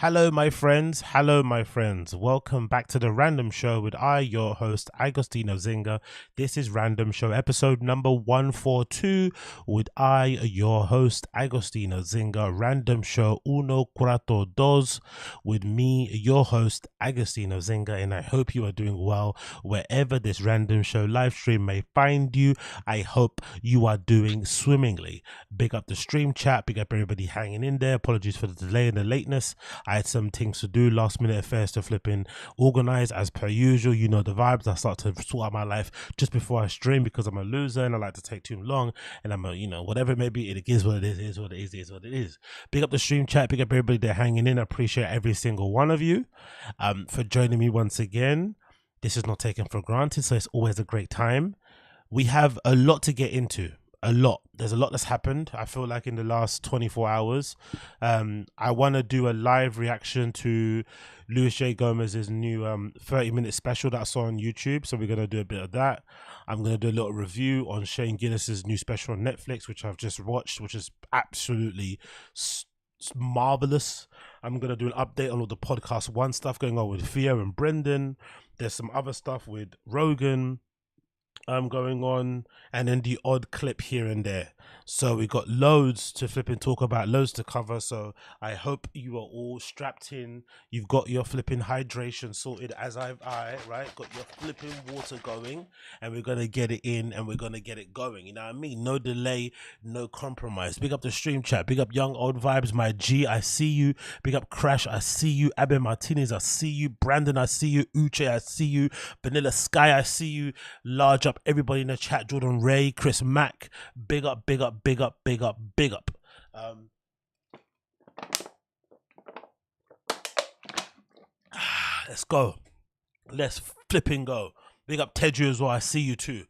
Hello, my friends. Hello, my friends. Welcome back to the Random Show with your host, Agostinho Zinga. This is Random Show episode number 142 with your host, Agostinho Zinga. Random Show uno cuatro dos with me, your host, Agostinho Zinga. And I hope you are doing well wherever this Random Show live stream may find you. I hope you are doing swimmingly. Big up the stream chat. Big up everybody hanging in there. Apologies for the delay and the lateness. I had some things to do, last minute affairs to flipping organize as per usual. You know the vibes. I start to sort out my life just before I stream because I'm a loser and I like to take too long, and I'm a, whatever it may be, it is what it is what it is what it is. Big up the stream chat, big up everybody there hanging in. I appreciate every single one of you for joining me once again. This is not taken for granted, so it's always a great time. We have a lot to get into. There's a lot that's happened, I feel like, in the last 24 hours. I want to do a live reaction to Luis J. Gomez's new 30-minute special that I saw on YouTube, so we're going to do a bit of that. I'm going to do a little review on Shane Gillis's new special on Netflix, which I've just watched, which is absolutely marvelous. I'm going to do an update on all the podcast one stuff going on with THEO and Brendan. There's some other stuff with Rogan going on, and then the odd clip here and there. So we got loads to flipping talk about, loads to cover. So I hope you are all strapped in. You've got your flipping hydration sorted, as I right, got your flipping water going, and we're gonna get it in and we're gonna get it going. You know what I mean? No delay, no compromise. Big up the stream chat, big up Young Old Vibes, my G, I see you. Big up Crash, I see you. Abe Martinez, I see you. Brandon, I see you. Uche, I see you. Vanilla Sky, I see you. Large up everybody in the chat. Jordan Ray, Chris Mack, big up, big up, big up, big up, big up. Let's go. Let's flipping go. Big up Teju as well. I see you too.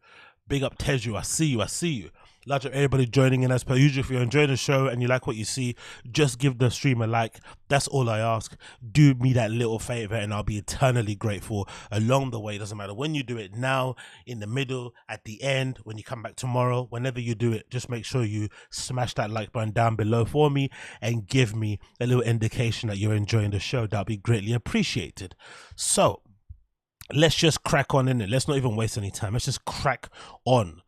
Big up Teju. I see you. I see you. Large up everybody joining in as per usual. If you're enjoying the show and you like what you see, just give the stream a like. That's all I ask. Do me that little favor and I'll be eternally grateful along the way. Doesn't matter when you do it, now, in the middle, at the end, when you come back tomorrow, whenever you do it, just make sure you smash that like button down below for me and give me a little indication that you're enjoying the show. That'll be greatly appreciated. So let's just crack on in it. Let's not even waste any time. Let's just crack on.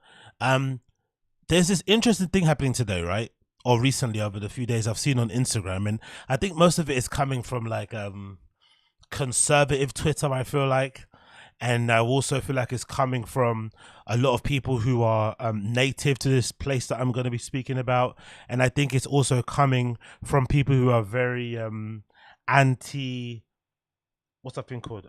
There's this interesting thing happening today, right? Or recently, over the few days I've seen on Instagram, and I think most of it is coming from like conservative Twitter, I feel like, and I also feel like it's coming from a lot of people who are native to this place that I'm going to be speaking about, and I think it's also coming from people who are very what's that thing called?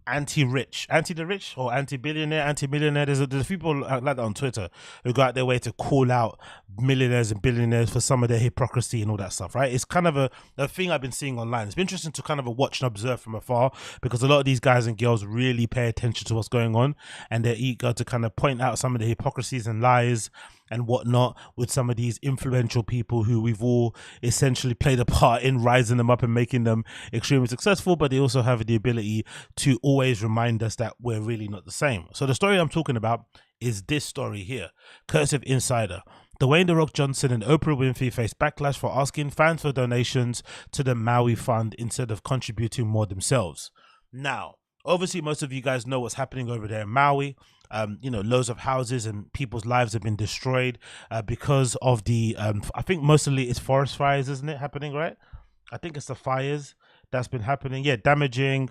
Anti-rich, the rich, or anti-billionaire, anti-millionaire. There's people like that on Twitter who go out their way to call out millionaires and billionaires for some of their hypocrisy and all that stuff, right? It's kind of a thing I've been seeing online. It's been interesting to kind of watch and observe from afar, because a lot of these guys and girls really pay attention to what's going on, and they're eager to kind of point out some of the hypocrisies and lies and whatnot with some of these influential people who we've all essentially played a part in rising them up and making them extremely successful, but they also have the ability to always remind us that we're really not the same. So the story I'm talking about is this story here, courtesy of Insider. Dwayne "The Rock" Johnson and Oprah Winfrey face backlash for asking fans for donations to the Maui fund instead of contributing more themselves. Now, obviously, most of you guys know what's happening over there in Maui. Loads of houses and people's lives have been destroyed because of the, I think mostly it's forest fires, isn't it, happening, right? I think it's the fires that's been happening. Yeah, damaging,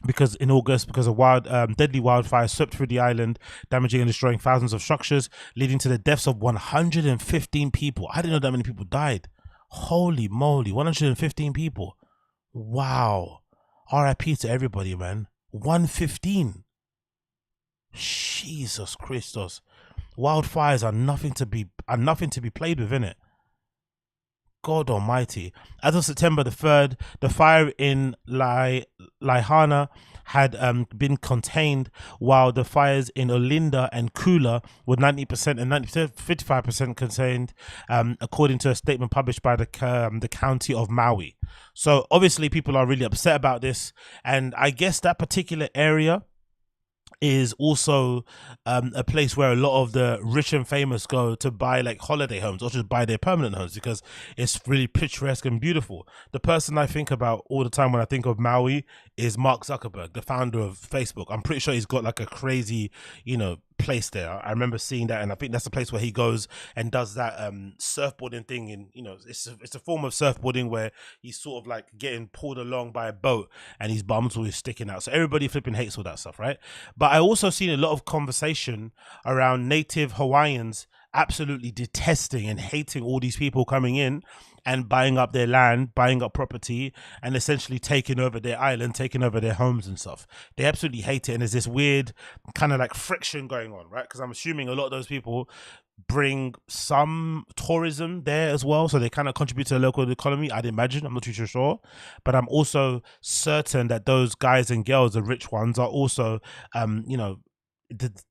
because in August, because of deadly wildfires swept through the island, damaging and destroying thousands of structures, leading to the deaths of 115 people. I didn't know that many people died. Holy moly, 115 people. Wow. RIP to everybody, man. 115. Jesus Christos. Wildfires are nothing to be played with, innit? God almighty. As of September the 3rd, the fire in Lahaina had been contained, while the fires in Olinda and Kula were 90% and 55% contained, according to a statement published by the county of Maui. So obviously people are really upset about this, and I guess that particular area is also a place where a lot of the rich and famous go to buy like holiday homes or just buy their permanent homes because it's really picturesque and beautiful. The person I think about all the time when I think of Maui is Mark Zuckerberg, the founder of Facebook. I'm pretty sure he's got like a crazy, you know, place there. I remember seeing that, and I think that's the place where he goes and does that surfboarding thing. And you know, it's a form of surfboarding where he's sort of like getting pulled along by a boat and his bum's always sticking out. So everybody flipping hates all that stuff, right? But I also seen a lot of conversation around native Hawaiians absolutely detesting and hating all these people coming in and buying up their land, buying up property, and essentially taking over their island, taking over their homes and stuff. They absolutely hate it, and there's this weird kind of like friction going on, right? Because I'm assuming a lot of those people bring some tourism there as well, so they kind of contribute to the local economy, I'd imagine. I'm not too sure, but I'm also certain that those guys and girls, the rich ones, are also you know,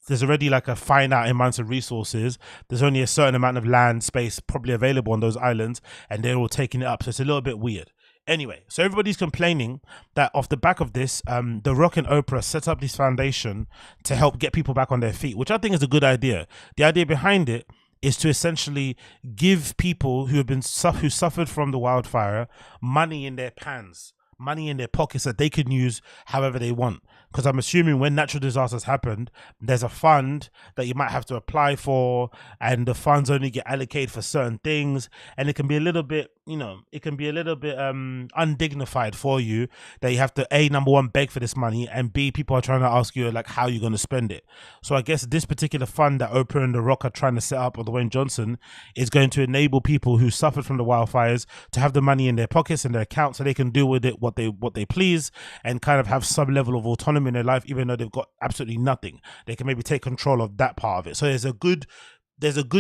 there's already like a finite amount of resources. There's only a certain amount of land space probably available on those islands, and they're all taking it up, so it's a little bit weird. Anyway, so everybody's complaining that off the back of this, The Rock and Oprah set up this foundation to help get people back on their feet, which I think is a good idea. The idea behind it is to essentially give people who have been who suffered from the wildfire money in their pans, money in their pockets that they can use however they want. Because I'm assuming when natural disasters happened, there's a fund that you might have to apply for, and the funds only get allocated for certain things, and it can be a little bit, you know, it can be a little bit undignified for you that you have to A, number one, beg for this money, and B, people are trying to ask you like how you're going to spend it. So I guess this particular fund that Oprah and The Rock are trying to set up, or Dwayne Johnson, is going to enable people who suffered from the wildfires to have the money in their pockets and their accounts, so they can do with it what they please, and kind of have some level of autonomy in their life, even though they've got absolutely nothing. They can maybe take control of that part of it. So there's a good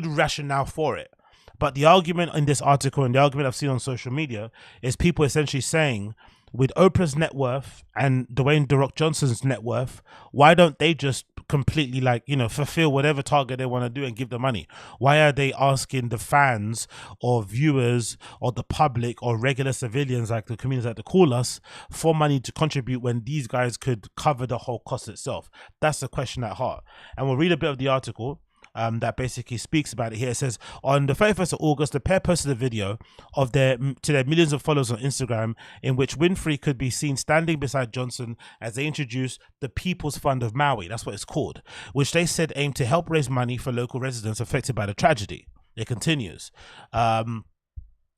rationale for it. But the argument in this article, and the argument I've seen on social media, is people essentially saying, with Oprah's net worth and Dwayne "The Rock" Johnson's net worth, why don't they just completely, like, you know, fulfill whatever target they want to do and give the money? Why are they asking the fans or viewers or the public or regular civilians, like the communities like to call us, for money to contribute when these guys could cover the whole cost itself? That's the question at heart. And we'll read a bit of the article that basically speaks about it here. It says, on the 31st of August, the pair posted a video of their millions of followers on Instagram, in which Winfrey could be seen standing beside Johnson as they introduced the People's Fund of Maui, that's what it's called, which they said aimed to help raise money for local residents affected by the tragedy. It continues.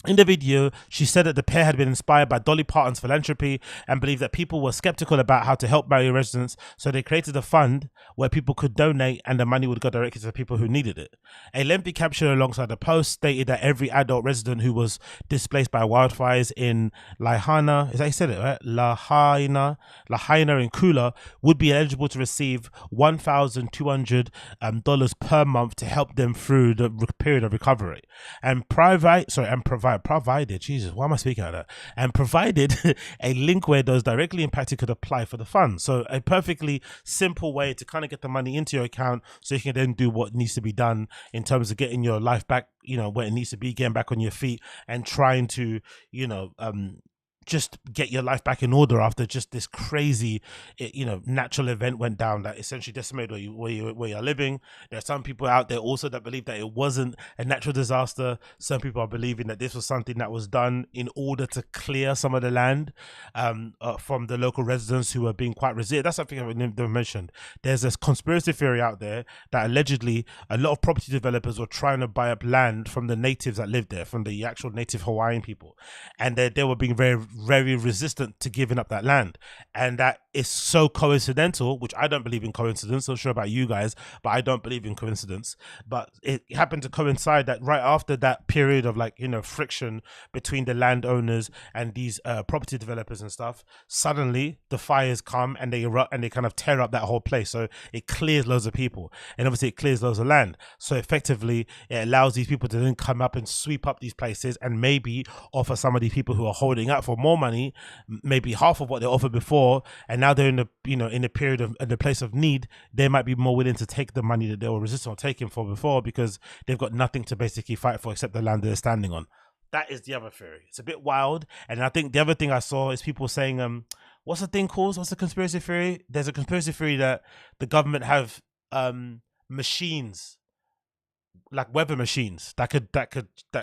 In the video, she said that the pair had been inspired by Dolly Parton's philanthropy and believed that people were skeptical about how to help Maui residents, so they created a fund where people could donate and the money would go directly to the people who needed it. A lengthy caption alongside the post stated that every adult resident who was displaced by wildfires in Lahaina, is that you said it right? Lahaina in Kula would be eligible to receive $1,200 per month to help them through the period of recovery. And provided, Jesus, why am I speaking like that? And provided a link where those directly impacted could apply for the fund. So a perfectly simple way to kind of get the money into your account, so you can then do what needs to be done in terms of getting your life back, you know, where it needs to be, getting back on your feet, and trying to, you know, just get your life back in order after just this crazy, you know, natural event went down that essentially decimated where you're living. There are some people out there also that believe that it wasn't a natural disaster. Some people are believing that this was something that was done in order to clear some of the land from the local residents who were being quite resilient. That's something I've never mentioned. There's this conspiracy theory out there that allegedly a lot of property developers were trying to buy up land from the natives that lived there, from the actual native Hawaiian people, and they were being very resistant to giving up that land. And that is so coincidental, which I don't believe in coincidence. I'm not sure about you guys, but I don't believe in coincidence. But it happened to coincide that right after that period of, like, you know, friction between the landowners and these property developers and stuff, suddenly the fires come and they erupt and they kind of tear up that whole place. So it clears loads of people, and obviously it clears loads of land. So effectively it allows these people to then come up and sweep up these places and maybe offer some of these people who are holding out for more money, maybe half of what they offered before, and now they're in the, you know, in a period of, in the place of need, they might be more willing to take the money that they were resistant on taking for before, because they've got nothing to basically fight for except the land they're standing on. That is the other theory. It's a bit wild. And I think the other thing I saw is people saying, what's the thing called? What's the conspiracy theory? There's a conspiracy theory that the government have machines, like weather machines that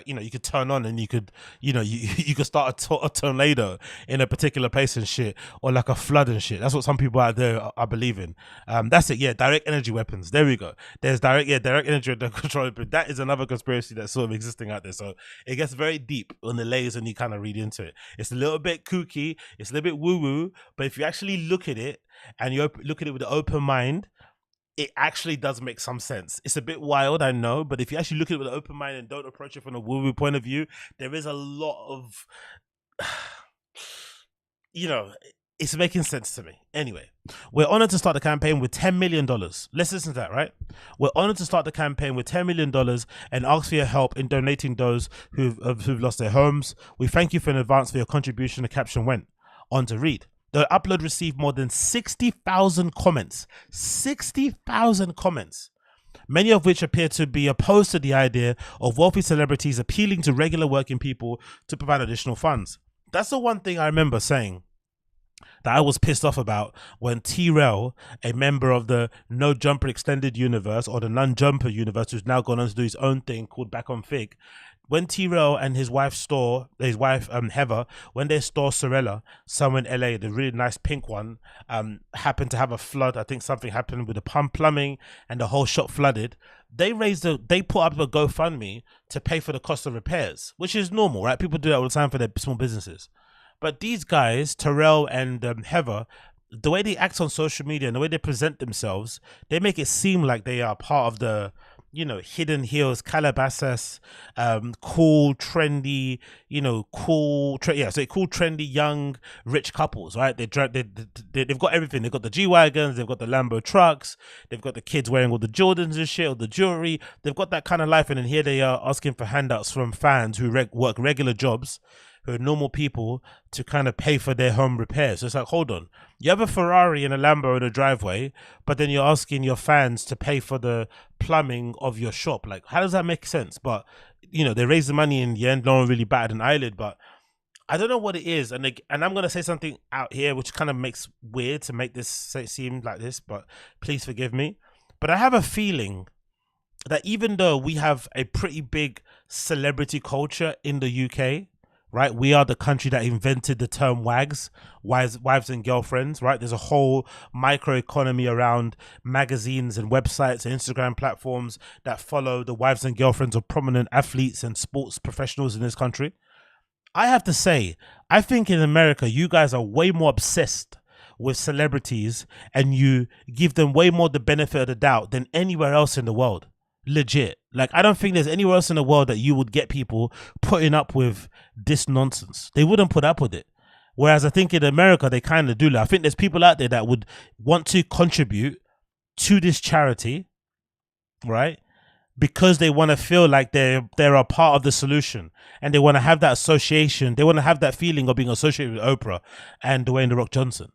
you could turn on, and you could you could start a tornado in a particular place and shit, or like a flood and shit. That's what some people out there are believing. That's it. Yeah, direct energy weapons. There we go. There's direct energy control, but that is another conspiracy that's sort of existing out there. So it gets very deep on the layers and you kind of read into it. It's a little bit kooky, it's a little bit woo woo, but if you actually look at it and you look at it with an open mind, it actually does make some sense. It's a bit wild, I know, but if you actually look at it with an open mind and don't approach it from a woo-woo point of view, there is a lot of, it's making sense to me. Anyway, we're honored to start the campaign with $10 million. Let's listen to that, right? We're honored to start the campaign with $10 million and ask for your help in donating those who've lost their homes. We thank you in advance for your contribution, the caption went on to read. The upload received more than 60,000 comments. 60,000 comments. Many of which appear to be opposed to the idea of wealthy celebrities appealing to regular working people to provide additional funds. That's the one thing I remember saying that I was pissed off about when THEO, a member of the No Jumper Extended Universe, or the None Jumper Universe, who's now gone on to do his own thing called Back on Fig, when THEO and his wife Heather, when they store Sorella somewhere in LA, the really nice pink one, happened to have a flood. I think something happened with the plumbing and the whole shop flooded. They put up a GoFundMe to pay for the cost of repairs, which is normal, right? People do that all the time for their small businesses. But these guys, Terrell and Heather, the way they act on social media and the way they present themselves, they make it seem like they are part of the, Hidden Hills, Calabasas, cool, trendy, cool, trendy, young, rich couples, right? They've got everything. They've got the G-Wagons, they've got the Lambo trucks, they've got the kids wearing all the Jordans and shit, or the jewelry. They've got that kind of life, and then here they are asking for handouts from fans who work regular jobs, who are normal people, to kind of pay for their home repairs. So it's like, hold on, you have a Ferrari and a Lambo in a driveway, but then you're asking your fans to pay for the plumbing of your shop. Like, how does that make sense? But they raise the money in the end. No one really batted an eyelid, but I don't know what it is. And I'm gonna say something out here which kind of makes weird to make this seem like this, but please forgive me. But I have a feeling that even though we have a pretty big celebrity culture in the UK, right? We are the country that invented the term WAGs, wives and girlfriends, right? There's a whole microeconomy around magazines and websites and Instagram platforms that follow the wives and girlfriends of prominent athletes and sports professionals in this country. I have to say, I think in America, you guys are way more obsessed with celebrities and you give them way more the benefit of the doubt than anywhere else in the world. Legit. Like, I don't think there's anywhere else in the world that you would get people putting up with this nonsense. They wouldn't put up with it. Whereas I think in America, they kind of do. I think there's people out there that would want to contribute to this charity, right? Because they want to feel like they're a part of the solution, and they want to have that association. They want to have that feeling of being associated with Oprah and Dwayne "The Rock" Johnson.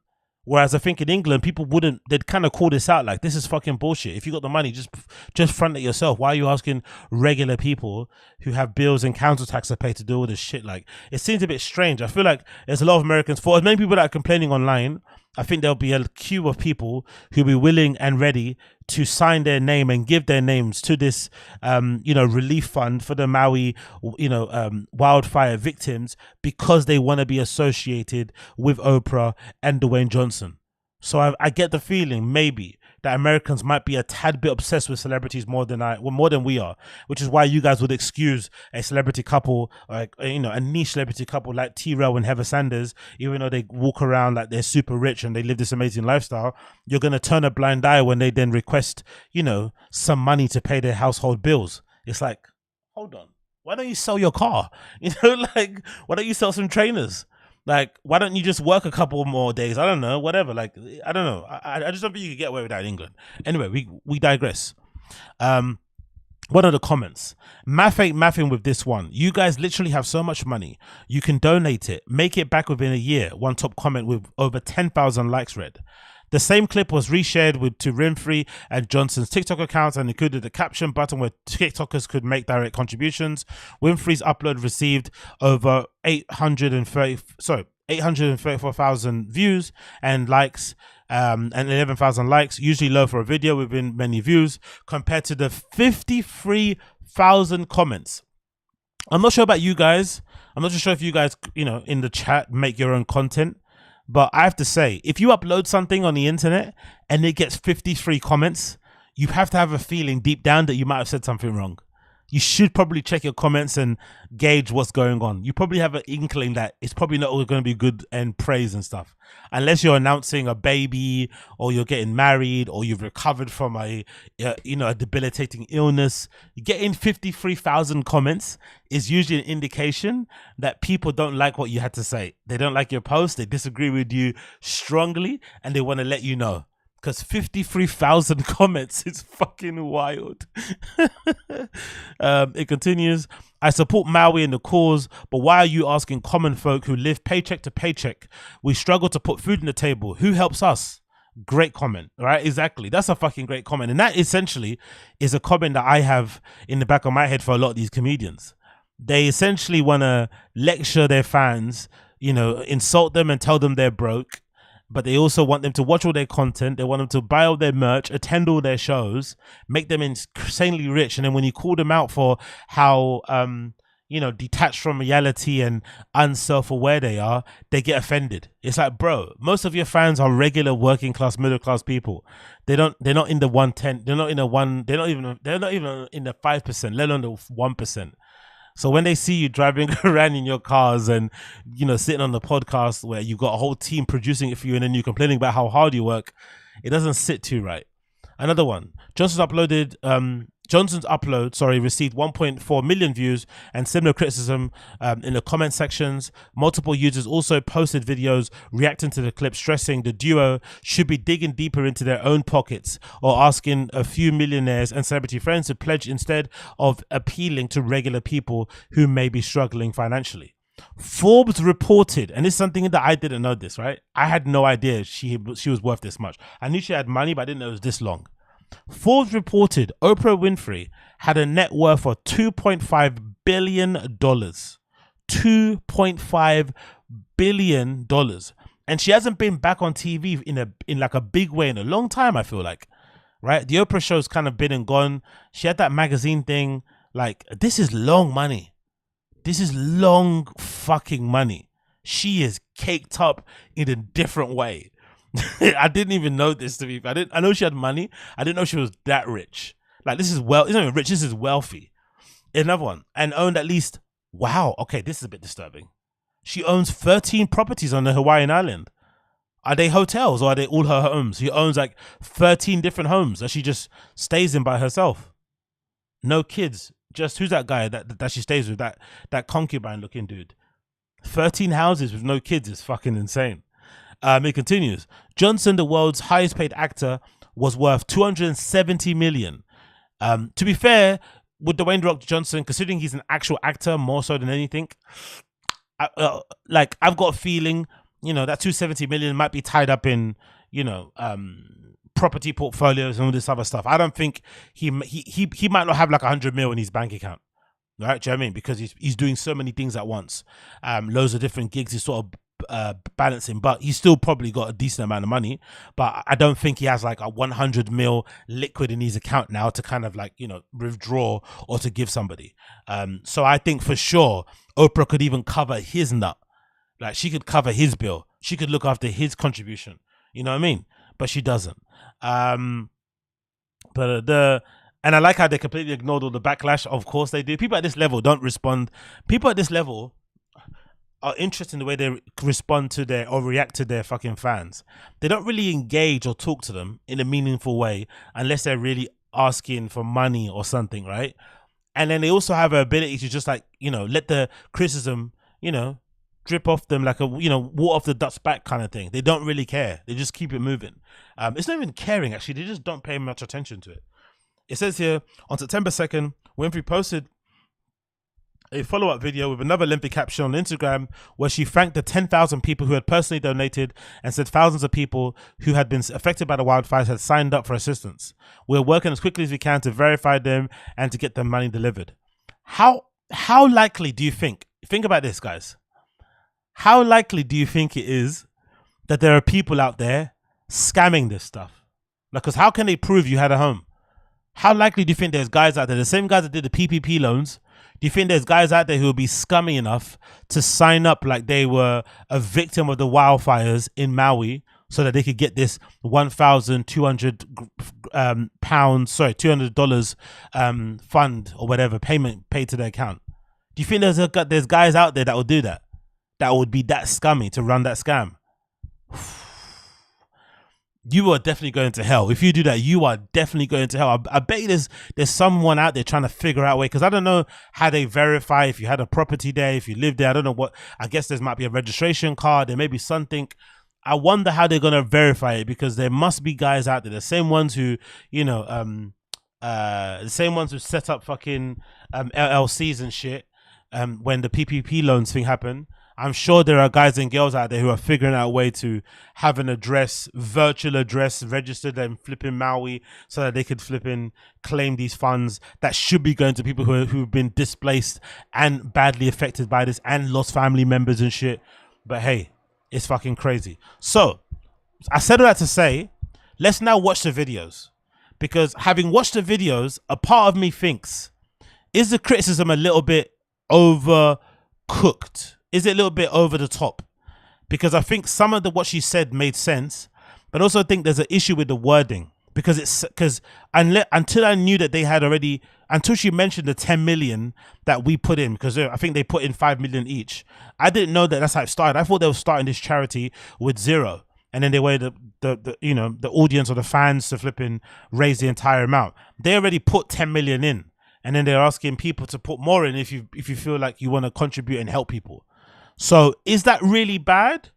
Whereas I think in England, people wouldn't, they'd kind of call this out like, this is fucking bullshit. If you got the money, just front it yourself. Why are you asking regular people who have bills and council tax to pay to do all this shit? Like, it seems a bit strange. I feel like there's a lot of Americans, for as many people that are complaining online, I think there'll be a queue of people who'll be willing and ready to sign their name and give their names to this, relief fund for the Maui, wildfire victims, because they want to be associated with Oprah and Dwayne Johnson. So I get the feeling maybe that Americans might be a tad bit obsessed with celebrities more than we are, which is why you guys would excuse a celebrity couple, like, a niche celebrity couple like T-Rail and Heather Sanders, even though they walk around like they're super rich and they live this amazing lifestyle. You're going to turn a blind eye when they then request, some money to pay their household bills. It's like, hold on, why don't you sell your car? Like, why don't you sell some trainers? Like, why don't you just work a couple more days? I don't know, whatever. Like, I don't know. I just don't think you could get away with that in England. Anyway, we digress. One of the comments, math ain't mathing with this one. You guys literally have so much money. You can donate it. Make it back within a year. One top comment with over 10,000 likes read. The same clip was reshared to WINFREY and Johnson's TikTok accounts and included the caption button where TikTokers could make direct contributions. WINFREY's upload received over 834,000 views and likes, and 11,000 likes, usually low for a video within many views, compared to the 53,000 comments. I'm not sure about you guys. I'm not sure if you guys, in the chat make your own content, but I have to say, if you upload something on the internet and it gets 53 comments, you have to have a feeling deep down that you might have said something wrong. You should probably check your comments and gauge what's going on. You probably have an inkling that it's probably not going to be good and praise and stuff. Unless you're announcing a baby, or you're getting married, or you've recovered from a debilitating illness. Getting 53,000 comments is usually an indication that people don't like what you had to say. They don't like your post. They disagree with you strongly, and they want to let you know. Because 53,000 comments is fucking wild. It continues. I support Maui in the cause, but why are you asking common folk who live paycheck to paycheck? We struggle to put food on the table. Who helps us? Great comment, right? Exactly. That's a fucking great comment. And that essentially is a comment that I have in the back of my head for a lot of these comedians. They essentially want to lecture their fans, insult them and tell them they're broke. But they also want them to watch all their content. They want them to buy all their merch, attend all their shows, make them insanely rich. And then when you call them out for how, detached from reality and unself-aware they are, they get offended. It's like, bro, most of your fans are regular working class, middle class people. They're not in the 110. They're not in the 5%, let alone the 1%. So when they see you driving around in your cars and, sitting on the podcast where you've got a whole team producing it for you and then you're complaining about how hard you work, it doesn't sit too right. Another one, Johnson's upload, received 1.4 million views and similar criticism in the comment sections. Multiple users also posted videos reacting to the clip, stressing the duo should be digging deeper into their own pockets or asking a few millionaires and celebrity friends to pledge instead of appealing to regular people who may be struggling financially. Forbes reported, and this is something that I didn't know this, right? I had no idea she was worth this much. I knew she had money, but I didn't know it was this long. Forbes reported Oprah Winfrey had a net worth of $2.5 billion. $2.5 billion. And she hasn't been back on TV in like a big way in a long time, I feel like. Right? The Oprah show's kind of been and gone. She had that magazine thing. Like, this is long money. This is long fucking money. She is caked up in a different way. I didn't even know this, to be fair. I know she had money. I didn't know she was that rich. Like, this is it's not even rich, this is wealthy. Another one. And owned at least, wow, okay, this is a bit disturbing. She owns 13 properties on the Hawaiian island. Are they hotels or are they all her homes? She owns like 13 different homes that she just stays in by herself. No kids. Just, who's that guy that she stays with? That concubine looking dude. 13 houses with no kids is fucking insane. It continues. Johnson, the world's highest paid actor, was worth $270 million. To be fair, with Dwayne "The Rock" Johnson, considering he's an actual actor more so than anything, I've got a feeling, that $270 million might be tied up in, property portfolios and all this other stuff. I don't think he might not have like 100 mil in his bank account. Right? Do you know what I mean? Because he's doing so many things at once. Loads of different gigs he's sort of balancing, but he's still probably got a decent amount of money. But I don't think he has like a 100 mil liquid in his account now to kind of like, withdraw or to give somebody. So I think for sure Oprah could even cover his nut. Like, she could cover his bill. She could look after his contribution. You know what I mean? But she doesn't. And I like how they completely ignored all the backlash. Of course they do. People at this level don't respond. People at this level are interested in the way they respond to their or react to their fucking fans. They don't really engage or talk to them in a meaningful way unless they're really asking for money or something, right? And then they also have an ability to just like, let the criticism, drip off them like a, water off the duck's back kind of thing. They don't really care. They just keep it moving. It's not even caring, actually. They just don't pay much attention to it. It says here, on September 2nd, Winfrey posted a follow-up video with another lengthy caption on Instagram where she thanked the 10,000 people who had personally donated and said thousands of people who had been affected by the wildfires had signed up for assistance. We're working as quickly as we can to verify them and to get the money delivered. How likely do you think about this, guys? how likely do you think it is that there are people out there scamming this stuff? Like, because how can they prove you had a home? How likely do you think there's guys out there, the same guys that did the PPP loans, do you think there's guys out there who will be scummy enough to sign up like they were a victim of the wildfires in Maui so that they could get this £1,200 $200 fund or whatever payment paid to their account? Do you think there's guys out there that will do that? That would be that scummy to run that scam? You are definitely going to hell. If you do that, you are definitely going to hell. I bet you there's someone out there trying to figure out a way, because I don't know how they verify if you had a property there, if you lived there. I don't know what. I guess there might be a registration card. There may be something. I wonder how they're going to verify it, because there must be guys out there, the same ones who, the same ones who set up fucking LLCs and shit when the PPP loans thing happened. I'm sure there are guys and girls out there who are figuring out a way to have an address, virtual address, registered and flipping Maui so that they could flipping claim these funds that should be going to people who've been displaced and badly affected by this and lost family members and shit. But hey, it's fucking crazy. So I said all that to say, let's now watch the videos, because having watched the videos, a part of me thinks, is the criticism a little bit overcooked? Is it a little bit over the top? Because I think some of what she said made sense, but also think there's an issue with the wording, because until I knew that they had already, until she mentioned the 10 million that we put in, because I think they put in 5 million each. I didn't know that that's how it started. I thought they were starting this charity with zero, and then they were the audience or the fans to flipping raise the entire amount. They already put 10 million in, and then they're asking people to put more in if you feel like you want to contribute and help people. So is that really bad?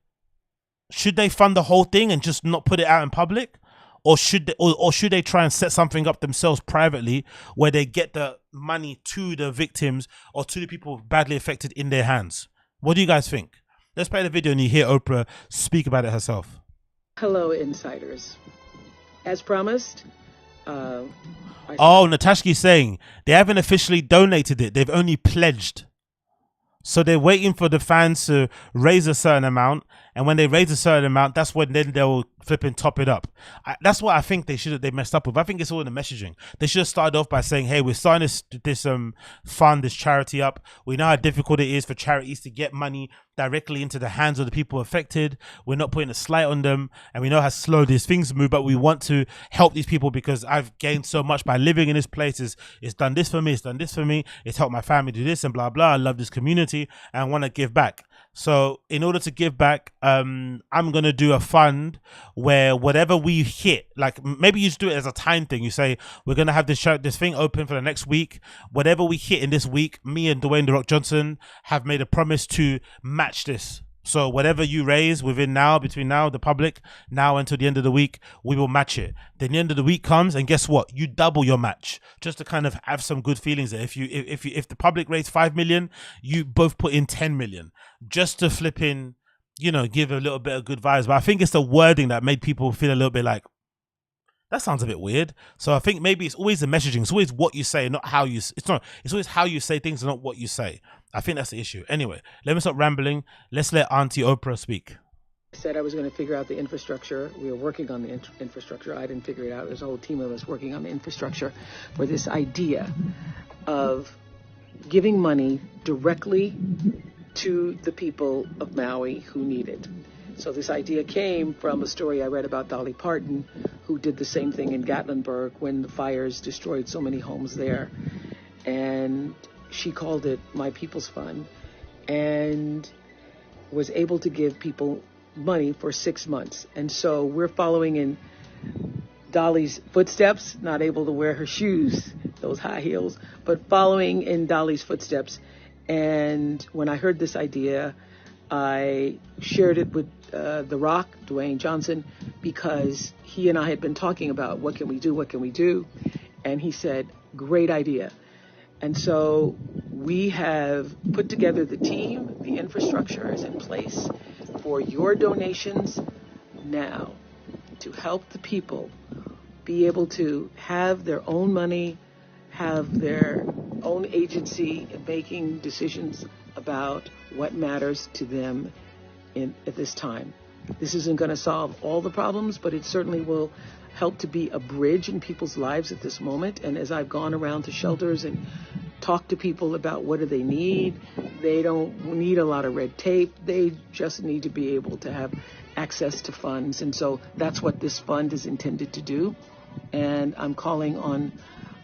Should they fund the whole thing and just not put it out in public? Or should they try and set something up themselves privately where they get the money to the victims or to the people badly affected in their hands? What do you guys think? Let's play the video and you hear Oprah speak about it herself. Hello, insiders. As promised, Natashki's saying they haven't officially donated it. They've only pledged. So they're waiting for the fans to raise a certain amount, and when they raise a certain amount, that's when then they'll flip and top it up. That's what I think they messed up with. I think it's all in the messaging. They should have started off by saying, hey, we're starting this fund, this charity up. We know how difficult it is for charities to get money directly into the hands of the people affected. We're not putting a slight on them, and we know how slow these things move, but we want to help these people because I've gained so much by living in this place. It's done this for me, it's done this for me, it's helped my family do this and blah blah. I love this community and I want to give back. So in order to give back, I'm gonna do a fund where whatever we hit, like maybe you just do it as a time thing. You say we're gonna have this thing open for the next week. Whatever we hit in this week, me and Dwayne "The Rock" Johnson have made a promise to match this. So whatever you raise between now, the public, now until the end of the week, we will match it. Then the end of the week comes, and guess what? You double your match, just to kind of have some good feelings there. If the public raised 5 million, you both put in 10 million, just to flip in, give a little bit of good vibes. But I think it's the wording that made people feel a little bit like, that sounds a bit weird. So I think maybe it's always the messaging. It's always what you say, not how you. It's always how you say things, and not what you say. I think that's the issue. Anyway, let me stop rambling. Let's let Auntie Oprah speak. I said I was going to figure out the infrastructure. We were working on the infrastructure. I didn't figure it out. There's a whole team of us working on the infrastructure for this idea of giving money directly to the people of Maui who need it. So this idea came from a story I read about Dolly Parton, who did the same thing in Gatlinburg when the fires destroyed so many homes there. And she called it My People's Fund and was able to give people money for 6 months. And so we're following in Dolly's footsteps, not able to wear her shoes, those high heels, but following in Dolly's footsteps. And when I heard this idea, I shared it with The Rock, Dwayne Johnson, because he and I had been talking about what can we do? And he said, great idea. And so we have put together the team, the infrastructure is in place for your donations now to help the people be able to have their own money, have their own agency in making decisions about what matters to them at this time. This isn't going to solve all the problems, but it certainly will help to be a bridge in people's lives at this moment. And as I've gone around to shelters and talked to people about what do they need, they don't need a lot of red tape. They just need to be able to have access to funds. And so that's what this fund is intended to do. And I'm calling on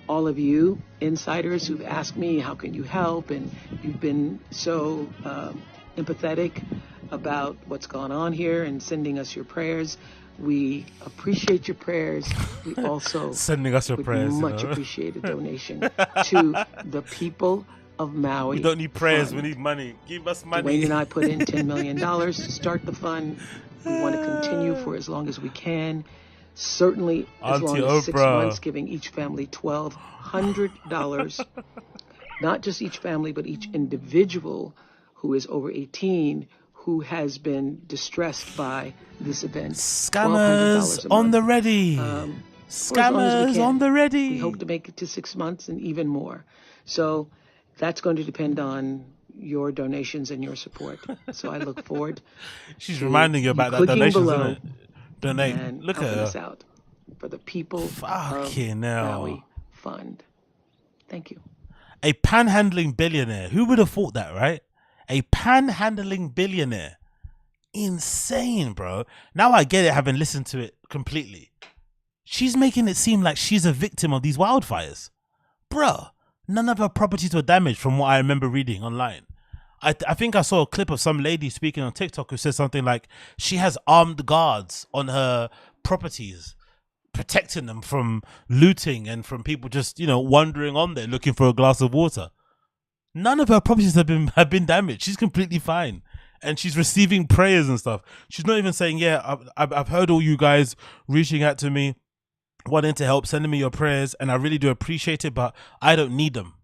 all of you insiders who've asked me, how can you help? And you've been so empathetic about what's gone on here and sending us your prayers. We appreciate your prayers. We also sending us your prayers. Much appreciate a donation to the people of Maui. We don't need prayers. Fund. We need money. Give us money. DWAYNE and I put in $10 million to start the fund. We want to continue for as long as we can. Certainly as long as 6 months, giving each family $1,200. Not just each family, but each individual who is over 18 who has been distressed by this event. Scammers on the ready. Scammers on the ready. We hope to make it to 6 months and even more. So that's going to depend on your donations and your support. So I look forward. She's reminding you about that donation, isn't it? Donate. And look at us her. Out for the people Fucking of hell. Maui Fund. Thank you. A panhandling billionaire. Who would have thought that, right? A panhandling billionaire. Insane, bro. Now I get it, having listened to it completely. She's making it seem like she's a victim of these wildfires. Bruh, none of her properties were damaged from what I remember reading online. I think I saw a clip of some lady speaking on TikTok who said something like she has armed guards on her properties, protecting them from looting and from people just, you know, wandering on there looking for a glass of water. None of her properties have been damaged. She's completely fine. And she's receiving prayers and stuff. She's not even saying, yeah, I've heard all you guys reaching out to me, wanting to help, sending me your prayers, and I really do appreciate it, but I don't need them.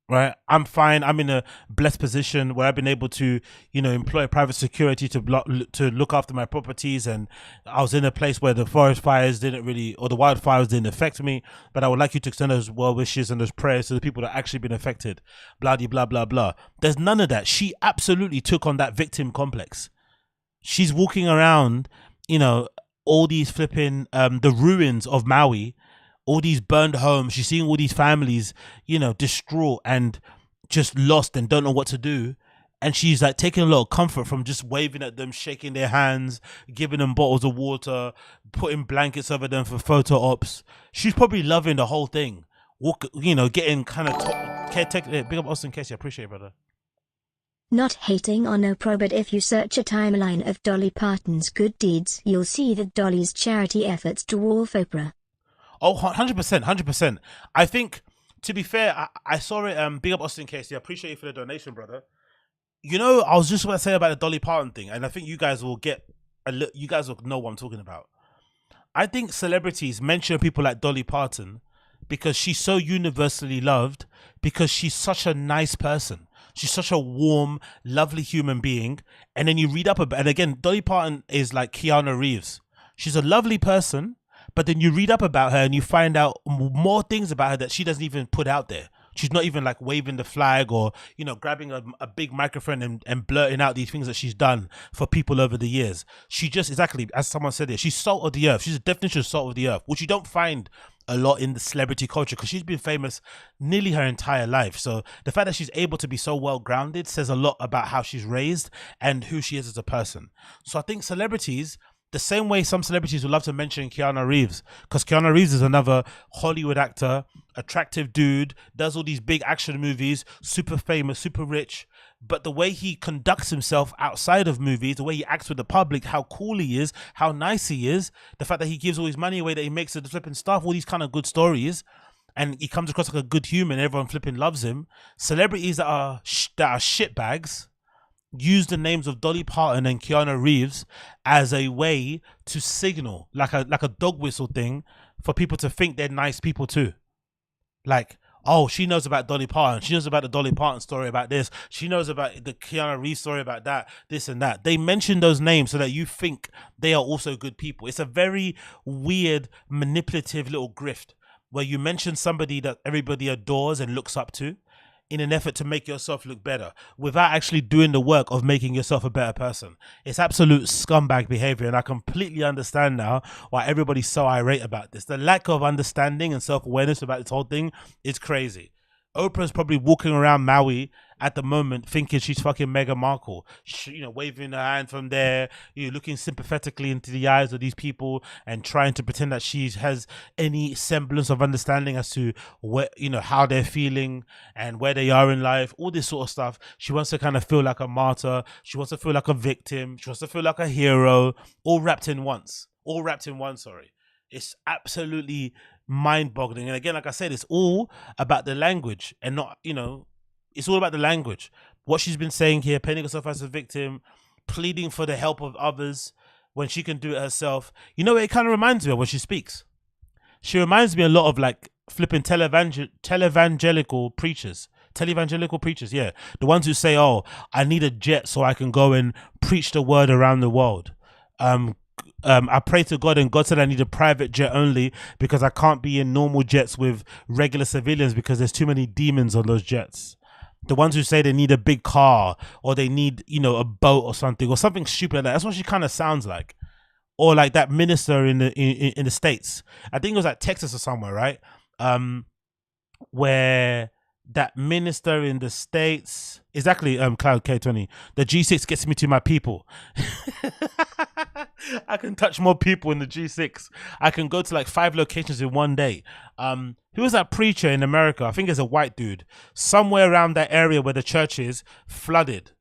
Right, I'm fine. I'm in a blessed position where I've been able to, you know, employ private security to look after my properties, and I was in a place where the forest fires didn't really, or the wildfires didn't affect me. But I would like you to extend those well wishes and those prayers to the people that actually been affected. Blah blah blah blah. There's none of that. She absolutely took on that victim complex. She's walking around, you know, all these flipping the ruins of Maui. All these burned homes. She's seeing all these families, you know, distraught and just lost and don't know what to do. And she's like taking a lot of comfort from just waving at them, shaking their hands, giving them bottles of water, putting blankets over them for photo ops. She's probably loving the whole thing. You know, getting kind of big up Austin Casey. I appreciate it, brother. Not hating on Oprah, but if you search a timeline of Dolly Parton's good deeds, you'll see that Dolly's charity efforts dwarf Oprah. Oh, 100%, 100%. I think, to be fair, I saw it, big up Austin Casey. I appreciate you for the donation, brother. You know, I was just about to say about the Dolly Parton thing, and I think you guys will you guys will know what I'm talking about. I think celebrities mention people like Dolly Parton because she's so universally loved, because she's such a nice person. She's such a warm, lovely human being. And then you read up about, and again, Dolly Parton is like Keanu Reeves. She's a lovely person. But then you read up about her and you find out more things about her that she doesn't even put out there. She's not even like waving the flag or, you know, grabbing a big microphone and blurting out these things that she's done for people over the years. She just, exactly, as someone said it, she's salt of the earth. She's a definition of salt of the earth, which you don't find a lot in the celebrity culture because she's been famous nearly her entire life. So the fact that she's able to be so well grounded says a lot about how she's raised and who she is as a person. So I think celebrities, the same way some celebrities would love to mention Keanu Reeves, because Keanu Reeves is another Hollywood actor, attractive dude, does all these big action movies, super famous, super rich, but the way he conducts himself outside of movies, the way he acts with the public, how cool he is, how nice he is, the fact that he gives all his money away, that he makes the flipping stuff, all these kind of good stories, and he comes across like a good human, everyone flipping loves him. Celebrities that are shitbags use the names of Dolly Parton and Keanu Reeves as a way to signal, like a dog whistle thing, for people to think they're nice people too. Like, oh, she knows about Dolly Parton. She knows about the Dolly Parton story about this. She knows about the Keanu Reeves story about that, this and that. They mention those names so that you think they are also good people. It's a very weird, manipulative little grift where you mention somebody that everybody adores and looks up to, in an effort to make yourself look better without actually doing the work of making yourself a better person. It's absolute scumbag behavior, and I completely understand now why everybody's so irate about this. The lack of understanding and self-awareness about this whole thing is crazy. Oprah's probably walking around Maui at the moment thinking she's fucking Meghan Markle, you know, waving her hand from there, you know, looking sympathetically into the eyes of these people and trying to pretend that she has any semblance of understanding as to where, you know, how they're feeling and where they are in life, all this sort of stuff. She wants to kind of feel like a martyr. She wants to feel like a victim. She wants to feel like a hero, all wrapped in once. All wrapped in one, sorry. It's absolutely mind-boggling. And again, like I said, it's all about the language and not, you know, it's all about the language. What she's been saying here, painting herself as a victim, pleading for the help of others when she can do it herself. You know, it kind of reminds me of when she speaks. She reminds me a lot of like flipping televangelical preachers. Televangelical preachers, yeah. The ones who say, oh, I need a jet so I can go and preach the word around the world. I pray to God and God said I need a private jet only because I can't be in normal jets with regular civilians because there's too many demons on those jets. The ones who say they need a big car or they need, you know, a boat or something stupid like that. That's what she kind of sounds like. Or like that minister in the States. I think it was like Texas or somewhere, right? Where that minister in the States, exactly, Cloud K20, the G6 gets me to my people. I can touch more people in the G6. I can go to like 5 locations in one day. Who was that preacher in America? I think it's a white dude. Somewhere around that area where the church is flooded.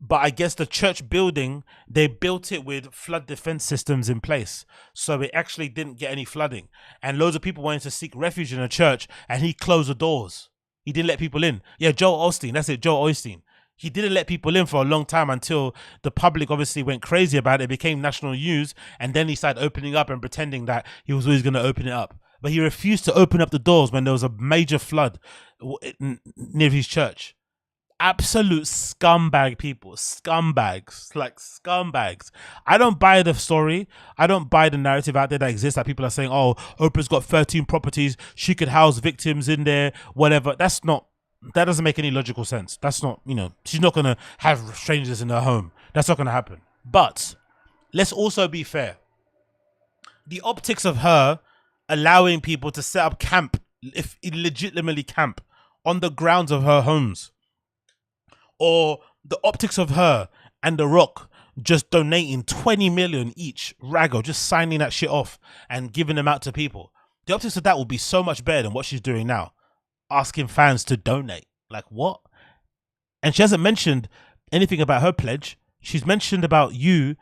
But I guess the church building, they built it with flood defense systems in place. So it actually didn't get any flooding. And loads of people wanted to seek refuge in a church and he closed the doors. He didn't let people in. Yeah, Joel Osteen. That's it, Joel Osteen. He didn't let people in for a long time until the public obviously went crazy about it. It became national news. And then he started opening up and pretending that he was always going to open it up. But he refused to open up the doors when there was a major flood near his church. Absolute scumbag people. Scumbags. Like scumbags. I don't buy the story. I don't buy the narrative out there that exists that people are saying, oh, Oprah's got 13 properties. She could house victims in there, whatever. That doesn't make any logical sense. That's not, you know, she's not going to have strangers in her home. That's not going to happen. But let's also be fair. The optics of her allowing people to set up camp, if illegitimately camp, on the grounds of her homes, or the optics of her and The Rock just donating 20 million each, Rago, just signing that shit off and giving them out to people. The optics of that will be so much better than what she's doing now. Asking fans to donate. Like, what? And she hasn't mentioned anything about her pledge. She's mentioned about you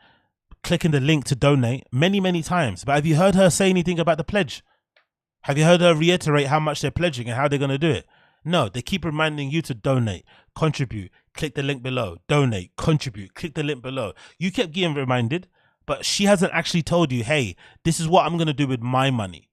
clicking the link to donate many, many times. But have you heard her say anything about the pledge? Have you heard her reiterate how much they're pledging and how they're going to do it? No, they keep reminding you to donate, contribute, click the link below, donate, contribute, click the link below. You kept getting reminded, but she hasn't actually told you, hey, this is what I'm going to do with my money.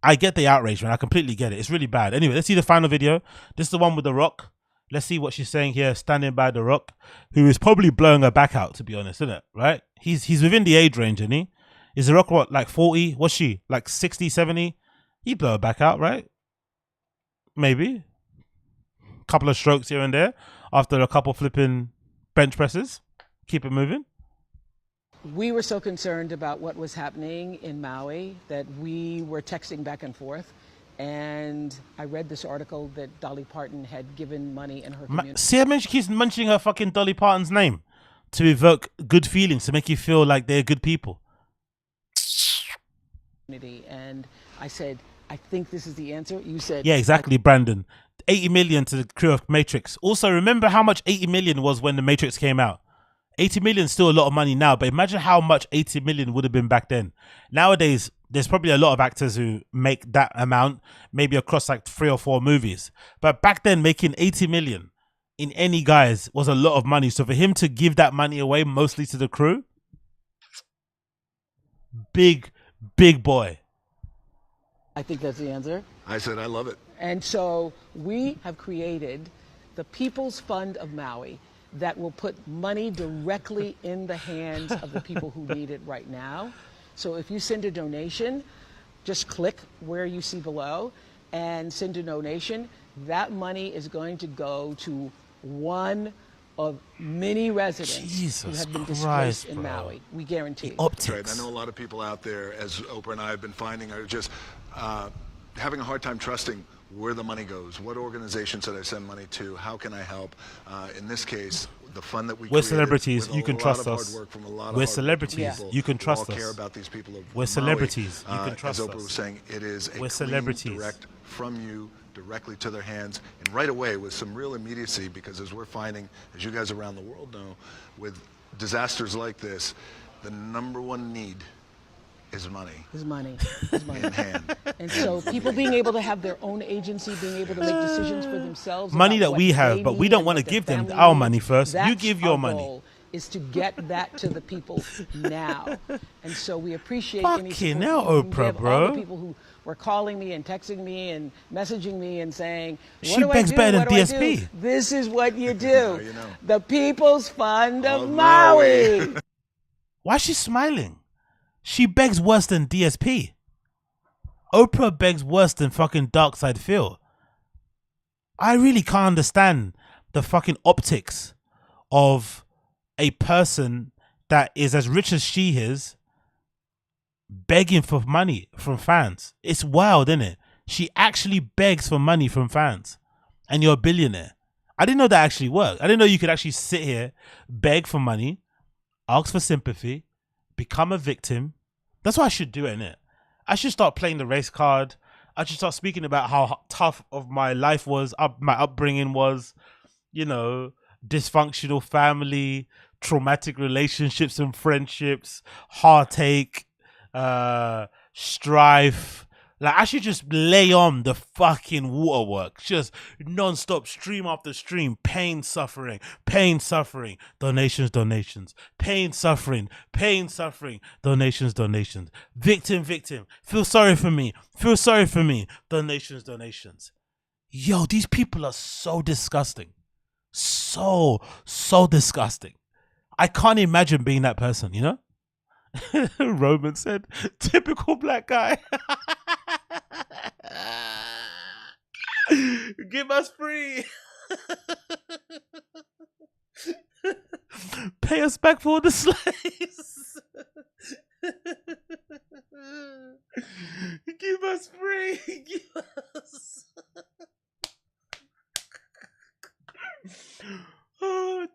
I get the outrage, man. I completely get it. It's really bad. Anyway, let's see the final video. This is the one with The Rock. Let's see what she's saying here, standing by The Rock, who is probably blowing her back out, to be honest, isn't it? Right? He's within the age range, isn't he? Is The Rock, what, like 40? What's she? Like 60, 70? He'd blow her back out, right? Maybe. Couple of strokes here and there after a couple flipping bench presses. Keep it moving. We were so concerned about what was happening in Maui that we were texting back and forth. And I read this article that Dolly Parton had given money in her community. See, I mean, she keeps mentioning her fucking Dolly Parton's name to evoke good feelings, to make you feel like they're good people. And I said, I think this is the answer. You said, yeah, exactly, Brandon. 80 million to the crew of Matrix. Also, remember how much 80 million was when the Matrix came out. 80 million is still a lot of money now, but imagine how much 80 million would have been back then. Nowadays, there's probably a lot of actors who make that amount, maybe across like 3 or 4 movies. But back then, making 80 million in any guise was a lot of money. So for him to give that money away mostly to the crew, big boy. I think that's the answer. I said I love it. And so we have created the People's Fund of Maui that will put money directly in the hands of the people who need it right now. So if you send a donation, just click where you see below and send a donation, that money is going to go to one of many residents who have been displaced in Maui. We guarantee. That's right. I know a lot of people out there, as Oprah and I have been finding, are just having a hard time trusting where the money goes. What organizations should I send money to? How can I help? In this case, the fund that we're celebrities. You can trust us. We're celebrities. You can trust us. Care about these people of We're celebrities. You can trust us. As Oprah was saying, it is a celebrities. direct from you directly to their hands, and right away with some real immediacy, because as we're finding, as you guys around the world know, with disasters like this, the #1 need is money. Is money. In hand. And so people being able to have their own agency, being able to make decisions for themselves. Money that we have, but we don't want to give them our money first. You give your money. Goal is to get that to the people now. And so we appreciate any Fucking support hell, you can Oprah, give. bro. All the people who were calling me and texting me and messaging me and saying, what She do I begs do? better What than do I do? DSP. This is what you do. You know. The People's Fund of Maui. Maui. Why is she smiling? She begs worse than DSP. Oprah begs worse than fucking Dark Side Phil. I really can't understand the fucking optics of a person that is as rich as she is begging for money from fans. It's wild, isn't it? She actually begs for money from fans, and you're a billionaire. I didn't know that actually worked. I didn't know you could actually sit here, beg for money, ask for sympathy, become a victim. That's what I should do, innit? I should start playing the race card. I should start speaking about how tough of my life was, my upbringing was, you know, dysfunctional family, traumatic relationships and friendships, heartache, strife. Like, I should just lay on the fucking waterwork, just non-stop, stream after stream, pain, suffering, donations, pain, suffering, donations, victim, feel sorry for me, donations. Yo, these people are so disgusting. So disgusting. I can't imagine being that person, you know? Roman said, typical black guy. Give us free. Pay us back for the slaves. Give us free. Give us. Oh,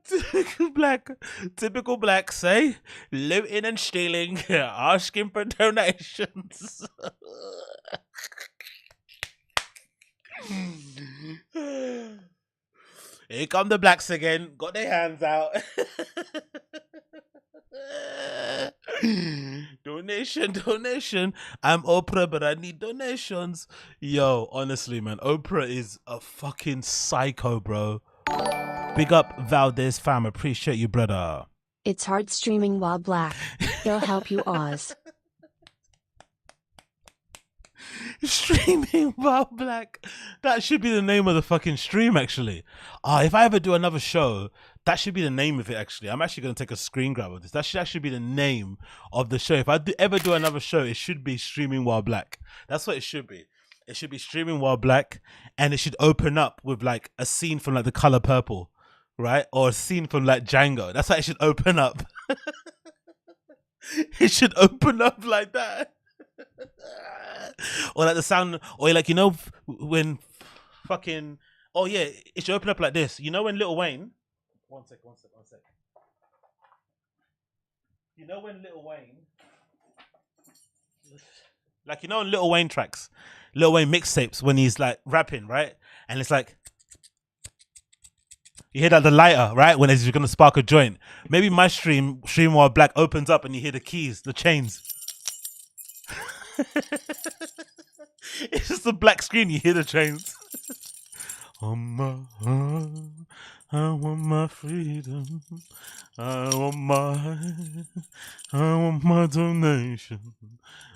typical black, say, looting and stealing, asking for donations. Here come the blacks again, got their hands out. Donation. I'm Oprah, but I need donations. Yo, honestly, man, Oprah is a fucking psycho, bro. Big up Valdez fam, appreciate you, brother. It's hard streaming while black. They'll help you, Oz. Streaming while black. That should be the name of the fucking stream, actually. If I ever do another show, that should be the name of it, actually. I'm actually going to take a screen grab of this. That should be the name of the show. If I ever do another show, it should be Streaming While Black. That's what it should be. It should be Streaming While Black, and it should open up with like a scene from like The Color Purple, right? Or a scene from like Django. That's how it should open up. It should open up like that. Or like the sound, or like, you know, when fucking, oh yeah, it should open up like this. You know when Lil Wayne, one sec. You know when Lil Wayne, like, you know in Lil Wayne tracks, Lil Wayne mixtapes, when he's like rapping, right? And it's like, you hear that the lighter, right? When he's gonna spark a joint. Maybe my stream while black opens up and you hear the keys, the chains. It's just a black screen, you hear the chains. On my heart, I want my freedom. I want my donation.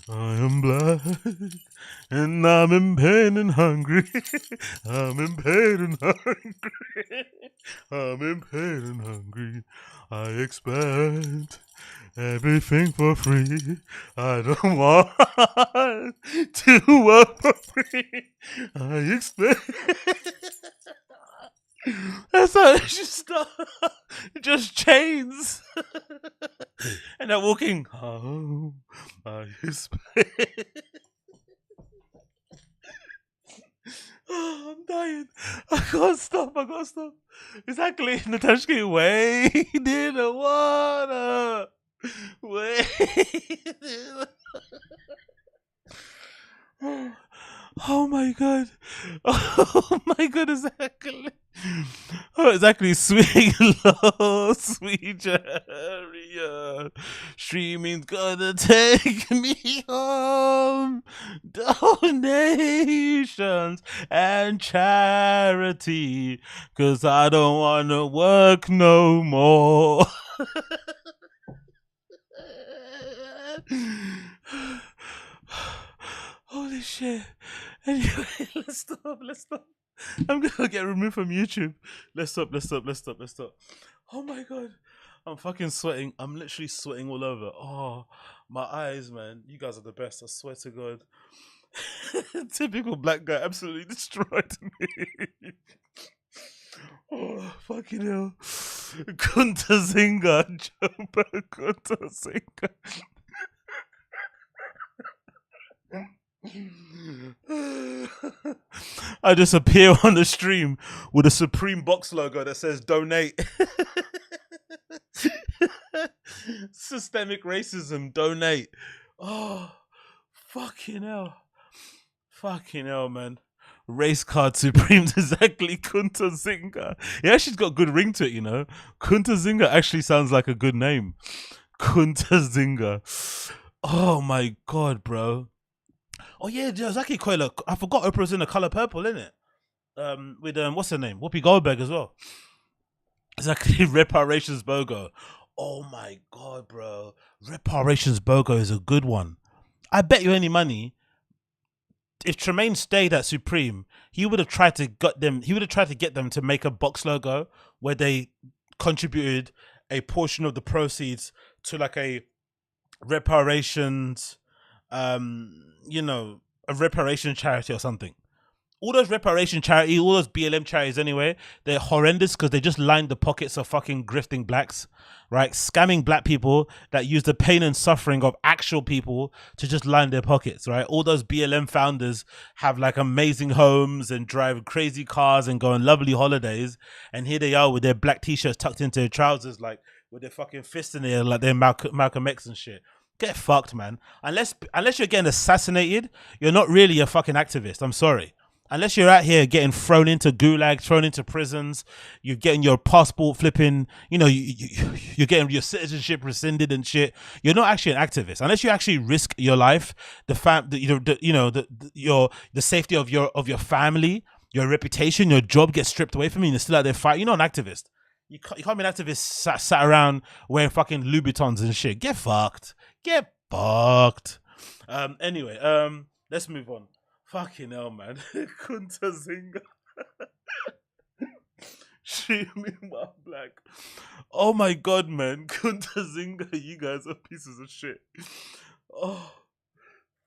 I am black and I'm in pain and hungry. I'm in pain and hungry. I'm in pain and hungry. I expect Everything for free. I don't want to work for free. I expect. That's how it should start. Just chains. And they're walking home. I expect. Oh, I'm dying. I can't stop. Exactly. Natasha wade in the water. Wade in the... Oh my god. Oh my god, exactly. Oh, exactly. Swing low, sweet chariot. Streaming's gonna take me home. Donations and charity. 'Cause I don't wanna work no more. Holy shit. Anyway, let's stop. I'm gonna get removed from YouTube. Let's stop. Oh my god. I'm fucking sweating. I'm literally sweating all over. Oh, my eyes, man. You guys are the best. I swear to God. Typical black guy absolutely destroyed me. Oh, fucking hell. Kunta Zinga. Jumper Kunta Zinga. I just appear on the stream with a Supreme Box logo that says donate. Systemic racism, donate. Oh, fucking hell, man. Race card Supreme, exactly. Kunta Zinga. Yeah, she's got a good ring to it, you know. Kunta Zinga actually sounds like a good name. Kunta Zinga. Oh my god, bro. Oh yeah, there's actually quite a... I forgot Oprah's in the color purple, isn't it? With what's her name? Whoopi Goldberg as well. It's actually Reparations BOGO. Oh my god, bro. Reparations BOGO is a good one. I bet you any money, if Tremaine stayed at Supreme, he would have tried to get them. He would have tried to get them to make a box logo where they contributed a portion of the proceeds to like a reparations, you know, a reparation charity or something. All those reparation charities, all those BLM charities anyway, they're horrendous because they just line the pockets of fucking grifting blacks, right? Scamming black people that use the pain and suffering of actual people to just line their pockets, right? All those BLM founders have like amazing homes and drive crazy cars and go on lovely holidays. And here they are with their black t-shirts tucked into their trousers, like with their fucking fists in there, like they're Malcolm X and shit. Get fucked, man. Unless you're getting assassinated, you're not really a fucking activist. I'm sorry. Unless you're out here getting thrown into gulags, thrown into prisons, you're getting your passport flipping, you know, you're getting your citizenship rescinded and shit. You're not actually an activist unless you actually risk your life, the safety of your family, your reputation, your job gets stripped away from you, and you're still out there fighting. You're not an activist. You can't be an activist sat around wearing fucking Louboutins and shit. Get fucked. Get fucked. Anyway, let's move on. Fucking hell, man. Kunta Zinga. Shoot me, my black. Oh my god, man. Kunta Zinga, you guys are pieces of shit. Oh,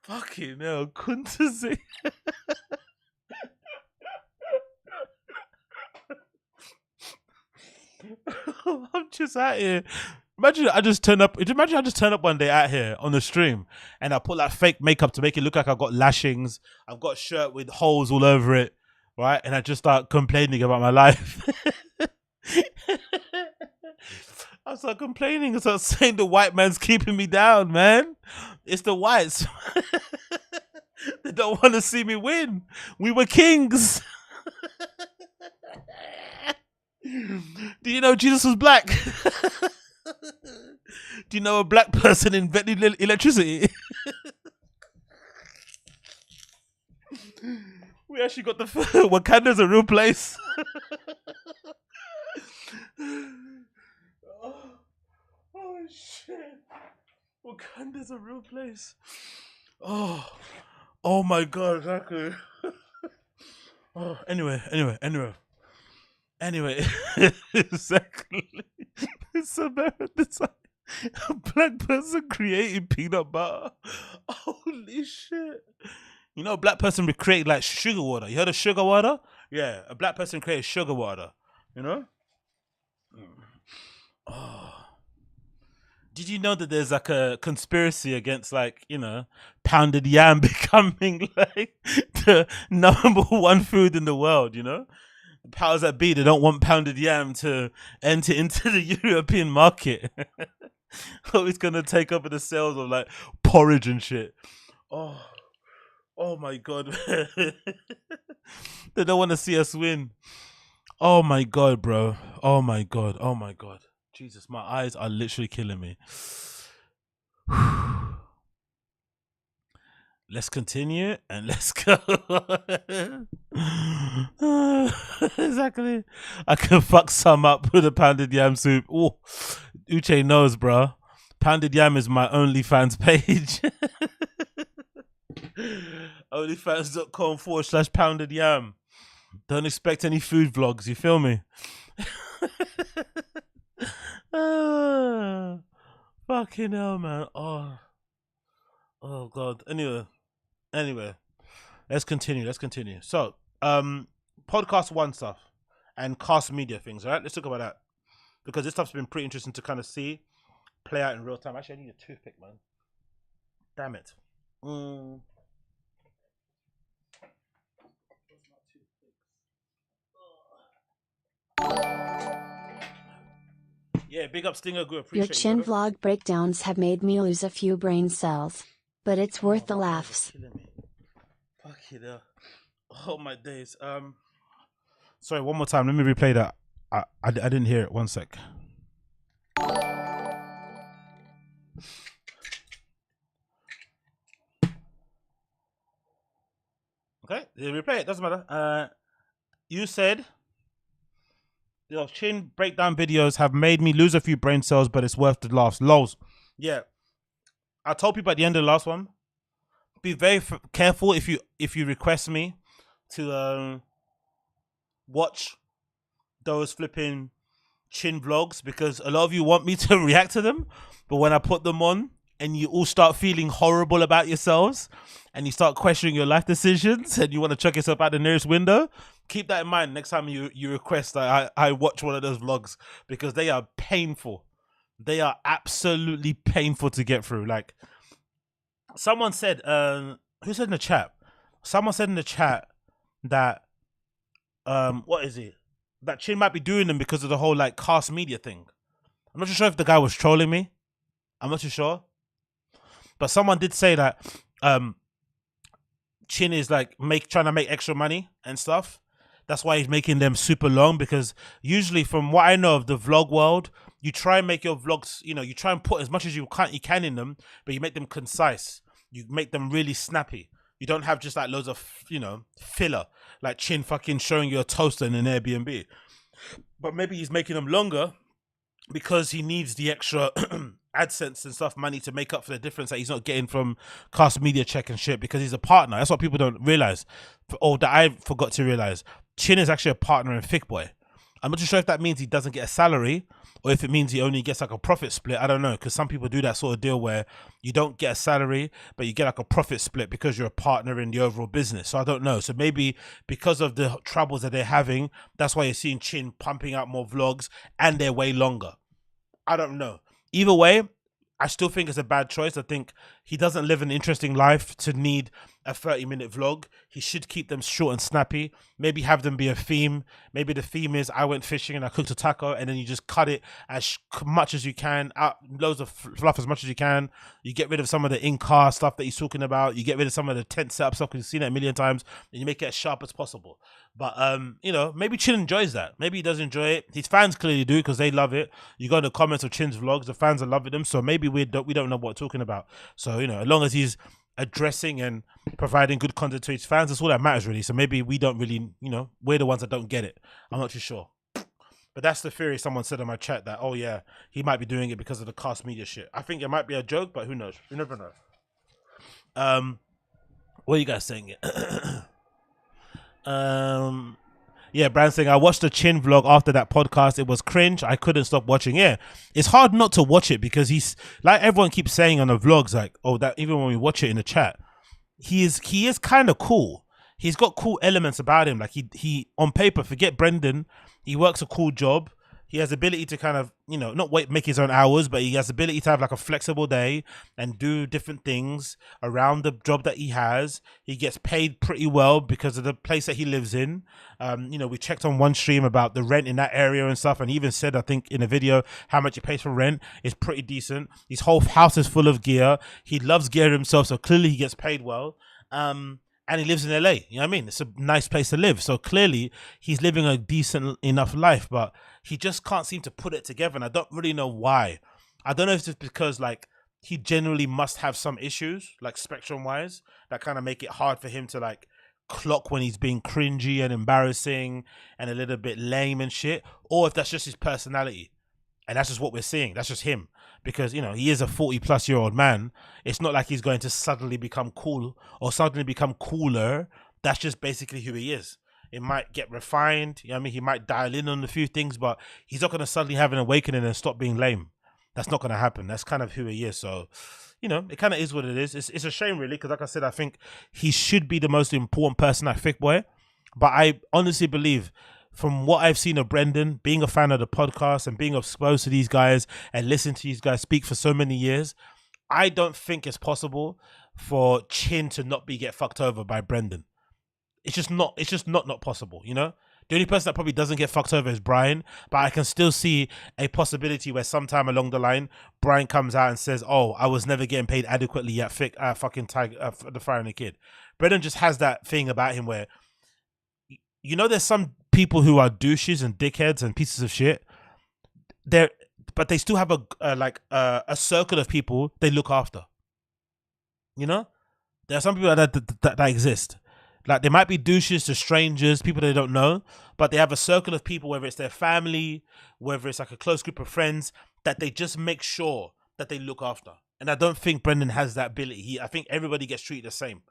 fucking hell. Kunta Zinga. I'm just out here. Imagine I just turn up one day out here on the stream and I put like fake makeup to make it look like I've got lashings. I've got a shirt with holes all over it, right? And I just start complaining about my life. I start complaining. I start saying the white man's keeping me down, man. It's the whites. They don't want to see me win. We were kings. Do you know Jesus was black? Do you know a black person invented electricity? We actually got the Wakanda's a real place. Oh shit. Wakanda's a real place. Oh my god, exactly. Oh, anyway. Anyway, exactly. It's America. A black person creating peanut butter. Holy shit. You know, a black person created like sugar water. You heard of sugar water? Yeah, a black person created sugar water. You know? Oh. Did you know that there's like a conspiracy against like, you know, pounded yam becoming like the #1 food in the world, you know? The powers that be, they don't want pounded yam to enter into the European market. Oh, it's gonna take over the sales of like porridge and shit. Oh my god. They don't want to see us win. Oh my god, bro. Oh my god. Oh my god. Jesus, my eyes are literally killing me. Let's continue and let's go. Exactly. I can fuck some up with a pounded yam soup. Oh, Uche knows, bro. Pounded yam is my OnlyFans page. OnlyFans.com/pounded yam. Don't expect any food vlogs, you feel me? Fucking hell, man. Oh god. Anyway, let's continue. So, podcast one stuff and KAST media things. All right, let's talk about that because this stuff's been pretty interesting to kind of see play out in real time. Actually, I need a toothpick, man. Damn it. Yeah, big up Stinger. Good. Appreciate Your chin you, vlog breakdowns have made me lose a few brain cells, but it's worth the laughs. Fuck it up. Oh my days. Sorry, one more time. Let me replay that. I didn't hear it. One sec. Okay, replay it. Doesn't matter. You said your chin breakdown videos have made me lose a few brain cells, but it's worth the laughs. Lols. Yeah. I told people at the end of the last one, be very careful if you request me to watch those flipping chin vlogs, because a lot of you want me to react to them, but when I put them on and you all start feeling horrible about yourselves and you start questioning your life decisions and you want to chuck yourself out the nearest window, keep that in mind next time you request that I watch one of those vlogs, because they are painful. They are absolutely painful to get through. Like someone said, who said in the chat? Someone said in the chat that what is it? That Chin might be doing them because of the whole like KAST media thing. I'm not too sure if the guy was trolling me. I'm not too sure. But someone did say that Chin is like trying to make extra money and stuff. That's why he's making them super long, because usually from what I know of the vlog world, you try and make your vlogs, you know, you try and put as much as you can in them, but you make them concise. You make them really snappy. You don't have just like loads of, you know, filler, like Chin fucking showing you a toaster in an Airbnb. But maybe he's making them longer because he needs the extra AdSense and stuff money to make up for the difference that he's not getting from KAST media check and shit, because he's a partner. That's what people don't realize, or that I forgot to realize. Chin is actually a partner in Thick Boy. I'm not too sure if that means he doesn't get a salary or if it means he only gets like a profit split. I don't know, because some people do that sort of deal where you don't get a salary, but you get like a profit split because you're a partner in the overall business. So I don't know. So maybe because of the troubles that they're having, that's why you're seeing Chin pumping out more vlogs and they're way longer. I don't know. Either way, I still think it's a bad choice. I think he doesn't live an interesting life to need a 30-minute vlog. He should keep them short and snappy. Maybe have them be a theme. Maybe the theme is I went fishing and I cooked a taco, and then you just cut it as much as you can, out loads of fluff as much as you can. You get rid of some of the in-car stuff that he's talking about. You get rid of some of the tent setup stuff because you've seen it a million times, and you make it as sharp as possible. But you know, maybe Chin enjoys that. Maybe he does enjoy it. His fans clearly do, because they love it. You go in the comments of Chin's vlogs, the fans are loving them. So maybe we don't know what we're talking about. So, you know, as long as he's addressing and providing good content to his fans, that's all that matters really. So maybe we don't really, you know, we're the ones that don't get it. I'm not too sure. But that's the theory someone said in my chat, that, oh yeah, he might be doing it because of the KAST media shit. I think it might be a joke, but who knows? You never know. What are you guys saying? Yeah, Brand saying, I watched the Chin vlog after that podcast. It was cringe. I couldn't stop watching. Yeah, it's hard not to watch it because he's like everyone keeps saying on the vlogs, like, oh, that even when we watch it in the chat, he is kind of cool. He's got cool elements about him. Like he on paper, forget Brendan, he works a cool job. He has ability to kind of, you know, not make his own hours, but he has ability to have like a flexible day and do different things around the job that he has. He gets paid pretty well because of the place that he lives in. You know, we checked on one stream about the rent in that area and stuff, and he even said, I think in a video, how much he pays for rent is pretty decent. His whole house is full of gear. He loves gear himself, so clearly he gets paid well. And he lives in LA, you know what I mean? It's a nice place to live. So clearly he's living a decent enough life, but he just can't seem to put it together. And I don't really know why. I don't know if it's because like he generally must have some issues, like spectrum wise, that kind of make it hard for him to like clock when he's being cringy and embarrassing and a little bit lame and shit, or if that's just his personality. And that's just what we're seeing. That's just him. Because, you know, he is a 40-plus-year-old man. It's not like he's going to suddenly become cool or suddenly become cooler. That's just basically who he is. It might get refined. You know what I mean? He might dial in on a few things, but he's not going to suddenly have an awakening and stop being lame. That's not going to happen. That's kind of who he is. So, you know, it kind of is what it is. It's a shame, really, because like I said, I think he should be the most important person at Thick Boy. But I honestly believe, from what I've seen of Brendan, being a fan of the podcast and being exposed to these guys and listening to these guys speak for so many years, I don't think it's possible for Chin to not get fucked over by Brendan. It's just not possible, you know? The only person that probably doesn't get fucked over is Brian, but I can still see a possibility where sometime along the line, Brian comes out and says, oh, I was never getting paid adequately at fucking the Fire and the Kid. Brendan just has that thing about him where, you know, there's some people who are douches and dickheads and pieces of shit. But they still have a circle of people they look after. You know, there are some people that exist. Like, they might be douches to strangers, people they don't know, but they have a circle of people, whether it's their family, whether it's like a close group of friends, that they just make sure that they look after. And I don't think Brendan has that ability. I think everybody gets treated the same.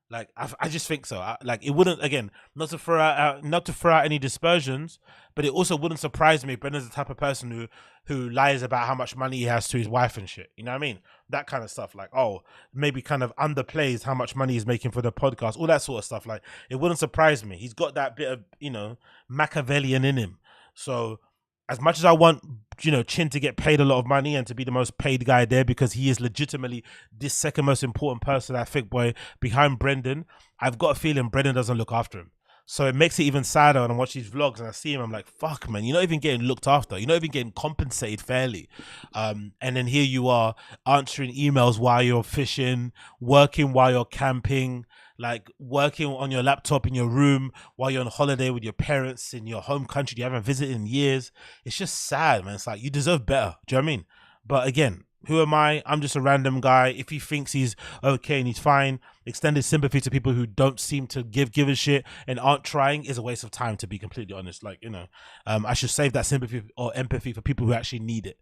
Like, I just think so. Like, it wouldn't, again, not to throw out any dispersions, but it also wouldn't surprise me if Brendan's the type of person who lies about how much money he has to his wife and shit. You know what I mean? That kind of stuff. Like, oh, maybe kind of underplays how much money he's making for the podcast. All that sort of stuff. Like, it wouldn't surprise me. He's got that bit of, you know, Machiavellian in him. So, as much as I want, you know, Chin to get paid a lot of money and to be the most paid guy there because he is legitimately this second most important person at Thick Boy behind Brendan, I've got a feeling Brendan doesn't look after him. So it makes it even sadder when I watch these vlogs and I see him, I'm like, fuck, man, you're not even getting looked after. You're not even getting compensated fairly. And then here you are answering emails while you're fishing, working while you're camping, like working on your laptop in your room while you're on holiday with your parents in your home country you haven't visited in years. It's just sad, man. It's like, you deserve better. Do you know what I mean? But again, who am I? I'm just a random guy. If he thinks he's okay and he's fine, extended sympathy to people who don't seem to give a shit and aren't trying is a waste of time, to be completely honest. Like, you know, I should save that sympathy or empathy for people who actually need it.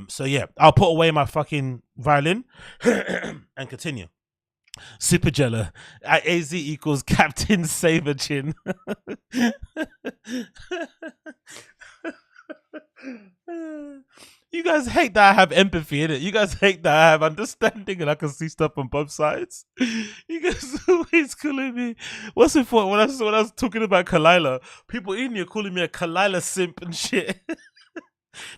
So yeah, I'll put away my fucking violin and continue. Super Jella at AZ equals Captain Saber Chin. You guys hate that I have empathy in it. You guys hate that I have understanding and I can see stuff on both sides. You guys always calling me. What's it for? When I was talking about Kalila, people in here calling me a Kalila simp and shit.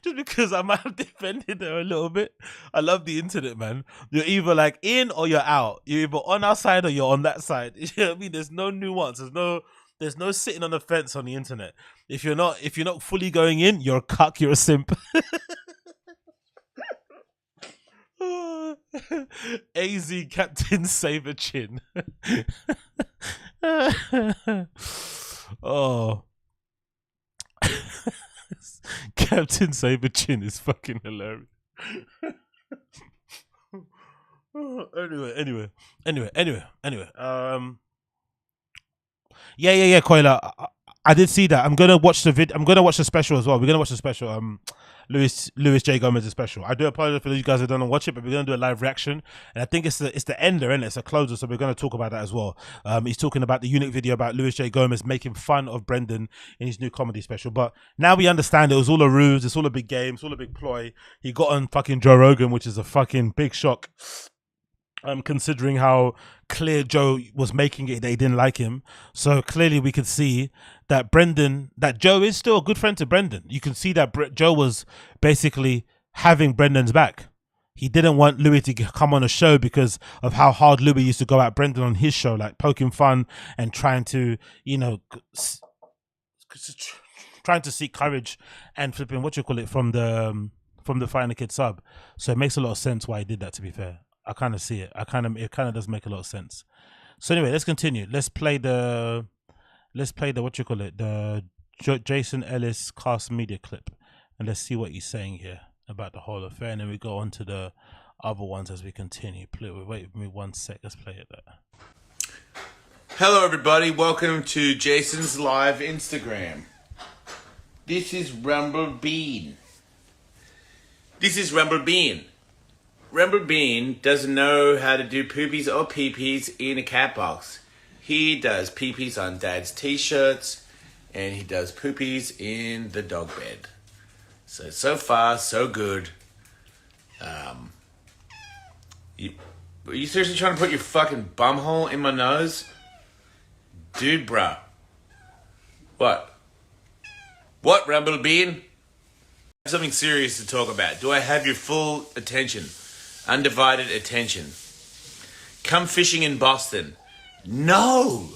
Just because I might have defended her a little bit. I love the internet, man. You're either like in or you're out. You're either on our side or you're on that side. You know what I mean? There's no nuance. There's no sitting on the fence on the internet. If you're not fully going in, you're a cuck, you're a simp. AZ Captain Saber Chin. Oh. Captain Saber Chin is fucking hilarious. Anyway. Yeah, Koila. I did see that. I'm gonna watch the special as well. We're gonna watch the special. Louis J Gomez's special. I do apologize for those guys who don't watch it, but we're gonna do a live reaction, and I think it's the ender, and it's a closer, so we're gonna talk about that as well. He's talking about the unique video about Louis J Gomez making fun of Brendan in his new comedy special. But now we understand it was all a ruse, it's all a big game, it's all a big ploy. He got on fucking Joe Rogan, which is a fucking big shock. Considering how clear Joe was making it, they didn't like him. So clearly we could see that Joe is still a good friend to Brendan. You can see that Joe was basically having Brendan's back. He didn't want Louis to come on a show because of how hard Louis used to go at Brendan on his show, like poking fun and trying to, you know, trying to seek courage and flipping, from the Fighting the Kid sub. So it makes a lot of sense why he did that, to be fair. I kind of see it. It kind of does make a lot of sense. So anyway, let's continue. Let's play the the Jason Ellis KAST media clip, and let's see what he's saying here about the whole affair, and then we go on to the other ones as we continue. Wait for me 1 sec. Let's play it there. Hello everybody, welcome to Jason's live Instagram. This is Rumble Bean. Rumble Bean doesn't know how to do poopies or peepees in a cat box. He does peepees on dad's t-shirts, and he does poopies in the dog bed. So far, so good. Are you seriously trying to put your fucking bumhole in my nose? Dude, bruh. What? What, Rumble Bean? I have something serious to talk about. Do I have your full attention? Undivided attention. Come fishing in Boston. No!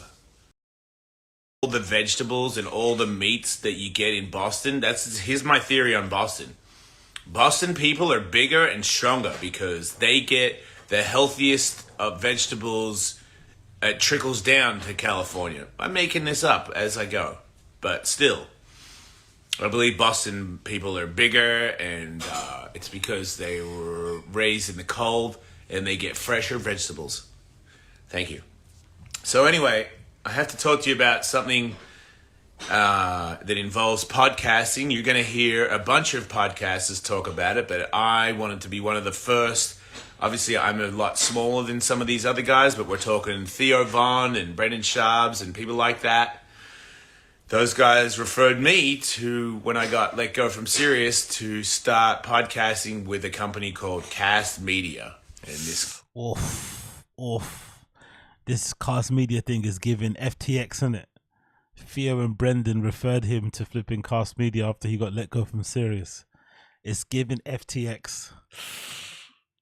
All the vegetables and all the meats that you get in Boston, here's my theory on Boston. Boston people are bigger and stronger because they get the healthiest of vegetables. It trickles down to California. I'm making this up as I go, but still. I believe Boston people are bigger, and it's because they were raised in the cold and they get fresher vegetables. Thank you. So anyway, I have to talk to you about something that involves podcasting. You're going to hear a bunch of podcasters talk about it, but I wanted to be one of the first. Obviously, I'm a lot smaller than some of these other guys, but we're talking THEO Von and Brendan SCHAUB'S and people like that. Those guys referred me to, when I got let go from Sirius, to start podcasting with a company called KAST Media. And this... This KAST Media thing is giving FTX, isn't it? Theo and Brendan referred him to flipping KAST Media after he got let go from Sirius. It's giving FTX.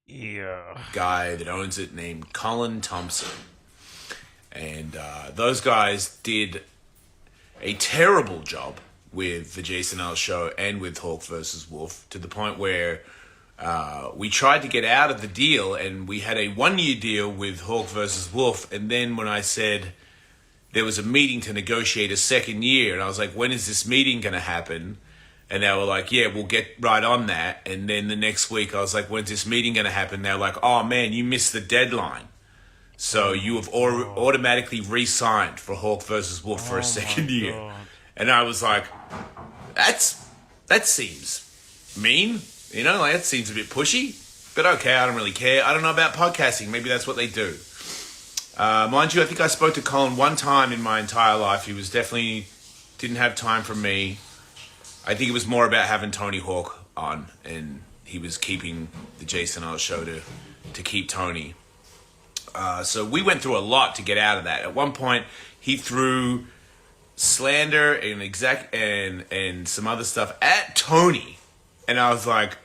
Yeah. Guy that owns it named Colin Thompson. And those guys did a terrible job with the Jason L show and with Hawk versus Wolf, to the point where we tried to get out of the deal, and we had a 1-year deal with Hawk versus Wolf. And then when I said there was a meeting to negotiate a 2nd year, and I was like, when is this meeting going to happen? And they were like, yeah, we'll get right on that. And then the next week I was like, when's this meeting going to happen? They were like, oh man, you missed the deadline. So you have automatically re-signed for Hawk versus Wolf for a 2nd year. God. And I was like, that seems mean. You know, like that seems a bit pushy. But okay, I don't really care. I don't know about podcasting. Maybe that's what they do. Mind you, I think I spoke to Colin one time in my entire life. He was definitely didn't have time for me. I think it was more about having Tony Hawk on, and he was keeping the Jason L show to keep Tony. So we went through a lot to get out of that. At one point, he threw slander and some other stuff at Tony. And I was like,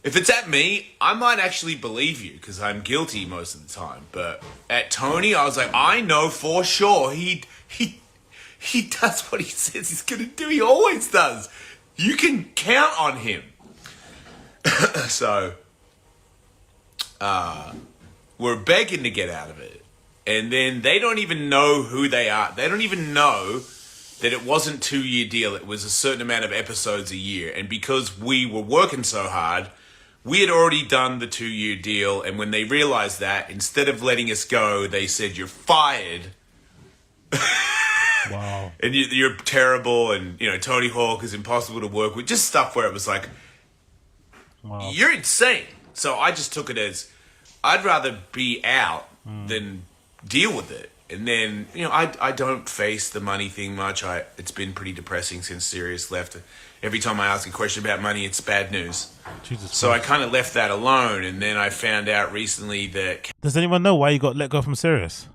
if it's at me, I might actually believe you because I'm guilty most of the time. But at Tony, I was like, I know for sure he does what he says he's going to do. He always does. You can count on him. So, we're begging to get out of it. And then they don't even know who they are. They don't even know that it wasn't a 2-year deal. It was a certain amount of episodes a year. And because we were working so hard, we had already done the 2-year deal. And when they realized that, instead of letting us go, they said, you're fired. Wow. And you're terrible. And, you know, Tony Hawk is impossible to work with. Just stuff where it was like, you're insane. So I just took it as, I'd rather be out than deal with it. And then, you know, I don't face the money thing much. It's been pretty depressing since Sirius left. Every time I ask a question about money, it's bad news. So I kind of left that alone. And then I found out recently that... Does anyone know why you got let go from Sirius?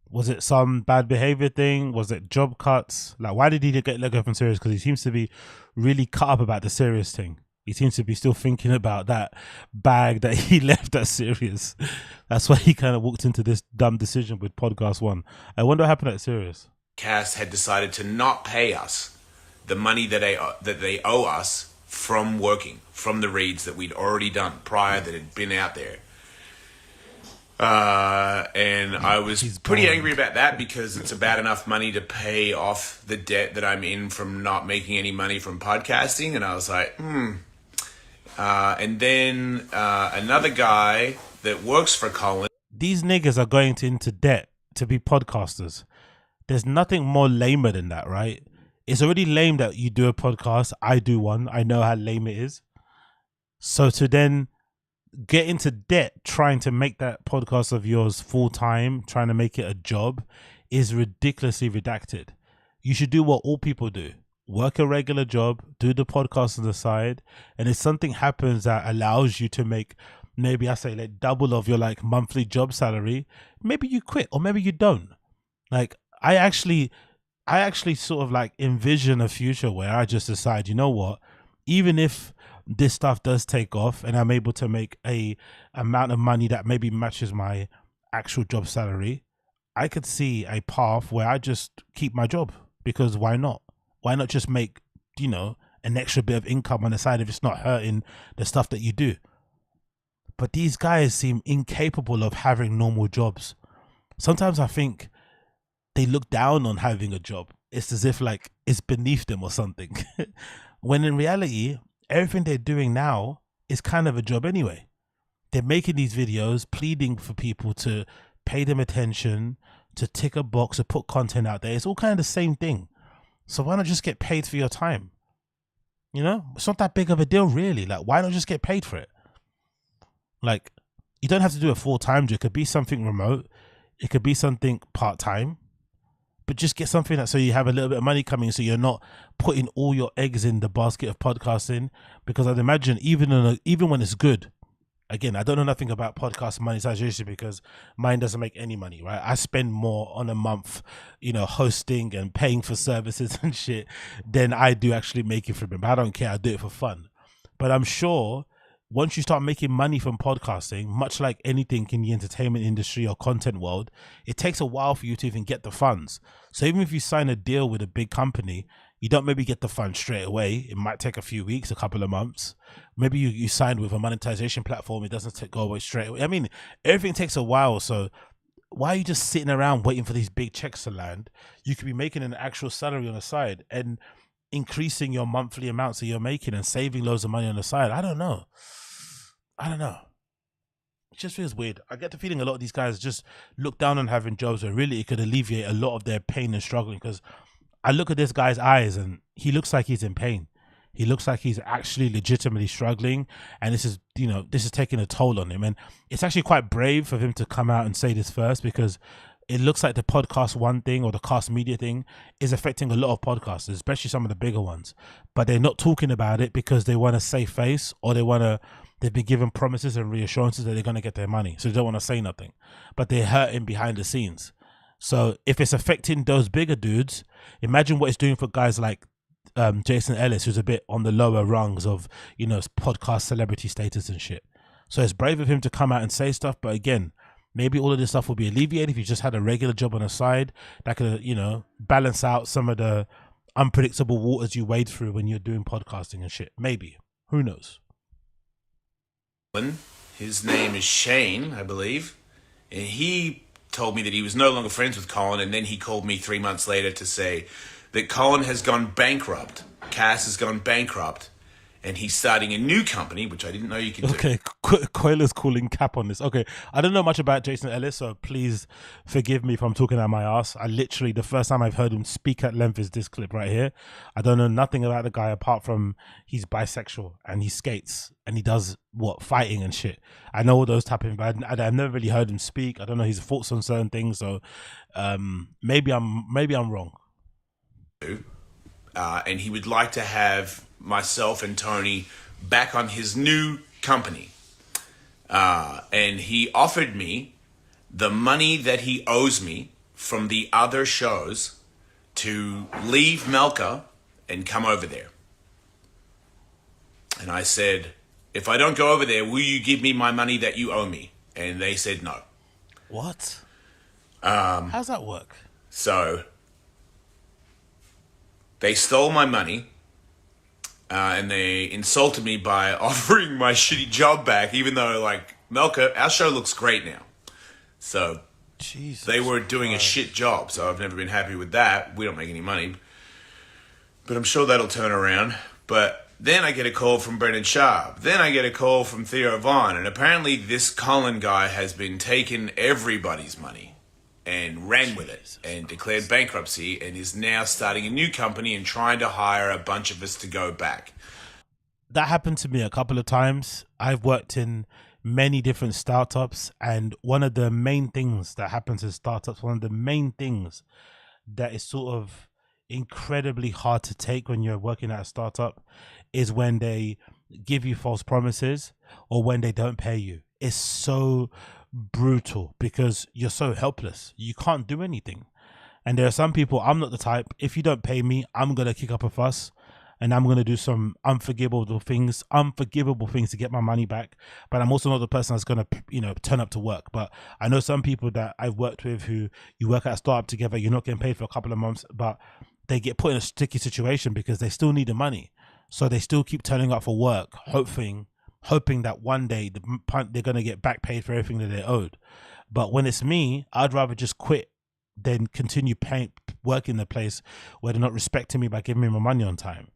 Was it some bad behavior thing? Was it job cuts? Like, why did he get let go from Sirius? Because he seems to be really cut up about the Sirius thing. He seems to be still thinking about that bag that he left at Sirius. That's why he kind of walked into this dumb decision with Podcast One. I wonder what happened at Sirius. KAST had decided to not pay us the money that they owe us from working, from the reads that we'd already done prior, that had been out there. And I was pretty angry about that, because it's about enough money to pay off the debt that I'm in from not making any money from podcasting. And I was like, and then another guy that works for Colin. These niggas are going into debt to be podcasters. There's nothing more lamer than that, right? It's already lame that you do a podcast. I do one. I know how lame it is. So to then get into debt trying to make that podcast of yours full time, trying to make it a job, is ridiculously redacted. You should do what all people do. Work a regular job, do the podcast on the side, and if something happens that allows you to make, maybe I say like double of your like monthly job salary, maybe you quit or maybe you don't. Like I actually sort of like envision a future where I just decide, you know what, even if this stuff does take off and I'm able to make a amount of money that maybe matches my actual job salary, I could see a path where I just keep my job, because why not? Why not just make, you know, an extra bit of income on the side if it's not hurting the stuff that you do? But these guys seem incapable of having normal jobs. Sometimes I think they look down on having a job. It's as if like it's beneath them or something. When in reality, everything they're doing now is kind of a job anyway. They're making these videos, pleading for people to pay them attention, to tick a box, to put content out there. It's all kind of the same thing. So why not just get paid for your time? You know, it's not that big of a deal, really. Like, why not just get paid for it? Like, you don't have to do a full-time job. It could be something remote. It could be something part-time. But just get something that so you have a little bit of money coming, so you're not putting all your eggs in the basket of podcasting. Because I'd imagine even when it's good, again, I don't know nothing about podcast monetization because mine doesn't make any money, right? I spend more on a month, you know, hosting and paying for services and shit than I do actually making from it. But I don't care. I do it for fun. But I'm sure once you start making money from podcasting, much like anything in the entertainment industry or content world, it takes a while for you to even get the funds. So even if you sign a deal with a big company, you don't maybe get the funds straight away. It might take a few weeks, a couple of months. Maybe you signed with a monetization platform. It doesn't go away straight away. I mean, everything takes a while. So why are you just sitting around waiting for these big checks to land? You could be making an actual salary on the side and increasing your monthly amounts that you're making and saving loads of money on the side. I don't know. It just feels weird. I get the feeling a lot of these guys just look down on having jobs where really it could alleviate a lot of their pain and struggling. Because I look at this guy's eyes and he looks like he's in pain. He looks like he's actually legitimately struggling. And this is, you know, this is taking a toll on him. And it's actually quite brave for him to come out and say this first, because it looks like the Podcast One thing or the Cast Media thing is affecting a lot of podcasters, especially some of the bigger ones. But they're not talking about it because they want to save face, or they've been given promises and reassurances that they're going to get their money. So they don't want to say nothing, but they're hurting behind the scenes. So if it's affecting those bigger dudes, imagine what it's doing for guys like Jason Ellis, who's a bit on the lower rungs of, you know, podcast celebrity status and shit. So it's brave of him to come out and say stuff. But again, maybe all of this stuff will be alleviated if you just had a regular job on the side that could, you know, balance out some of the unpredictable waters you wade through when you're doing podcasting and shit. Maybe. Who knows? His name is Shane, I believe. And he told me that he was no longer friends with Colin. And then he called me 3 months later to say that Colin has gone bankrupt. KAST has gone bankrupt. and he's starting a new company, which I didn't know you could do. Okay, Coiler's calling cap on this. Okay, I don't know much about Jason Ellis, so please forgive me if I'm talking out my ass. I literally, the first time I've heard him speak at length is this clip right here. I don't know nothing about the guy apart from he's bisexual and he skates and he does fighting and shit. I know all those type of, but I've never really heard him speak. I don't know his thoughts on certain things, so maybe I'm wrong. And he would like to have myself and Tony back on his new company. And he offered me the money that he owes me from the other shows to leave Melka and come over there. And I said, if I don't go over there, will you give me my money that you owe me? And they said no. What? How's that work? So they stole my money. And they insulted me by offering my shitty job back, even though, like, Melka, our show looks great now. So Jesus they were doing a shit job, so I've never been happy with that. We don't make any money. But I'm sure that'll turn around. But then I get a call from Brendan Sharp. Then I get a call from Theo Vaughn. And apparently this Colin guy has been taking everybody's money and ran with it and declared bankruptcy and is now starting a new company and trying to hire a bunch of us to go back. That happened to me a couple of times. I've worked in many different startups, and one of the main things that happens in startups, one of the main things that is sort of incredibly hard to take when you're working at a startup is when they give you false promises or when they don't pay you. It's so brutal because you're so helpless. You can't do anything. And there are some people, I'm not the type, if you don't pay me, I'm going to kick up a fuss and I'm going to do some unforgivable things to get my money back. But I'm also not the person that's going to, turn up to work. But I know some people that I've worked with who you work at a startup together, you're not getting paid for a couple of months, but they get put in a sticky situation because they still need the money. So they still keep turning up for work, hoping that one day they're going to get back paid for everything that they owed. But when it's me, I'd rather just quit than continue working the place where they're not respecting me by giving me my money on time.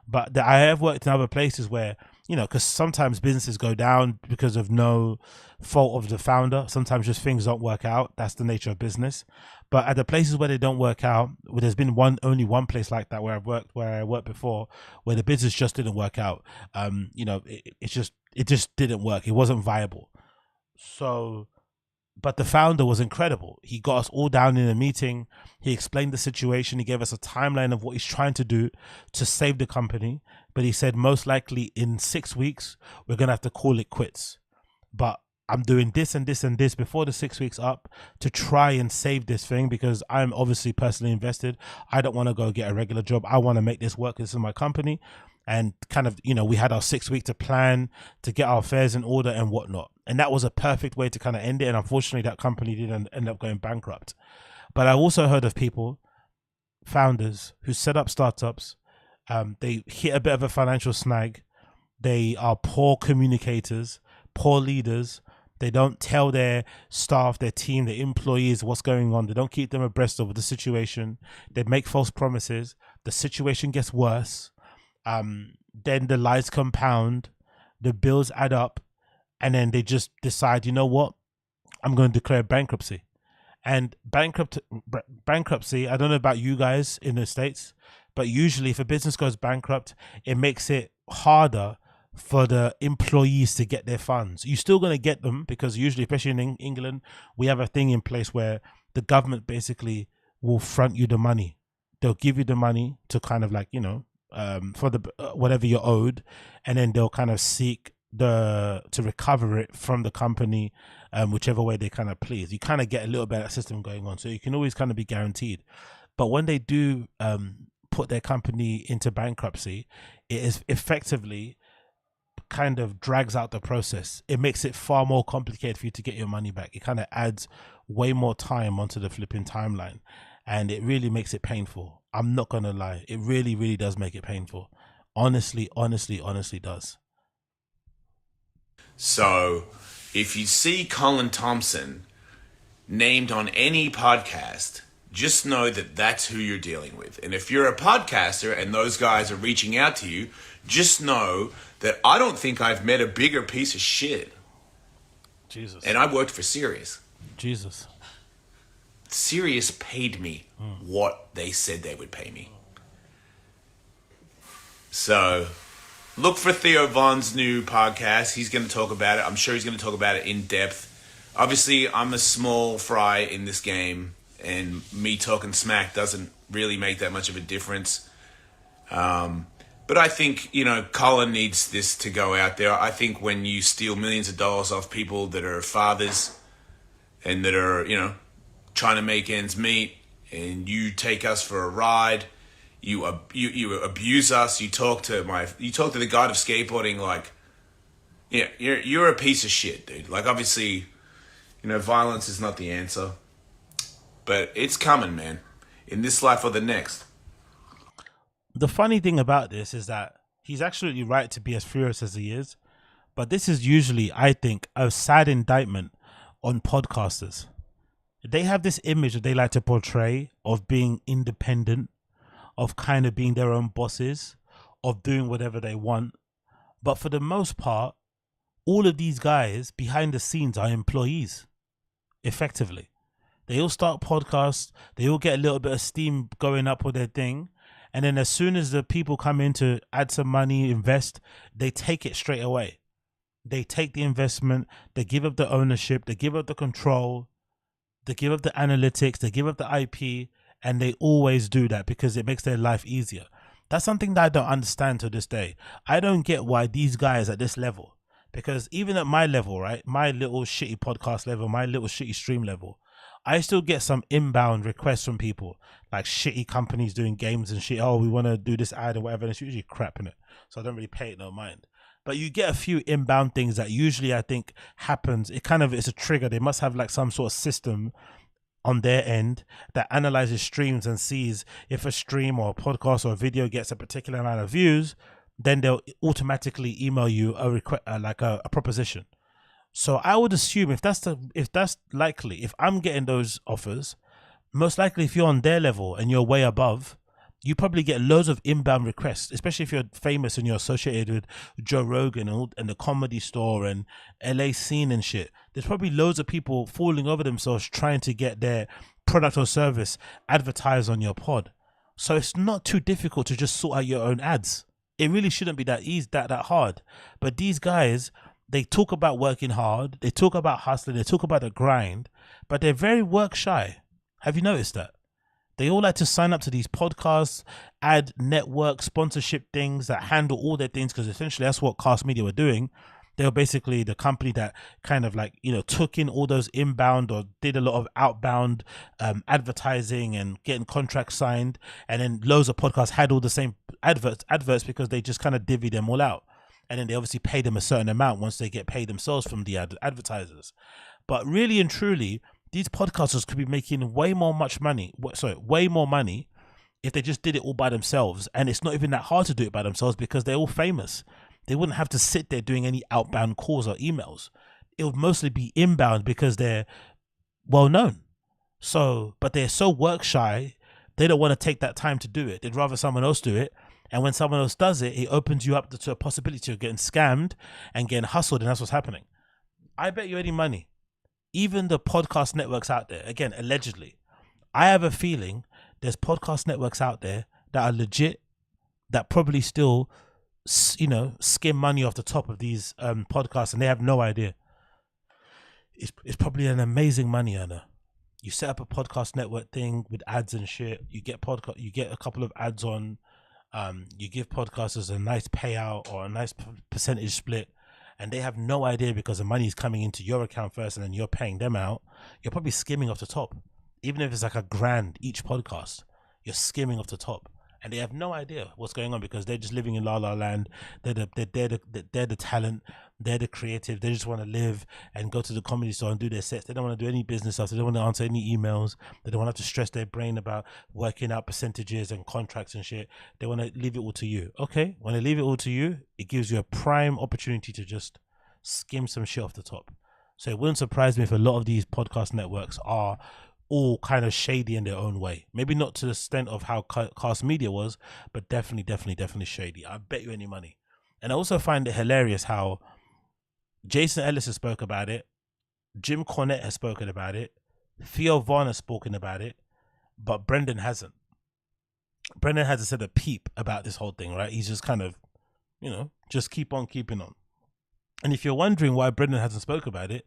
But I have worked in other places where, because sometimes businesses go down because of no fault of the founder. Sometimes just things don't work out. That's the nature of business. But at the places where they don't work out, there's been only one place like that where I worked before, where the business just didn't work out. It just didn't work. It wasn't viable. So, but the founder was incredible. He got us all down in a meeting. He explained the situation. He gave us a timeline of what he's trying to do to save the company. But he said, most likely in 6 weeks, we're going to have to call it quits. But I'm doing this and this and this before the 6 weeks up to try and save this thing because I'm obviously personally invested. I don't want to go get a regular job. I want to make this work. This is my company. And kind of, we had our 6 week to plan to get our affairs in order and whatnot. And that was a perfect way to kind of end it. And unfortunately, that company didn't end up going bankrupt. But I also heard of people, founders who set up startups. They hit a bit of a financial snag. They are poor communicators, poor leaders. They don't tell their staff, their team, their employees what's going on. They don't keep them abreast of the situation. They make false promises. The situation gets worse. Then the lies compound, the bills add up, and then they just decide, you know what? I'm going to declare bankruptcy. And bankruptcy, I don't know about you guys in the States, but usually if a business goes bankrupt, it makes it harder for the employees to get their funds. You're still going to get them because usually, especially in England, we have a thing in place where the government basically will front you the money. They'll give you the money to kind of like, for the whatever you're owed, and then they'll kind of seek to recover it from the company, whichever way they kind of please. You kind of get a little bit of that system going on, so you can always kind of be guaranteed. But when they do put their company into bankruptcy, it is effectively kind of drags out the process. It makes it far more complicated for you to get your money back. It kind of adds way more time onto the flipping timeline, and it really makes it painful. I'm not gonna lie, it really, really does make it painful. Honestly does. So if you see Colin Thompson named on any podcast, just know that that's who you're dealing with. And if you're a podcaster and those guys are reaching out to you, just know that I don't think I've met a bigger piece of shit. Jesus. And I worked for Sirius. Jesus. Sirius paid me what they said they would pay me. So look for Theo Von's new podcast. He's going to talk about it. I'm sure he's going to talk about it in depth. Obviously, I'm a small fry in this game, and me talking smack doesn't really make that much of a difference. But I think, Colin needs this to go out there. I think when you steal millions of dollars off people that are fathers and that are, trying to make ends meet, and you take us for a ride, you abuse us, you talk to the god of skateboarding like, yeah, you're a piece of shit, dude. Like, obviously, violence is not the answer, but it's coming, man, in this life or the next. The funny thing about this is that he's absolutely right to be as furious as he is, but this is usually, I think, a sad indictment on podcasters. They have this image that they like to portray of being independent, of kind of being their own bosses, of doing whatever they want. But for the most part, all of these guys behind the scenes are employees, effectively. They all start podcasts, they all get a little bit of steam going up with their thing, and then as soon as the people come in to add some money, invest, they take it straight away. They take the investment, they give up the ownership, they give up the control, they give up the analytics, they give up the IP, and they always do that because it makes their life easier. That's something that I don't understand to this day. I don't get why these guys at this level, because even at my level, right, my little shitty podcast level, my little shitty stream level, I still get some inbound requests from people, like shitty companies doing games and shit. Oh, we want to do this ad or whatever. And it's usually crap in it, so I don't really pay it no mind. But you get a few inbound things that usually I think happens. It's a trigger. They must have like some sort of system on their end that analyzes streams and sees if a stream or a podcast or a video gets a particular amount of views, then they'll automatically email you a request, like a proposition. So I would assume if that's likely, if I'm getting those offers, most likely if you're on their level and you're way above, you probably get loads of inbound requests, especially if you're famous and you're associated with Joe Rogan and the Comedy Store and LA scene and shit. There's probably loads of people falling over themselves trying to get their product or service advertised on your pod. So it's not too difficult to just sort out your own ads. It really shouldn't be that easy, that hard. But these guys, they talk about working hard, they talk about hustling, they talk about the grind, but they're very work shy. Have you noticed that? They all like to sign up to these podcasts, ad network, sponsorship things that handle all their things, because essentially that's what KAST Media were doing. They were basically the company that kind of like, took in all those inbound or did a lot of outbound advertising and getting contracts signed. And then loads of podcasts had all the same adverts because they just kind of divvy them all out. And then they obviously pay them a certain amount once they get paid themselves from the advertisers. But really and truly, these podcasters could be making way more money if they just did it all by themselves. And it's not even that hard to do it by themselves because they're all famous. They wouldn't have to sit there doing any outbound calls or emails. It would mostly be inbound because they're well known. So, but they're so work shy, they don't want to take that time to do it. They'd rather someone else do it. And when someone else does it, it opens you up to a possibility of getting scammed and getting hustled. And that's what's happening. I bet you any money, even the podcast networks out there, again, allegedly, I have a feeling there's podcast networks out there that are legit, that probably still, skim money off the top of these podcasts, and they have no idea. It's probably an amazing money earner. You set up a podcast network thing with ads and shit. You get a couple of ads on. You give podcasters a nice payout or a nice percentage split, and they have no idea because the money is coming into your account first and then you're paying them out. You're probably skimming off the top. Even if it's like $1,000 each podcast, you're skimming off the top. And they have no idea what's going on because they're just living in la la land. They're the talent. They're the creative. They just want to live and go to the comedy store and do their sets. They don't want to do any business stuff. They don't want to answer any emails. They don't want to have to stress their brain about working out percentages and contracts and shit. They want to leave it all to you. Okay, when they leave it all to you, it gives you a prime opportunity to just skim some shit off the top. So it wouldn't surprise me if a lot of these podcast networks are all kind of shady in their own way. Maybe not to the extent of how KAST Media was, but definitely shady. I bet you any money. And I also find it hilarious how Jason Ellis has spoke about it, Jim Cornette has spoken about it, THEO has spoken about it, but Brendan hasn't. Brendan hasn't said a peep about this whole thing, right? He's just kind of, you know, just keep on keeping on. And if you're wondering why Brendan hasn't spoke about it,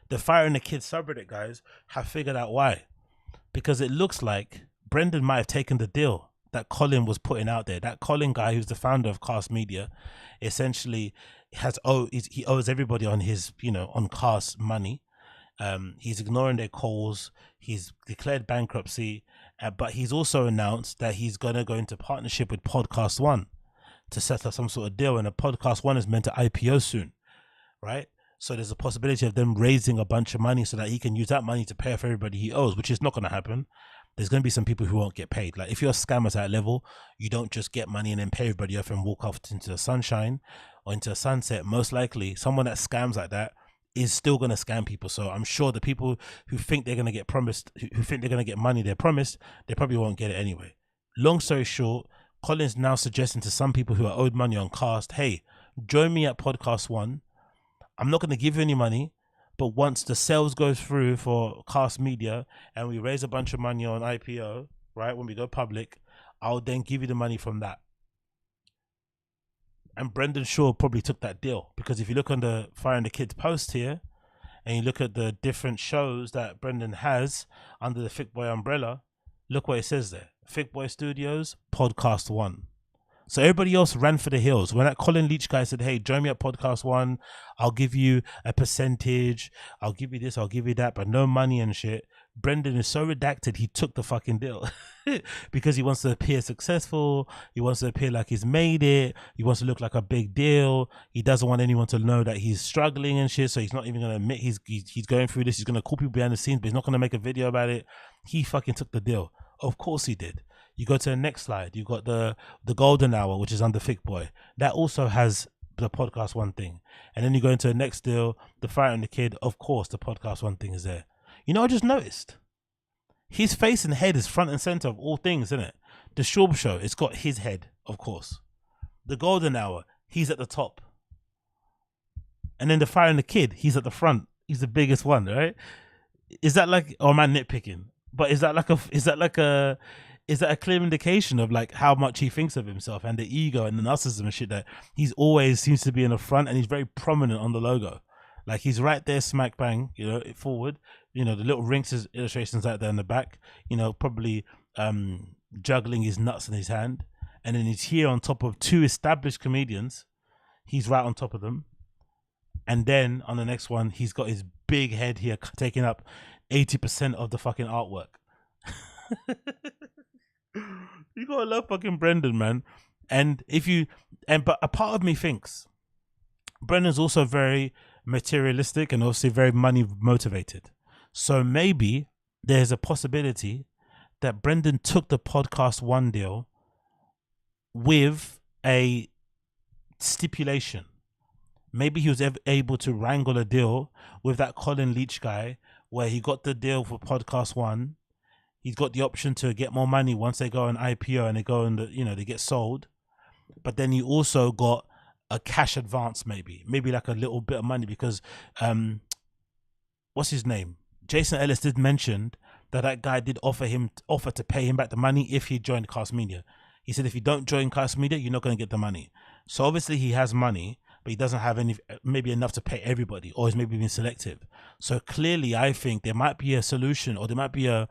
the Fire and the Kids subreddit guys have figured out why. Because it looks like Brendan might have taken the deal that Colin was putting out there. That Colin guy, who's the founder of KAST Media, essentially he owes everybody on his, you know, on KAST money. He's ignoring their calls. He's declared bankruptcy, but he's also announced that he's going to go into partnership with PodcastOne to set up some sort of deal. And PodcastOne is meant to IPO soon, right? So there's a possibility of them raising a bunch of money so that he can use that money to pay off everybody he owes, which is not going to happen. There's going to be some people who won't get paid. Like if you're a scammer at that level, you don't just get money and then pay everybody off and walk off into the sunshine or into a sunset. Most likely someone that scams like that is still going to scam people. So I'm sure the people who think they're going to get promised, who think they're going to get money they're promised, they probably won't get it anyway. Long story short, Colin's now suggesting to some people who are owed money on KAST, hey, join me at PodcastOne. I'm not going to give you any money, but once the sales goes through for KAST Media and we raise a bunch of money on IPO, right, when we go public, I'll then give you the money from that. And Brendan Shaw probably took that deal, because if you look on the Fire and the Kids post here and you look at the different shows that Brendan has under the Thick Boy umbrella, look what it says there. Thick Boy Studios, PodcastOne. So everybody else ran for the hills. When that Colin Leach guy said, hey, join me at PodcastOne, I'll give you a percentage, I'll give you this, I'll give you that, but no money and shit. Brendan is so redacted, he took the fucking deal because he wants to appear successful. He wants to appear like he's made it. He wants to look like a big deal. He doesn't want anyone to know that he's struggling and shit. So he's not even going to admit he's going through this. He's going to call people behind the scenes, but he's not going to make a video about it. He fucking took the deal. Of course he did. You go to the next slide. You've got the Golden Hour, which is under Thick Boy. That also has the PodcastOne thing. And then you go into the next deal, the Fire and the Kid. Of course, the PodcastOne thing is there. You know, I just noticed his face and head is front and center of all things, isn't it? The SCHAUB'S show, it's got his head, of course. The Golden Hour, he's at the top. And then the Fire and the Kid, he's at the front. He's the biggest one, right? Is that like, or am I nitpicking? But is that a clear indication of like how much he thinks of himself and the ego and the narcissism and shit, that he's always seems to be in the front and he's very prominent on the logo? Like he's right there, smack bang, you know, forward. You know, the little rings illustrations out there in the back, you know, probably juggling his nuts in his hand. And then he's here on top of two established comedians. He's right on top of them. And then on the next one, he's got his big head here taking up 80% of the fucking artwork. You gotta love fucking Brendan, man. But a part of me thinks Brendan's also very materialistic and obviously very money motivated. So maybe there's a possibility that Brendan took the PodcastOne deal with a stipulation. Maybe he was able to wrangle a deal with that Colin Leach guy where he got the deal for PodcastOne. He's got the option to get more money once they go on IPO and they go and they get sold. But then he also got a cash advance, maybe like a little bit of money, because what's his name? Jason Ellis did mention that guy did offer to pay him back the money if he joined KAST Media. He said if you don't join KAST Media, you're not going to get the money. So obviously he has money, but he doesn't have maybe enough to pay everybody, or he's maybe been selective. So clearly I think there might be a solution, or there might be a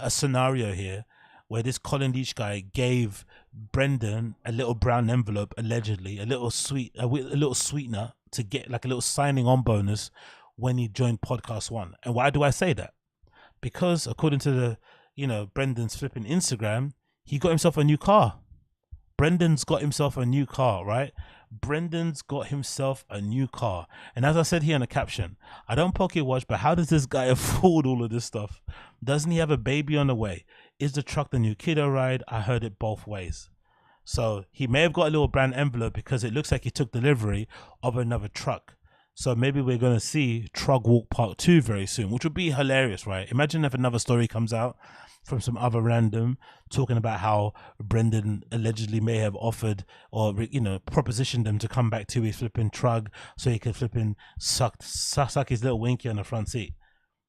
scenario here where this Colin Leach guy gave Brendan a little brown envelope, allegedly, a little sweetener to get like a little signing on bonus when he joined PodcastOne. And why do I say that? Because according to Brendan's flipping Instagram, he got himself a new car. Brendan's got himself a new car, right? Brendan's got himself a new car. And as I said here in the caption, I don't pocket watch, but how does this guy afford all of this stuff? Doesn't he have a baby on the way? Is the truck the new kiddo ride? I heard it both ways. So he may have got a little brand envelope because it looks like he took delivery of another truck. So maybe we're going to see Trugg Walk Part 2 very soon, which would be hilarious, right? Imagine if another story comes out from some other random talking about how Brendan allegedly may have offered or, you know, propositioned them to come back to his flipping Trugg so he could flipping suck his little winky on the front seat.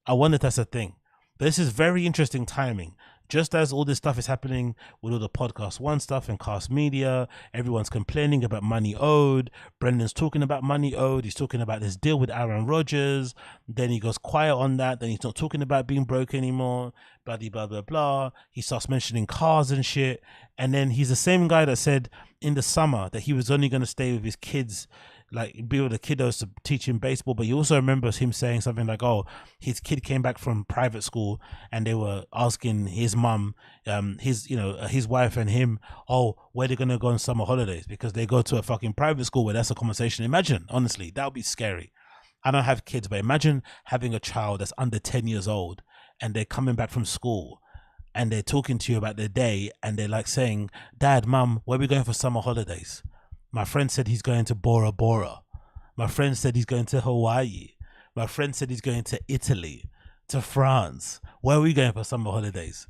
I wonder if that's a thing. But this is very interesting timing. Just as all this stuff is happening with all the Podcast One stuff and Cast Media, everyone's complaining about money owed. Brendan's talking about money owed. He's talking about this deal with Aaron Rodgers. Then he goes quiet on that. Then he's not talking about being broke anymore. Blah, blah, blah, blah. He starts mentioning cars and shit. And then he's the same guy that said in the summer that he was only going to stay with his kids, like be with the kiddos to teach him baseball. But you also remembers him saying something like, oh, his kid came back from private school and they were asking his mum, his wife and him, oh, where they're gonna go on summer holidays, because they go to a fucking private school where that's a conversation. Imagine, honestly, that would be scary. I don't have kids, but imagine having a child that's under 10 years old and they're coming back from school and they're talking to you about their day and they're like saying, Dad, Mum, where are we going for summer holidays? My friend said he's going to Bora Bora. My friend said he's going to Hawaii. My friend said he's going to Italy, to France. Where are we going for summer holidays?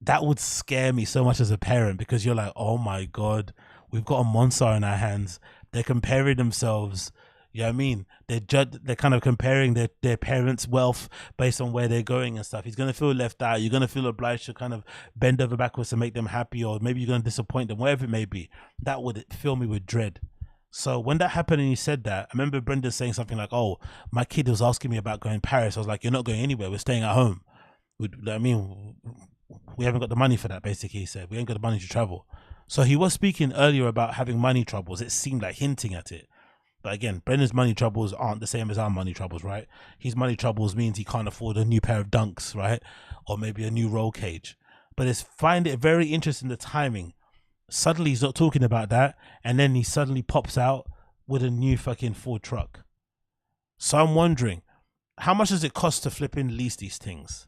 That would scare me so much as a parent, because you're like, oh my God, we've got a monster in our hands. They're comparing themselves. You know what I mean? They're kind of comparing their parents' wealth based on where they're going and stuff. He's going to feel left out. You're going to feel obliged to kind of bend over backwards to make them happy, or maybe you're going to disappoint them, whatever it may be. That would fill me with dread. So when that happened and he said that, I remember Brenda saying something like, oh, my kid was asking me about going to Paris. I was like, you're not going anywhere. We're staying at home. I mean, we haven't got the money for that, basically, he said. We ain't got the money to travel. So he was speaking earlier about having money troubles. It seemed like hinting at it. But again, Brendan's money troubles aren't the same as our money troubles, right? His money troubles means he can't afford a new pair of Dunks, right? Or maybe a new roll cage. But find it very interesting, the timing. Suddenly he's not talking about that, and then he suddenly pops out with a new fucking Ford truck. So I'm wondering, how much does it cost to flip and lease these things?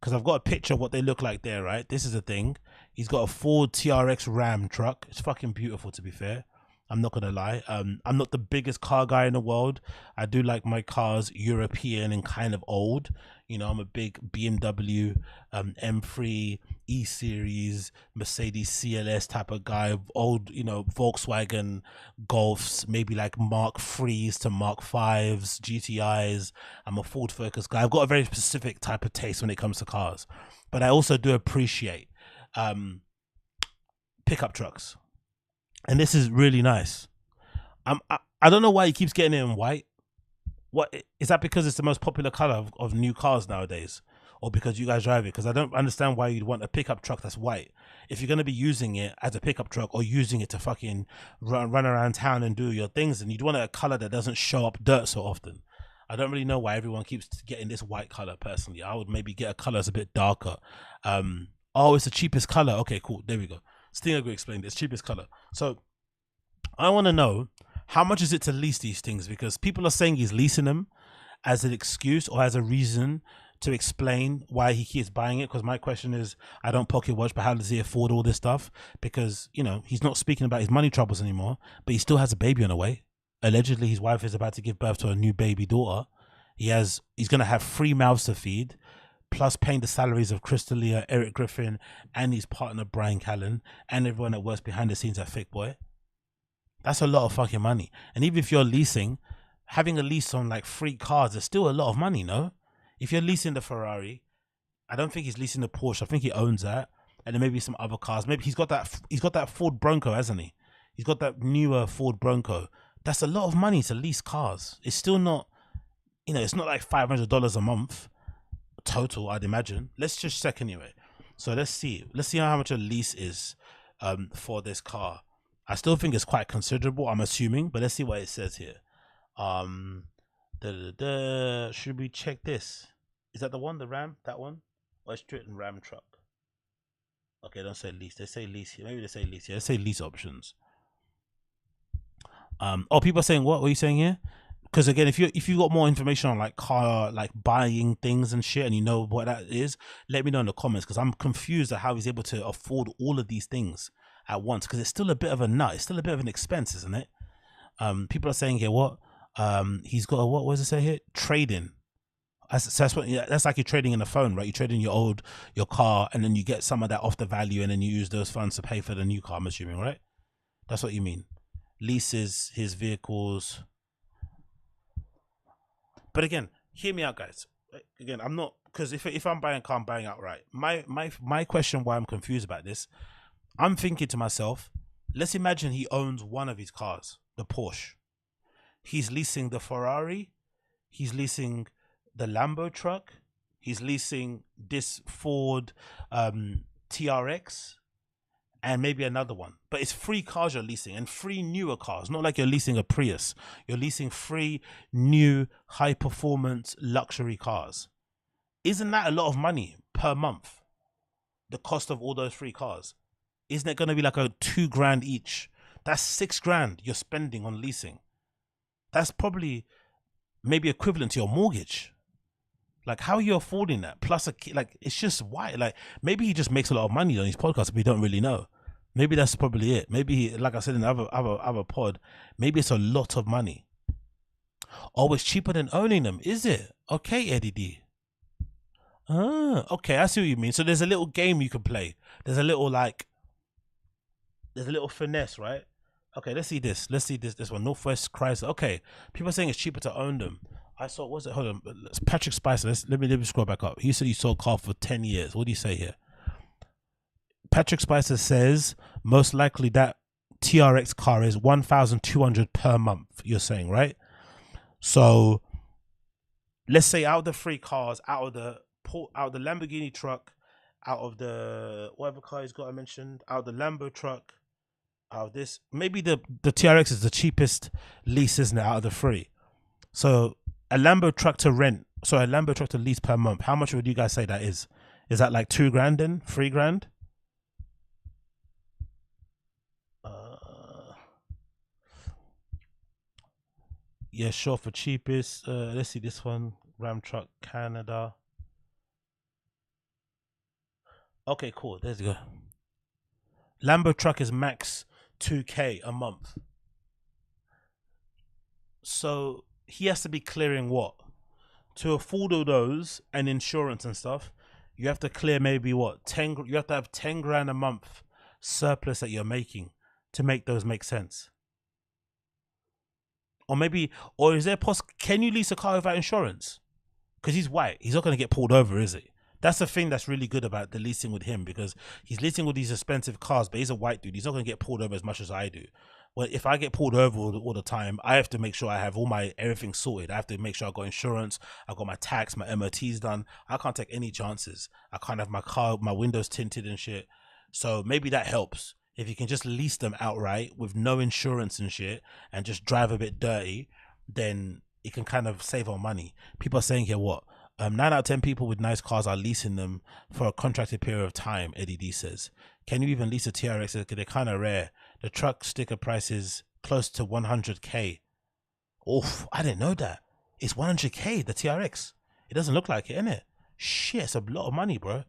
Because I've got a picture of what they look like there, right? This is the thing. He's got a Ford TRX Ram truck. It's fucking beautiful, to be fair. I'm not gonna lie. I'm not the biggest car guy in the world. I do like my cars European and kind of old. You know, I'm a big BMW M3 E-Series, Mercedes CLS type of guy. Old, you know, Volkswagen Golfs, maybe like Mark 3s to Mark 5s, GTIs. I'm a Ford Focus guy. I've got a very specific type of taste when it comes to cars. But I also do appreciate pickup trucks. And this is really nice. I don't know why he keeps getting it in white. What is that? Because it's the most popular color of new cars nowadays, or because you guys drive it? Because I don't understand why you'd want a pickup truck that's white if you're going to be using it as a pickup truck or using it to fucking run around town and do your things. And you'd want a color that doesn't show up dirt so often. I don't really know why everyone keeps getting this white color. Personally, I would maybe get a color that's a bit darker. Oh, it's the cheapest color. Okay, cool. There we go. Stinger explained it's cheapest color. So I want to know, how much is it to lease these things? Because people are saying he's leasing them as an excuse or as a reason to explain why he keeps buying it. Because my question is, I don't pocket watch, but how does he afford all this stuff? Because, you know, he's not speaking about his money troubles anymore, but he still has a baby on the way. Allegedly, his wife is about to give birth to a new baby daughter. He's going to have 3 mouths to feed, plus paying the salaries of Crystalia, Eric Griffin, and his partner Brian Callen, and everyone that works behind the scenes at Thick Boy. That's a lot of fucking money. And even if you're leasing, having a lease on like 3 cars is still a lot of money, no? If you're leasing the Ferrari, I don't think he's leasing the Porsche. I think he owns that. And then maybe some other cars. Maybe he's got that Ford Bronco, hasn't he? He's got that newer Ford Bronco. That's a lot of money to lease cars. It's still not, you know, it's not like $500 a month total, I'd imagine. Let's just check anyway. So let's see how much a lease is for this car. I still think it's quite considerable, I'm assuming, but let's see what it says here. Should we check this? Is that the one, the Ram? That one? Or it's straight in Ram truck? Okay, don't say lease. They say lease here. Maybe they say lease here. They say lease options. Oh, people are saying what? What are you saying here? Because again, if you got more information on like car, like buying things and shit, and you know what that is, let me know in the comments, because I'm confused at how he's able to afford all of these things at once, because it's still a bit of a nut. It's still a bit of an expense, isn't it? People are saying here, what? He's got a, what was it say here? Trading. That's what. Yeah, that's like you're trading in a phone, right? You're trading your car, and then you get some of that off the value, and then you use those funds to pay for the new car. I'm assuming, right? That's what you mean. Leases his vehicles. But again, hear me out, guys. Again, I'm not, because if I'm buying a car, I'm buying outright. My question, why I'm confused about this, I'm thinking to myself, let's imagine he owns one of his cars, the Porsche. He's leasing the Ferrari. He's leasing the Lambo truck. He's leasing this Ford TRX and maybe another one. But it's 3 cars you're leasing, and 3 newer cars. Not like you're leasing a Prius. You're leasing 3 new high performance luxury cars. Isn't that a lot of money per month? The cost of all those 3 cars. Isn't it going to be like a $2,000 each? That's $6,000 you're spending on leasing. That's probably maybe equivalent to your mortgage. Like, how are you affording that? Plus, like, it's just why. Like, maybe he just makes a lot of money on his podcast, but we don't really know. Maybe that's probably it. Maybe, like I said in the other pod, maybe it's a lot of money. Oh, it's cheaper than owning them, is it? Okay, Eddie D. Ah, okay, I see what you mean. So there's a little game you can play. There's a little finesse, right? Okay, let's see this. This one. Northwest Chrysler. Okay, people are saying it's cheaper to own them. I saw, what's it? Hold on. Patrick Spicer. Let me scroll back up. He said he sold car for 10 years. What do you say here? Patrick Spicer says most likely that TRX car is $1,200 per month. You're saying, right? So let's say out of the 3 cars, out of the Lamborghini truck, out of the whatever car he's got, I mentioned, out of the Lambo truck, out of this, maybe the TRX is the cheapest lease, isn't it, out of the 3? So a Lambo truck to rent, so a Lambo truck to lease per month, how much would you guys say that is? Is that like $2,000 then? $3,000? Yeah, sure, for cheapest. Let's see this one. Ram truck, Canada. Okay, cool. There you go. Lambo truck is max $2,000 a month. So he has to be clearing what? To afford all those and insurance and stuff, you have to clear maybe what? 10. You have to have $10,000 a month surplus that you're making to make those make sense. Or maybe, or is there can you lease a car without insurance? Because he's white, he's not going to get pulled over, is he? That's the thing that's really good about the leasing with him, because he's leasing with these expensive cars, but he's a white dude. He's not going to get pulled over as much as I do. Well, if I get pulled over all the time, I have to make sure I have everything sorted. I have to make sure I got insurance, I got my tax, my MOTs done. I can't take any chances. I can't have my windows tinted and shit. So maybe that helps. If you can just lease them outright with no insurance and shit and just drive a bit dirty, then it can kind of save on money. People are saying here, what? 9 out of 10 people with nice cars are leasing them for a contracted period of time, Eddie D says. Can you even lease a TRX? They're kind of rare. The truck sticker price is close to $100K. Oof, I didn't know that. It's $100K, the TRX. It doesn't look like it, innit? Shit, it's a lot of money, bro.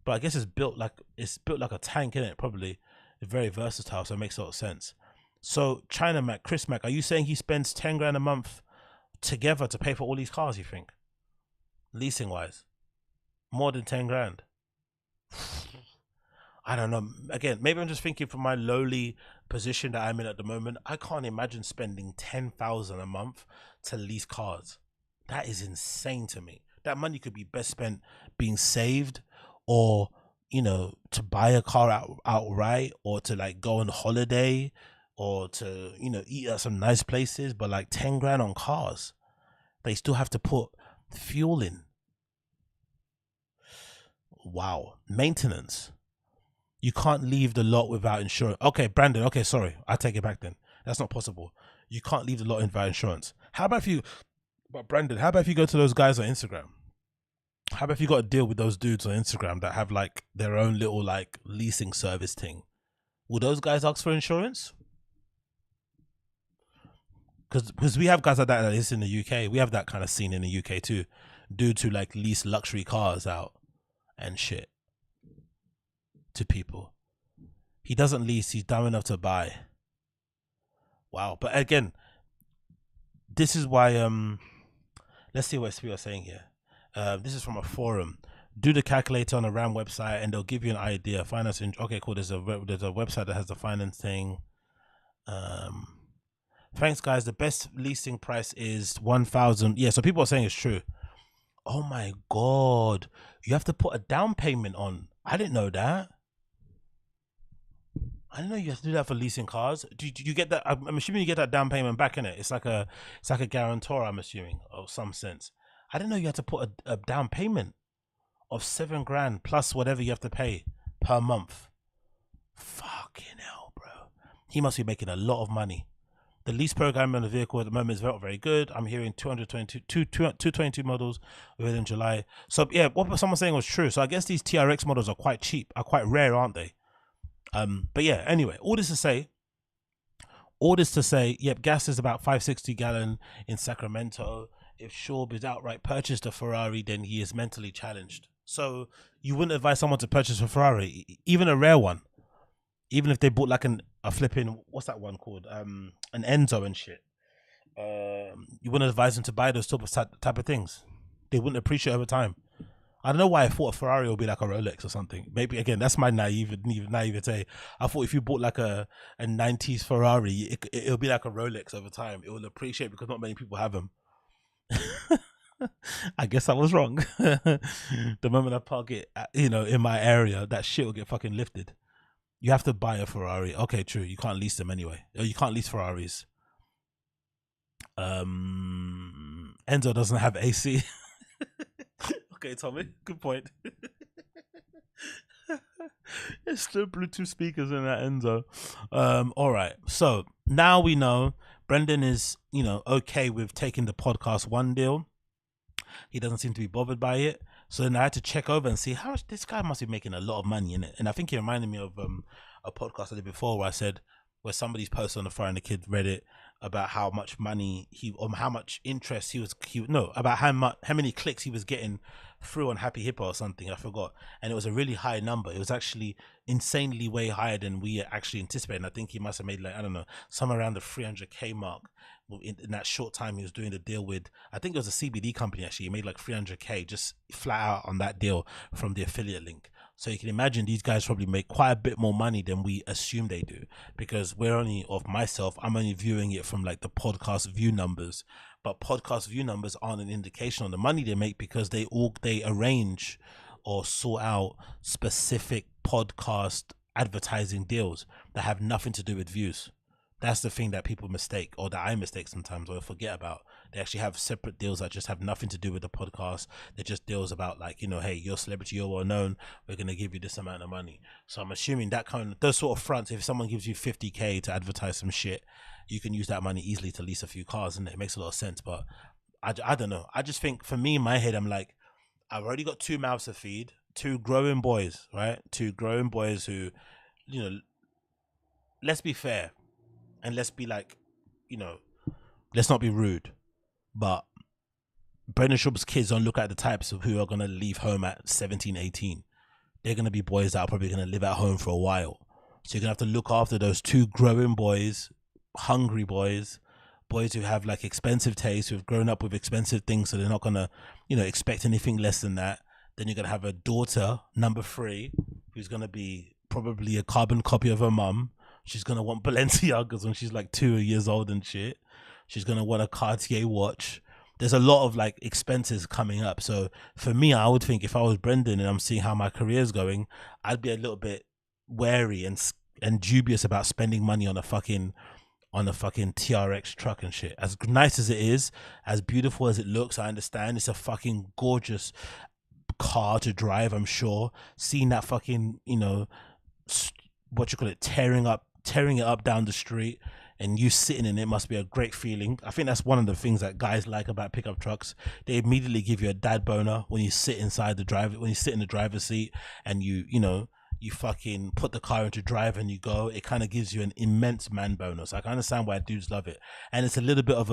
But I guess it's built like a tank, innit? Probably very versatile, so it makes a lot of sense. So China Mac, Chris Mac, are you saying he spends $10,000 a month together to pay for all these cars, you think? Leasing wise, more than $10,000. I don't know. Again, maybe I'm just thinking from my lowly position that I'm in at the moment. I can't imagine spending $10,000 a month to lease cars. That is insane to me. That money could be best spent being saved, or to buy a car outright, or to like go on holiday, or to eat at some nice places. But like $10,000 on cars, they still have to put fuel in. Wow. Maintenance. You can't leave the lot without insurance. Okay, Brandon. Okay, sorry. I take it back then. That's not possible. You can't leave the lot without insurance. Brandon, how about if you go to those guys on Instagram? How about if you got a deal with those dudes on Instagram that have like their own little like leasing service thing? Will those guys ask for insurance? Because we have guys like that is in the UK. We have that kind of scene in the UK too. Dudes who like lease luxury cars out and shit to people. He doesn't lease, he's dumb enough to buy. Wow. But again, this is why let's see what people are saying here. This is from a forum. Do the calculator on a RAM website and they'll give you an idea. Financing. Okay, cool. There's a website that has the financing. Thanks, guys. The best leasing price is 1,000. Yeah, so people are saying it's true. Oh my god, you have to put a down payment on. I didn't know that. I didn't know you have to do that for leasing cars. Do you get that? I'm assuming you get that down payment back in it. It's like a guarantor, I'm assuming, of some sense. I didn't know you had to put a down payment of $7 grand plus whatever you have to pay per month. Fucking hell, bro. He must be making a lot of money. The lease program on the vehicle at the moment is not very good. I'm hearing 222 models within July. So yeah, what someone saying was true. So I guess these TRX models are quite cheap, are quite rare, aren't they? But yeah, anyway, all this to say, yep, gas is about 560 gallon in Sacramento. If Schaub outright purchased a Ferrari, then he is mentally challenged. So you wouldn't advise someone to purchase a Ferrari, even a rare one, even if they bought like a flipping, what's that one called, an Enzo and shit. You wouldn't advise them to buy those type of things. They wouldn't appreciate over time. I don't know why I thought a Ferrari would be like a Rolex or something. Maybe again, that's my naivete. I thought if you bought like a 90s Ferrari, it'll be like a Rolex over time. It will appreciate because not many people have them. I guess I was wrong. The moment I park it, in my area, that shit will get fucking lifted. You have to buy a Ferrari. Okay, true. You can't lease them anyway. You can't lease Ferraris. Enzo doesn't have AC. Okay, Tommy. Good point. It's the Bluetooth speakers in that Enzo. All right. So now we know Brendan is, okay with taking the podcast one deal. He doesn't seem to be bothered by it. So then I had to check over and see how much this guy must be making a lot of money in it. And I think he reminded me of a podcast I did before where somebody's posted on the Fire and the Kid Reddit about how much money how much interest about how many clicks he was getting through on Happy Hippo or something, I forgot. And it was a really high number. It was actually insanely way higher than we actually anticipated. I think he must have made like, I don't know, somewhere around the 300k mark in that short time he was doing the deal with, I think it was a CBD company actually. He made like 300k just flat out on that deal from the affiliate link. So you can imagine these guys probably make quite a bit more money than we assume they do, because I'm only viewing it from like the podcast view numbers, but podcast view numbers aren't an indication on the money they make, because they arrange or sort out specific podcast advertising deals that have nothing to do with views. That's the thing that people mistake, or that I mistake sometimes, or forget about. They actually have separate deals that just have nothing to do with the podcast. They're just deals about like, hey, you're a celebrity, you're well known, we're going to give you this amount of money. So I'm assuming those sort of fronts, if someone gives you 50k to advertise some shit, you can use that money easily to lease a few cars, and it makes a lot of sense. But I don't know. I just think for me in my head, I'm like, I've already got 2 mouths to feed, 2 growing boys, right? 2 growing boys who, let's be fair. And let's be like, let's not be rude, but Brendan Schaub's kids don't look at the types of who are going to leave home at 17, 18. They're going to be boys that are probably going to live at home for a while. So you're going to have to look after those 2 growing boys, hungry boys who have like expensive tastes, who've grown up with expensive things, so they're not going to, expect anything less than that. Then you're going to have a daughter, number 3, who's going to be probably a carbon copy of her mum. She's going to want Balenciagas when she's like 2 years old and shit. She's going to want a Cartier watch. There's a lot of like expenses coming up. So for me, I would think if I was Brendan and I'm seeing how my career is going, I'd be a little bit wary and dubious about spending money on a fucking TRX truck and shit. As nice as it is, as beautiful as it looks, I understand it's a fucking gorgeous car to drive, I'm sure. Seeing that fucking, tearing it up down the street and you sitting in it must be a great feeling. I think that's one of the things that guys like about pickup trucks. They immediately give you a dad boner when you sit in the driver's seat and you fucking put the car into drive and you go. It kind of gives you an immense man bonus. I can understand why dudes love it. And it's a little bit of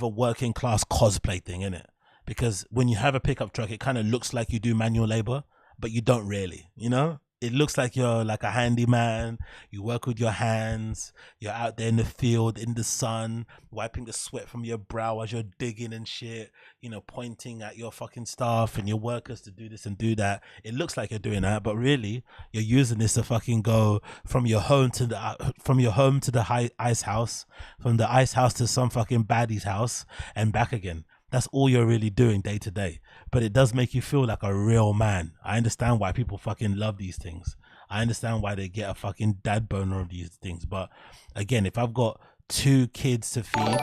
a working class cosplay thing, isn't it? Because when you have a pickup truck, it kind of looks like you do manual labor, but you don't really, It looks like you're like a handyman. You work with your hands. You're out there in the field, in the sun, wiping the sweat from your brow as you're digging and shit, you know, pointing at your fucking staff and your workers to do this and do that. It looks like you're doing that, but really you're using this to fucking go from your home to the ice house, from the ice house to some fucking baddie's house and back again. That's all you're really doing day to day. But it does make you feel like a real man. I understand why people fucking love these things. I understand why they get a fucking dad boner of these things. But again, if I've got 2 kids to feed,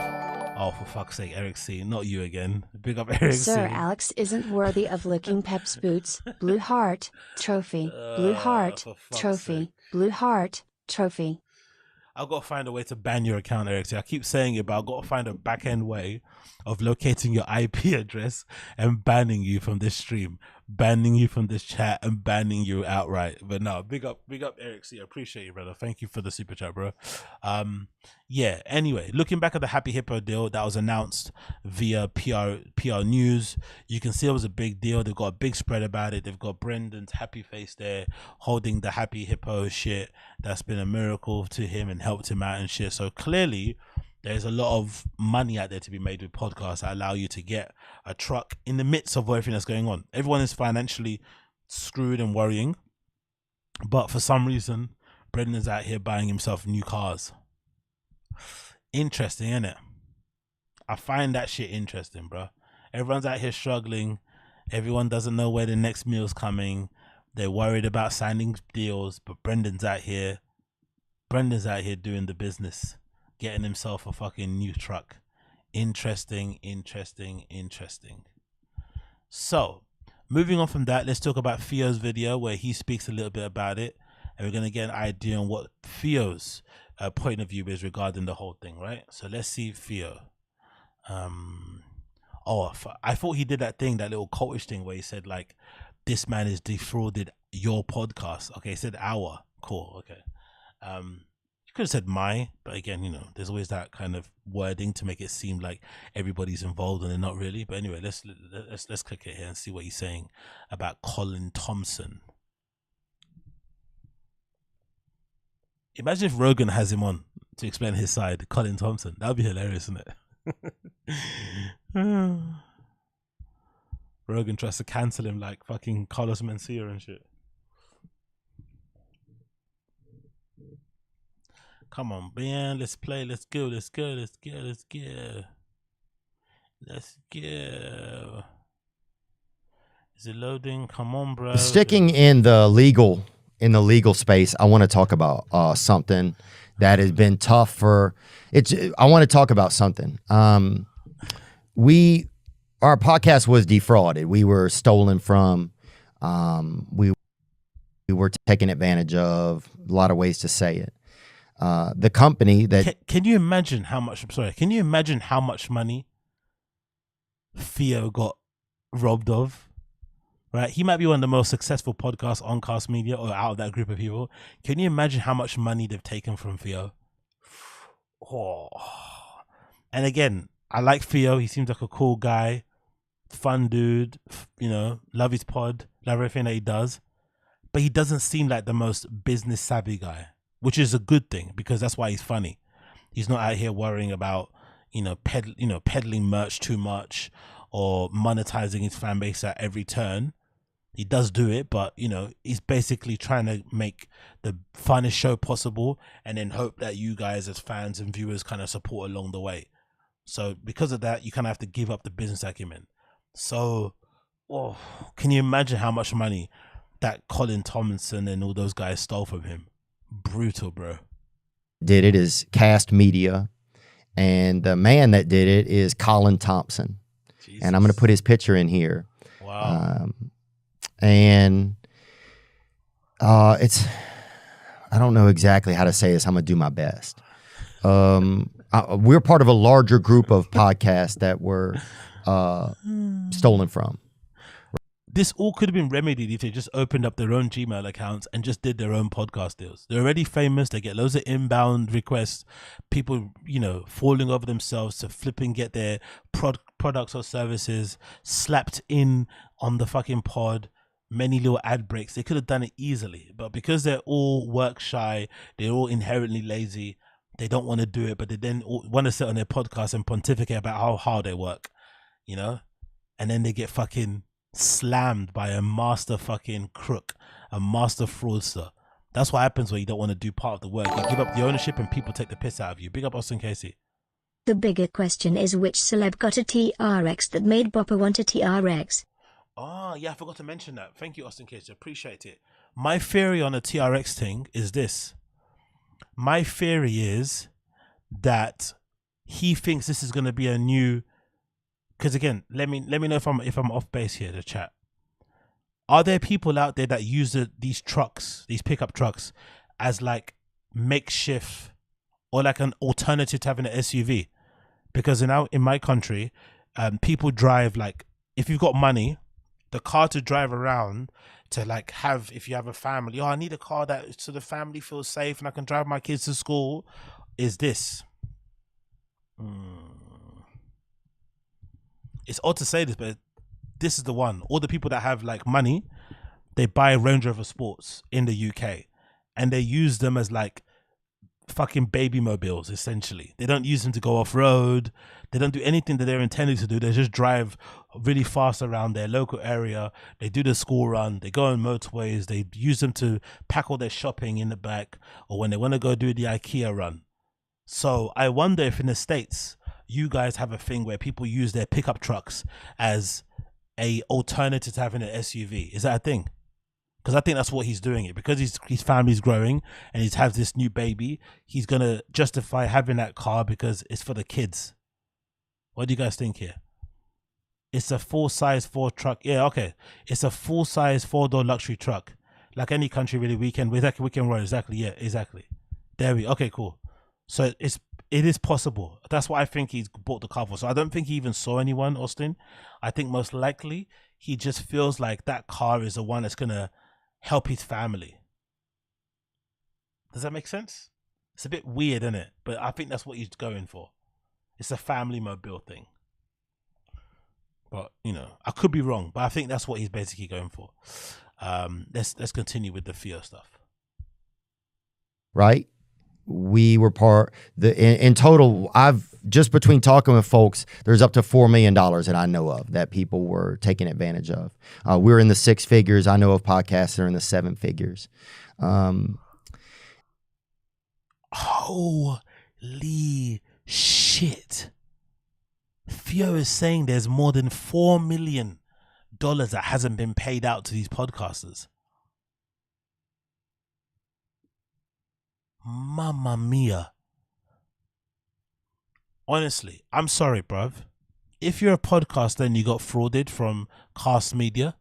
oh, for fuck's sake, Eric C, not you again. Big up Eric C. Sir Alex isn't worthy of licking Pep's boots. Blue heart, trophy. Blue heart, trophy. Blue heart, trophy. I've got to find a way to ban your account, Eric. I keep saying it, but I've got to find a back end way of locating your IP address and banning you from this stream, banning you from this chat, and banning you outright. But no, big up Eric C. I appreciate you, brother. Thank you for the super chat, bro. Yeah, anyway, looking back at the Happy Hippo deal that was announced via PR News, you can see it was a big deal. They've got a big spread about it. They've got Brendan's happy face there holding the Happy Hippo shit. That's been a miracle to him and helped him out and shit. So clearly there's a lot of money out there to be made with podcasts that allow you to get a truck in the midst of everything that's going on. Everyone is financially screwed and worrying, but for some reason Brendan's out here buying himself new cars. Interesting, isn't it? I find that shit interesting, bro. Everyone's out here struggling. Everyone doesn't know where the next meal's coming. They're worried about signing deals, but Brendan's out here doing the business, getting himself a fucking new truck. Interesting. So, moving on from that, let's talk about THEO's video where he speaks a little bit about it, and we're going to get an idea on what THEO's point of view is regarding the whole thing, right? So let's see THEO. I thought he did that thing, that little cultish thing where he said like, this man has defrauded your podcast. Okay, he said our. Cool, okay. You could have said my, but again, you know, there's always that kind of wording to make it seem like everybody's involved and they're not really. But anyway, let's click it here and see what he's saying about Colin Thompson. Imagine if Rogan has him on to explain his side, Colin Thompson. That would be hilarious, isn't it? Rogan tries to cancel him like fucking Carlos Mencia and shit. Come on, man. Let's play. Let's go. Let's go. Is it loading? Come on, bro. Sticking in the legal space, I want to talk about something that has been tough for I want to talk about something. Our podcast was defrauded. We were stolen from. We were taken advantage of. A lot of ways to say it. The company that can you imagine how much? I'm sorry. Can you imagine how much money THEO got robbed of? Right, he might be one of the most successful podcasts on Cast Media or out of that group of people. Can you imagine how much money they've taken from THEO? Oh. And again, I like THEO. He seems like a cool guy, fun dude. You know, love his pod, love everything that he does. But he doesn't seem like the most business savvy guy, which is a good thing because that's why he's funny. He's not out here worrying about peddling merch too much or monetizing his fan base at every turn. He does do it, but you know, he's basically trying to make the funnest show possible and then hope that you guys as fans and viewers kind of support along the way. So because of that, you kind of have to give up the business acumen. So can you imagine how much money that Colin Thompson and all those guys stole from him? Brutal, bro. Did it is KAST Media, and the man that did it is Colin Thompson. Jesus. And I'm going to put his picture in here. Wow. And I don't know exactly how to say this. I'm going to do my best. We're part of a larger group of podcasts that were stolen from. This all could have been remedied if they just opened up their own Gmail accounts and just did their own podcast deals. They're already famous. They get loads of inbound requests. People, you know, falling over themselves to flipping get their products or services slapped in on the fucking pod. many little ad breaks. They could have done it easily, but because they're all work shy, they're all inherently lazy. They don't want to do it, but they then want to sit on their podcast and pontificate about how hard they work, you know? And then they get fucking slammed by a master fucking crook, a master fraudster. That's what happens when you don't want to do part of the work. You give up the ownership and people take the piss out of you. Big up Austin Casey. The bigger question is which celeb got a TRX that made Bopper want a TRX? Oh, yeah, I forgot to mention that. Thank you, Austin Casey. Appreciate it. My theory on the TRX thing is this. My theory is that he thinks this is going to be a new... Because again, let me know if I'm off base here, the chat. Are there people out there that use these trucks, these pickup trucks, as like makeshift or like an alternative to having an SUV? Because in my country, people drive, like, if you've got money, the car to drive around to like have, if you have a family, I need a car that so the family feels safe and I can drive my kids to school, is this. It's odd to say this, but this is the one. All the people that have like money, they buy Range Rover Sports in the UK and they use them as like fucking baby mobiles, essentially. They don't use them to go off road. They don't do anything that they're intended to do. They just drive really fast around their local area. They do the school run. They go on motorways. They use them to pack all their shopping in the back, or when they want to go do the IKEA run. So I wonder if in the States, you guys have a thing where people use their pickup trucks as a alternative to having an SUV. Is that a thing? Because I think that's what he's doing it. Because his family's growing and he's has this new baby, he's going to justify having that car because it's for the kids. What do you guys think here? It's a full-size Ford truck. Yeah, okay. It's a full-size four-door luxury truck. Like any country, really, we can run. Exactly, yeah, exactly. There we okay, cool. So it is possible. That's what I think he's bought the car for. So I don't think he even saw anyone, Austin. I think most likely he just feels like that car is the one that's going to help his family. Does that make sense? It's a bit weird, isn't it? But I think that's what he's going for. It's a family mobile thing. But, you know, I could be wrong, but I think that's what he's basically going for. Let's continue with the THEO stuff. Right? We were in total, I've just between talking with folks, there's up to $4 million that I know of that people were taking advantage of. We're in the 6 figures. I know of podcasts that are in the 7 figures. Holy shit. THEO is saying there's more than $4 million that hasn't been paid out to these podcasters. Mamma mia. Honestly, I'm sorry, bruv. If you're a podcaster and you got frauded from KAST Media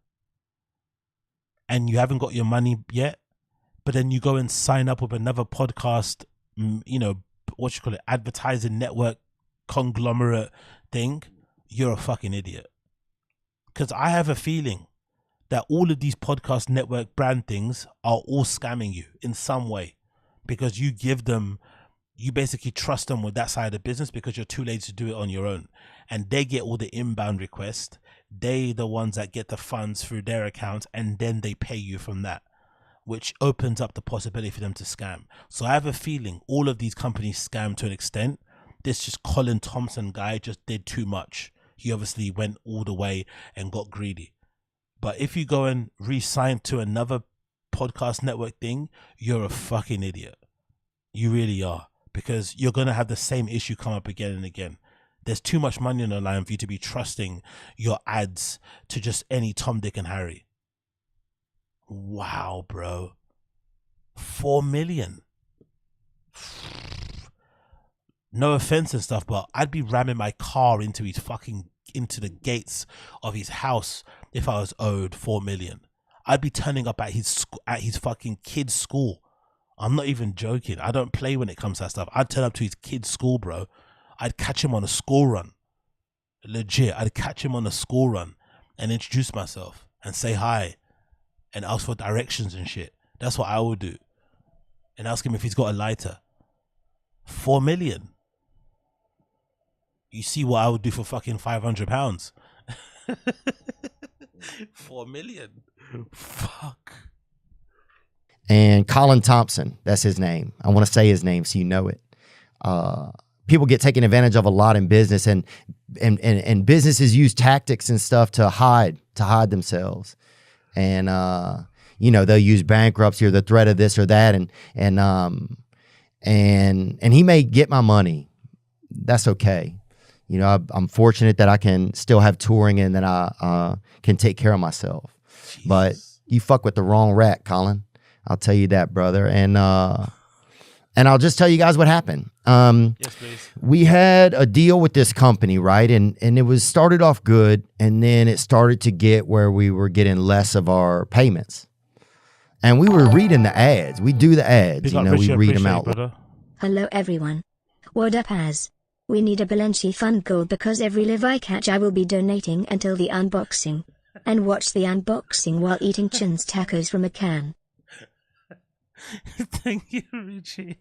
and you haven't got your money yet, but then you go and sign up with another podcast, you know, what you call it, advertising network conglomerate thing, you're a fucking idiot. Because I have a feeling that all of these podcast network brand things are all scamming you in some way. Because you basically trust them with that side of the business because you're too lazy to do it on your own. And they get all the inbound requests. They the ones that get the funds through their accounts and then they pay you from that, which opens up the possibility for them to scam. So I have a feeling all of these companies scam to an extent. This just Colin Thompson guy just did too much. He obviously went all the way and got greedy. But if you go and re-sign to another podcast network thing, you're a fucking idiot. You really are, because you're going to have the same issue come up again and again. There's too much money on the line for you to be trusting your ads to just any Tom, Dick and Harry. Wow, bro. 4 million. No offense and stuff, but I'd be ramming my car into the gates of his house if I was owed 4 million. I'd be turning up at his fucking kid's school. I'm not even joking. I don't play when it comes to that stuff. I'd turn up to his kid's school, bro. I'd catch him on a school run. Legit, I'd catch him on a school run and introduce myself and say hi and ask for directions and shit. That's what I would do. And ask him if he's got a lighter. 4 million. You see what I would do for fucking £500. 4 million. Fuck. And Colin Thompson, that's his name. I want to say his name so you know it. People get taken advantage of a lot in business, and businesses use tactics and stuff to hide themselves. And you know, they'll use bankruptcy or the threat of this or that, and he may get my money. That's okay. You know, I'm fortunate that I can still have touring and that I can take care of myself. Jesus. But you fuck with the wrong rat, Colin. I'll tell you that, brother. And I'll just tell you guys what happened. Yes, please. We had a deal with this company, right? And it was started off good, and then it started to get where we were getting less of our payments. And we were reading the ads. We do the ads, you know, we read them out. Hello, everyone. What up, Az? We need a Balenci fund goal because every live I catch I will be donating until the unboxing. And watch the unboxing while eating Chin's tacos from a can. Thank you, Richie.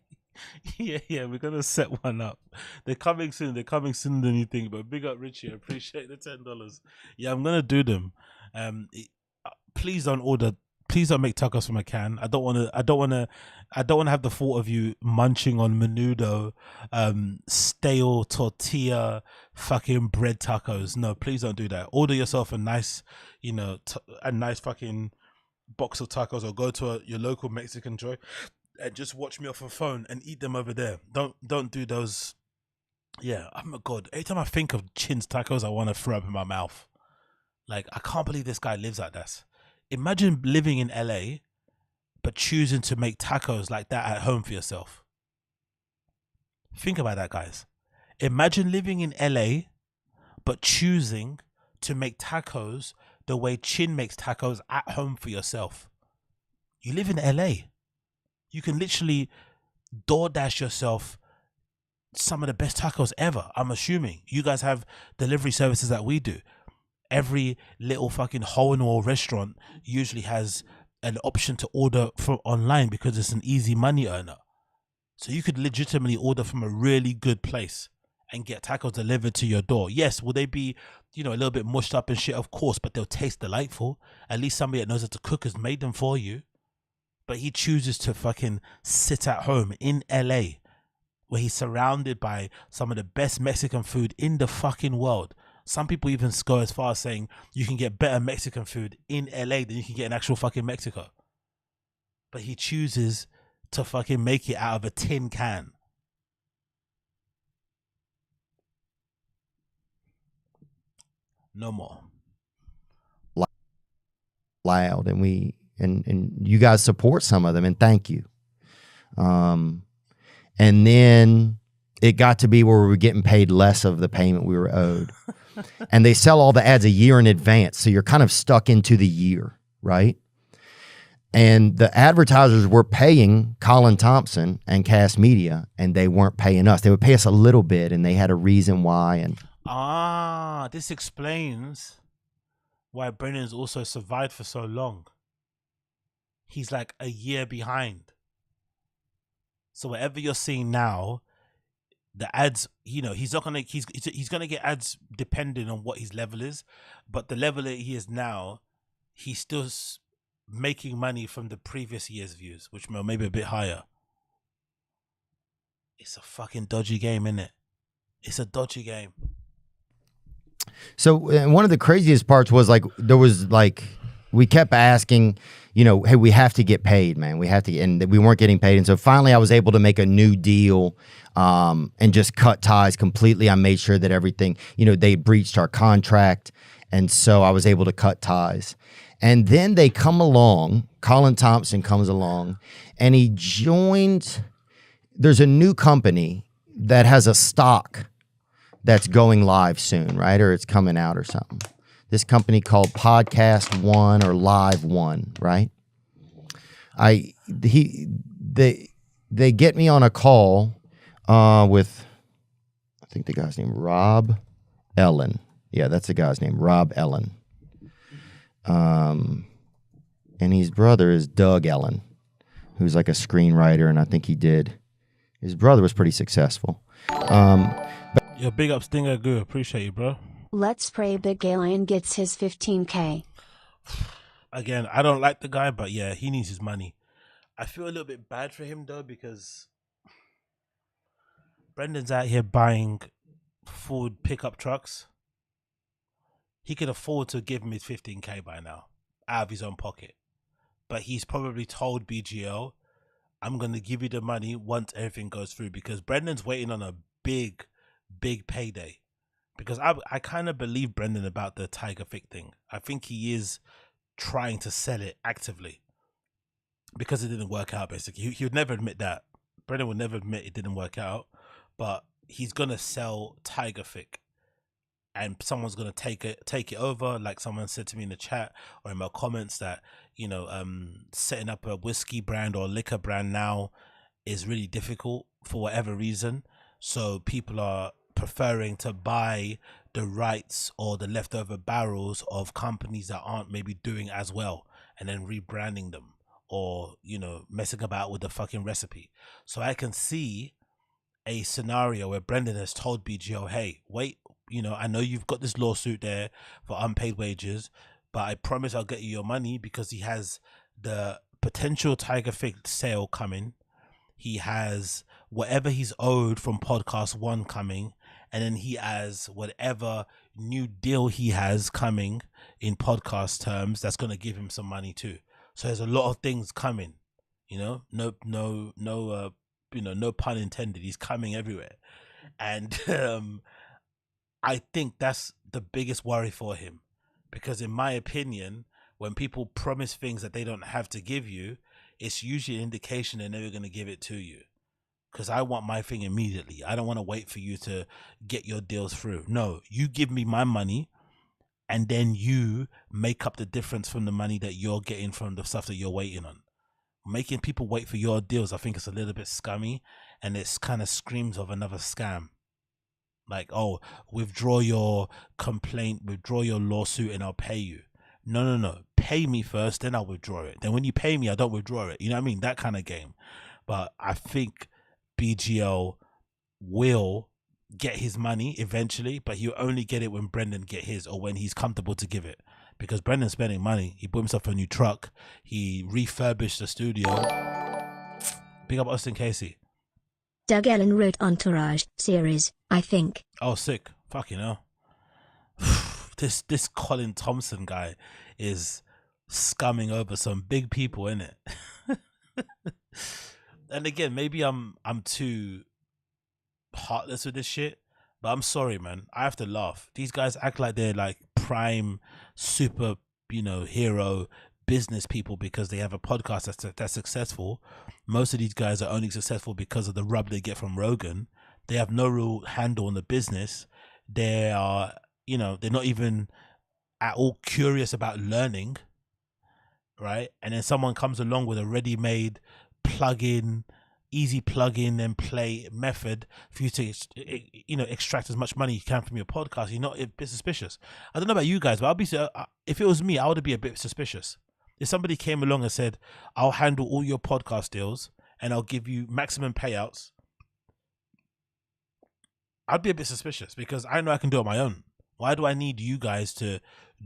Yeah, we're gonna set one up. They're coming soon. They're coming sooner than you think. But big up, Richie. I appreciate the $10. Yeah, I'm gonna do them. Please don't order. Please don't make tacos from a can. I don't want to have the thought of you munching on menudo, stale tortilla, fucking bread tacos. No, please don't do that. Order yourself a nice, you know, a nice fucking box of tacos, or go to your local Mexican joint and just watch me off a phone and eat them over there. Don't do those. Yeah, oh my God. Every time I think of Chin's tacos, I want to throw up in my mouth. Like, I can't believe this guy lives like that. Imagine living in LA, but choosing to make tacos like that at home for yourself. Think about that, guys. Imagine living in LA, but choosing to make tacos the way Chin makes tacos at home for yourself. You live in LA. You can literally DoorDash yourself some of the best tacos ever. I'm assuming you guys have delivery services that we do. Every little fucking hole-in-the-wall restaurant usually has an option to order from online because it's an easy money earner. So you could legitimately order from a really good place and get tacos delivered to your door. Yes, will they be, you know, a little bit mushed up and shit? Of course, but they'll taste delightful. At least somebody that knows how to cook has made them for you. But he chooses to fucking sit at home in LA, where he's surrounded by some of the best Mexican food in the fucking world. Some people even go as far as saying you can get better Mexican food in LA than you can get in actual fucking Mexico. But he chooses to fucking make it out of a tin can. No more. Loud, and you guys support some of them, and thank you. And then it got to be where we were getting paid less of the payment we were owed. And they sell all the ads a year in advance, so you're kind of stuck into the year, right? And the advertisers were paying Colin Thompson and KAST Media, and they weren't paying us. They would pay us a little bit, and they had a reason why. And this explains why Brennan's also survived for so long. He's like a year behind. So whatever you're seeing now, the ads, you know, he's gonna get ads depending on what his level is, but the level that he is now, he's still making money from the previous year's views, which may maybe a bit higher. It's a fucking dodgy game, isn't it? It's a dodgy game. So one of the craziest parts was like, there was like, we kept asking, you know, hey, we have to get paid, man. We have to, and we weren't getting paid. And so finally I was able to make a new deal and just cut ties completely. I made sure that everything, you know, they breached our contract. And so I was able to cut ties. And then they come along, Colin Thompson comes along, and he joined, there's a new company that has a stock that's going live soon, right? Or it's coming out or something. This company called PODCASTONE or Live One, right? They get me on a call with, I think the guy's name Rob Ellen. Yeah, that's the guy's name, Rob Ellen. And his brother is Doug Ellen, who's like a screenwriter, and I think his brother was pretty successful. Yo, big up Stinger Goo. Appreciate you, bro. Let's pray Big Alien gets his 15K. Again, I don't like the guy, but yeah, he needs his money. I feel a little bit bad for him though, because Brendan's out here buying food pickup trucks. He could afford to give him his 15K by now out of his own pocket. But he's probably told BGL, I'm going to give you the money once everything goes through, because Brendan's waiting on a big payday. Because I kind of believe Brendan about the Tiger Thick thing. I think he is trying to sell it actively because it didn't work out, basically. He would never admit that. Brendan would never admit it didn't work out, but he's going to sell Tiger Thick. And someone's gonna take it over, like someone said to me in the chat or in my comments, that setting up a whiskey brand or liquor brand now is really difficult for whatever reason. So people are preferring to buy the rights or the leftover barrels of companies that aren't maybe doing as well, and then rebranding them, or messing about with the fucking recipe. So I can see a scenario where Brendan has told BGO, hey, wait, I know you've got this lawsuit there for unpaid wages, but I promise I'll get you your money, because he has the potential Tiger Thick sale coming. He has whatever he's owed from Podcast One coming, and then he has whatever new deal he has coming in podcast terms that's going to give him some money too. So there's a lot of things coming, no pun intended. He's coming everywhere. And I think that's the biggest worry for him, because in my opinion, when people promise things that they don't have to give you, it's usually an indication they're never going to give it to you. Because I want my thing immediately. I don't want to wait for you to get your deals through. No, you give me my money, and then you make up the difference from the money that you're getting from the stuff that you're waiting on. Making people wait for your deals, I think it's a little bit scummy, and it's kind of screams of another scam. Like, oh, withdraw your complaint, withdraw your lawsuit, and I'll pay you. No. Pay me first, then I'll withdraw it. Then when you pay me, I don't withdraw it. You know what I mean? That kind of game. But I think BGL will get his money eventually, but he'll only get it when Brendan get his, or when he's comfortable to give it. Because Brendan's spending money. He bought himself a new truck. He refurbished the studio. Big up Austin Casey. Doug Ellen wrote Entourage series, I think. Oh, sick. Fucking hell. This Colin Thompson guy is scumming over some big people, innit? And again, maybe I'm too heartless with this shit, but I'm sorry, man. I have to laugh. These guys act like they're like prime super, hero business people because they have a podcast that's successful. Most of these guys are only successful because of the rub they get from Rogan. They have no real handle on the business. They are, they're not even at all curious about learning, right? And then someone comes along with a ready-made easy plug-in and play method for you to, extract as much money you can from your podcast. You're not a bit suspicious. I don't know about you guys, but if it was me, I would be a bit suspicious. If somebody came along and said, I'll handle all your podcast deals and I'll give you maximum payouts, I'd be a bit suspicious, because I know I can do it on my own. Why do I need you guys to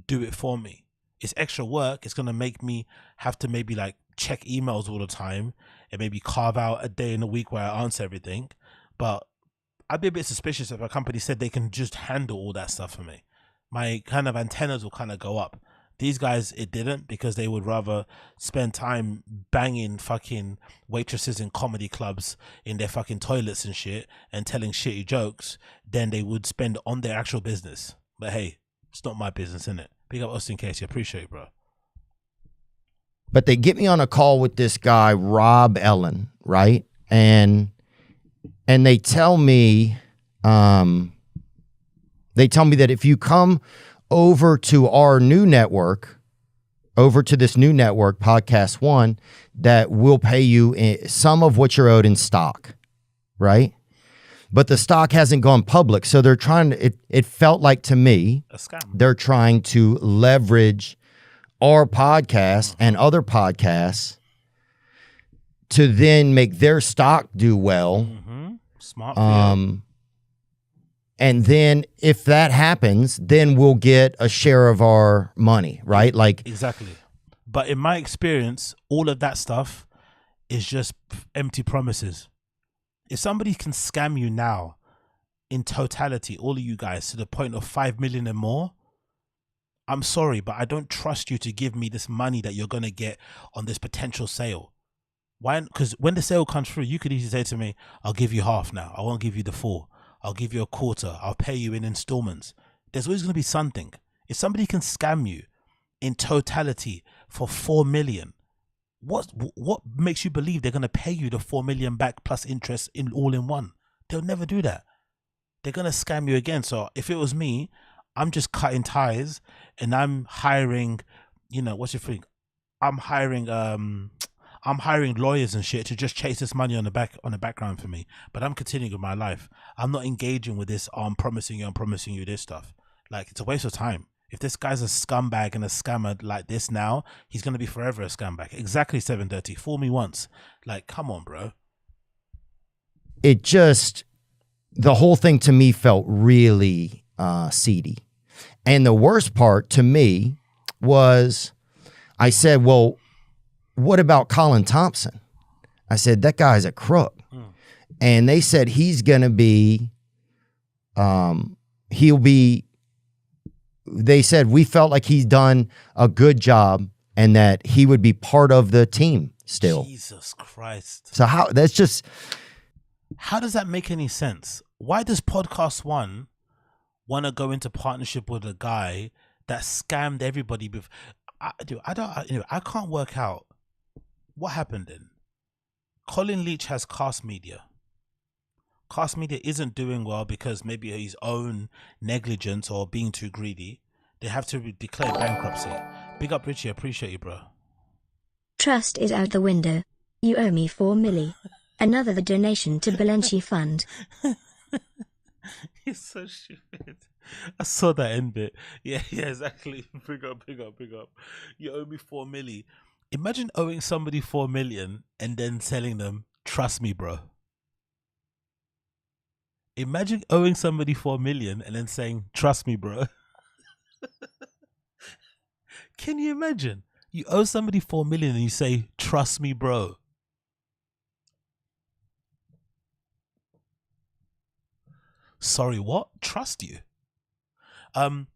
do it for me? It's extra work. It's going to make me have to maybe like check emails all the time and maybe carve out a day in a week where I answer everything. But I'd be a bit suspicious if a company said they can just handle all that stuff for me. My kind of antennas will kind of go up. These guys, it didn't, because they would rather spend time banging fucking waitresses in comedy clubs in their fucking toilets and shit and telling shitty jokes than they would spend on their actual business. But hey, it's not my business, innit? Big up Austin Casey. I appreciate it, bro. But they get me on a call with this guy, Rob Ellen, right? And they tell me, that if you come over to our new network, over to this new network, Podcast One, that will pay you some of what you're owed in stock, right? But the stock hasn't gone public, so they're trying to, it felt like to me, a scam. They're trying to leverage our podcast and other podcasts to then make their stock do well. Smart. And then if that happens, then we'll get a share of our money, right? Like exactly. But in my experience, all of that stuff is just empty promises. If somebody can scam you now in totality, all of you guys, to the point of 5 million and more, I'm sorry, but I don't trust you to give me this money that you're going to get on this potential sale. Why? Because when the sale comes through, you could easily say to me, I'll give you half now. I won't give you the full. I'll give you a quarter. I'll pay you in installments. There's always going to be something. If somebody can scam you in totality for 4 million, what makes you believe they're going to pay you the 4 million back plus interest in all in one? They'll never do that. They're going to scam you again. So if it was me, I'm just cutting ties and I'm hiring, you know, what's your thing? I'm hiring lawyers and shit to just chase this money on the background for me. But I'm continuing with my life. I'm not engaging with this. I'm promising you this stuff. Like, it's a waste of time. If this guy's a scumbag and a scammer like this now, he's going to be forever a scumbag. Exactly 7:30. Fool me once. Like, come on, bro. It just, the whole thing to me felt really seedy. And the worst part to me was, I said, well, what about Colin Thompson? I said, that guy's a crook. And they said he's going to be, they said, we felt like he's done a good job and that he would be part of the team still. Jesus Christ. So how does that make any sense? Why does Podcast One want to go into partnership with a guy that scammed everybody? I can't work out what happened then. Colin Leach has KAST Media. KAST Media isn't doing well because maybe his own negligence or being too greedy. They have to declare bankruptcy. Big up, Richie. Appreciate you, bro. Trust is out the window. You owe me 4 milli. Another the donation to Belenchi Fund. He's so stupid. I saw that end bit. Yeah, exactly. Big up. You owe me 4 milli. Imagine owing somebody 4 million and then telling them, trust me, bro. Imagine owing somebody 4 million and then saying, trust me, bro. Can you imagine? You owe somebody 4 million and you say, trust me, bro. Sorry, what? Trust you? I'm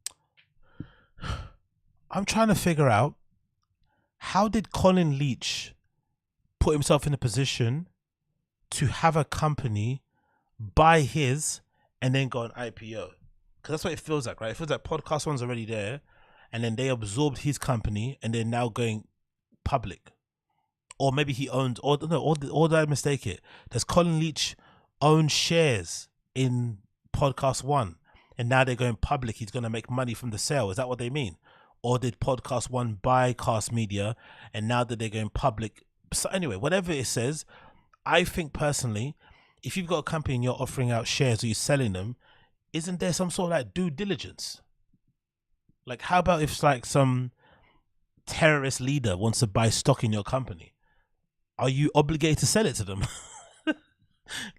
trying to figure out, how did Colin Leach put himself in a position to have a company buy his and then go on IPO? Because that's what it feels like, right? It feels like Podcast One's already there and then they absorbed his company and they're now going public. Or maybe he owned, or did I mistake it? Does Colin Leach own shares in Podcast One and now they're going public? He's going to make money from the sale. Is that what they mean? Or did Podcast One buy KAST Media and now that they're going public? So anyway, whatever it says, I think personally, if you've got a company and you're offering out shares or you're selling them, isn't there some sort of like due diligence? Like, how about if like some terrorist leader wants to buy stock in your company? Are you obligated to sell it to them?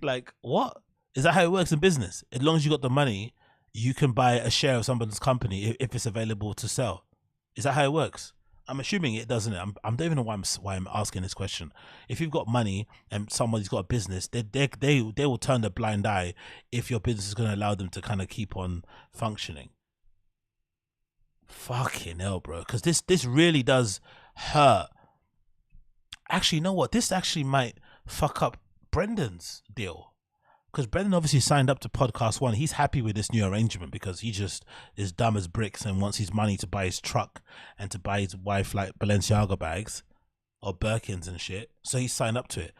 Like, what? Is that how it works in business? As long as you got the money, you can buy a share of somebody's company if it's available to sell. Is that how it works? I'm assuming it doesn't. I don't even know why I'm asking this question. If you've got money and somebody's got a business, they will turn a blind eye if your business is going to allow them to kind of keep on functioning. Fucking hell, bro. Because this really does hurt. Actually, you know what? This actually might fuck up Brendan's deal. Because Brendan obviously signed up to Podcast One. He's happy with this new arrangement because he just is dumb as bricks and wants his money to buy his truck and to buy his wife like Balenciaga bags or Birkins and shit. So he signed up to it.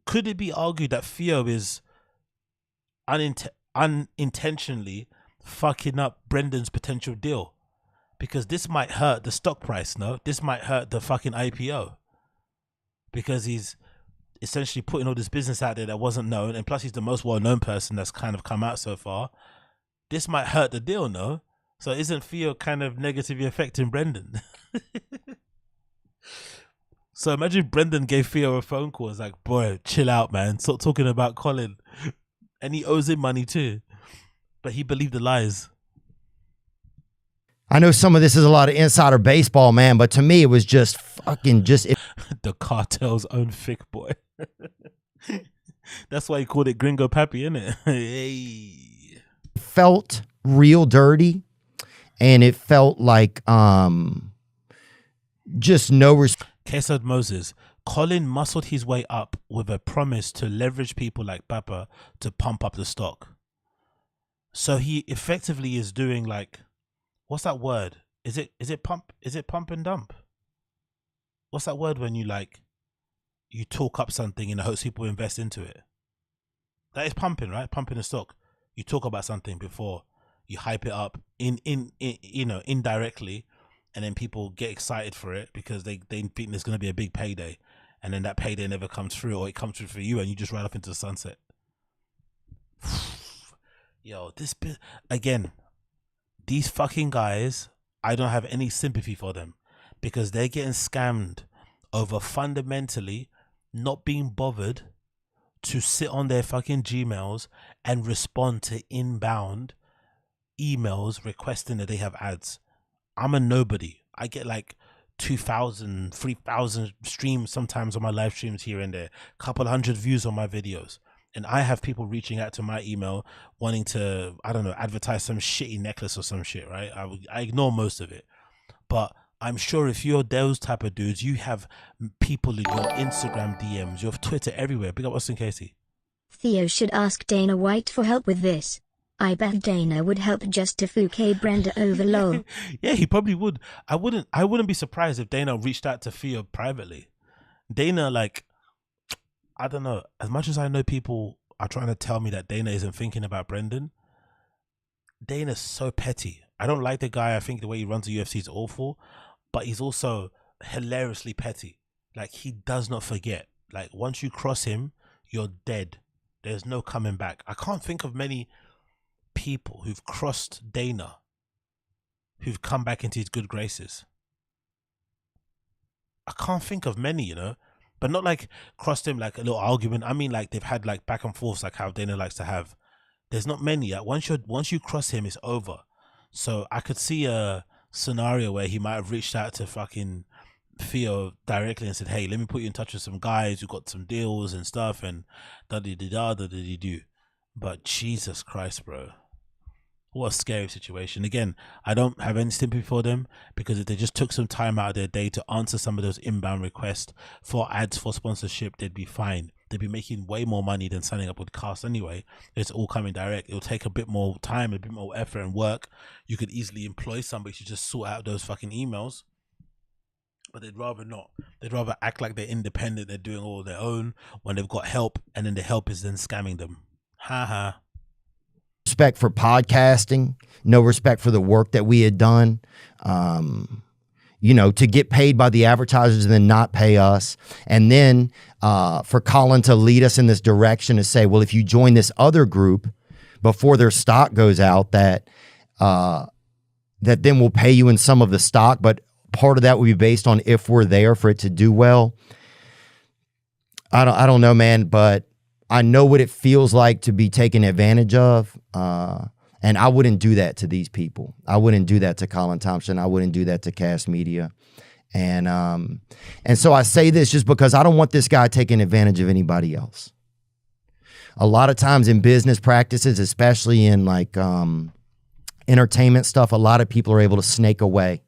Could it be argued that THEO is unintentionally fucking up Brendan's potential deal? Because this might hurt the stock price, no? This might hurt the fucking IPO. Because he's essentially putting all this business out there that wasn't known, and plus he's the most well-known person that's kind of come out so far. This might hurt the deal, no? So isn't THEO kind of negatively affecting Brendan? So imagine Brendan gave THEO a phone call. It's like, boy, chill out, man. Stop talking about Colin. And he owes him money too. But he believed the lies. I know some of this is a lot of insider baseball, man, but to me it was just fucking just the cartel's own thick boy. That's why he called it Gringo Pappy, innit? Hey. Felt real dirty, and it felt like just no respect. Kesod Moses. Colin muscled his way up with a promise to leverage people like Papa to pump up the stock. So he effectively is doing like, what's that word? Is it pump and dump? What's that word when you like you talk up something in the hopes people invest into it? That is pumping, right? Pumping the stock. You talk about something before you hype it up in you know, indirectly, and then people get excited for it because they think there's going to be a big payday, and then that payday never comes through, or it comes through for you and you just ride off into the sunset. Yo, this bit again. These fucking guys, I don't have any sympathy for them because they're getting scammed over fundamentally not being bothered to sit on their fucking Gmails and respond to inbound emails requesting that they have ads. I'm a nobody. I get like 2,000, 3,000 streams sometimes on my live streams here and there, couple hundred views on my videos. And I have people reaching out to my email wanting to, I don't know, advertise some shitty necklace or some shit, right? I ignore most of it. But I'm sure if you're those type of dudes, you have people in your Instagram DMs, your Twitter, everywhere. Big up Austin Casey. Theo should ask Dana White for help with this. I bet Dana would help just to Fouquet Brenda over LOL. Yeah, he probably would. I wouldn't be surprised if Dana reached out to Theo privately. Dana, like, I don't know. As much as I know people are trying to tell me that Dana isn't thinking about Brendan, Dana's so petty. I don't like the guy. I think the way he runs the UFC is awful, but he's also hilariously petty. Like, he does not forget. Like, once you cross him, you're dead. There's no coming back. I can't think of many people who've crossed Dana who've come back into his good graces. I can't think of many, you know. But not like crossed him like a little argument. I mean, like they've had like back and forths like how Dana likes to have. There's not many. Like once you cross him, it's over. So I could see a scenario where he might have reached out to fucking Theo directly and said, "Hey, let me put you in touch with some guys who got some deals and stuff," and da-di-da-da-da-di-do. But Jesus Christ, bro. What a scary situation. Again, I don't have any sympathy for them because if they just took some time out of their day to answer some of those inbound requests for ads, for sponsorship, they'd be fine. They'd be making way more money than signing up with KAST anyway. It's all coming direct. It'll take a bit more time, a bit more effort and work. You could easily employ somebody to just sort out those fucking emails. But they'd rather not. They'd rather act like they're independent, they're doing all their own when they've got help, and then the help is then scamming them. Ha ha. Respect for podcasting, no respect for the work that we had done. You know, to get paid by the advertisers and then not pay us. And then for Colin to lead us in this direction to say, well, if you join this other group before their stock goes out, that then we'll pay you in some of the stock, but part of that will be based on if we're there for it to do well. I don't know, man, but I know what it feels like to be taken advantage of. And I wouldn't do that to these people. I wouldn't do that to Colin Thompson. I wouldn't do that to KAST Media. And so I say this just because I don't want this guy taking advantage of anybody else. A lot of times in business practices, especially in like entertainment stuff, a lot of people are able to snake away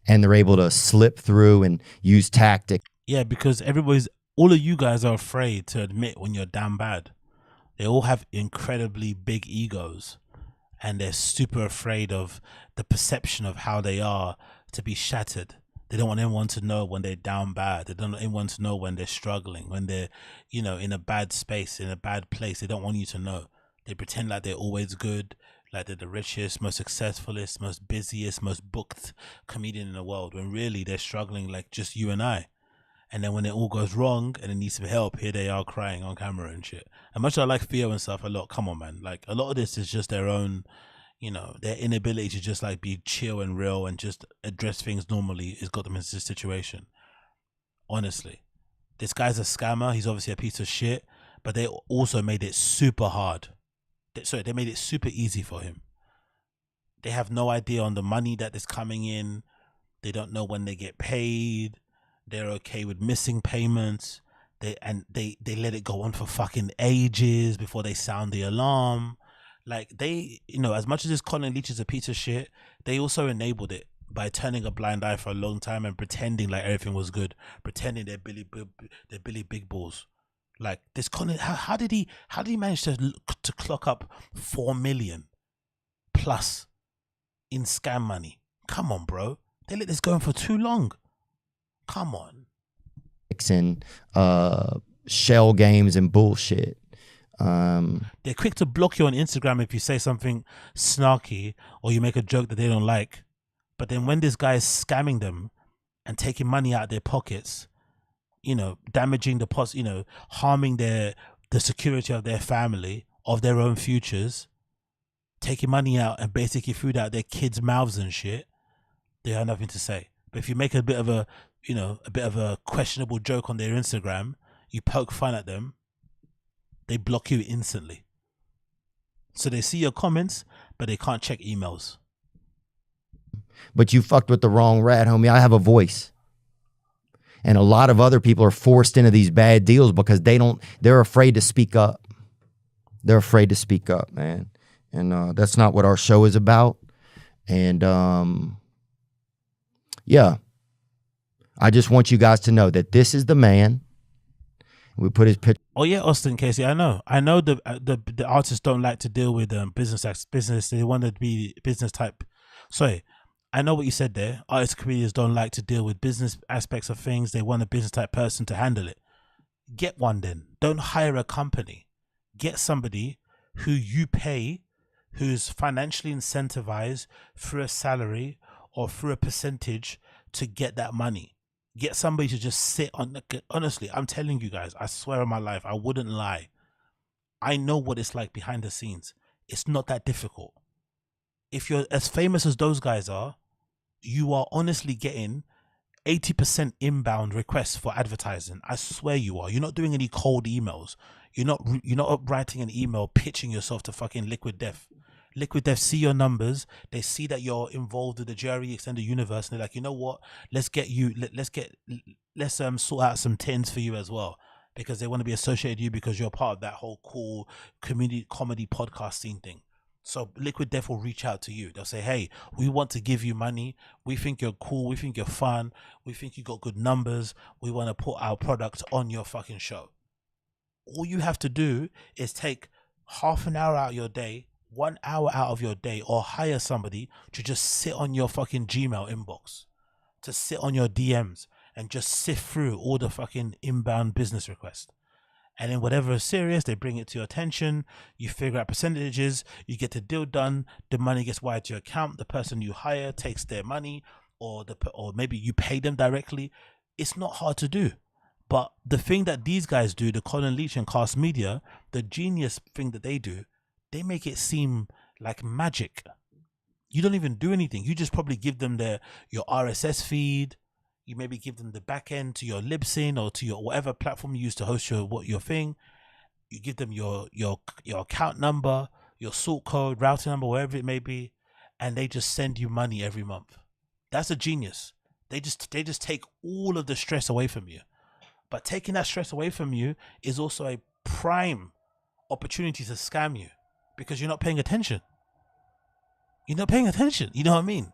and they're able to slip through and use tactics. Yeah, because all of you guys are afraid to admit when you're damn bad. They all have incredibly big egos and they're super afraid of the perception of how they are to be shattered. They don't want anyone to know when they're down bad. They don't want anyone to know when they're struggling, when they're, you know, in a bad space, in a bad place. They don't want you to know. They pretend like they're always good, like they're the richest, most successfulest, most busiest, most booked comedian in the world, when really they're struggling like just you and I. And then when it all goes wrong and it needs some help, here they are crying on camera and shit. And much as I like Theo and stuff a lot, come on, man. Like, a lot of this is just their own, you know, their inability to just like be chill and real and just address things normally has got them into this situation. Honestly. This guy's a scammer. He's obviously a piece of shit. But they also made it super hard. they made it super easy for him. They have no idea on the money that is coming in. They don't know when they get paid. They're okay with missing payments. They let it go on for fucking ages before they sound the alarm. Like, they, you know, as much as this Colin Leach is a piece of shit, they also enabled it by turning a blind eye for a long time and pretending like everything was good, pretending they're Billy Big Balls. Like, this Colin, how did he manage to clock up 4 million plus in scam money? Come on, bro. They let this go on for too long. Come on. And shell games and bullshit. They're quick to block you on Instagram if you say something snarky or you make a joke that they don't like. But then when this guy is scamming them and taking money out of their pockets, you know, damaging the you know, harming the security of their family, of their own futures, taking money out and basically food out their kids' mouths and shit, they have nothing to say. But if you make a bit of a questionable joke on their Instagram, you poke fun at them, they block you instantly. So they see your comments, but they can't check emails. But you fucked with the wrong rat, homie. I have a voice. And a lot of other people are forced into these bad deals because they're afraid to speak up. They're afraid to speak up, man. And that's not what our show is about. And yeah, I just want you guys to know that this is the man. We put his picture. Oh yeah, Austin Casey, I know the artists don't like to deal with business. They want to be business type. Sorry, I know what you said there. Artists, comedians don't like to deal with business aspects of things. They want a business type person to handle it. Get one then. Don't hire a company. Get somebody who you pay, who's financially incentivized through a salary or through a percentage to get that money. Get somebody to just sit on. Honestly, I'm telling you guys, I swear on my life, I wouldn't lie. I know what it's like behind the scenes. It's not that difficult. If you're as famous as those guys are, you are honestly getting 80% inbound requests for advertising. I swear you are. You're not doing any cold emails. You're not writing an email pitching yourself to fucking Liquid Death. Liquid Death see your numbers. They see that you're involved with the GILLIS Extended Universe, and they're like, you know what? Let's sort out some tins for you as well, because they want to be associated with you because you're part of that whole cool community comedy podcast scene thing. So Liquid Death will reach out to you. They'll say, hey, we want to give you money. We think you're cool. We think you're fun. We think you got good numbers. We want to put our product on your fucking show. All you have to do is take half an hour out of your day, 1 hour out of your day, or hire somebody to just sit on your fucking Gmail inbox, to sit on your DMs and just sift through all the fucking inbound business requests. And then whatever is serious, they bring it to your attention. You figure out percentages. You get the deal done. The money gets wired to your account. The person you hire takes their money, or maybe you pay them directly. It's not hard to do. But the thing that these guys do, the Colin Leach and KAST Media, the genius thing that they do, they make it seem like magic. You don't even do anything. You just probably give them your RSS feed. You maybe give them the back end to your Libsyn or to your whatever platform you use to host your thing. You give them your account number, your sort code, routing number, wherever it may be, and they just send you money every month. That's a genius. They just take all of the stress away from you. But taking that stress away from you is also a prime opportunity to scam you, because you're not paying attention. You're not paying attention. You know what I mean?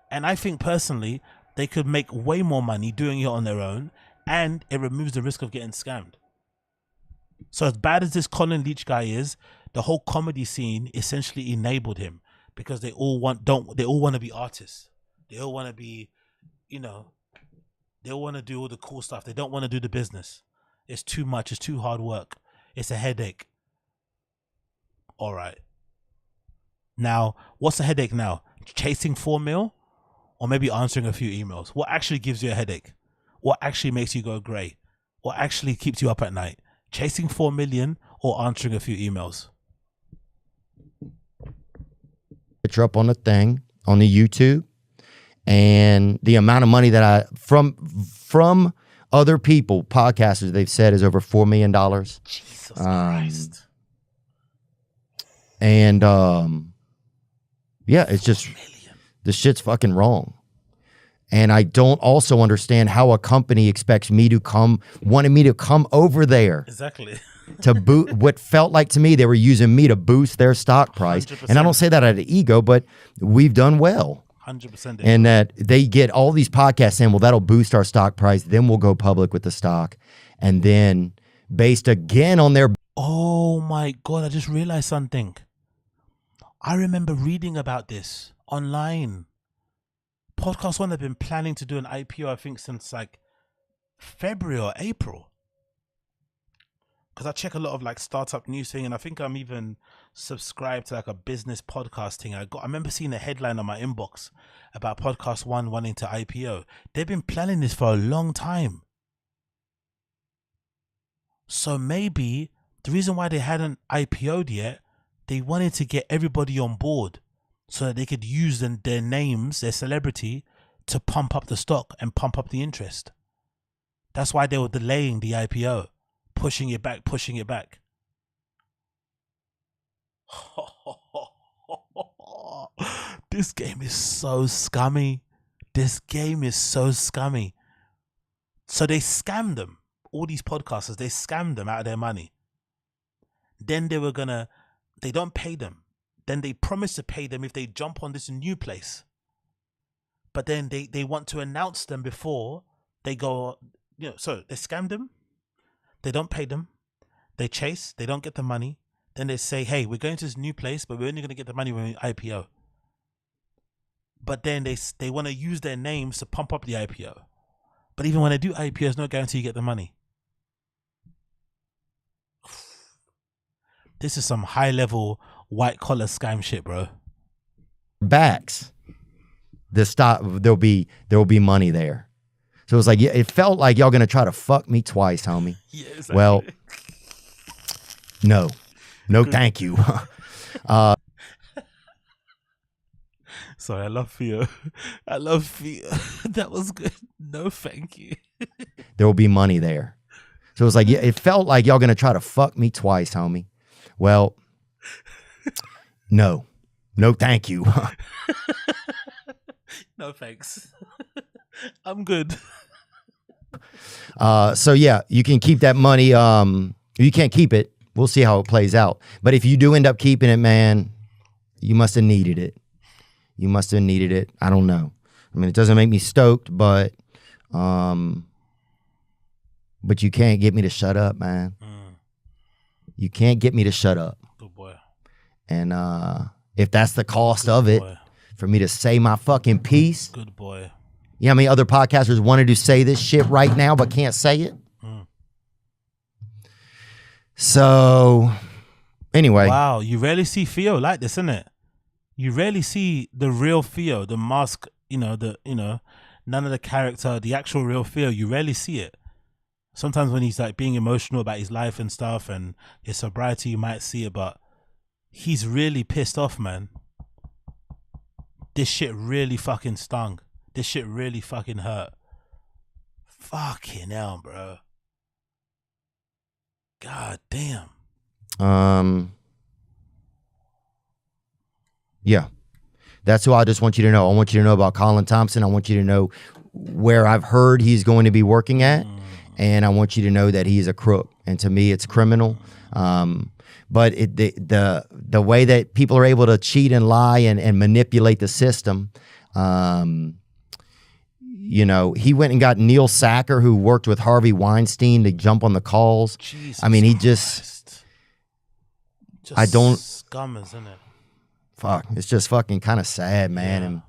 And I think personally, they could make way more money doing it on their own, and it removes the risk of getting scammed. So as bad as this Colin Leach guy is, the whole comedy scene essentially enabled him, because they all want to be artists. They all want to be, they all want to do all the cool stuff. They don't want to do the business. It's too much. It's too hard work. It's a headache. All right. Now, what's the headache now? Chasing 4 mil? Or maybe answering a few emails? What actually gives you a headache? What actually makes you go grey? What actually keeps you up at night? Chasing 4 million or answering a few emails? Picture up on the thing, on the YouTube, and the amount of money that from other people, podcasters, they've said is over $4 million. Jesus Christ. And yeah, it's just the shit's fucking wrong. And I don't also understand how a company expects me to wanted me to come over there. Exactly. To boot what felt like to me they were using me to boost their stock price. 100%. And I don't say that out of ego, but we've done well. 100%. And that they get all these podcasts saying, well, that'll boost our stock price. Then we'll go public with the stock. And then based again on their... Oh my God, I just realized something. I remember reading about this online. PodcastOne have been planning to do an IPO, I think, since like February or April. Because I check a lot of like startup news thing, and I think I'm even subscribed to like a business podcast thing. I remember seeing a headline on my inbox about PodcastOne wanting to IPO. They've been planning this for a long time. So maybe the reason why they hadn't IPO'd yet, they wanted to get everybody on board so that they could use their names, their celebrity, to pump up the stock and pump up the interest. That's why they were delaying the IPO. Pushing it back. This game is so scummy. So they scammed them. All these podcasters, they scammed them out of their money. Then they don't pay them. Then they promise to pay them if they jump on this new place. But then they want to announce them before they go, so they scammed them. They don't pay them. They chase. They don't get the money. Then they say, hey, we're going to this new place, but we're only going to get the money when we IPO. But then they want to use their names to pump up the IPO. But even when they do IPO, there's no guarantee you get the money. This is some high-level white-collar scam shit, bro. Backs. The stock, there'll be money there. So it was like, yeah, it felt like y'all gonna try to fuck me twice, homie. Yeah, exactly. Well, no, thank you. Sorry, I love Theo. That was good. No, thank you. There will be money there. So it was like, yeah, it felt like y'all gonna try to fuck me twice, homie. Well, no, thank you. No thanks. I'm good. So yeah, you can keep that money. You can't keep it. We'll see how it plays out. But if you do end up keeping it, man, you must have needed it. I don't know. I mean, it doesn't make me stoked, but you can't get me to shut up, man. You can't get me to shut up. Good boy. And if that's the cost of it, for me to say my fucking piece. Good boy. You know how many other podcasters wanted to say this shit right now but can't say it? So, anyway. Wow, you rarely see Theo like this, isn't it? You rarely see the real Theo, the mask, none of the character, the actual real Theo. You rarely see it. Sometimes when he's like being emotional about his life and stuff and his sobriety, you might see it, but he's really pissed off, man. This shit really fucking stung. This shit really fucking hurt. Fucking hell, bro. God damn. Yeah. That's who I just want you to know. I want you to know about Colin Thompson. I want you to know where I've heard he's going to be working at. And I want you to know that he's a crook. And to me, it's criminal. But the way that people are able to cheat and lie and manipulate the system, he went and got Neil Sacker, who worked with Harvey Weinstein, to jump on the calls. Jesus I mean, he Christ. I don't. Scum, isn't it? Fuck, it's just fucking kind of sad, man. Yeah. And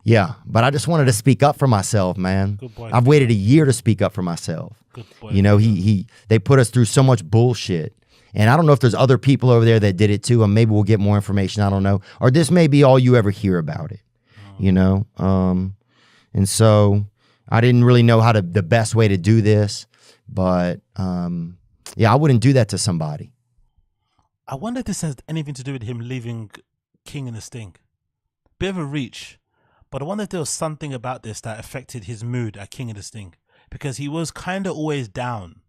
yeah, but I just wanted to speak up for myself, man. Good boy. I've waited a year to speak up for myself. Good boy. They put us through so much bullshit. And I don't know if there's other people over there that did it too, and maybe we'll get more information. I don't know. Or this may be all you ever hear about it, And so I didn't really know the best way to do this, but yeah, I wouldn't do that to somebody. I wonder if this has anything to do with him leaving King and the Sting. Bit of a reach, but I wonder if there was something about this that affected his mood at King and the Sting, because he was kind of always down.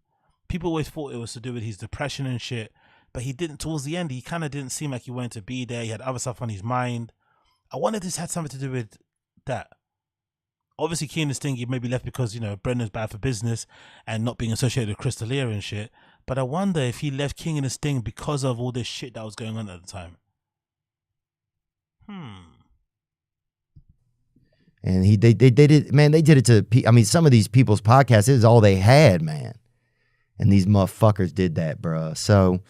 People always thought it was to do with his depression and shit, but he didn't. Towards the end, he kind of didn't seem like he wanted to be there. He had other stuff on his mind. I wonder if this had something to do with that. Obviously, King and Sting, he maybe left because, you know, Brendan's bad for business and not being associated with Crystalia and shit. But I wonder if he left King and Sting because of all this shit that was going on at the time. And they did it, man. They did it to, I mean, some of these people's podcasts, it is all they had, man. And these motherfuckers did that, bruh. So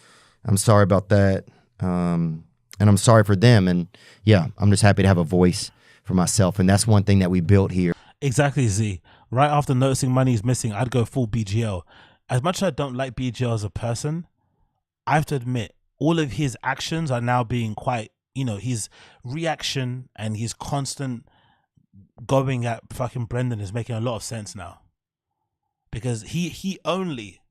I'm sorry about that. And I'm sorry for them. And yeah, I'm just happy to have a voice for myself. And that's one thing that we built here. Exactly, Z. Right after noticing money is missing, I'd go full BGL. As much as I don't like BGL as a person, I have to admit, all of his actions are now being quite, you know, his reaction and his constant going at fucking Brendan is making a lot of sense now. Because he only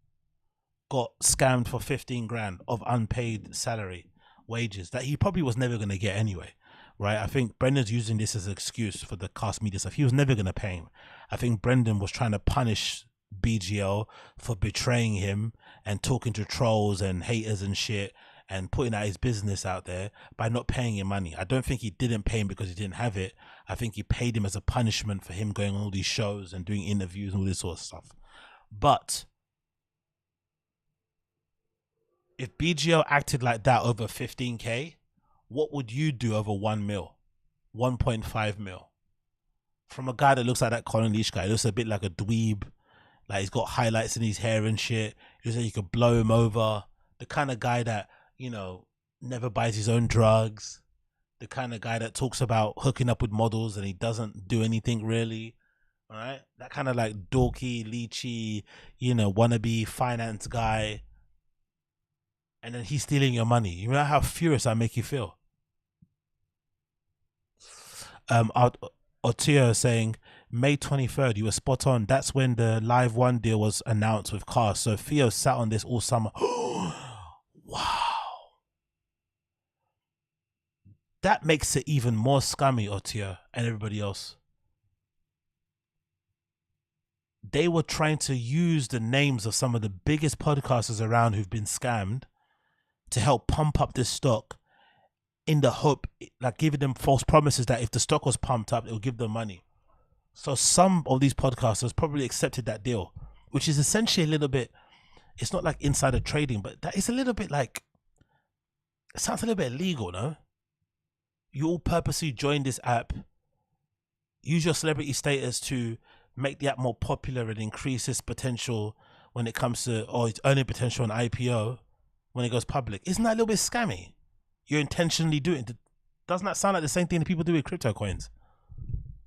got scammed for 15 grand of unpaid salary wages that he probably was never going to get anyway. Right, I think Brendan's using this as an excuse for the KAST media stuff. He was never going to pay him. I think Brendan was trying to punish BGL for betraying him and talking to trolls and haters and shit and putting out his business out there by not paying him money. I don't think he didn't pay him because he didn't have it. I think he paid him as a punishment for him going on all these shows and doing interviews and all this sort of stuff. But if BGL acted like that over 15K, what would you do over 1 mil, 1.5 mil? From a guy that looks like that Colin Leach guy, he looks a bit like a dweeb, like he's got highlights in his hair and shit. He looks like you could blow him over. The kind of guy that, you know, never buys his own drugs. The kind of guy that talks about hooking up with models and he doesn't do anything really. All right, that kind of like dorky, leechy, you know, wannabe finance guy. And then he's stealing your money. You know how furious that make you feel? THEO saying, May 23rd, you were spot on. That's when the Live One deal was announced with KAST. So THEO sat on this all summer. Wow. That makes it even more scummy, THEO and everybody else. They were trying to use the names of some of the biggest podcasters around who've been scammed to help pump up this stock in the hope, like giving them false promises that if the stock was pumped up, it would give them money. So some of these podcasters probably accepted that deal, which is essentially a little bit, it's not like insider trading, but that is a little bit like, it sounds a little bit illegal, no? You all purposely join this app, use your celebrity status to make the app more popular and increase its potential when it comes to, or its earning potential on IPO when it goes public. Isn't that a little bit scammy? You're intentionally doing it. Doesn't that sound like the same thing that people do with crypto coins?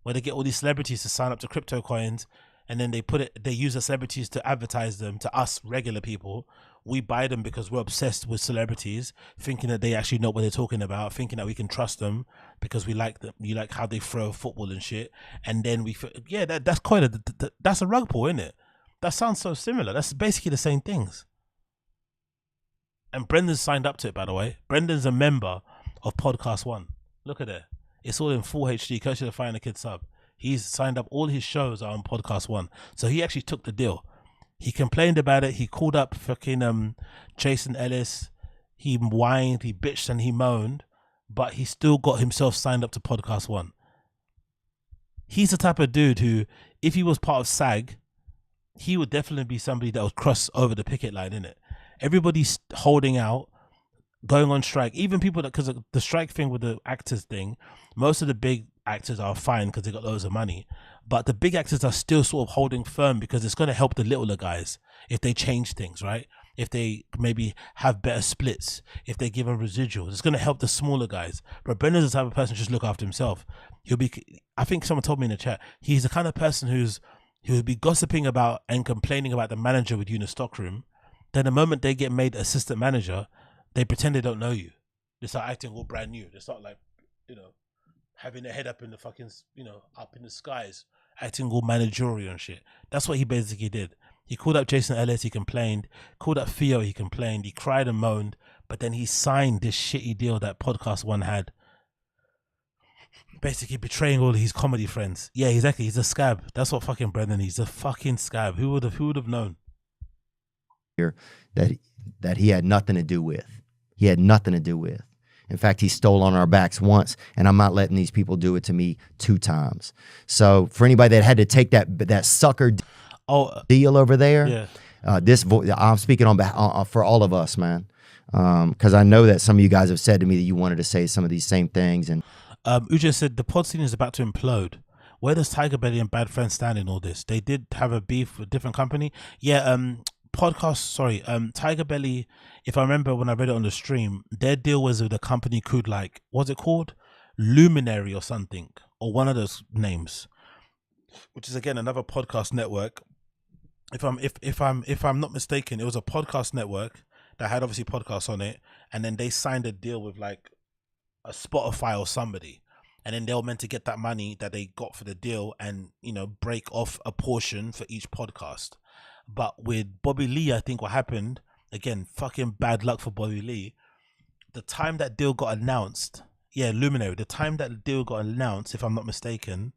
Where they get all these celebrities to sign up to crypto coins and then they use the celebrities to advertise them to us regular people. We buy them because we're obsessed with celebrities, thinking that they actually know what they're talking about, thinking that we can trust them because we like them. You like how they throw football and shit. And then that's quite that's a rug pull, isn't it? That sounds so similar. That's basically the same things. And Brendan's signed up to it, by the way. Brendan's a member of Podcast One. Look at it. It's all in full HD. Coach of the Fire and the Kid sub. He's signed up. All his shows are on Podcast One. So he actually took the deal. He complained about it. He called up fucking Jason Ellis. He whined, he bitched and he moaned. But he still got himself signed up to Podcast One. He's the type of dude who, if he was part of SAG, he would definitely be somebody that would cross over the picket line, innit? Everybody's holding out, going on strike. Even people that, because of the strike thing with the actors thing, most of the big actors are fine because they got loads of money. But the big actors are still sort of holding firm because it's going to help the littler guys if they change things, right? If they maybe have better splits, if they give them residuals, it's going to help the smaller guys. But Brendan's the type of person to just look after himself. He'll be, I think someone told me in the chat, he's the kind of person he would be gossiping about and complaining about the manager with you in the stockroom. Then the moment they get made assistant manager, they pretend they don't know you. They start acting all brand new. They start like, you know, having their head up in the fucking, you know, up in the skies, acting all managerial and shit. That's what he basically did. He called up Jason Ellis, he complained. Called up THEO, he complained. He cried and moaned. But then he signed this shitty deal that Podcast One had. Basically betraying all of his comedy friends. Yeah, exactly. He's a scab. That's what fucking Brendan is. He's a fucking scab. Who would have known? That he had nothing to do with. he had nothing to do with. In fact, he stole on our backs once, and I'm not letting these people do it to me 2 times. So for anybody that had to take that sucker deal over there, I'm speaking on for all of us, man, because I know that some of you guys have said to me that you wanted to say some of these same things. And Uja said the pod scene is about to implode. Where does Tiger Belly and Bad Friends stand in all this? They did have a beef with a different company. Yeah, Tiger Belly, if I remember when I read it on the stream, their deal was with a company called, like, what's it called? Luminary or something, or one of those names, which is again another podcast network. If I'm not mistaken, it was a podcast network that had obviously podcasts on it, and then they signed a deal with like a Spotify or somebody, and then they were meant to get that money that they got for the deal and, you know, break off a portion for each podcast. But with Bobby Lee, I think what happened, again, fucking bad luck for Bobby Lee, the time that deal got announced, Luminary, the time that the deal got announced, if I'm not mistaken,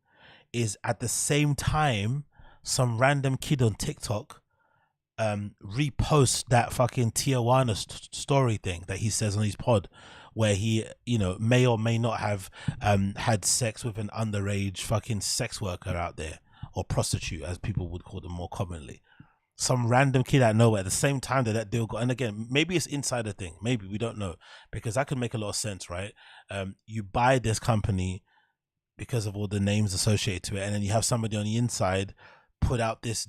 is at the same time some random kid on TikTok reposts that fucking Tijuana story thing that he says on his pod, where he, you know, may or may not have had sex with an underage fucking sex worker out there, or prostitute as people would call them more commonly. Some random kid out of nowhere at the same time that deal got, and again, maybe it's insider thing, maybe, we don't know, because that could make a lot of sense, right? You buy this company because of all the names associated to it, and then you have somebody on the inside put out this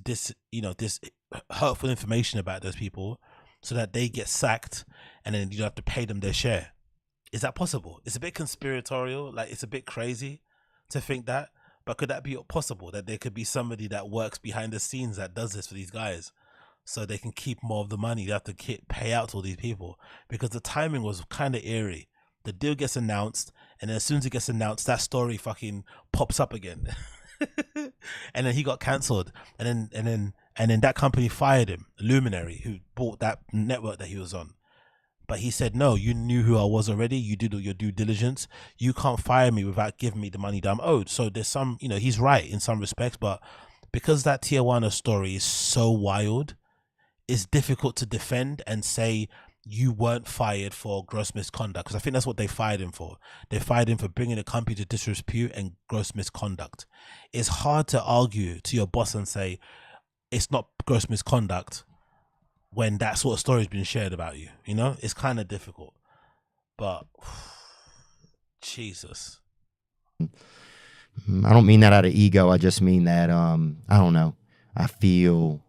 hurtful information about those people so that they get sacked, and then you don't have to pay them their share. Is that possible? It's a bit conspiratorial, like it's a bit crazy to think that. But could that be possible, that there could be somebody that works behind the scenes that does this for these guys so they can keep more of the money? They have to pay out to all these people, because the timing was kind of eerie. The deal gets announced, and then as soon as it gets announced, that story fucking pops up again. And then he got cancelled, and then that company fired him, Luminary, who bought that network that he was on. But he said, no, you knew who I was already. You did all your due diligence. You can't fire me without giving me the money that I'm owed. So there's some, you know, he's right in some respects, but because that Tijuana story is so wild, it's difficult to defend and say you weren't fired for gross misconduct, because I think that's what they fired him for. They fired him for bringing a company to disrepute and gross misconduct. It's hard to argue to your boss and say it's not gross misconduct when that sort of story has been shared about you. You know, it's kind of difficult. But Jesus, I don't mean that out of ego. I just mean that I don't know. I feel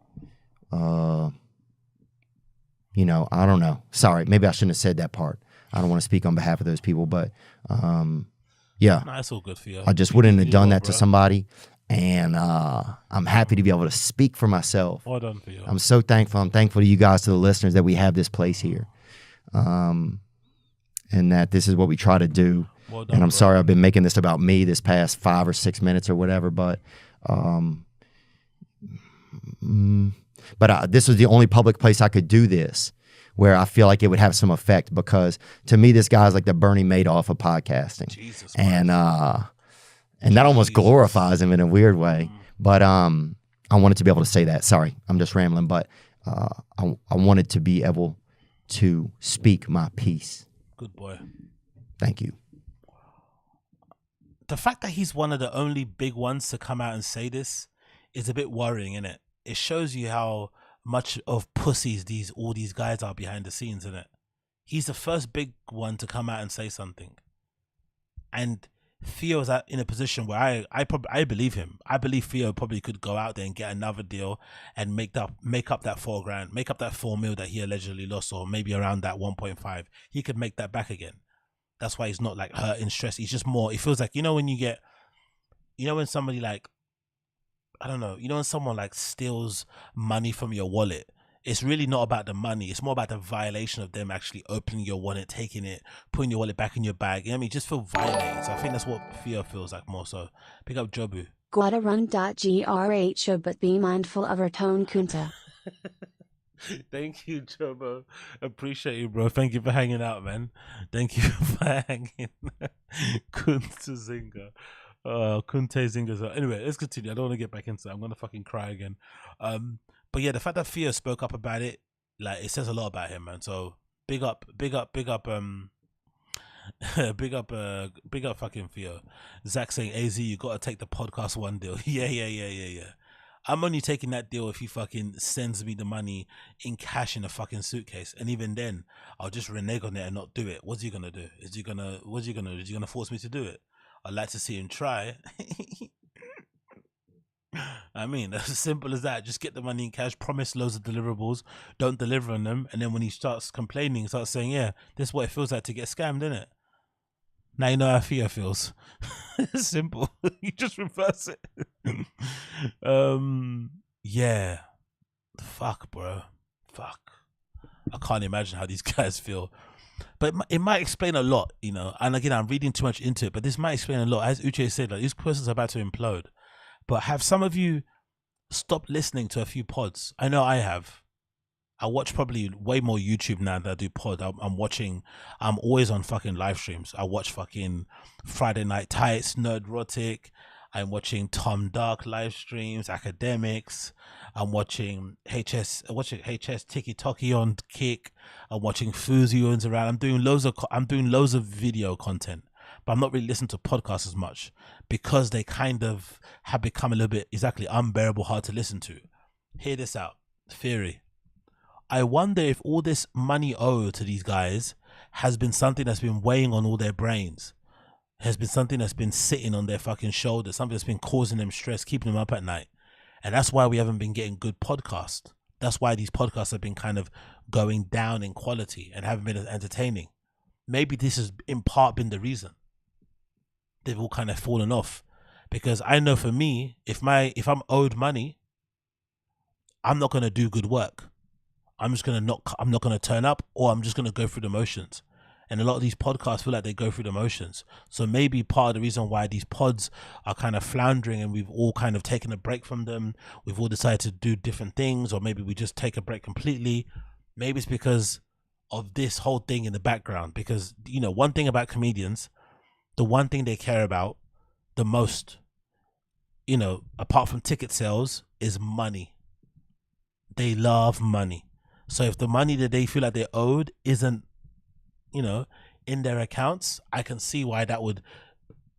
you know, I don't know. Sorry, maybe I shouldn't have said that part. I don't want to speak on behalf of those people, but yeah. Nah, it's all good for you. I just wouldn't have done that to somebody. And I'm happy to be able to speak for myself. Well done for you. I'm so thankful. I'm thankful to you guys, to the listeners, that we have this place here. And that this is what we try to do. Well done, and I'm sorry I've been making this about me this past 5 or 6 minutes or whatever, but this was the only public place I could do this where I feel like it would have some effect, because to me, this guy's like the Bernie Madoff of podcasting. Jesus Christ. And that almost glorifies him in a weird way. But I wanted to be able to say that. Sorry, I'm just rambling. But I wanted to be able to speak my piece. Good boy. Thank you. The fact that he's one of the only big ones to come out and say this is a bit worrying, isn't it? It shows you how much of pussies all these guys are behind the scenes, isn't it? He's the first big one to come out and say something. And Theo's in a position where I believe him. I believe Theo probably could go out there and get another deal and make up that $4,000, make up that $4 million that he allegedly lost, or maybe around that 1.5. He could make that back again. That's why he's not like hurt and stressed. He's just more. It feels like, you know, when when somebody like, I don't know, you know, when someone like steals money from your wallet, it's really not about the money. It's more about the violation of them actually opening your wallet, taking it, putting your wallet back in your bag. You know what I mean? Just feel violated. So I think that's what Theo feels like more so. Pick up Jobu. Gotta run.grho, but be mindful of our tone, Kunta. Thank you, Jobo. Appreciate you, bro. Thank you for hanging out, man. Thank you for hanging. Kunta Zinga. Kunte Zinga. Anyway, let's continue. I don't want to get back into that. I'm going to fucking cry again. But yeah, the fact that Theo spoke up about it, like, it says a lot about him, man. So big up, big up fucking Theo. Zach saying, AZ, you gotta take the podcast one deal. Yeah. I'm only taking that deal if he fucking sends me the money in cash in a fucking suitcase, and even then, I'll just renege on it and not do it. What's he gonna do? Is he gonna force me to do it? I'd like to see him try. I mean, that's as simple as that. Just get the money in cash, promise loads of deliverables, don't deliver on them, and then when he starts complaining, starts saying, yeah, this is what it feels like to get scammed, isn't it? Now you know how Theo feels. It's simple. You just reverse it. Yeah. Fuck, bro. Fuck. I can't imagine how these guys feel. But it might explain a lot, you know. And again, I'm reading too much into it, but this might explain a lot. As Uche said, like, this person's about to implode. But have some of you stopped listening to a few pods? I know I have. I watch probably way more YouTube now than I do pod. I'm always on fucking live streams. I watch fucking Friday Night Tights, Nerdrotic. I'm watching Tom Dark live streams, AKADEMIKS. I'm watching HS Tiki Toki on Kick. I'm watching Fuzions around. I'm doing loads of video content, but I'm not really listening to podcasts as much because they kind of have become a little bit unbearable, hard to listen to. Hear this out. Theory. I wonder if all this money owed to these guys has been something that's been weighing on all their brains, has been something that's been sitting on their fucking shoulders, something that's been causing them stress, keeping them up at night. And that's why we haven't been getting good podcasts. That's why these podcasts have been kind of going down in quality and haven't been as entertaining. Maybe this has in part been the reason. They've all kind of fallen off. Because I know for me, if I'm owed money, I'm not going to do good work. I'm not going to turn up, or I'm just going to go through the motions. And a lot of these podcasts feel like they go through the motions. So maybe part of the reason why these pods are kind of floundering and we've all kind of taken a break from them, we've all decided to do different things, or maybe we just take a break completely. Maybe it's because of this whole thing in the background. Because, you know, one thing about comedians, the one thing they care about the most, you know, apart from ticket sales, is money. They love money. So if the money that they feel like they're owed isn't, you know, in their accounts, I can see why that would,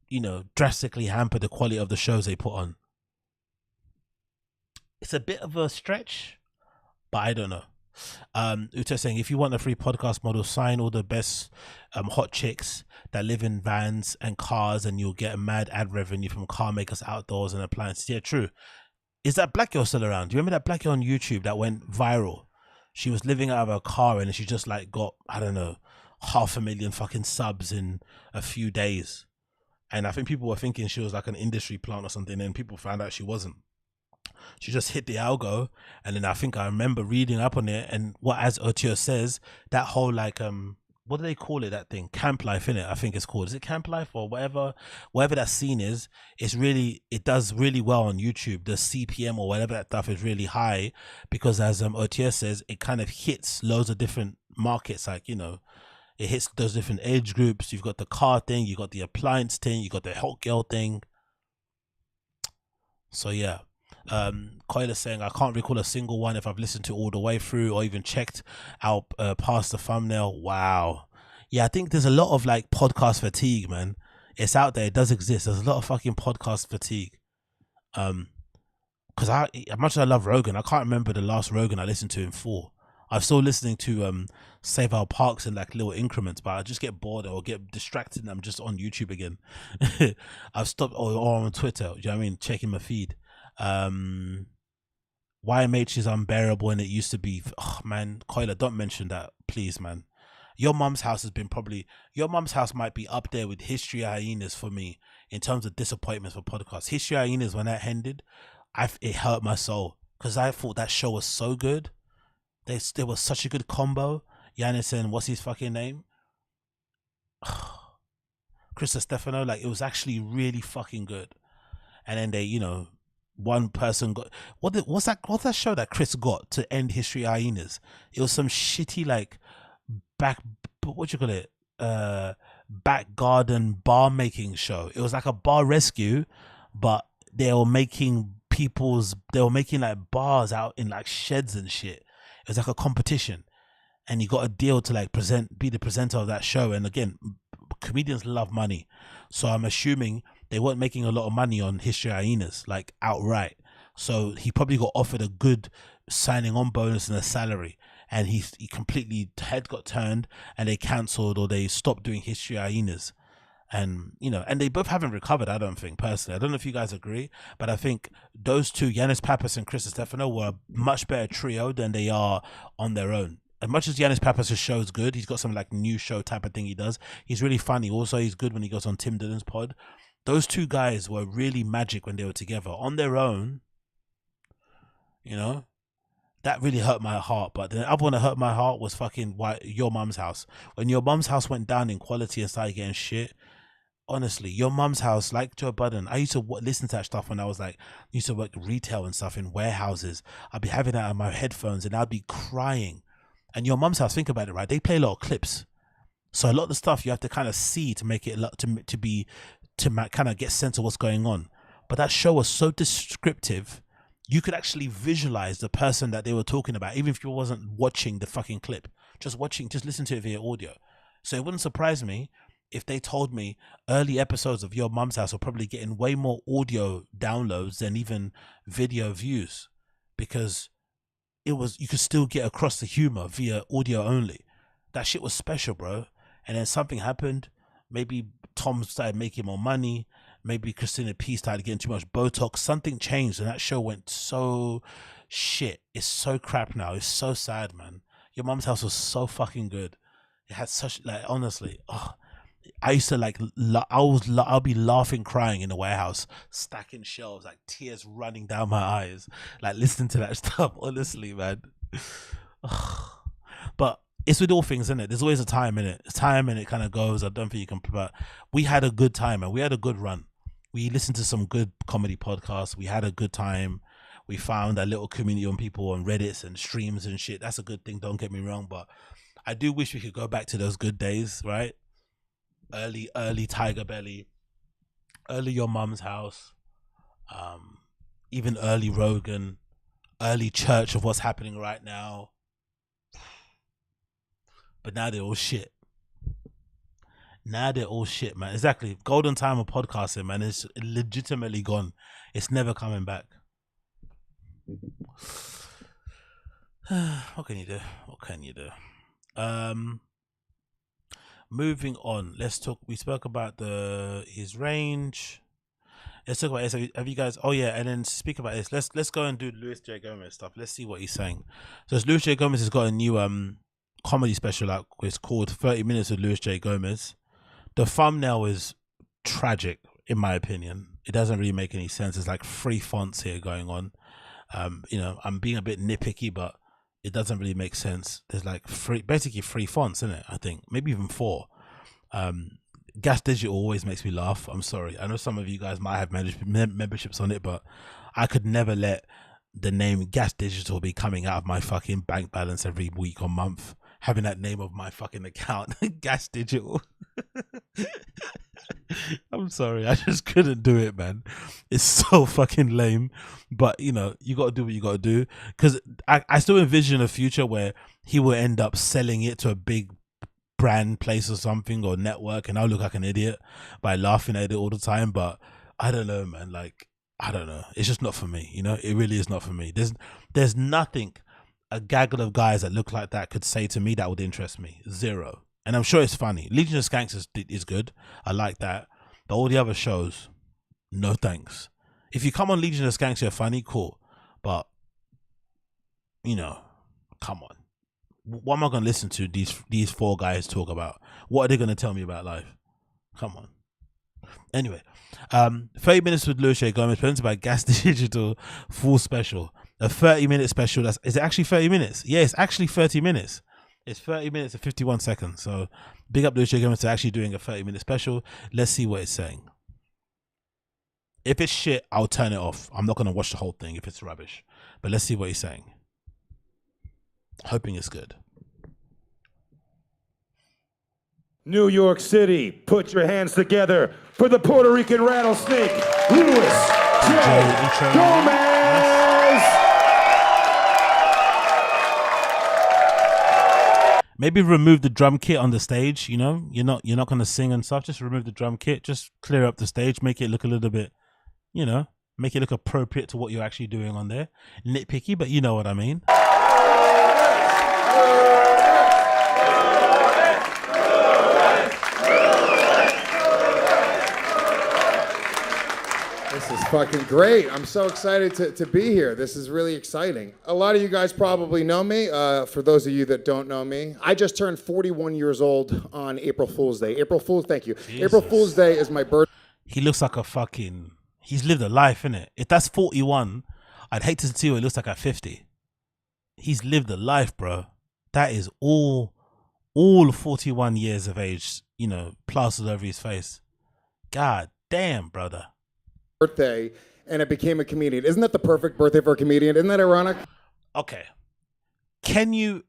you know, drastically hamper the quality of the shows they put on. It's a bit of a stretch, but I don't know. Uta saying, if you want a free podcast model, sign all the best hot chicks that live in vans and cars, and you'll get a mad ad revenue from car makers, outdoors, and appliances. Yeah, true. Is that black girl still around? Do you remember that black girl on YouTube that went viral? She was living out of her car and she just like got, I don't know, 500,000 fucking subs in a few days. And I think people were thinking she was like an industry plant or something, and people found out she wasn't. She just hit the algo, and then I think I remember reading up on it, and what, as Otio says, that whole like what do they call it, that thing, camp life, innit? I think it's called, is it camp life or whatever that scene is? It does really well on YouTube. The CPM or whatever that stuff is really high, because as Otio says, it kind of hits loads of different markets, like, you know, it hits those different age groups. You've got the car thing, you got the appliance thing, you got the hot girl thing. So yeah. Coyle is saying, I can't recall a single one if I've listened to all the way through or even checked out past the thumbnail. Wow. Yeah, I think there's a lot of like podcast fatigue, man. It's out there. It does exist. There's a lot of fucking podcast fatigue. Because as much as I love Rogan, I can't remember the last Rogan I listened to in full. I'm still listening to Save Our Parks in like little increments, but I just get bored or get distracted and I'm just on YouTube again. I've stopped, or on Twitter, do you know what I mean, checking my feed. YMH is unbearable, and it used to be. Oh man, Coiler, don't mention that, please, man. Your mum's house might be up there with History Hyenas for me in terms of disappointments for podcasts. History Hyenas, when that ended, it hurt my soul, because I thought that show was so good. There was such a good combo. Yanis and what's his fucking name? Chris Stefano, like, it was actually really fucking good. And then they, you know, one person got, what's that show that Chris got to end History Hyenas? It was some shitty like back garden bar making show. It was like a bar rescue, but they were making like bars out in like sheds and shit. It was like a competition, and you got a deal to like be the presenter of that show. And again, comedians love money, so I'm assuming they weren't making a lot of money on History Hyenas, like outright. So he probably got offered a good signing on bonus and a salary, and he completely head got turned, and they cancelled or they stopped doing History Hyenas. And you know, and they both haven't recovered, I don't think, personally. I don't know if you guys agree, but I think those two, Yanis Pappas and Chris Stefano, were a much better trio than they are on their own. As much as Yanis Pappas' show is good, he's got some like new show type of thing he does. He's really funny. Also, he's good when he goes on Tim Dillon's pod. Those two guys were really magic when they were together. On their own, you know, that really hurt my heart. But the other one that hurt my heart was fucking Your Mum's House. When Your Mum's House went down in quality and started getting shit, honestly, Your Mum's House, like Joe Budden, I used to listen to that stuff when I was like, used to work retail and stuff in warehouses. I'd be having that on my headphones and I'd be crying. And Your Mum's House, think about it, right? They play a lot of clips. So a lot of the stuff you have to kind of see to make it, to kind of get sense of what's going on. But that show was so descriptive, you could actually visualize the person that they were talking about, even if you wasn't watching the fucking clip. Just listen to it via audio. So it wouldn't surprise me if they told me early episodes of Your Mum's House are probably getting way more audio downloads than even video views, because you could still get across the humor via audio only. That shit was special, bro. And then something happened. Maybe Tom started making more money. Maybe Christina P started getting too much Botox. Something changed and that show went so shit. It's so crap now. It's so sad, man. Your Mum's House was so fucking good. It had such, like, honestly, I used to like, I'll be laughing, crying in the warehouse, stacking shelves, like tears running down my eyes, like listening to that stuff, honestly, man. But it's with all things, isn't it? There's always a time in it. Time and it kind of goes. I don't think you can, but we had a good time and we had a good run. We listened to some good comedy podcasts. We had a good time. We found a little community on people on Reddits and streams and shit. That's a good thing. Don't get me wrong, but I do wish we could go back to those good days, right? Early Tiger Belly, early Your Mum's House, even early Rogan, early Church of what's happening right now. But now they're all shit. Now they're all shit, man. Exactly. Golden time of podcasting, man. It's legitimately gone. It's never coming back. What can you do? What can you do? Moving on. Let's talk. We spoke about his range. Let's talk about this. Have you guys? Oh yeah, and then speak about this. Let's go and do Luis J. Gomez stuff. Let's see what he's saying. So Luis J. Gomez has got a new comedy special out. It's called 30 Minutes with Luis J. Gomez. The thumbnail is tragic, in my opinion. It doesn't really make any sense. There's like 3 fonts here going on. You know, I'm being a bit nitpicky, but it doesn't really make sense. There's like basically 3 fonts in it, I think, maybe even 4. Gas Digital always makes me laugh. I'm sorry. I know some of you guys might have memberships on it, but I could never let the name Gas Digital be coming out of my fucking bank balance every week or month. Having that name of my fucking account, Gas Digital. I'm sorry, I just couldn't do it, man. It's so fucking lame. But you know, you gotta do what you gotta do. Because I still envision a future where he will end up selling it to a big brand place or something, or network, and I'll look like an idiot by laughing at it all the time. But I don't know, man. Like, I don't know. It's just not for me, you know? It really is not for me. There's nothing a gaggle of guys that look like that could say to me that would interest me. Zero. And I'm sure it's funny. Legion of Skanks is good. I like that. But all the other shows, no thanks. If you come on Legion of Skanks, you're funny, cool. But, you know, come on. What am I going to listen to these 4 guys talk about? What are they going to tell me about life? Come on. Anyway, 30 Minutes with Luis J. Gomez, presented by Gas Digital, full special. A 30-minute special. Is it actually 30 minutes? Yeah, it's actually 30 minutes. It's 30 minutes and 51 seconds. So big up Luis J. Gomez to actually doing a 30-minute special. Let's see what it's saying. If it's shit, I'll turn it off. I'm not going to watch the whole thing if it's rubbish. But let's see what he's saying. Hoping it's good. New York City, put your hands together for the Puerto Rican rattlesnake, Luis J. Gomez! Maybe remove the drum kit on the stage. You know, you're not gonna sing and stuff. Just remove the drum kit. Just clear up the stage. Make it look a little bit, you know, make it look appropriate to what you're actually doing on there. Nitpicky, but you know what I mean. This is fucking great. I'm so excited to be here. This is really exciting. A lot of you guys probably know me. For those of you that don't know me, I just turned 41 years old on April Fool's Day. Thank you. Jesus. April Fool's Day is my birthday. He looks like a fucking, he's lived a life, innit? If that's 41, I'd hate to see what he looks like at 50. He's lived a life, bro. That is all 41 years of age, you know, plastered over his face. God damn, brother. Birthday, and I became a comedian. Isn't that the perfect birthday for a comedian? Isn't that ironic? Okay. Can you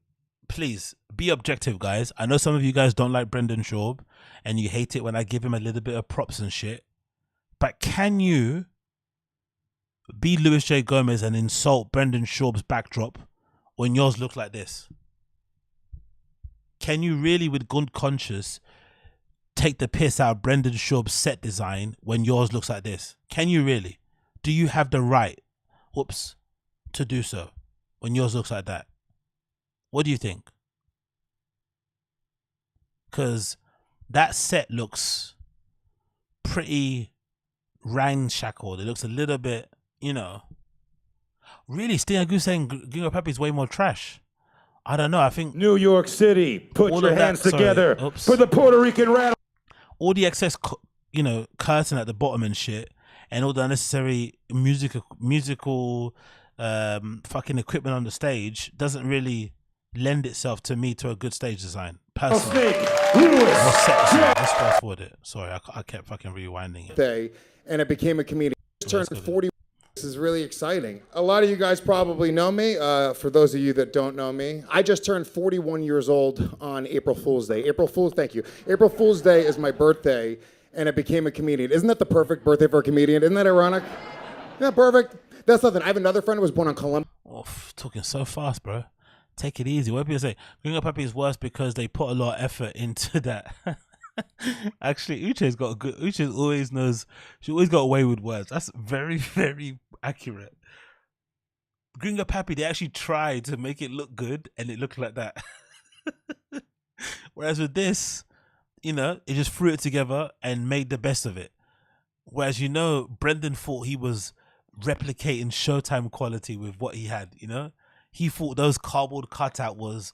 please be objective, guys? I know some of you guys don't like Brendan Schaub and you hate it when I give him a little bit of props and shit. But can you be Louis J. Gomez and insult Brendan Schaub's backdrop when yours looks like this? Can you really, with good conscience, take the piss out of Brendan Schaub's set design when yours looks like this? Can you really? Do you have the right, to do so when yours looks like that? What do you think? Because that set looks pretty ramshackled. It looks a little bit, you know. Really, Sting Agu saying Gingo Pappy is way more trash. I don't know. I think New York City, put your hands together for the Puerto Rican rattle. All the excess, you know, curtain at the bottom and shit, and all the unnecessary musical fucking equipment on the stage doesn't really lend itself to me to a good stage design. Personally. Let's fast forward it. Sorry, I kept fucking rewinding it. And I became a comedian. I turned 40. This is really exciting. A lot of you guys probably know me. For those of you that don't know me, I just turned 41 years old on April Fool's Day. Thank you. April Fool's Day is my birthday, and I became a comedian. Isn't that the perfect birthday for a comedian? Isn't that ironic? Yeah, perfect. That's nothing. I have another friend who was born on Columbus. Oh, talking so fast, bro. Take it easy. What people say? Gringo Pappy is worse because they put a lot of effort into that. Actually, Uche's got a good. Uche always knows. She always got away with words. That's very, very accurate. Gringo Pappy, they actually tried to make it look good, and it looked like that. Whereas with this, you know, it just threw it together and made the best of it. Whereas, you know, Brendan thought he was replicating Showtime quality with what he had. You know, he thought those cardboard cutout of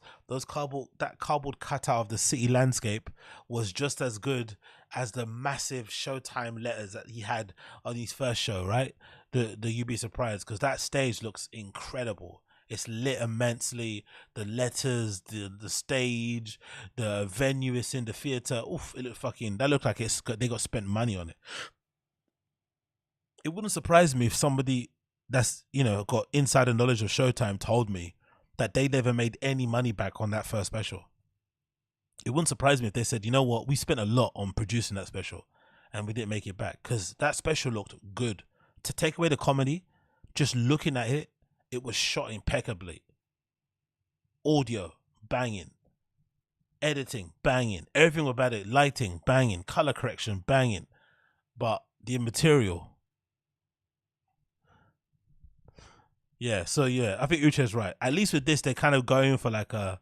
the city landscape was just as good as the massive Showtime letters that he had on his first show, right? The You'd Be Surprised, because that stage looks incredible. It's lit immensely. The letters, the stage, the venue is in the theater. Oof, it looked fucking. That looked like they got spent money on it. It wouldn't surprise me if somebody that's, you know, got insider knowledge of Showtime told me that they never made any money back on that first special. It wouldn't surprise me if they said, you know what, we spent a lot on producing that special and we didn't make it back, because that special looked good. To take away the comedy, just looking at it, it was shot impeccably. Audio, banging. Editing, banging. Everything about it, lighting, banging. Color correction, banging. But the material... Yeah, so yeah, I think Uche's right. At least with this, they're kind of going for like a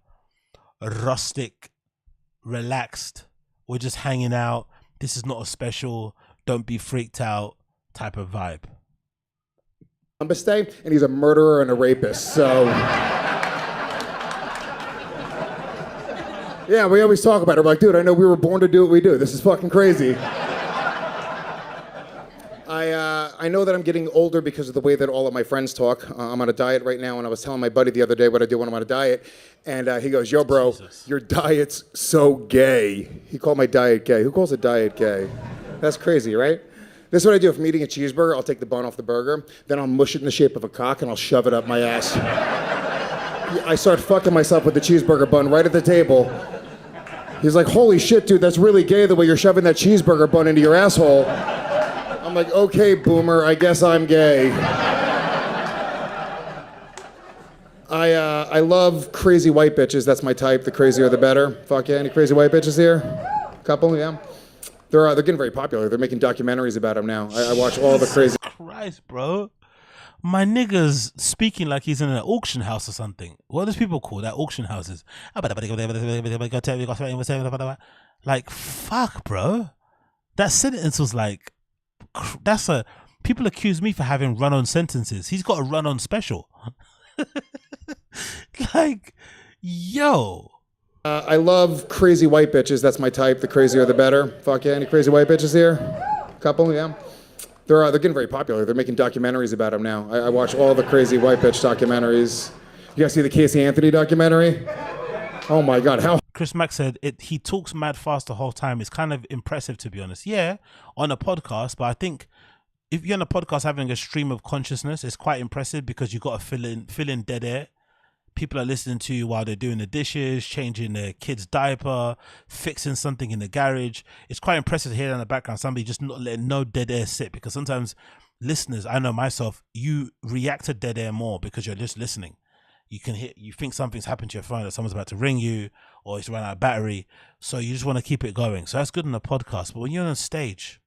rustic, relaxed, we're just hanging out, this is not a special, don't be freaked out type of vibe. Columbus Day, and he's a murderer and a rapist, so... Yeah, we always talk about it. We're like, dude, I know we were born to do what we do. This is fucking crazy. I know that I'm getting older because of the way that all of my friends talk. I'm on a diet right now, and I was telling my buddy the other day what I do when I'm on a diet, and he goes, yo, bro, your diet's so gay. He called my diet gay. Who calls a diet gay? That's crazy, right? This is what I do. If I'm eating a cheeseburger, I'll take the bun off the burger, then I'll mush it in the shape of a cock, and I'll shove it up my ass. I start fucking myself with the cheeseburger bun right at the table. He's like, holy shit, dude, that's really gay the way you're shoving that cheeseburger bun into your asshole. I'm like, okay, boomer, I guess I'm gay. I love crazy white bitches. That's my type. The crazier, the better. Fuck yeah. Any crazy white bitches here? Couple, yeah. They're getting very popular. They're making documentaries about them now. I watch all the crazy. Christ, bro. My nigga's speaking like he's in an auction house or something. What does people call that? Auction houses. Like, fuck, bro. That sentence was like, people accuse me for having run-on sentences. He's got a run-on special. Like, yo. I love crazy white bitches. That's my type. The crazier, the better. Fuck yeah. Any crazy white bitches here? Couple, yeah. They're getting very popular. They're making documentaries about them now. I watch all the crazy white bitch documentaries. You guys see the Casey Anthony documentary? Oh my God, how? Chris Mack said he talks mad fast the whole time. It's kind of impressive, to be honest. Yeah, on a podcast, but I think if you're on a podcast having a stream of consciousness, it's quite impressive because you got to fill in dead air. People are listening to you while they're doing the dishes, changing their kid's diaper, fixing something in the garage. It's quite impressive to hear in the background somebody just not letting no dead air sit, because sometimes listeners, I know myself, you react to dead air more because you're just listening. You can hear, you think something's happened to your phone, that someone's about to ring you, or it's run out of battery, so you just want to keep it going. So that's good on a podcast, but when you're on stage,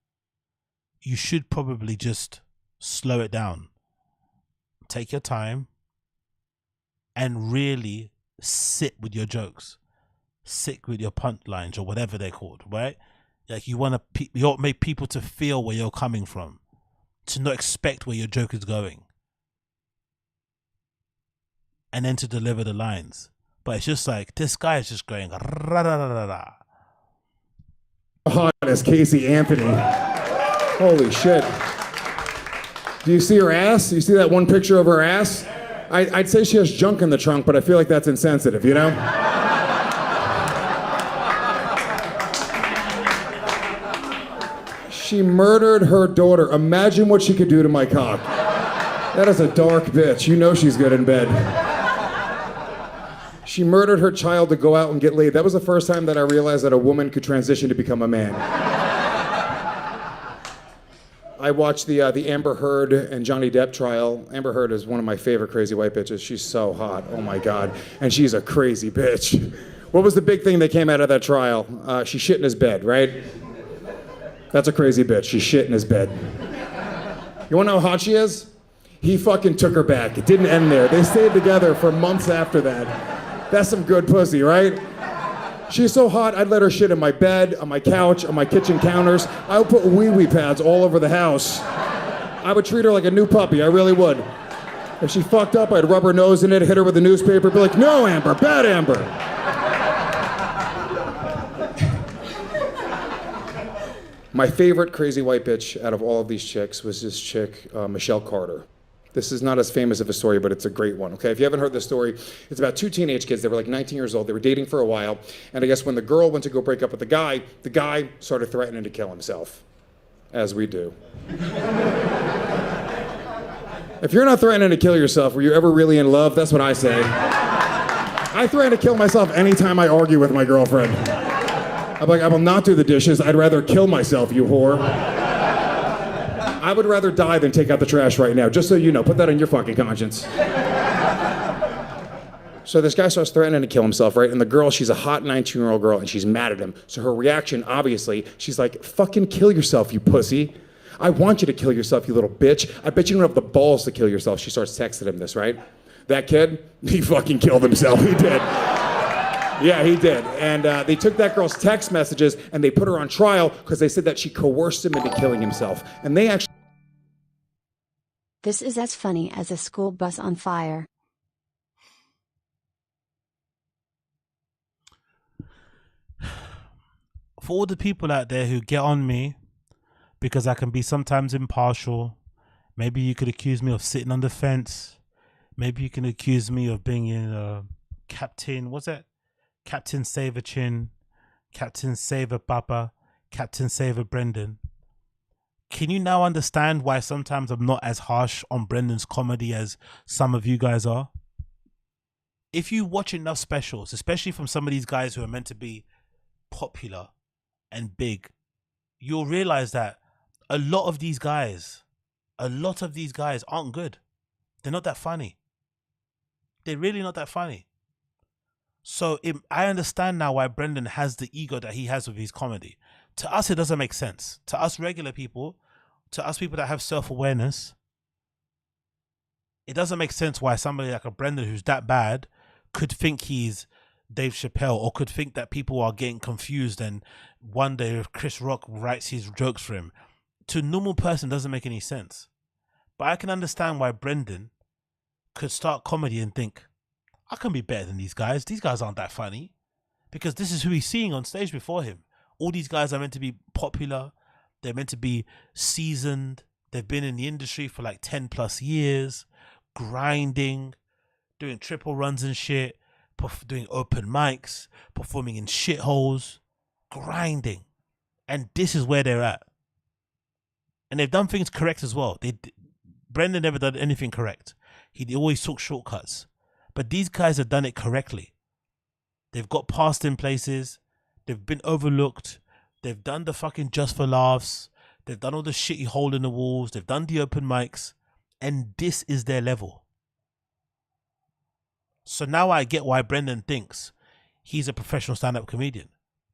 you should probably just slow it down. Take your time and really sit with your jokes, sit with your punchlines or whatever they're called, right? Like you want to make people to feel where you're coming from, to not expect where your joke is going, and then to deliver the lines. But it's just like, this guy is just going ra-ra-ra-ra-ra. Hot as Casey Anthony. Holy shit. Do you see her ass? You see that one picture of her ass? I'd say she has junk in the trunk, but I feel like that's insensitive, you know? She murdered her daughter. Imagine what she could do to my cock. That is a dark bitch. You know she's good in bed. She murdered her child to go out and get laid. That was the first time that I realized that a woman could transition to become a man. I watched the Amber Heard and Johnny Depp trial. Amber Heard is one of my favorite crazy white bitches. She's so hot. Oh my God. And she's a crazy bitch. What was the big thing that came out of that trial? She shit in his bed, right? That's a crazy bitch. She shit in his bed. You wanna know how hot she is? He fucking took her back. It didn't end there. They stayed together for months after that. That's some good pussy, right? She's so hot, I'd let her shit in my bed, on my couch, on my kitchen counters. I would put wee-wee pads all over the house. I would treat her like a new puppy, I really would. If she fucked up, I'd rub her nose in it, hit her with a newspaper, be like, no, Amber, bad Amber. My favorite crazy white bitch out of all of these chicks was this chick, Michelle Carter. This is not as famous of a story, but it's a great one, okay? If you haven't heard this story, it's about two teenage kids. They were like 19 years old. They were dating for a while. And I guess when the girl went to go break up with the guy started threatening to kill himself, as we do. If you're not threatening to kill yourself, were you ever really in love? That's what I say. I threaten to kill myself anytime I argue with my girlfriend. I'm like, I will not do the dishes. I'd rather kill myself, you whore. I would rather die than take out the trash right now, just so you know. Put that on your fucking conscience. So this guy starts threatening to kill himself, right? And the girl, she's a hot 19-year-old girl, and she's mad at him. So her reaction, obviously, she's like, fucking kill yourself, you pussy. I want you to kill yourself, you little bitch. I bet you don't have the balls to kill yourself. She starts texting him this, right? That kid, he fucking killed himself. He did. Yeah, he did. And they took that girl's text messages and they put her on trial because they said that she coerced him into killing himself. And they actually... This is as funny as a school bus on fire. For all the people out there who get on me because I can be sometimes impartial, maybe you could accuse me of sitting on the fence. Maybe you can accuse me of being in Captain, what's that? Captain Saver Chin, Captain Saver Papa, Captain Saver Brendan. Can you now understand why sometimes I'm not as harsh on Brendan's comedy as some of you guys are? If you watch enough specials, especially from some of these guys who are meant to be popular and big, you'll realize that a lot of these guys aren't good. They're not that funny. They're really not that funny. So I understand now why Brendan has the ego that he has with his comedy. To us, it doesn't make sense. To us regular people, to us people that have self-awareness, it doesn't make sense why somebody like a Brendan who's that bad could think he's Dave Chappelle, or could think that people are getting confused and one day if Chris Rock writes his jokes for him. To a normal person, doesn't make any sense. But I can understand why Brendan could start comedy and think, I can be better than these guys. These guys aren't that funny. Because this is who he's seeing on stage before him. All these guys are meant to be popular. They're meant to be seasoned. They've been in the industry for like 10 plus years, grinding, doing triple runs and shit, doing open mics, performing in shitholes, grinding. And this is where they're at. And they've done things correct as well. Brendan never done anything correct. He always took shortcuts. But these guys have done it correctly. They've got past in places. They've been overlooked. They've done the fucking just for laughs. They've done all the shitty hole in the walls. They've done the open mics. And this is their level. So now I get why Brendan thinks he's a professional stand-up comedian.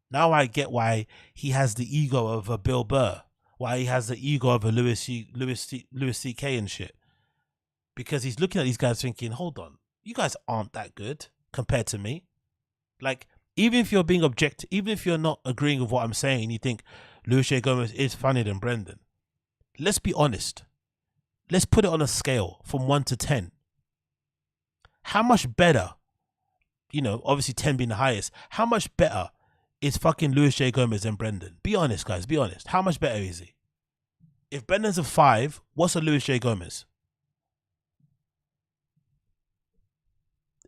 Now I get why he has the ego of a Bill Burr. Why he has the ego of a Louis C.K. and shit. Because he's looking at these guys thinking, hold on, you guys aren't that good compared to me. Like, even if you're being objective, even if you're not agreeing with what I'm saying and you think Louis J. Gomez is funnier than Brendan, let's be honest. Let's put it on a scale from 1 to 10. How much better, you know, obviously 10 being the highest, how much better is fucking Louis J. Gomez than Brendan? Be honest, guys, be honest. How much better is he? If Brendan's a 5, what's a Louis J. Gomez?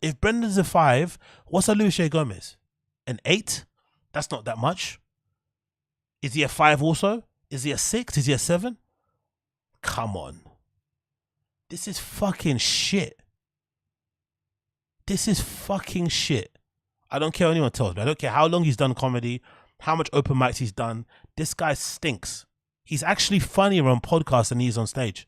If Brendan's a 5, what's a Louis J. Gomez? An 8? That's not that much. Is he a 5 also? Is he a 6? Is he a 7? Come on. This is fucking shit. This is fucking shit. I don't care what anyone tells me. I don't care how long he's done comedy, how much open mics he's done. This guy stinks. He's actually funnier on podcasts than he is on stage.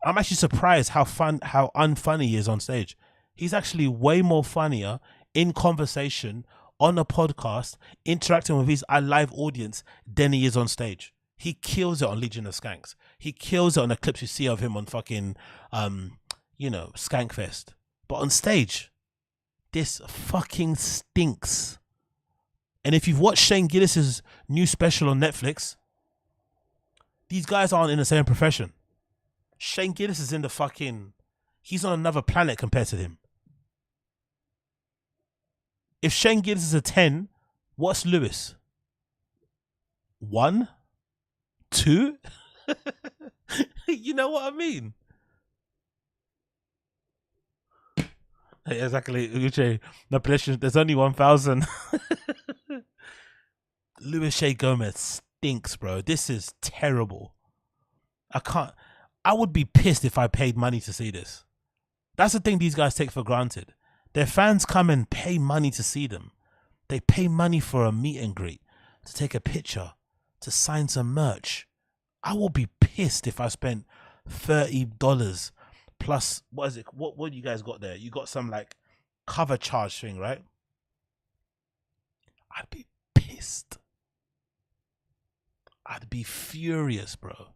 I'm actually surprised how unfunny he is on stage. He's actually way more funnier in conversation on a podcast, interacting with his live audience than he is on stage. He kills it on Legion of Skanks. He kills it on the clips you see of him on fucking, Skankfest. But on stage, this fucking stinks. And if you've watched Shane Gillis's new special on Netflix, these guys aren't in the same profession. Shane Gillis is in the fucking... He's on another planet compared to him. If Shane Gillis is a 10, what's Lewis? 1? 2? You know what I mean? Exactly, Uche. No pressure. There's only 1,000. Louis J. Gomez stinks, bro. This is terrible. I would be pissed if I paid money to see this. That's the thing these guys take for granted. Their fans come and pay money to see them. They pay money for a meet and greet, to take a picture, to sign some merch. I will be pissed if I spent $30 plus, what is it? What you guys got there? You got some like cover charge thing, right? I'd be pissed. I'd be furious, bro.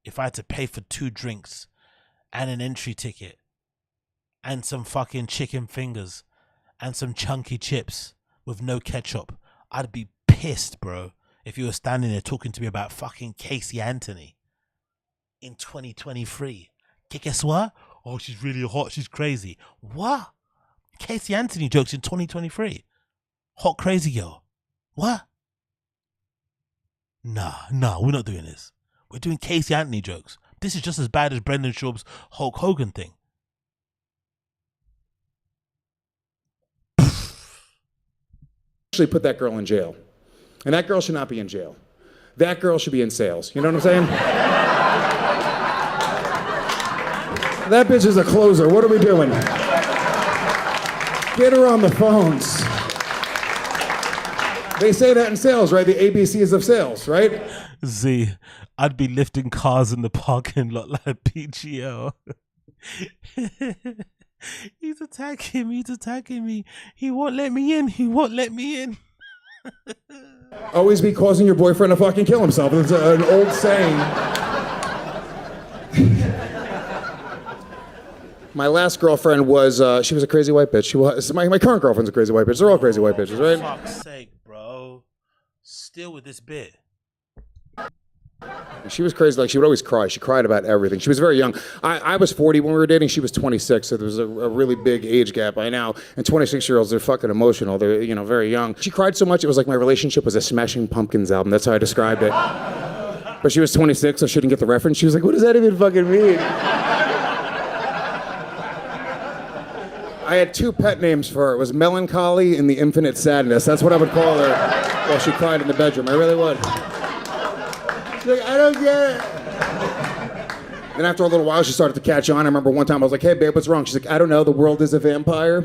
If I had to pay for 2 drinks and an entry ticket and some fucking chicken fingers and some chunky chips with no ketchup, I'd be pissed, bro. If you were standing there talking to me about fucking Casey Anthony in 2023. Guess what? Oh, she's really hot. She's crazy. What? Casey Anthony jokes in 2023. Hot crazy girl. What? Nah, we're not doing this. We're doing Casey Anthony jokes. This is just as bad as Brendan Schaub's Hulk Hogan thing. Actually put that girl in jail. And that girl should not be in jail. That girl should be in sales. You know what I'm saying? That bitch is a closer. What are we doing? Get her on the phones. They say that in sales, right? The ABCs of sales, right? Z, I'd be lifting cars in the parking lot like PGL. He's attacking me. He's attacking me. He won't let me in. He won't let me in. Always be causing your boyfriend to fucking kill himself. It's an old saying. My last girlfriend was, she was a crazy white bitch. She was, my current girlfriend's a crazy white bitch. They're all crazy white bitches, right? For fuck's sake, bro. Still with this bit. She was crazy. Like, she would always cry. She cried about everything. She was very young. I was 40 when we were dating. She was 26, so there was a really big age gap. I know. And 26-year-olds, they're fucking emotional. They're, you know, very young. She cried so much, it was like my relationship was a Smashing Pumpkins album. That's how I described it. But she was 26, so she didn't get the reference. She was like, what does that even fucking mean? I had two pet names for her. It was Melancholy and the Infinite Sadness. That's what I would call her while she cried in the bedroom. I really would. She's like, I don't get it. Then after a little while, she started to catch on. I remember one time I was like, hey, babe, what's wrong? She's like, I don't know. The world is a vampire.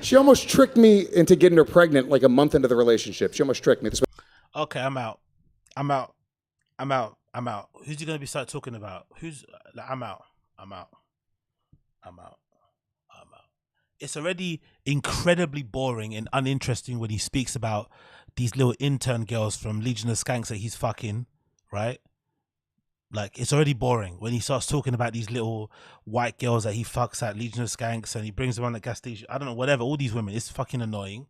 She almost tricked me into getting her pregnant like a month into the relationship. She almost tricked me. Okay, I'm out. Who's you gonna be start talking about? I'm out. It's already incredibly boring and uninteresting when he speaks about these little intern girls from Legion of Skanks that he's fucking, right? Like, it's already boring when he starts talking about these little white girls that he fucks at Legion of Skanks and he brings them on the gas station. I don't know, whatever. All these women, it's fucking annoying.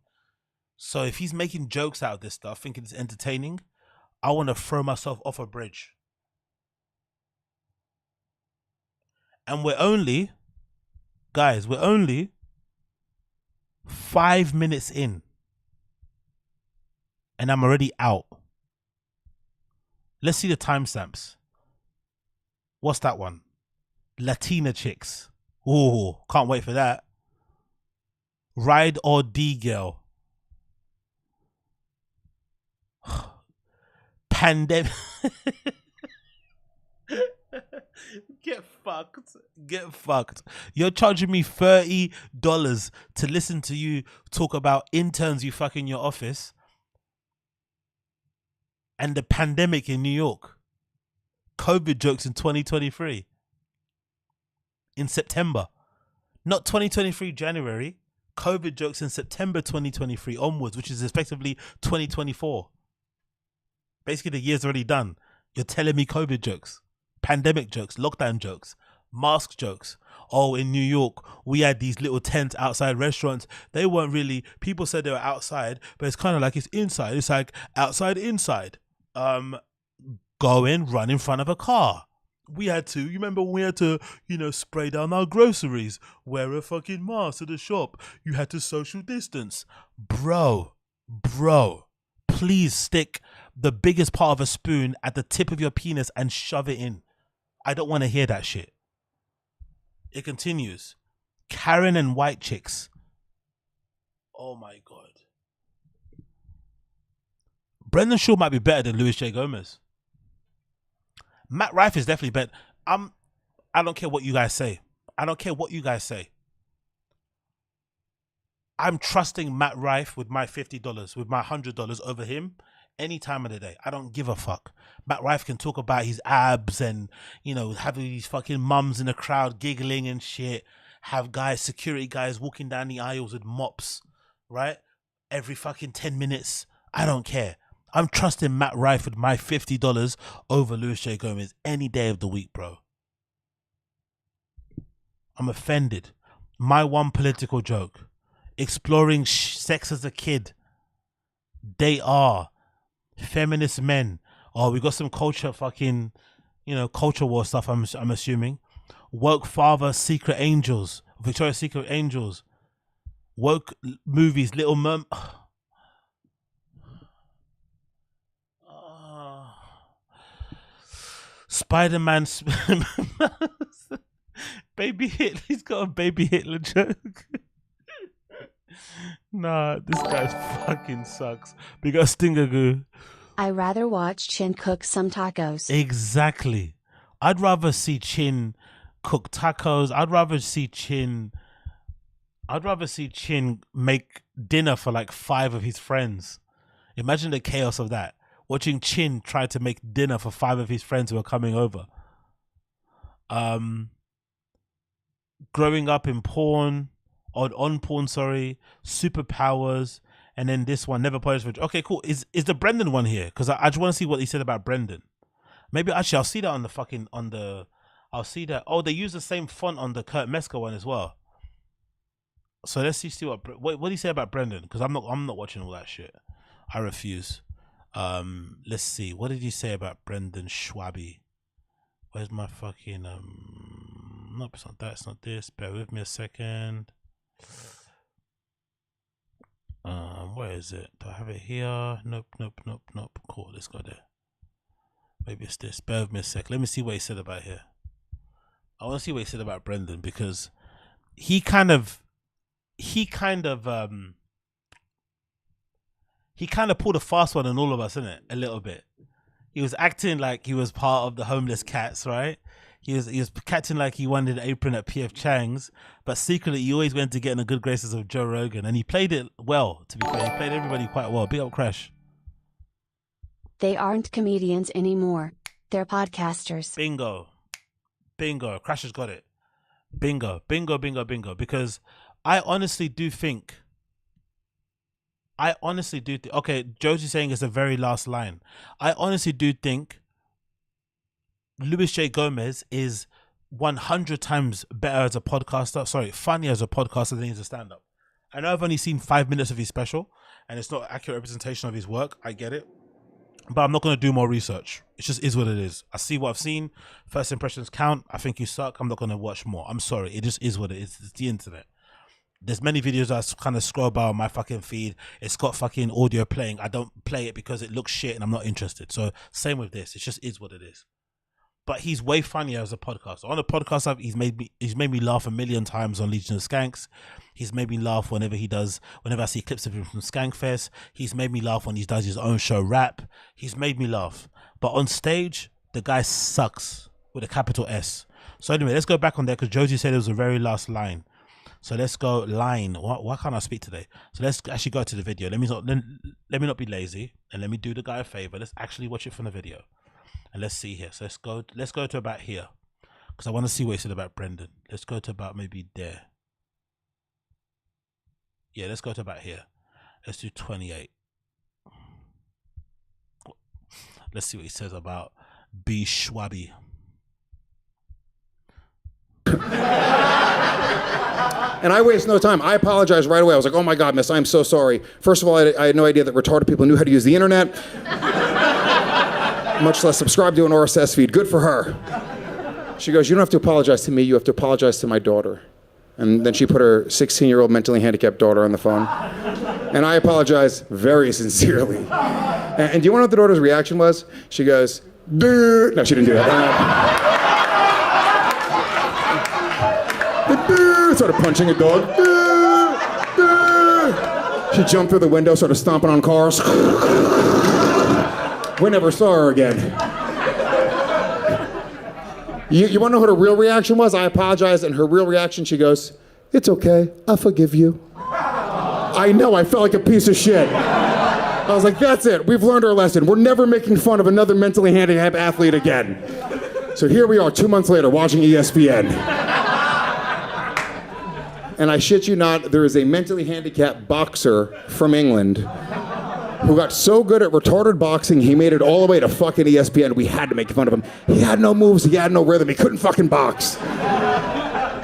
So if he's making jokes out of this stuff, thinking it's entertaining, I want to throw myself off a bridge. And we're only 5 minutes in. And I'm already out. Let's see the timestamps. What's that one? Latina chicks. Ooh, can't wait for that. Ride or D girl. Pandemic. Get fucked. You're charging me $30 to listen to you talk about interns you fuck in your office and the pandemic in New York. COVID jokes in 2023. In September. Not 2023 January. COVID jokes in September 2023 onwards, which is effectively 2024. Basically, the year's already done. You're telling me COVID jokes, pandemic jokes, lockdown jokes, mask jokes. Oh, in New York, we had these little tents outside restaurants. They weren't really, people said they were outside, but it's kind of like it's inside. It's like outside, inside. Go in, run in front of a car. We had to, you remember when we had to, spray down our groceries, wear a fucking mask to the shop. You had to social distance. Bro, please stick the biggest part of a spoon at the tip of your penis and shove it in. I don't want to hear that shit. It continues. Karen and white chicks. Oh my God. Brendan Shaw might be better than Louis J. Gomez. Matt Rife is definitely better. I don't care what you guys say. I'm trusting Matt Rife with my $50, with my $100 over him any time of the day. I don't give a fuck. Matt Rife can talk about his abs and, having these fucking mums in the crowd giggling and shit. Have security guys walking down the aisles with mops, right? Every fucking 10 minutes. I don't care. I'm trusting Matt Rife with my $50 over Louis J. Gomez any day of the week, bro. I'm offended. My one political joke. Exploring sex as a kid. They are feminist men. Oh, we got some culture fucking, culture war stuff, I'm assuming. Woke father, Secret Angels. Victoria's Secret Angels. Woke movies, Little Mermaid. Spider-Man. Baby Hitler. He's got a baby Hitler joke. Nah, this guy fucking sucks. We got Stingagoo. I rather watch Chin cook some tacos. Exactly. I'd rather see Chin cook tacos. I'd rather see Chin make dinner for like 5 of his friends. Imagine the chaos of that. watching Chin try to make dinner for 5 of his friends who are coming over. Growing up in porn, on porn, sorry, superpowers, and then this one, never punished for. Okay, cool. Is the Brendan one here? Because I just want to see what he said about Brendan. Maybe actually I'll see that I'll see that. Oh, they use the same font on the Kurt Metzger one as well. So let's see what do you say about Brendan? Because I'm not watching all that shit. I refuse. Let's see. What did you say about Brendan Schwabi? Where's my fucking nope, it's not that, it's not this. Bear with me a second. Where is it? Do I have it here? Nope. Cool, let's go there. Maybe it's this. Bear with me a sec. Let me see what he said about here. I want to see what he said about Brendan, because he kind of pulled a fast one on all of us, isn't it? A little bit. He was acting like he was part of the homeless cats, right? He was acting like he wanted an apron at PF Chang's, but secretly he always went to get in the good graces of Joe Rogan, and he played it well, to be fair. He played everybody quite well. Big up Crash. They aren't comedians anymore. They're podcasters. Bingo. Crash has got it. Bingo. Because I honestly do think, okay, Josie's saying it's the very last line. I honestly do think Louis J. Gomez is 100 times better as a podcaster, funnier as a podcaster than he is a stand-up. I know I've only seen 5 minutes of his special, and it's not an accurate representation of his work. I get it. But I'm not going to do more research. It just is what it is. I see what I've seen. First impressions count. I think you suck. I'm not going to watch more. I'm sorry. It just is what it is. It's the internet. There's many videos I kind of scroll by on my fucking feed. It's got fucking audio playing. I don't play it because it looks shit and I'm not interested. So same with this. It just is what it is. But he's way funnier as a podcaster. On the podcast, he's made me laugh a million times on Legion of Skanks. He's made me laugh whenever I see clips of him from Skankfest. He's made me laugh when he does his own show, Rap. He's made me laugh. But on stage, the guy sucks with a capital S. So anyway, let's go back on there, because Josie said it was the very last line. So let's go line. Why can't I speak today? So let's actually go to the video. Let me not be lazy, and let me do the guy a favor. Let's actually watch it from the video. And let's see here. So let's go to about here, because I want to see what he said about Brendan. Let's go to about maybe there. Yeah, let's go to about here. Let's do 28. Let's see what he says about B. Schwabi. And I waste no time. I apologize right away. I was like, oh my God, miss, I'm so sorry. First of all, I had no idea that retarded people knew how to use the internet. Much less subscribe to an RSS feed. Good for her. She goes, you don't have to apologize to me. You have to apologize to my daughter. And then she put her 16-year-old mentally handicapped daughter on the phone. And I apologize very sincerely. And do you want to know what the daughter's reaction was? She goes, duh. No, she didn't do that. Started punching a dog. She jumped through the window, started stomping on cars. We never saw her again. You want to know what her real reaction was? I apologized, and her real reaction, she goes, it's okay, I forgive you. I know, I felt like a piece of shit. I was like, that's it, we've learned our lesson. We're never making fun of another mentally handicapped athlete again. So here we are 2 months later watching ESPN. And I shit you not, there is a mentally handicapped boxer from England who got so good at retarded boxing, he made it all the way to fucking ESPN. We had to make fun of him. He had no moves, he had no rhythm, he couldn't fucking box. By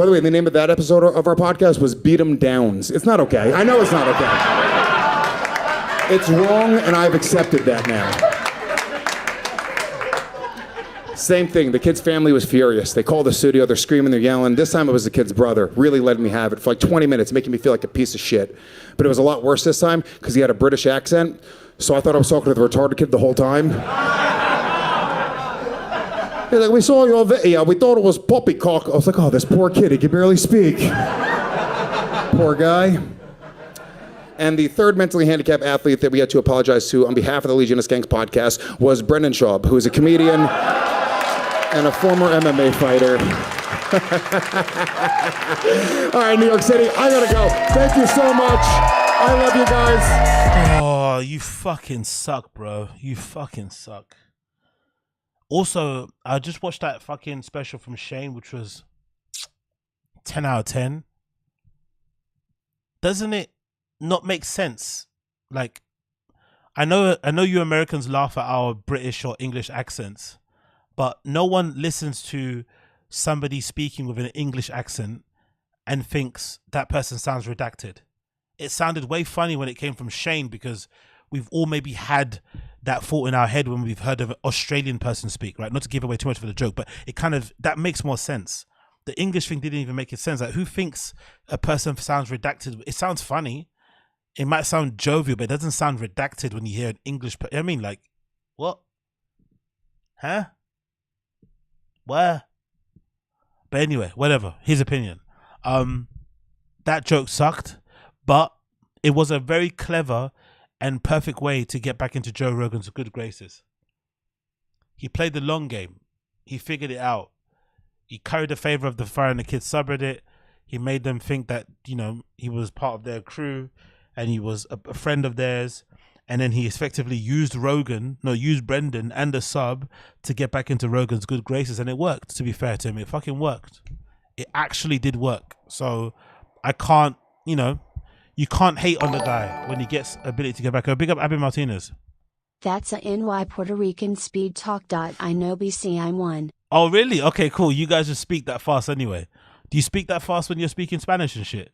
the way, the name of that episode of our podcast was Beat 'em Downs. It's not okay. I know it's not okay. It's wrong, and I've accepted that now. Same thing, the kid's family was furious. They called the studio, they're screaming, they're yelling. This time it was the kid's brother, really letting me have it for like 20 minutes, making me feel like a piece of shit. But it was a lot worse this time, because he had a British accent, so I thought I was talking to the retarded kid the whole time. He's like, we saw your video, we thought it was poppycock. I was like, oh, this poor kid, he can barely speak. Poor guy. And the third mentally handicapped athlete that we had to apologize to on behalf of the Legion of Skanks podcast was Brendan Schaub, who is a comedian and a former MMA fighter. All right, New York City, I gotta go. Thank you so much. I love you guys. Oh, you fucking suck, bro. You fucking suck. Also, I just watched that fucking special from Shane, which was 10 out of 10. Doesn't it not make sense? Like, I know you Americans laugh at our British or English accents, but no one listens to somebody speaking with an English accent and thinks that person sounds redacted. It sounded way funny when it came from Shane because we've all maybe had that thought in our head when we've heard of an Australian person speak, right? Not to give away too much for the joke, but it kind of, that makes more sense. The English thing didn't even make it sense. Like, who thinks a person sounds redacted? It sounds funny. It might sound jovial, but it doesn't sound redacted when you hear an English. I mean, like, what? Huh? Where? But anyway, whatever. His opinion. That joke sucked. But it was a very clever and perfect way to get back into Joe Rogan's good graces. He played the long game. He figured it out. He carried the favor of the Fire and the Kids subreddit. He made them think that, you know, he was part of their crew and he was a friend of theirs. And then he effectively used Brendan and the sub to get back into Rogan's good graces. And it worked, to be fair to him. It fucking worked. It actually did work. So I can't, you know, you can't hate on the guy when he gets ability to get back. Big up Abby Martinez. That's a NY Puerto Rican speed talk. I know BC I'm one. Oh, really? Okay, cool. You guys just speak that fast anyway. Do you speak that fast when you're speaking Spanish and shit?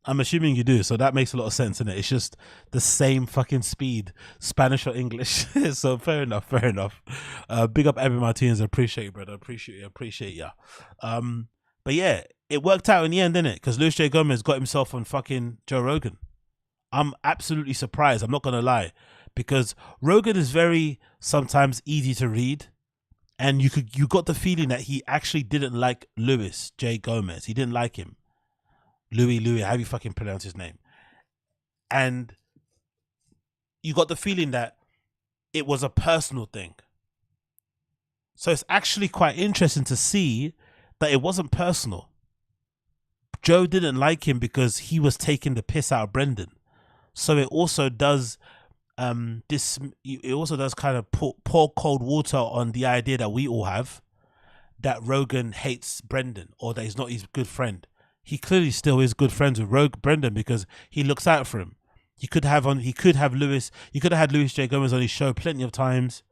I'm assuming you do, so that makes a lot of sense, innit? It's just the same fucking speed, Spanish or English. So fair enough, fair enough. Big up Abby Martinez. I appreciate you, brother. Appreciate ya. But yeah, it worked out in the end, didn't it? Because Luis J. Gomez got himself on fucking Joe Rogan. I'm absolutely surprised. I'm not going to lie. Because Rogan is very sometimes easy to read. And you got the feeling that he actually didn't like Luis J. Gomez. He didn't like him. Louis, how do you fucking pronounce his name? And you got the feeling that it was a personal thing. So it's actually quite interesting to see that it wasn't personal. Joe didn't like him because he was taking the piss out of Brendan. So it also does it also does kind of pour cold water on the idea that we all have that Rogan hates Brendan or that he's not his good friend. He clearly still is good friends with Brendan because he looks out for him. You could have had Luis J. Gomez on his show plenty of times,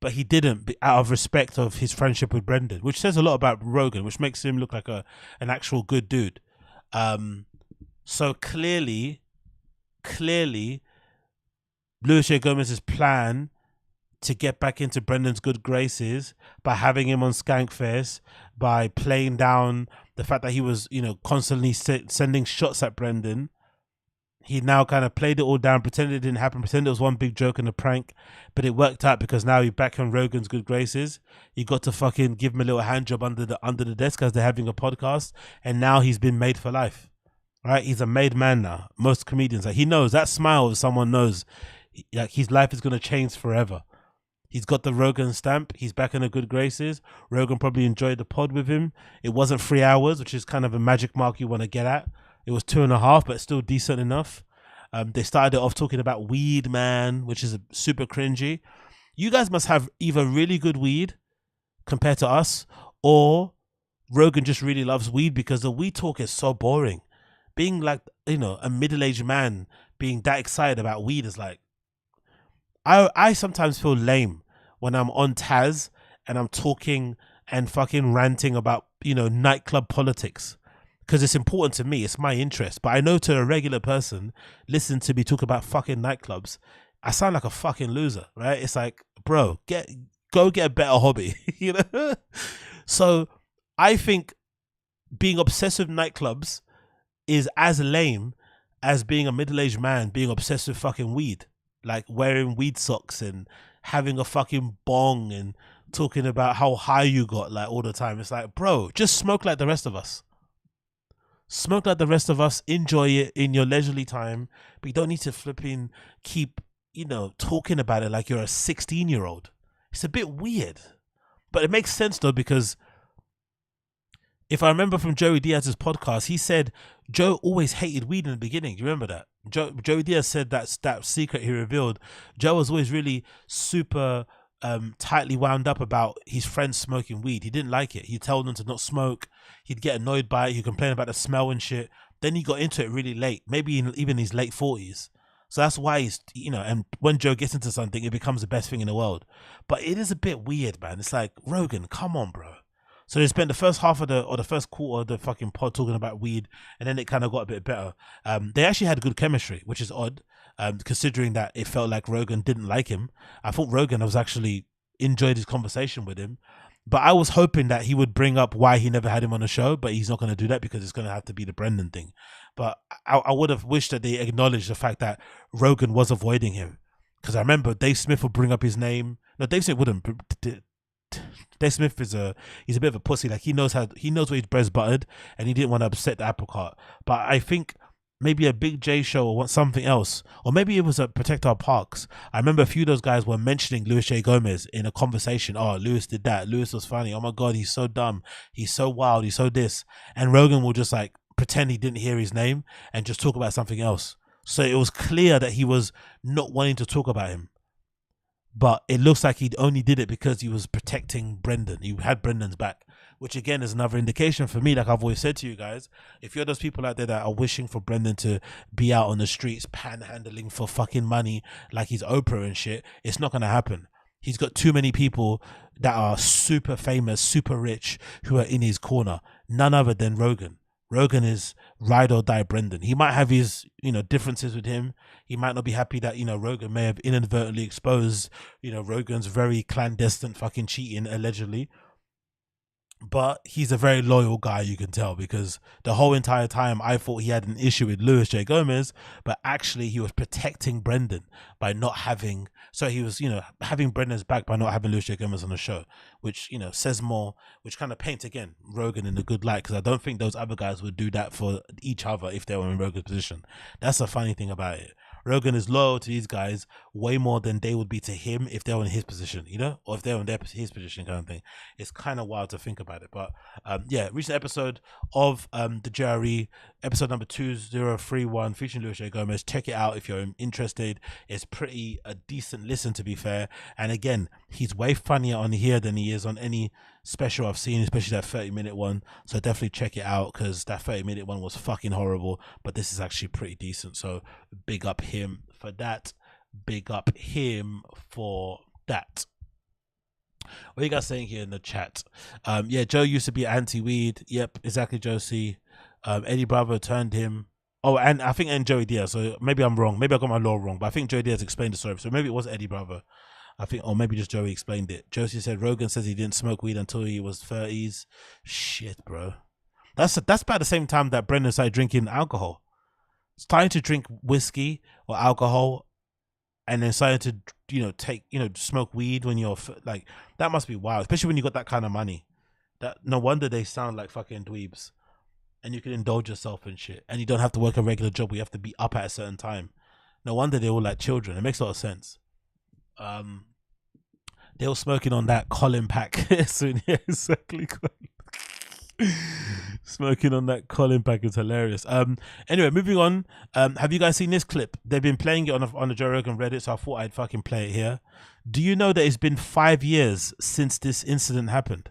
but he didn't, out of respect of his friendship with Brendan, which says a lot about Rogan, which makes him look like an actual good dude. So clearly, Luis J. Gomez's plan to get back into Brendan's good graces by having him on Skankfest, by playing down the fact that he was, you know, constantly sending shots at Brendan. He now kind of played it all down, pretended it didn't happen, pretended it was one big joke and a prank, but it worked out because now he's back on Rogan's good graces. He got to fucking give him a little hand job under the desk as they're having a podcast, and now he's been made for life. Right? He's a made man now. Most comedians, like, he knows that smile of someone knows, like, his life is going to change forever. He's got the Rogan stamp. He's back in the good graces. Rogan probably enjoyed the pod with him. It wasn't 3 hours, which is kind of a magic mark you want to get at. It was 2.5, but still decent enough. They started it off talking about weed, man, which is super cringy. You guys must have either really good weed compared to us, or Rogan just really loves weed because the weed talk is so boring. Being like, you know, a middle-aged man being that excited about weed is like, I sometimes feel lame when I'm on Taz and I'm talking and fucking ranting about, you know, nightclub politics, because it's important to me. It's my interest. But I know to a regular person, listen to me talk about fucking nightclubs, I sound like a fucking loser, right? It's like, bro, go get a better hobby, you know? So I think being obsessed with nightclubs is as lame as being a middle-aged man being obsessed with fucking weed. Like wearing weed socks and having a fucking bong and talking about how high you got like all the time. It's like, bro, just smoke like the rest of us. Smoke like the rest of us. Enjoy it in your leisurely time. But you don't need to flipping keep, you know, talking about it like you're a 16-year-old. It's a bit weird. But it makes sense though, because if I remember from Joey Diaz's podcast, he said Joe always hated weed in the beginning. Do you remember that? Joey Diaz said that secret he revealed. Joe was always really super tightly wound up about his friends smoking weed. He didn't like it. He told them to not smoke. He'd get annoyed by it. He'd complain about the smell and shit. Then he got into it really late, maybe even in his late 40s. So that's why he's, and when Joe gets into something, it becomes the best thing in the world. But it is a bit weird, man. It's like, Rogan, come on, bro. So they spent the first half of the first quarter of the fucking pod talking about weed, and then it kind of got a bit better. They actually had good chemistry, which is odd, considering that it felt like Rogan didn't like him. I thought Rogan was actually enjoyed his conversation with him, but I was hoping that he would bring up why he never had him on the show, but he's not going to do that because it's going to have to be the Brendan thing. But I would have wished that they acknowledged the fact that Rogan was avoiding him, because I remember Dave Smith would bring up his name. No, Dave Smith wouldn't. Dave Smith he's a bit of a pussy. Like he knows where his bread's buttered, and he didn't want to upset the apple cart. But I think maybe a Big J show or something else, or maybe it was a Protect Our Parks. I remember a few of those guys were mentioning Louis J. Gomez in a conversation. Oh, Louis did that. Louis was funny. Oh my God, he's so dumb. He's so wild. He's so this. And Rogan will just like pretend he didn't hear his name and just talk about something else. So it was clear that he was not wanting to talk about him. But it looks like he only did it because he was protecting Brendan. He had Brendan's back, which again is another indication for me, like I've always said to you guys, if you're those people out there that are wishing for Brendan to be out on the streets panhandling for fucking money like he's Oprah and shit, it's not going to happen. He's got too many people that are super famous, super rich, who are in his corner. None other than Rogan. Rogan is ride or die Brendan. He might have his, differences with him. He might not be happy that, Rogan may have inadvertently exposed, Rogan's very clandestine fucking cheating, allegedly. But he's a very loyal guy, you can tell, because the whole entire time I thought he had an issue with Louis J. Gomez, but actually he was protecting Brendan by not having, so he was, having Brendan's back by not having Louis J. Gomez on the show, which, says more, which kind of paints, again, Rogan in a good light, because I don't think those other guys would do that for each other if they were in Rogan's position. That's the funny thing about it. Rogan is loyal to these guys way more than they would be to him if they were in his position, or if they were in his position, kind of thing. It's kind of wild to think about it. But yeah, recent episode of the GILLIS, episode number 2031, featuring Louis J. Gomez. Check it out if you're interested. It's pretty a decent listen, to be fair. And again, he's way funnier on here than he is on any special I've seen, especially that 30-minute one. So definitely check it out, because that 30-minute one was fucking horrible, but this is actually pretty decent. So big up him for that. Big up him for that. What are you guys saying here in the chat? Yeah, Joe used to be anti-weed. Yep, exactly, Josie. Eddie Bravo turned him. Oh, and I think and Joey Diaz. So maybe I'm wrong. Maybe I got my law wrong. But I think Joey Diaz explained the story. So maybe it was Eddie Bravo. I think, or maybe just Joey explained it. Josie said Rogan says he didn't smoke weed until he was 30s. Shit, bro. That's about the same time that Brendan started drinking alcohol. Starting to drink whiskey or alcohol, and then starting to smoke weed when you're like, that must be wild, especially when you got that kind of money. That no wonder they sound like fucking dweebs, and you can indulge yourself and shit, and you don't have to work a regular job where you have to be up at a certain time. No wonder they all like children. It makes a lot of sense. They were smoking on that Colin pack soon. Yeah, exactly. Smoking on that Colin pack is hilarious. Anyway, moving on. Have you guys seen this clip? They've been playing it on the Joe Rogan Reddit, so I thought I'd fucking play it here. Do you know that it's been 5 years since this incident happened?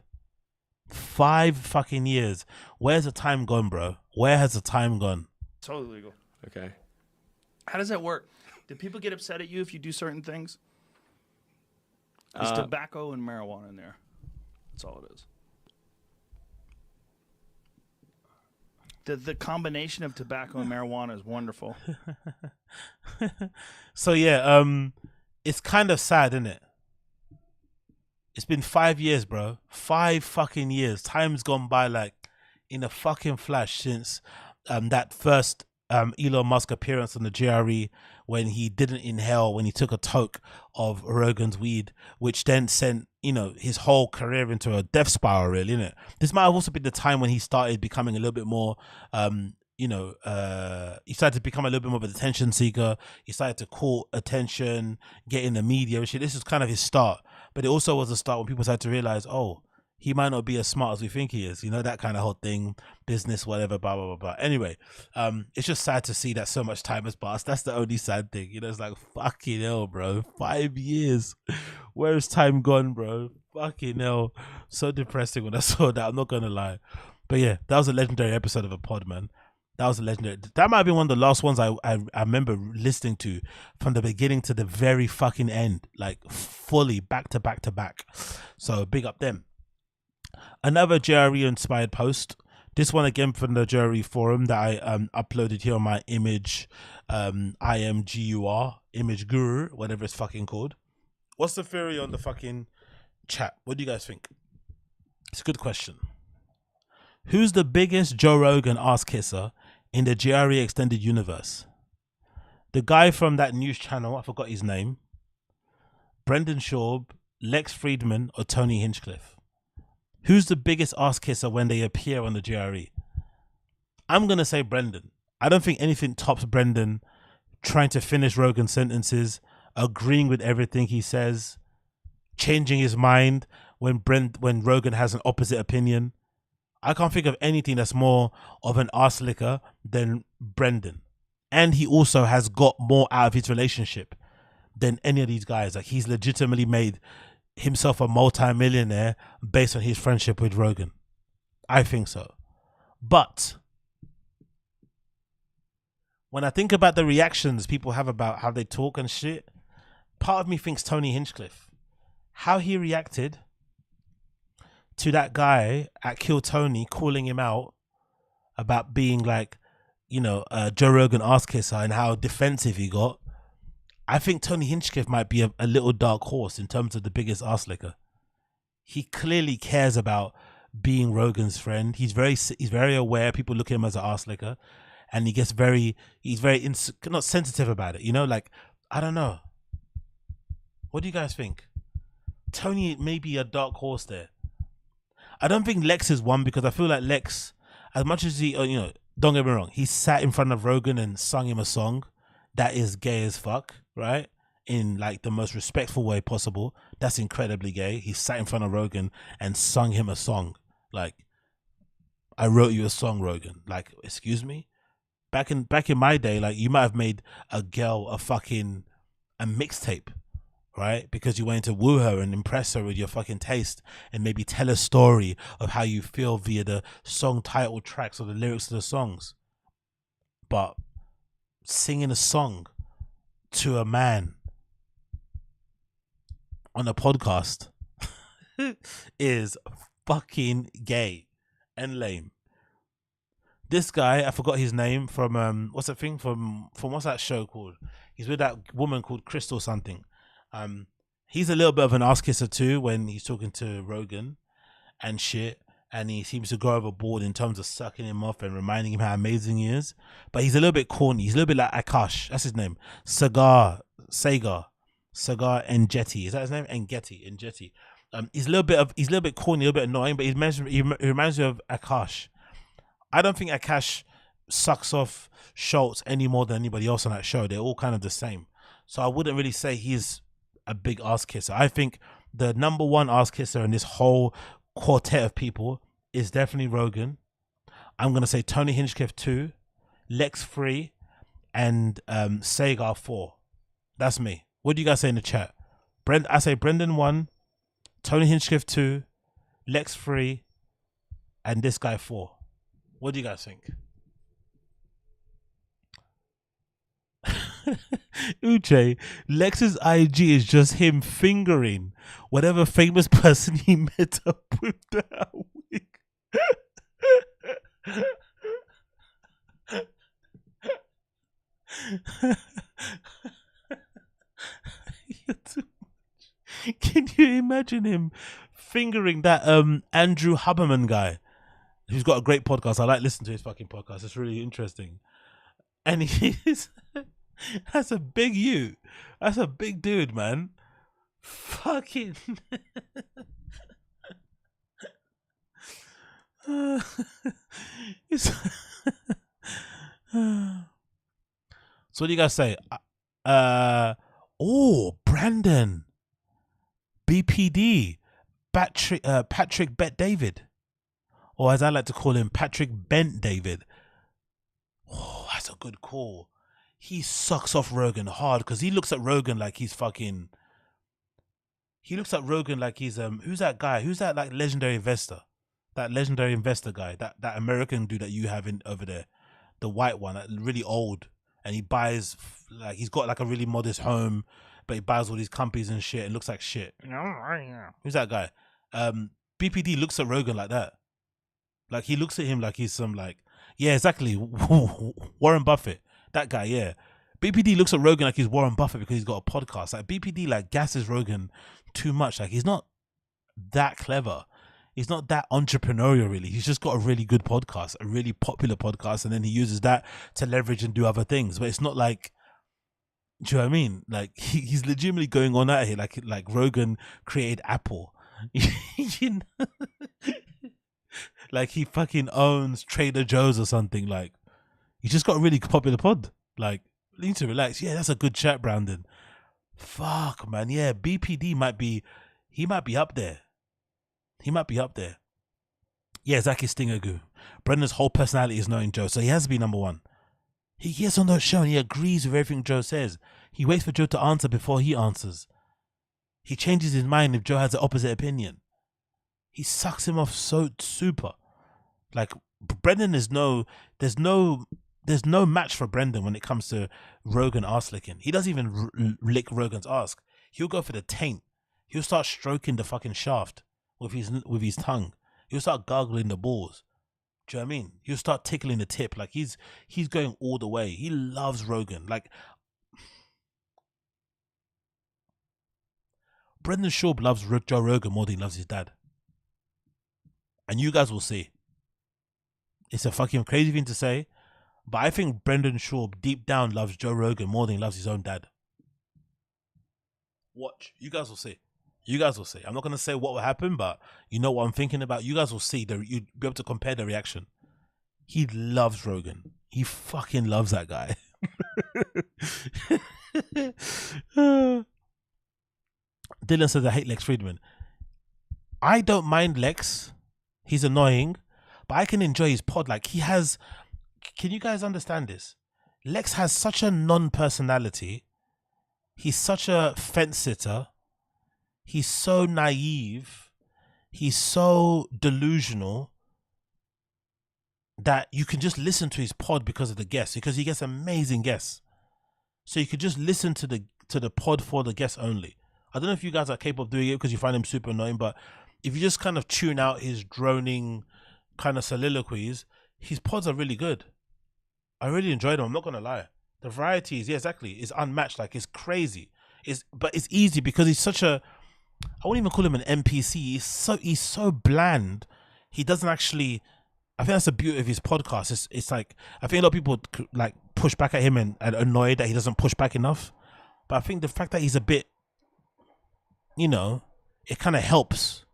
5 fucking years. Where's the time gone, bro? Where has the time gone? Totally legal. Okay. How does that work? Do people get upset at you if you do certain things? There's tobacco and marijuana in there. That's all it is. The combination of tobacco and marijuana is wonderful. So yeah, it's kind of sad, isn't it? It's been 5 years, bro. 5 fucking years. Time's gone by like in a fucking flash since that first Elon Musk appearance on the GRE, when he didn't inhale, when he took a toke of Rogan's weed, which then sent, his whole career into a death spiral, really, innit? This might have also been the time when he started becoming a little bit more, he started to become a little bit more of an attention seeker. He started to court attention, get in the media and shit. This is kind of his start. But it also was a start when people started to realize, oh, he might not be as smart as we think he is. You know, that kind of whole thing, business, whatever, blah, blah, blah, blah. Anyway, it's just sad to see that so much time has passed. That's the only sad thing. You know, it's like, fucking hell, bro. 5 years. Where is time gone, bro? Fucking hell. So depressing when I saw that. I'm not going to lie. But yeah, that was a legendary episode of a pod, man. That was a legendary. That might be one of the last ones I remember listening to from the beginning to the very fucking end, like fully back to back to back. So big up them. Another JRE inspired post. This one again from the JRE forum that I uploaded here on my image, IMGUR, image guru, whatever it's fucking called. What's the theory on the fucking chat? What do you guys think? It's a good question. Who's the biggest Joe Rogan ass kisser in the GRE extended universe? The guy from that news channel, I forgot his name, Brendan Schaub, Lex Friedman, or Tony Hinchcliffe? Who's the biggest ass kisser when they appear on the GRE? I'm going to say Brendan. I don't think anything tops Brendan trying to finish Rogan's sentences, agreeing with everything he says, changing his mind when Rogan has an opposite opinion. I can't think of anything that's more of an arse licker than Brendan. And he also has got more out of his relationship than any of these guys. Like, he's legitimately made himself a multi-millionaire based on his friendship with Rogan. I think so. But when I think about the reactions people have about how they talk and shit, part of me thinks Tony Hinchcliffe. How he reacted to that guy at Kill Tony calling him out about being like, you know, Joe Rogan ass kisser and how defensive he got. I think Tony Hinchcliffe might be a little dark horse in terms of the biggest ass licker. He clearly cares about being Rogan's friend. He's very aware people look at him as an ass licker, and he's very not sensitive about it. You know, like, I don't know. What do you guys think? Tony may be a dark horse there. I don't think Lex is one, because I feel like Lex, as much as he, you know, don't get me wrong, he sat in front of Rogan and sung him a song that is gay as fuck, right? In like the most respectful way possible. That's incredibly gay. He sat in front of Rogan and sung him a song. Like, I wrote you a song, Rogan. Like, excuse me? Back in my day, like, you might have made a girl a mixtape, right? Because you wanted to woo her and impress her with your fucking taste and maybe tell a story of how you feel via the song title tracks or the lyrics of the songs. But singing a song to a man on a podcast is fucking gay and lame. This guy, I forgot his name, from what's that thing from what's that show called? He's with that woman called Crystal something. He's a little bit of an ass kisser too when he's talking to Rogan and shit, and he seems to go overboard in terms of sucking him off and reminding him how amazing he is. But he's a little bit corny. He's a little bit like Akash. That's his name. Sagar Engetti. Is that his name? Engetti. He's a little bit corny, a little bit annoying, but he reminds me of Akash. I don't think Akash sucks off Schultz any more than anybody else on that show. They're all kind of the same. So I wouldn't really say he's a big ass kisser. I think the number one ass kisser in this whole quartet of people is definitely Rogan. I'm going to say Tony Hinchcliffe 2, Lex 3, and Sagar 4. That's me. What do you guys say in the chat? I say Brendan 1, Tony Hinchcliffe 2, Lex 3, and this guy 4. What do you guys think? Uche, Lex's IG is just him fingering whatever famous person he met up with that week. Can you imagine him fingering that Andrew Huberman guy, who's got a great podcast? I like listening to his fucking podcast. It's really interesting. And he's that's a big you. That's a big dude, man. Fucking so what do you guys say? Brandon BPD. Patrick Bet David, or as I like to call him, Patrick Bent David. Oh, that's a good call. He sucks off Rogan hard because he looks at Rogan like he's fucking. He looks at Rogan like he's who's that guy? Who's that like legendary investor? That legendary investor guy, that American dude that you have in over there, the white one, that really old, and he buys like he's got like a really modest home, but he buys all these companies and shit and looks like shit. Who's that guy? BPD looks at Rogan like that. Like he looks at him like he's some like, yeah, exactly. Warren Buffett, that guy, yeah. BPD looks at Rogan like he's Warren Buffett because he's got a podcast. Like BPD like gasses Rogan too much. Like he's not that clever. He's not that entrepreneurial really. He's just got a really good podcast, a really popular podcast, and then he uses that to leverage and do other things. But it's not like, do you know what I mean? Like he's legitimately going on out here like Rogan created Apple. You know? Like he fucking owns Trader Joe's or something. Like he's just got a really popular pod. Like you need to relax. Yeah, that's a good chat, Brandon. Fuck, man. Yeah, BPD might be up there. He might be up there. Yeah, Zaki Stingagu. Brendan's whole personality is knowing Joe, so he has to be number one. He gets on the show and he agrees with everything Joe says. He waits for Joe to answer before he answers. He changes his mind if Joe has the opposite opinion. He sucks him off so super. Like Brendan there's no match for Brendan when it comes to Rogan arse licking. He doesn't even lick Rogan's ass. He'll go for the taint. He'll start stroking the fucking shaft with his tongue. He'll start gargling the balls. Do you know what I mean? He'll start tickling the tip. Like he's going all the way. He loves Rogan. Like Brendan Schaub loves Joe Rogan more than he loves his dad. And you guys will see. It's a fucking crazy thing to say, but I think Brendan Schaub deep down loves Joe Rogan more than he loves his own dad. Watch. You guys will see. You guys will see. I'm not going to say what will happen, but you know what I'm thinking about. You guys will see. You'll be able to compare the reaction. He loves Rogan. He fucking loves that guy. Dylan says, I hate Lex Friedman. I don't mind Lex. He's annoying, but I can enjoy his pod. Like he has, can you guys understand this? Lex has such a non-personality. He's such a fence sitter. He's so naive. He's so delusional that you can just listen to his pod because of the guests, because he gets amazing guests. So you could just listen to the pod for the guests only. I don't know if you guys are capable of doing it because you find him super annoying, but if you just kind of tune out his droning kind of soliloquies, his pods are really good. I really enjoyed them. I'm not going to lie. The variety is, yeah, exactly, is unmatched. Like it's crazy. But it's easy because he's such a, I wouldn't even call him an NPC. He's so bland. He doesn't actually, I think that's the beauty of his podcast. It's like, I think a lot of people like push back at him and annoyed that he doesn't push back enough. But I think the fact that he's a bit, you know, it kind of helps.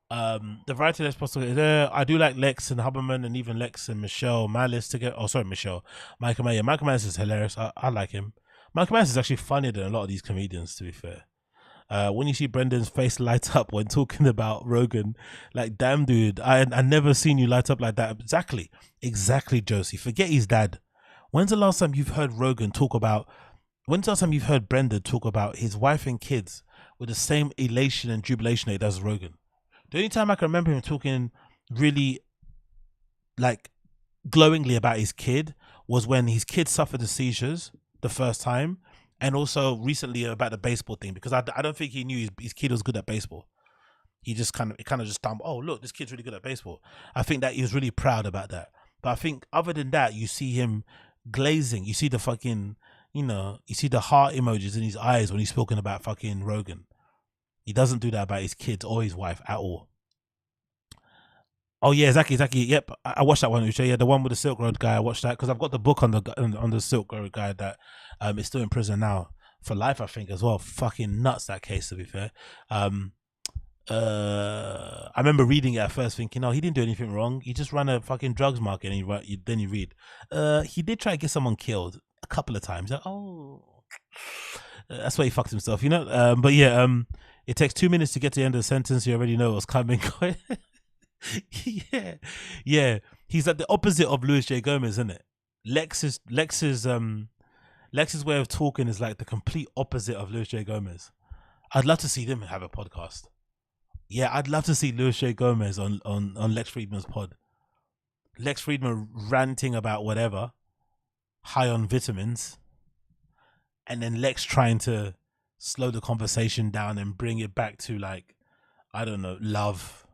The variety that's possible there. I do like Lex and Huberman and even Lex and Michelle Malice together. Oh, sorry, Michael Mayer. Michael Malice is hilarious. I like him. Michael Malice is actually funnier than a lot of these comedians, to be fair. When you see Brendan's face light up when talking about Rogan, like, damn, dude, I never seen you light up like that. Exactly, Josie. Forget his dad. When's the last time you've heard Rogan talk about? When's the last time you've heard Brendan talk about his wife and kids with the same elation and jubilation that he does Rogan? The only time I can remember him talking really like glowingly about his kid was when his kid suffered the seizures the first time, and also recently about the baseball thing, because I don't think he knew his kid was good at baseball. He just kind of just thought, oh look, this kid's really good at baseball. I think that he was really proud about that. But I think other than that, you see him glazing. You see the fucking, you know, you see the heart emojis in his eyes when he's spoken about fucking Rogan. He doesn't do that about his kids or his wife at all. Oh yeah, exactly. Yep, I watched that one, Uche. Yeah, the one with the Silk Road guy. I watched that because I've got the book on the Silk Road guy that is still in prison now for life, I think, as well. Fucking nuts, that case, to be fair. I remember reading it at first, thinking, oh, he didn't do anything wrong. He just ran a fucking drugs market, and then you read, he did try to get someone killed a couple of times. Like, oh, that's why he fucked himself, you know. But yeah, It takes 2 minutes to get to the end of the sentence. You already know what's coming. Yeah. He's like the opposite of Luis J. Gomez, isn't it? Lex's way of talking is like the complete opposite of Luis J. Gomez. I'd love to see them have a podcast. Yeah, I'd love to see Luis J. Gomez on Lex Friedman's pod. Lex Friedman ranting about whatever, high on vitamins, and then Lex trying to slow the conversation down and bring it back to, like, I don't know, love.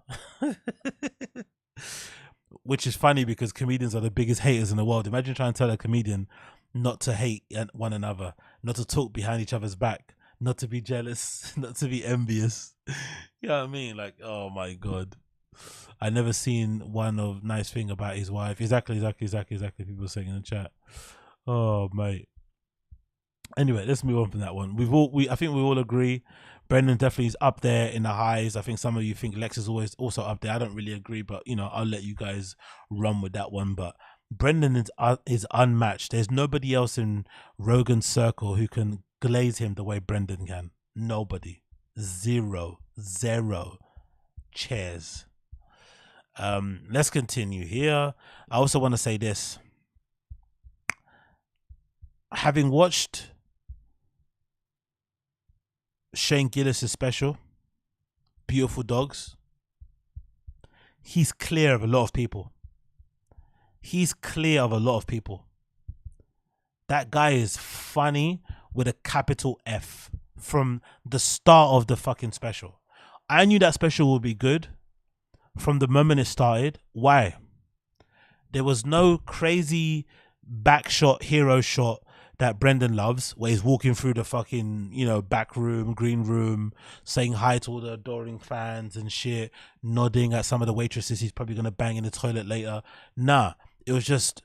Which is funny because comedians are the biggest haters in the world. Imagine trying to tell a comedian not to hate one another, not to talk behind each other's back, not to be jealous, not to be envious. You know what I mean? Like, oh my God. I never seen one of nice thing about his wife. Exactly. People saying in the chat. Oh, mate. Anyway, let's move on from that one. I think we all agree Brendan definitely is up there in the highs. I think some of you think Lex is always also up there. I don't really agree, but you know, I'll let you guys run with that one. But Brendan is unmatched. There's nobody else in Rogan's circle who can glaze him the way Brendan can. Nobody. Zero. Cheers. Let's continue here. I also want to say this. Having watched Shane Gillis' special, Beautiful Dogs, he's clear of a lot of people. That guy is funny with a capital F from the start of the fucking special. I knew that special would be good from the moment it started. Why? There was no crazy back shot, hero shot that Brendan loves, where he's walking through the fucking, you know, back room, green room, saying hi to all the adoring fans and shit, nodding at some of the waitresses he's probably going to bang in the toilet later. Nah, it was just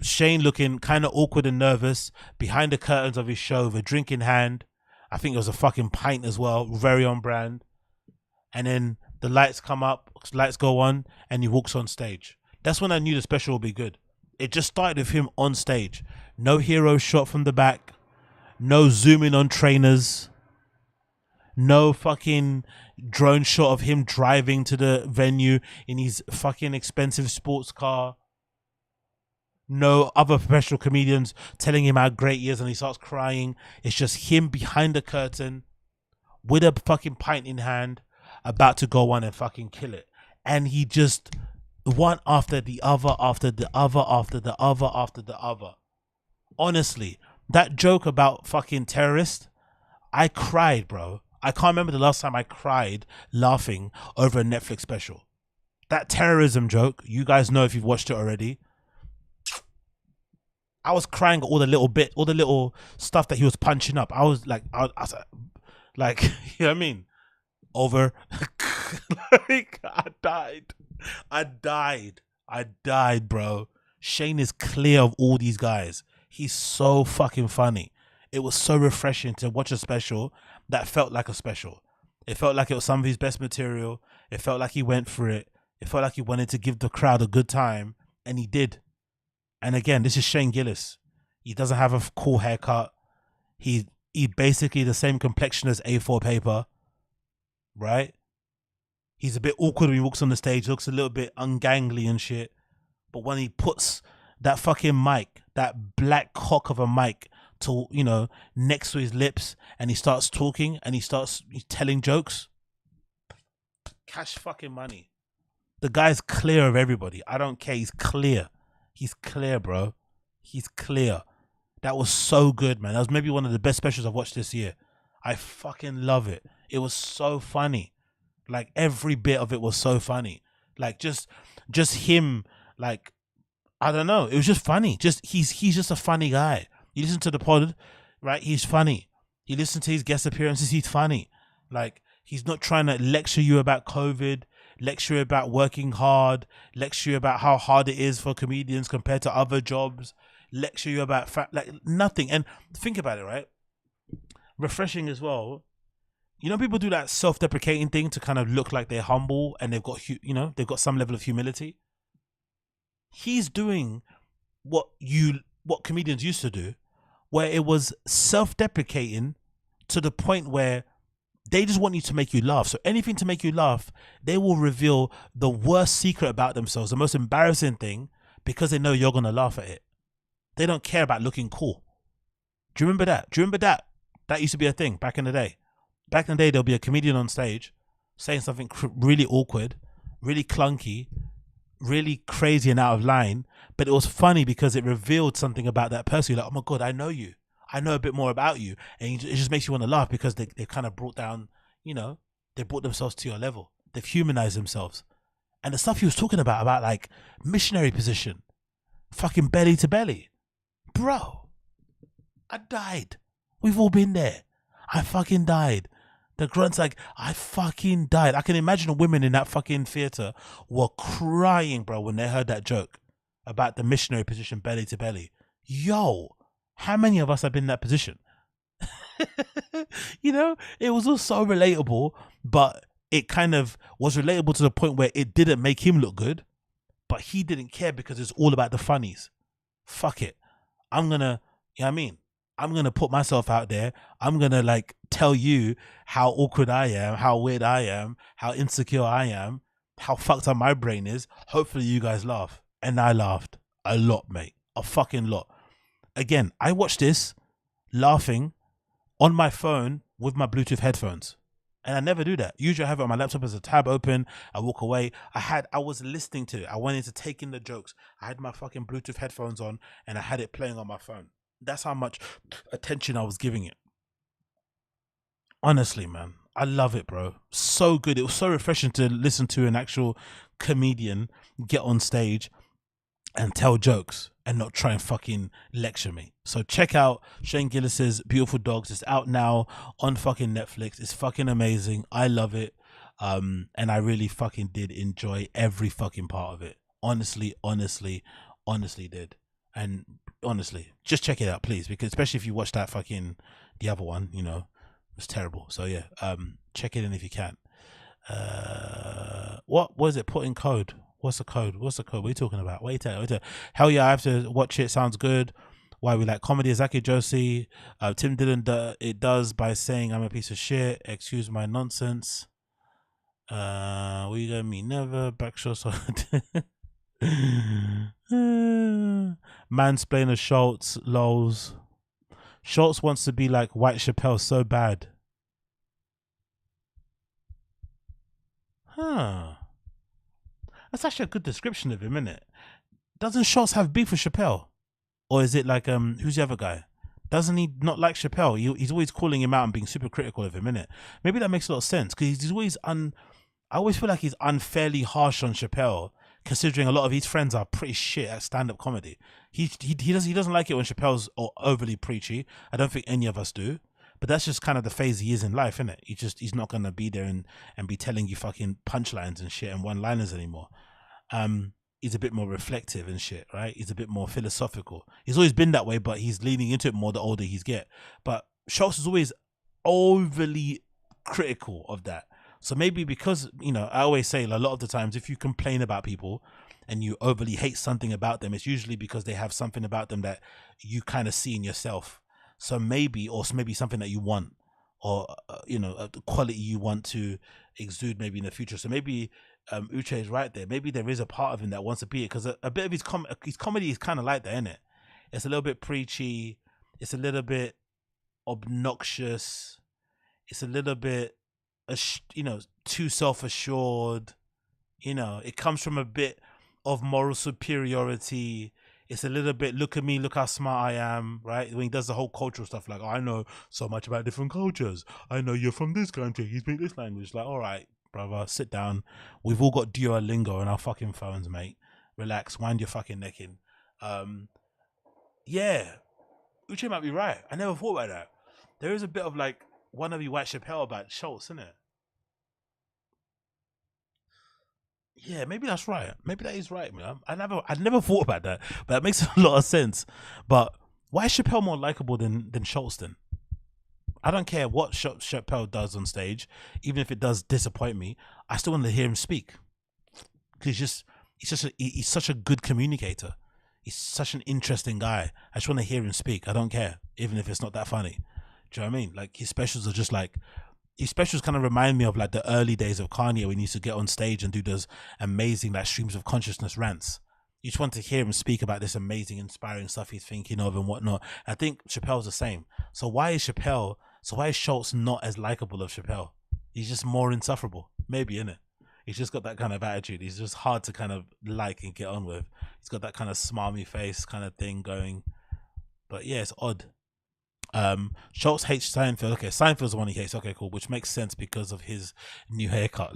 Shane looking kind of awkward and nervous behind the curtains of his show with a drink in hand. I think it was a fucking pint as well, very on brand. And then the lights come up, lights go on, and he walks on stage. That's when I knew the special would be good. It just started with him on stage. No hero shot from the back. No zooming on trainers. No fucking drone shot of him driving to the venue in his fucking expensive sports car. No other professional comedians telling him how great he is and he starts crying. It's just him behind the curtain with a fucking pint in hand, about to go on and fucking kill it. And he just, one after the other, after the other. Honestly, that joke about fucking terrorist, I cried, bro. I can't remember the last time I cried laughing over a Netflix special. That terrorism joke, you guys know if you've watched it already. I was crying at all the little stuff that he was punching up. I was like, you know what I mean? Over. Like, I died, bro. Shane is clear of all these guys. He's so fucking funny. It was so refreshing to watch a special that felt like a special. It felt like it was some of his best material. It felt like he went for it. It felt like he wanted to give the crowd a good time, and he did. And again, this is Shane Gillis. He doesn't have a cool haircut. He basically the same complexion as A4 paper, right? He's a bit awkward when he walks on the stage. Looks a little bit ungangly and shit. But when he puts that fucking mic, that black cock of a mic, to, you know, next to his lips, and he starts talking and he's telling jokes, cash fucking money. The guy's clear of everybody. I don't care. He's clear. He's clear, bro. He's clear. That was so good, man. That was maybe one of the best specials I've watched this year. I fucking love it. It was so funny. Like, every bit of it was so funny. Like, just him, like, I don't know. It was just funny. He's just a funny guy. You listen to the pod, right? He's funny. You listen to his guest appearances, he's funny. Like, he's not trying to lecture you about COVID, lecture you about working hard, lecture you about how hard it is for comedians compared to other jobs, lecture you about like nothing. And think about it, right? Refreshing as well. You know, people do that self-deprecating thing to kind of look like they're humble and they've got, you know, they've got some level of humility. He's doing what comedians used to do, where it was self-deprecating to the point where They just want you to make you laugh. So anything to make you laugh, they will reveal the worst secret about themselves, the most embarrassing thing, because they know you're going to laugh at it. They don't care about looking cool. Do you remember that? Do you remember that? That used to be a thing back in the day. Back in the day, there'll be a comedian on stage saying something really awkward, really clunky, really crazy and out of line, but it was funny because it revealed something about that person. You're like, oh my God, I know you. I know a bit more about you. And it just makes you want to laugh because they kind of brought down, you know, they brought themselves to your level. They've humanized themselves. And the stuff he was talking about like missionary position, fucking belly to belly. Bro, I died. We've all been there. I fucking died. The grunt's like, I fucking died. I can imagine the women in that fucking theater were crying, bro, when they heard that joke about the missionary position belly to belly. Yo, how many of us have been in that position? You know, it was all so relatable, but it kind of was relatable to the point where it didn't make him look good, but he didn't care because it's all about the funnies. Fuck it. I'm gonna, you know what I mean? I'm gonna put myself out there. I'm gonna like tell you how awkward I am, how weird I am, how insecure I am, how fucked up my brain is. Hopefully you guys laugh. And I laughed a lot, mate. A fucking lot. Again, I watched this laughing on my phone with my Bluetooth headphones. And I never do that. Usually I have it on my laptop as a tab open. I walk away. I was listening to it. I wanted to take in the jokes. I had my fucking Bluetooth headphones on and I had it playing on my phone. That's how much attention I was giving it. Honestly, man, I love it, bro. So good. It was so refreshing to listen to an actual comedian get on stage and tell jokes and not try and fucking lecture me. So check out Shane Gillis's Beautiful Dogs. It's out now on fucking Netflix. It's fucking amazing. I love it. And I really fucking did enjoy every fucking part of it. Honestly did. And honestly, just check it out, please, because especially if you watch that fucking the other one, you know, it's terrible. So yeah, check it in if you can. What was it? Put in code. What's the code? What are you talking about? Wait. Hell yeah, I have to watch it. Sounds good. Why we like comedy? Zaki Josie. Tim Dillon it does by saying I'm a piece of shit. Excuse my nonsense. We gonna meet never. Backshots. Mansplainer Schultz. Lols. Schultz wants to be like White Chappelle so bad. Huh. That's actually a good description of him, isn't it? Doesn't Schultz have beef with Chappelle? Or is it like, who's the other guy? Doesn't he not like Chappelle? He's always calling him out and being super critical of him, innit? Maybe that makes a lot of sense, because he's always I always feel like he's unfairly harsh on Chappelle, considering a lot of his friends are pretty shit at stand-up comedy. He doesn't like it when Chappelle's overly preachy. I don't think any of us do. But that's just kind of the phase he is in life, isn't it? He's not gonna be there and be telling you fucking punchlines and shit and one-liners anymore. He's a bit more reflective and shit, right? He's a bit more philosophical. He's always been that way, but he's leaning into it more the older he's get. But Schultz is always overly critical of that. So maybe because, you know, I always say a lot of the times if you complain about people and you overly hate something about them, it's usually because they have something about them that you kind of see in yourself. So maybe something that you want, or you know, a quality you want to exude maybe in the future. So maybe Uche is right there. Maybe there is a part of him that wants to be it, because a bit of his comedy is kind of like that, isn't it? It's a little bit preachy. It's a little bit obnoxious. It's a little bit, you know, too self-assured. You know, it comes from a bit of moral superiority. It's a little bit, look at me, look how smart I am, right? When he does the whole cultural stuff, like, oh, I know so much about different cultures. I know you're from this country. You speak this language. Like, all right, brother, sit down. We've all got Duolingo on our fucking phones, mate. Relax, wind your fucking neck in. Yeah, Uche might be right. I never thought about that. There is a bit of like wannabe White Chappelle about Schultz, isn't it? Yeah, maybe that's right. Maybe that is right, man. I never thought about that, but that makes a lot of sense. But why is Chappelle more likable than Schultz then? I don't care what Chappelle does on stage, even if it does disappoint me. I still want to hear him speak. He's such a good communicator. He's such an interesting guy. I just want to hear him speak. I don't care, even if it's not that funny. Do you know what I mean? Like, his specials are just like, his specials kind of remind me of like the early days of Kanye when he used to get on stage and do those amazing like streams of consciousness rants. You just want to hear him speak about this amazing, inspiring stuff he's thinking of and whatnot. I think Chappelle's the same. So why is Schultz not as likable as Chappelle? He's just more insufferable. Maybe, innit? He's just got that kind of attitude. He's just hard to kind of like and get on with. He's got that kind of smarmy face kind of thing going. But yeah, it's odd. Schultz hates Seinfeld. Okay, Seinfeld's the one he hates. Okay, cool. Which makes sense because of his new haircut.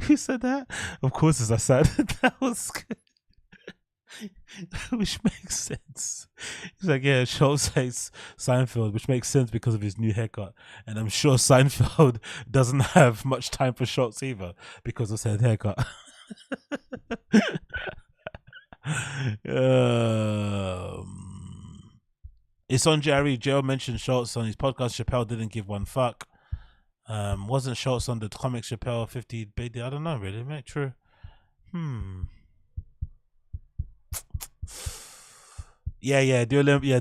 Who said that? Of course, as I said, that was good. Which makes sense. He's like, yeah, Schultz hates Seinfeld, which makes sense because of his new haircut. And I'm sure Seinfeld doesn't have much time for Schultz either because of his haircut. It's on Jerry. Joe mentioned Schultz on his podcast. Chappelle didn't give one fuck. Wasn't Schultz on the comic Chappelle 50 BD? I don't know, really, mate. True. Yeah. Duolingo. Yeah,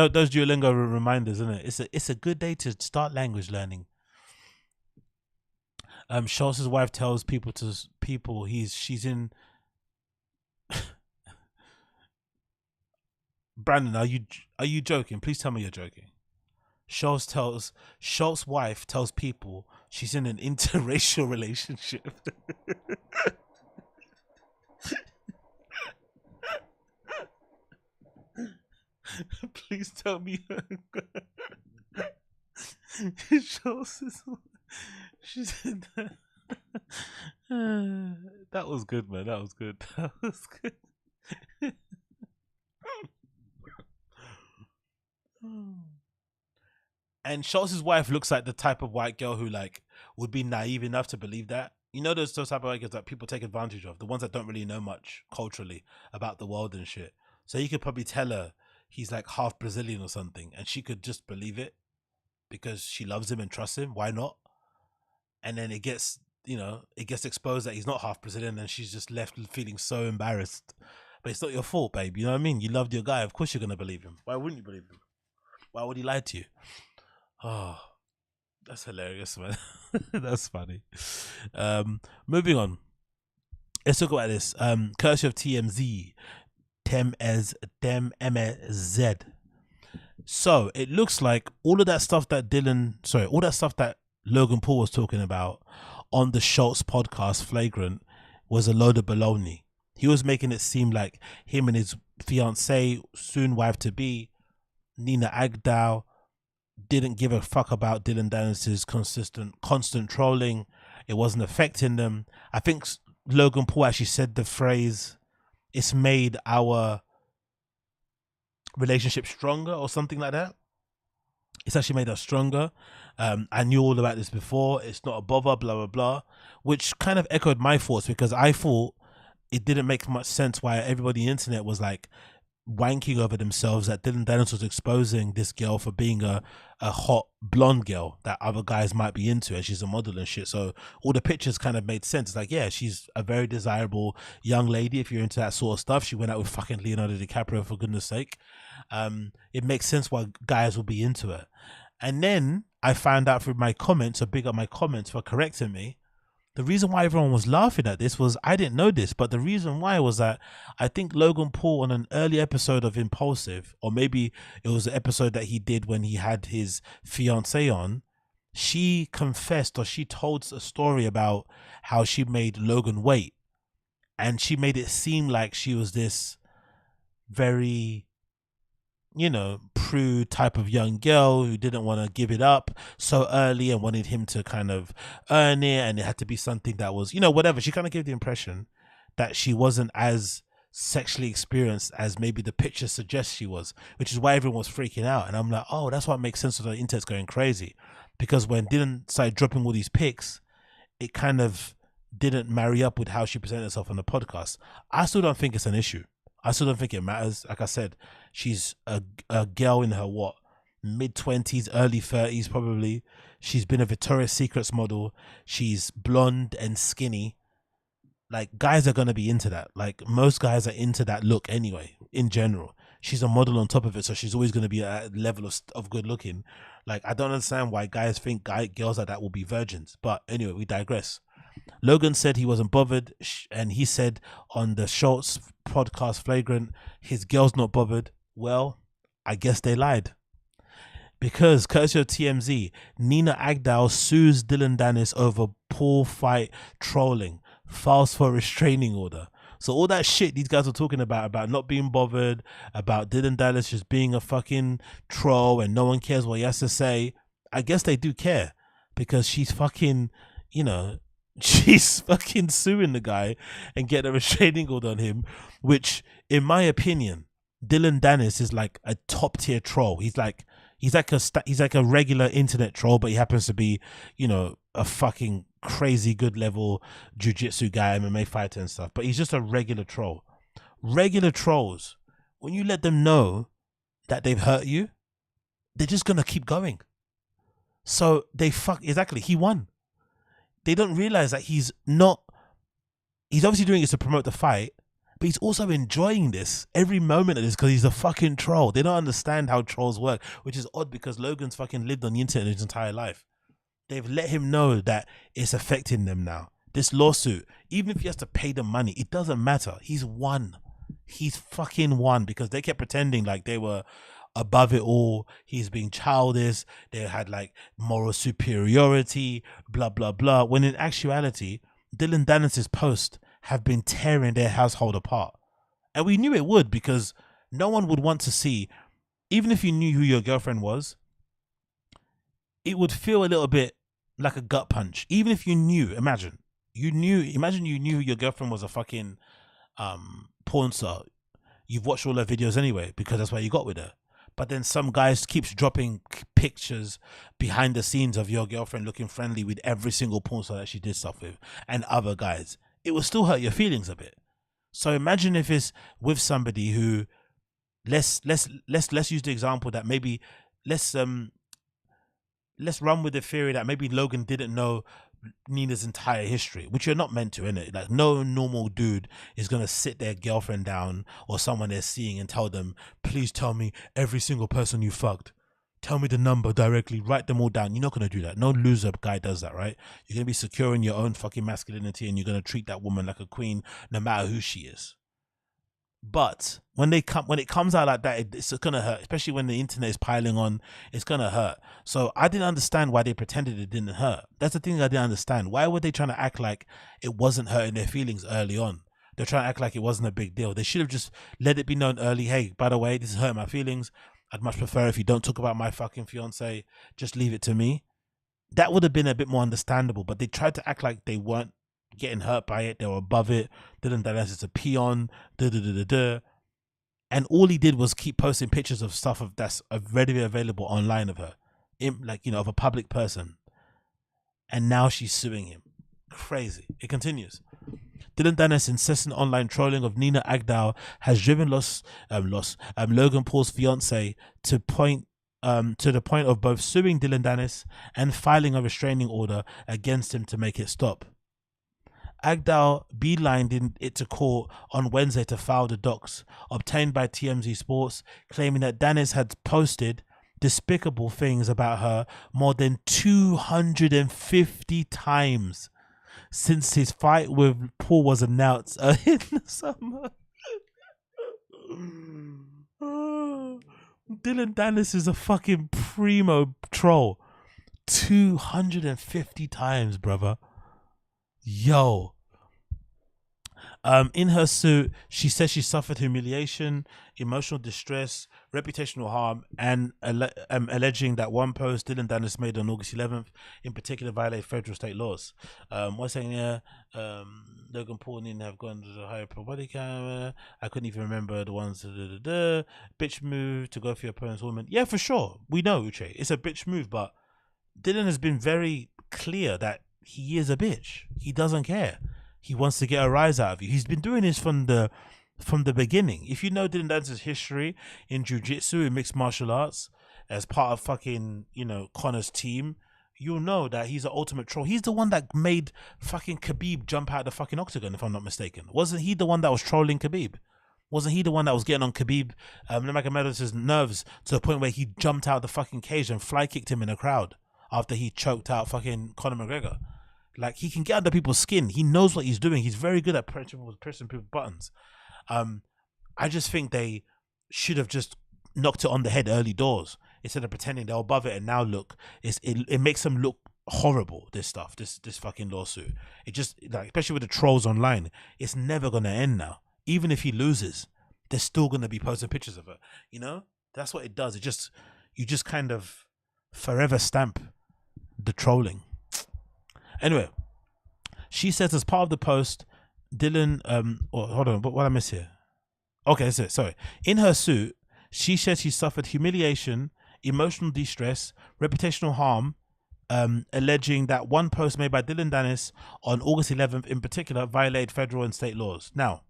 those Duolingo reminders, isn't it? It's a good day to start language learning. Schultz's wife tells people she's in. Brandon, are you joking? Please tell me you're joking. Schultz's wife tells people she's in an interracial relationship. Please tell me. She said that. That was good, man. That was good. That was good. And Schultz's wife looks like the type of white girl who like would be naive enough to believe that. You know, those type of white girls that people take advantage of, the ones that don't really know much culturally about the world and shit. So you could probably tell her he's like half Brazilian or something, and she could just believe it because she loves him and trusts him. Why not? And then it gets exposed that he's not half Brazilian, and she's just left feeling so embarrassed. But it's not your fault, babe. You know what I mean? You loved your guy. Of course you're gonna believe him. Why wouldn't you believe him? Why would he lie to you? Oh, that's hilarious, man. That's funny. Moving on. Let's talk about this. Courtesy of TMZ. TMZ. So it looks like all that stuff that Logan Paul was talking about on the Schultz podcast, Flagrant, was a load of baloney. He was making it seem like him and his fiancée, soon wife to be, Nina Agdal, didn't give a fuck about Dillon Danis's constant trolling. It wasn't affecting them. I think Logan Paul actually said the phrase, "It's made our relationship stronger," or something like that. It's actually made us stronger. I knew all about this before. It's not a bother, blah, blah, blah, which kind of echoed my thoughts because I thought it didn't make much sense why everybody on the internet was like wanking over themselves that Dillon Danis was exposing this girl for being a hot blonde girl that other guys might be into, and she's a model and shit. So all the pictures kind of made sense. It's like, yeah, she's a very desirable young lady if you're into that sort of stuff. She went out with fucking Leonardo DiCaprio, for goodness sake. It makes sense why guys will be into her. And then I found out through my comments, so big up my comments for correcting me. The reason why everyone was laughing at this was, I didn't know this, but the reason why was that I think Logan Paul on an early episode of Impulsive, or maybe it was an episode that he did when he had his fiancée on, she confessed, or she told a story about how she made Logan wait. And she made it seem like she was this very, prude type of young girl who didn't want to give it up so early and wanted him to kind of earn it, and it had to be something that was, whatever. She kind of gave the impression that she wasn't as sexually experienced as maybe the picture suggests she was, which is why everyone was freaking out. And I'm like, oh, that's what makes sense of the internet's going crazy, because when Dillon started dropping all these pics, it kind of didn't marry up with how she presented herself on the podcast. I still don't think it's an issue. I still don't think it matters. Like I said, she's a girl in her mid-20s, early 30s probably. She's been a Victoria's Secrets model. She's blonde and skinny. Like, guys are going to be into that. Like, most guys are into that look anyway, in general. she's a model on top of it, so she's always going to be at a level of good looking. Like, I don't understand why guys think girls like that will be virgins. But anyway, we digress. Logan said he wasn't bothered, and he said on the Schultz podcast Flagrant, his girl's not bothered. Well, I guess they lied. Because, courtesy of TMZ, Nina Agdal sues Dillon Danis over pool fight trolling, files for restraining order. So all that shit these guys are talking about not being bothered, about Dillon Danis just being a fucking troll and no one cares what he has to say, I guess they do care. Because she's fucking, you know, she's fucking suing the guy and getting a restraining order on him, which, in my opinion, Dillon Danis is like a top tier troll. He's like a regular internet troll, but he happens to be, you know, a fucking crazy good level jiu-jitsu guy, MMA fighter and stuff. But he's just a regular troll. Regular trolls, when you let them know that they've hurt you, they're just gonna keep going. So exactly, he won. They don't realize that he's obviously doing it to promote the fight, but he's also enjoying this, every moment of this, because he's a fucking troll. They don't understand how trolls work, which is odd because Logan's fucking lived on the internet his entire life. They've let him know that it's affecting them now. This lawsuit, even if he has to pay them money, it doesn't matter. He's won. He's fucking won, because they kept pretending like they were above it all. He's being childish. They had like moral superiority, blah, blah, blah. When in actuality, Dillon Danis's posts have been tearing their household apart. And we knew it would, because no one would want to see, even if you knew who your girlfriend was, it would feel a little bit like a gut punch. Even if you knew, imagine you knew your girlfriend was a fucking porn star. You've watched all her videos anyway, because that's why you got with her. But then some guys keeps dropping pictures behind the scenes of your girlfriend looking friendly with every single porn star that she did stuff with and other guys. It will still hurt your feelings a bit. So imagine if it's with somebody who, let's use the example that maybe let's run with the theory that maybe Logan didn't know Nina's entire history, which you're not meant to, innit? Like, no normal dude is gonna sit their girlfriend down or someone they're seeing and tell them, please tell me every single person you fucked. Tell me the number directly, write them all down. You're not going to do that. No loser guy does that, right? You're going to be secure in your own fucking masculinity, and you're going to treat that woman like a queen no matter who she is. But when it comes out like that, it's going to hurt, especially when the internet is piling on. It's going to hurt. So I didn't understand why they pretended it didn't hurt. That's the thing I didn't understand. Why were they trying to act like it wasn't hurting their feelings early on? They're trying to act like it wasn't a big deal. They should have just let it be known early. Hey, by the way, this is hurting my feelings. I'd much prefer if you don't talk about my fucking fiance, just leave it to me. That would have been a bit more understandable, but they tried to act like they weren't getting hurt by it. They were above it. Didn't that it's a peon, and all he did was keep posting pictures of stuff that's readily available online of her, of a public person. And now she's suing him. Crazy. It continues. Dillon Danis' incessant online trolling of Nina Agdal has driven Logan Paul's fiance to the point of both suing Dillon Danis and filing a restraining order against him to make it stop. Agdal beelined it to court on Wednesday to file the docs obtained by TMZ Sports, claiming that Danis had posted despicable things about her more than 250 times since his fight with Paul was announced in the summer. Dillon Danis is a fucking primo troll. 250 times, brother. Yo. In her suit, she says she suffered humiliation, emotional distress, reputational harm, and alleging that one post Dillon Danis made on August 11th in particular violated federal state laws. What's saying here? Logan Paul needn't have gone to the higher pro body camera. I couldn't even remember the ones. Bitch move to go for your opponent's woman. Yeah, for sure. We know, Uche. It's a bitch move, but Dillon has been very clear that he is a bitch. He doesn't care. He wants to get a rise out of you. He's been doing this from the beginning. If you know Dillon Danis' history in jiu-jitsu and mixed martial arts as part of fucking, Connor's team, you'll know that he's an ultimate troll. He's the one that made fucking Khabib jump out the fucking octagon, if I'm not mistaken. Wasn't he the one that was trolling Khabib? Wasn't he the one that was getting on Khabib Nurmagomedov's nerves to the point where he jumped out the fucking cage and fly kicked him in the crowd after he choked out fucking Conor McGregor? Like, he can get under people's skin. He knows what he's doing. He's very good at pressing people's buttons. I just think they should have just knocked it on the head early doors instead of pretending they're above it. And now look, it makes them look horrible. This stuff, this fucking lawsuit. It just, like, especially with the trolls online, it's never gonna end now. Even if he loses, they're still gonna be posting pictures of her. You know, that's what it does. You just kind of forever stamp the trolling. Anyway, she says as part of the post, Dillon, hold on, what I miss here? Okay, that's it, sorry. In her suit, she says she suffered humiliation, emotional distress, reputational harm, alleging that one post made by Dillon Danis on August 11th in particular violated federal and state laws. Now,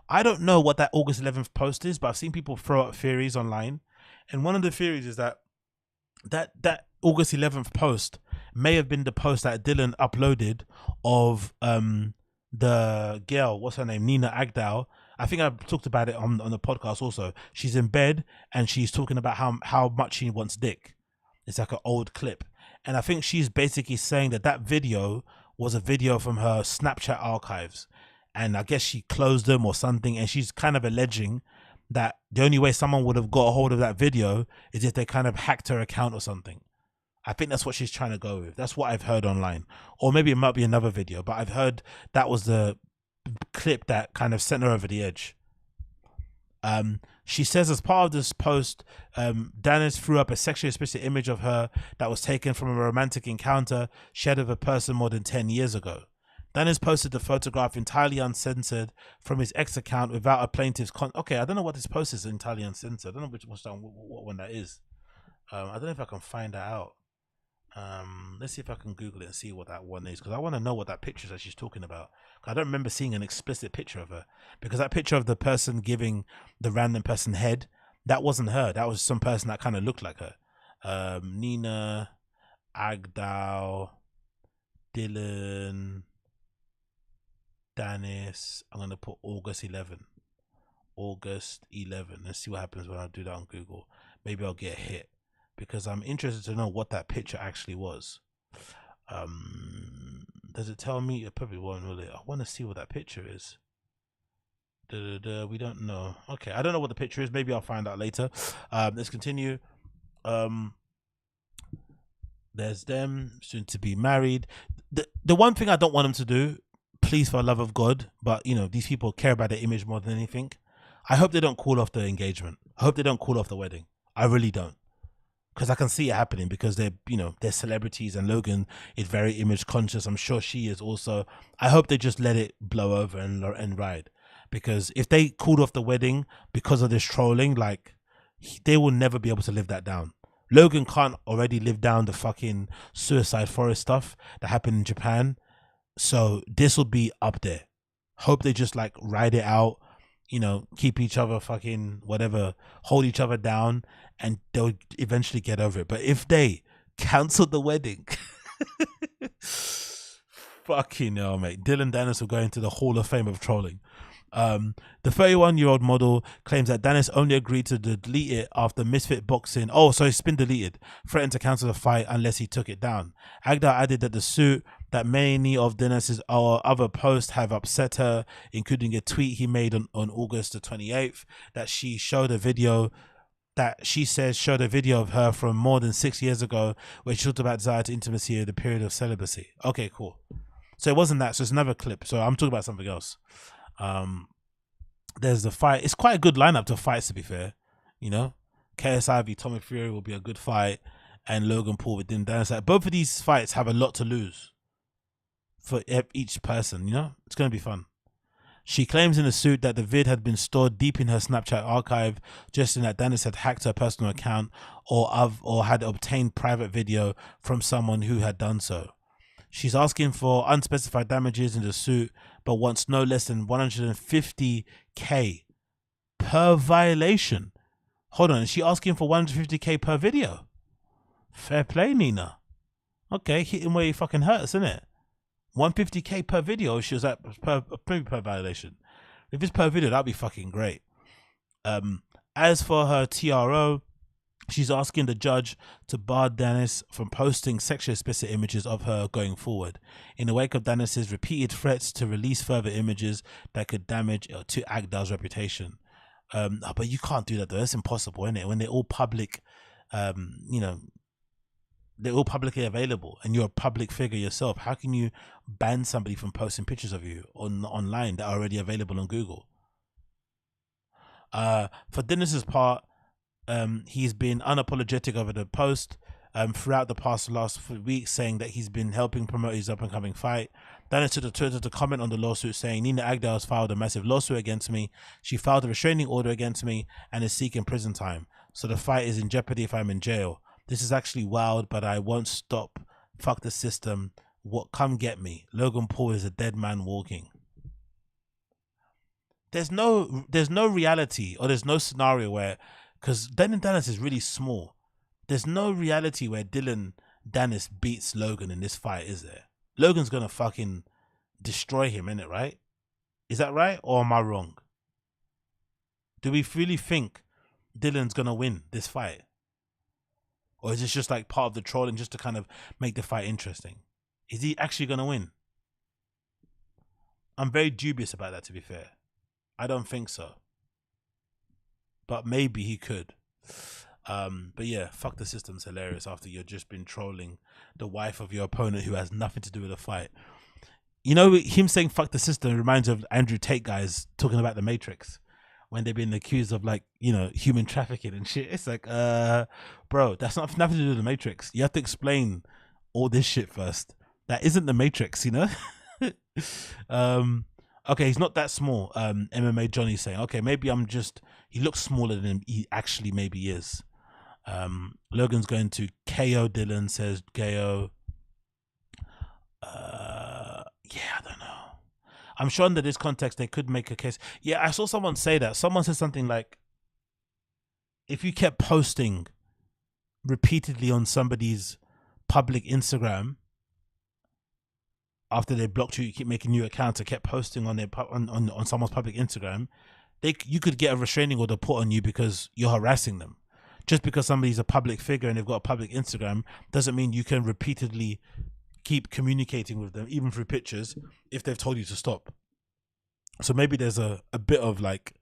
I don't know what that August 11th post is, but I've seen people throw out theories online. And one of the theories is that August 11th post may have been the post that Dillon uploaded of the girl, what's her name, Nina Agdal. I think I've talked about it on the podcast also. She's in bed and she's talking about how much she wants dick. It's like an old clip. And I think she's basically saying that video was a video from her Snapchat archives. And I guess she closed them or something. And she's kind of alleging that the only way someone would have got a hold of that video is if they kind of hacked her account or something. I think that's what she's trying to go with. That's what I've heard online. Or maybe it might be another video, but I've heard that was the clip that kind of sent her over the edge. She says as part of this post, Danis threw up a sexually explicit image of her that was taken from a romantic encounter she had with a person more than 10 years ago. Danis posted the photograph entirely uncensored from his ex account without a plaintiff's okay, I don't know what this post is entirely uncensored. I don't know what one that is. I don't know if I can find that out. Let's see if I can Google it and see what that one is, because I want to know what that picture is that she's talking about. I don't remember seeing an explicit picture of her, because that picture of the person giving the random person head, that wasn't her. That was some person that kind of looked like her. Nina Agdal, Dillon Danis. I'm gonna put August 11. Let's see what happens when I do that on Google. Maybe I'll get hit, because I'm interested to know what that picture actually was. Does it tell me? It probably won't, will it? I want to see what that picture is. We don't know. Okay, I don't know what the picture is. Maybe I'll find out later. Let's continue. There's them soon to be married. The one thing I don't want them to do, please, for the love of God, but you know, these people care about their image more than anything. I hope they don't call off the engagement. I hope they don't call off the wedding. I really don't. Because I can see it happening, because they're, you know, they're celebrities and Logan is very image conscious. I'm sure she is also. I hope they just let it blow over and ride. Because if they called off the wedding because of this trolling, like, they will never be able to live that down. Logan can't already live down the fucking suicide forest stuff that happened in Japan. So this will be up there. Hope they just like ride it out, you know, keep each other fucking whatever, hold each other down, and they'll eventually get over it. But if they cancel the wedding, fucking hell, mate. Dillon Danis will go into the Hall of Fame of trolling. The 31-year-old model claims that Danis only agreed to delete it after Misfit Boxing, so it's been deleted, threatened to cancel the fight unless he took it down. Agdal added that the suit that many of Danis's other posts have upset her, including a tweet he made on August the 28th, that she showed a video that she says showed a video of her from more than 6 years ago where she talked about desire to intimacy at the period of celibacy. Okay, cool. So it wasn't that, so it's another clip. So I'm talking about something else. There's the fight. It's quite a good lineup to fights, to be fair. You know, KSI v Tommy Fury will be a good fight, and Logan Paul with Dillon Danis. Like, both of these fights have a lot to lose for each person. You know, it's gonna be fun. She claims in the suit that the vid had been stored deep in her Snapchat archive, just in that Danis had hacked her personal account or had obtained private video from someone who had done so. She's asking for unspecified damages in the suit, but wants no less than $150K per violation. Hold on, is she asking for $150K per video? Fair play, Nina. Okay, hit him where he fucking hurts, isn't it? $150K per video. She was at per violation. If it's per video, that'd be fucking great. As for her TRO, she's asking the judge to bar DANIS from posting sexually explicit images of her going forward, in the wake of DANIS's repeated threats to release further images that could damage to Agdar's reputation. But you can't do that though. That's impossible, isn't it? When they're all public, you know, they're all publicly available, and you're a public figure yourself. How can you ban somebody from posting pictures of you online that are already available on Google? For Dennis's part, he's been unapologetic over the post throughout the last week, saying that he's been helping promote his up-and-coming fight. Danis took to Twitter to comment on the lawsuit, saying Nina Agdar has filed a massive lawsuit against me. She filed a restraining order against me and is seeking prison time. So the fight is in jeopardy if I'm in jail. This is actually wild, but I won't stop. Fuck the system. What? Come get me. Logan Paul is a dead man walking. There's no reality, or there's no scenario where, because Danis is really small. There's no reality where Danis beats Logan in this fight, is there? Logan's gonna fucking destroy him, innit, right? Is that right, or am I wrong? Do we really think Dillon's gonna win this fight? Or is this just like part of the trolling just to kind of make the fight interesting? Is he actually gonna win? I'm very dubious about that, to be fair. I don't think so. But maybe he could. But yeah, fuck the system's hilarious after you've just been trolling the wife of your opponent who has nothing to do with the fight. You know, him saying fuck the system reminds me of Andrew Tate guys talking about the Matrix when they've been accused of, like, you know, human trafficking and shit. It's like, bro, that's nothing to do with the Matrix. You have to explain all this shit first. That isn't the Matrix, you know? Okay, he's not that small. MMA Johnny's saying, okay, maybe he looks smaller than he actually maybe is. Logan's going to KO Dillon, says Gayo. Yeah, I don't know. I'm sure under this context they could make a case. Yeah, I saw someone say that. Someone said something like, if you kept posting repeatedly on somebody's public Instagram after they blocked you, you keep making new accounts and kept posting on their on someone's public Instagram, you could get a restraining order put on you because you're harassing them. Just because somebody's a public figure and they've got a public Instagram doesn't mean you can repeatedly keep communicating with them, even through pictures, if they've told you to stop. So maybe there's a bit of, like,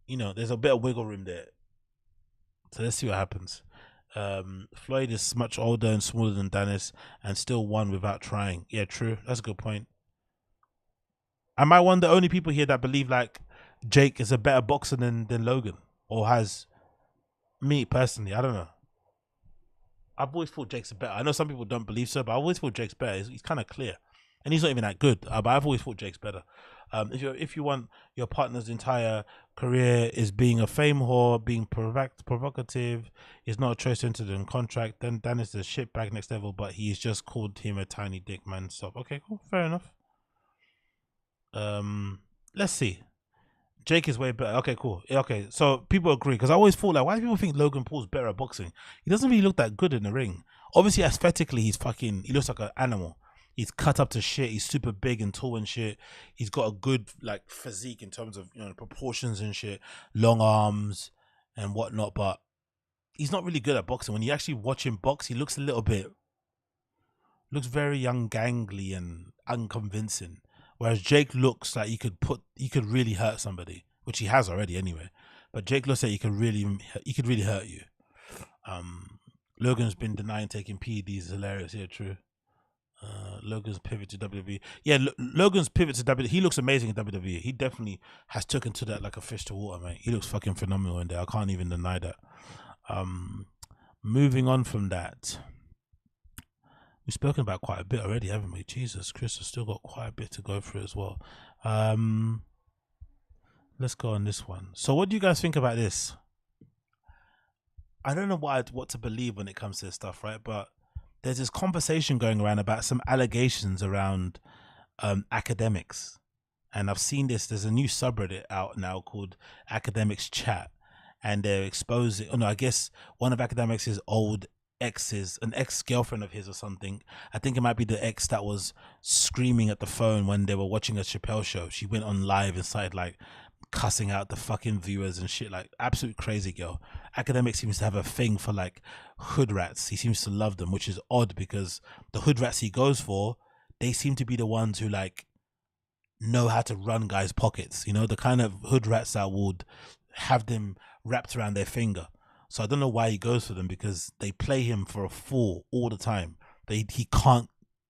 you know, there's a bit of wiggle room there. So let's see what happens. Floyd is much older and smaller than Danis and still won without trying. Yeah, true. That's a good point. Am I one of the only people here that believe, like, Jake is a better boxer than Logan? Or has... Me personally, I don't know. I've always thought Jake's better. I know some people don't believe so, but I've always thought Jake's better. He's kind of clear, and he's not even that good. But I've always thought Jake's better. If you want your partner's entire career is being a fame whore, being provocative, is not a choice entered in contract, then Dan is the shitbag next level. But he's just called him a tiny dick man. Stop. Okay, cool, fair enough. Let's see. Jake is way better. Okay, cool. Okay, so people agree, because I always thought, like, why do people think Logan Paul's better at boxing? He doesn't really look that good in the ring. Obviously, aesthetically, he looks like an animal. He's cut up to shit. He's super big and tall and shit. He's got a good, like, physique in terms of, you know, proportions and shit, long arms and whatnot. But he's not really good at boxing. When you actually watch him box, he looks very young, gangly and unconvincing. Whereas Jake looks like he could really hurt somebody, which he has already anyway. But Jake looks like he could really hurt you. Logan's been denying taking PEDs. Hilarious. Yeah, true. Logan's pivot to WWE. Yeah, Logan's pivot to WWE. He looks amazing in WWE. He definitely has taken to that like a fish to water, mate. He looks fucking phenomenal in there. I can't even deny that. Moving on from that. We've spoken about quite a bit already, haven't we? Jesus Christ, I've still got quite a bit to go through as well. Let's go on this one. So what do you guys think about this? I don't know what to believe when it comes to this stuff, right? But there's this conversation going around about some allegations around academics. And I've seen this. There's a new subreddit out now called Academics Chat. And they're exposing, I guess one of Academics' old exes, an ex-girlfriend of his or something. I think it might be the ex that was screaming at the phone when they were watching a Chappelle show. She went on live and started like cussing out the fucking viewers and shit, like absolute crazy girl. Akademiks seems to have a thing for like hood rats. He seems to love them, which is odd because the hood rats he goes for, they seem to be the ones who like know how to run guys' pockets, you know, the kind of hood rats that would have them wrapped around their finger. So I don't know why he goes for them, because they play him for a fool all the time. He can't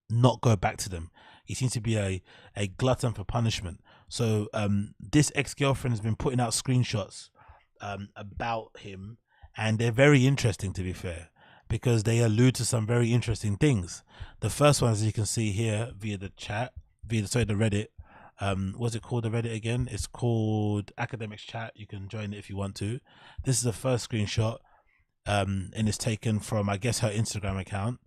not go back to them. He seems to be a glutton for punishment. So this ex-girlfriend has been putting out screenshots about him, and they're very interesting, to be fair, because they allude to some very interesting things. The first one, as you can see here via the chat, the Reddit, what's it called, the Reddit again? It's called Academics Chat. You can join it if you want to. This is the first screenshot, and it's taken from, I guess, her Instagram account.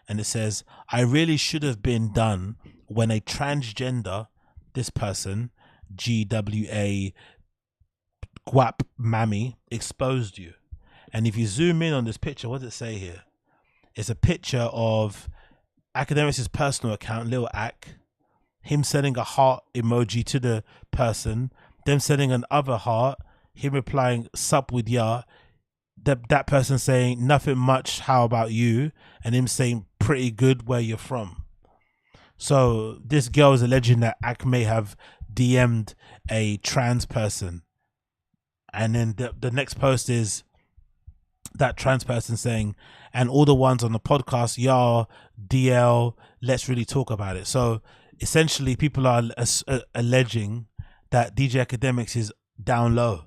And it says, I really should have been done when a transgender, this person, GWA Guap Mammy, exposed you. And if you zoom in on this picture, what does it say here? It's a picture of Academics' personal account, Lil Ak, him sending a heart emoji to the person, them sending another heart, him replying, sup with ya, that person saying, nothing much, how about you? And him saying, pretty good, where you're from. So this girl is alleging that Ak may have DM'd a trans person. And then the next post is that trans person saying, and all the ones on the podcast, y'all, DL, let's really talk about it. So essentially people are alleging that DJ Akademiks is down low.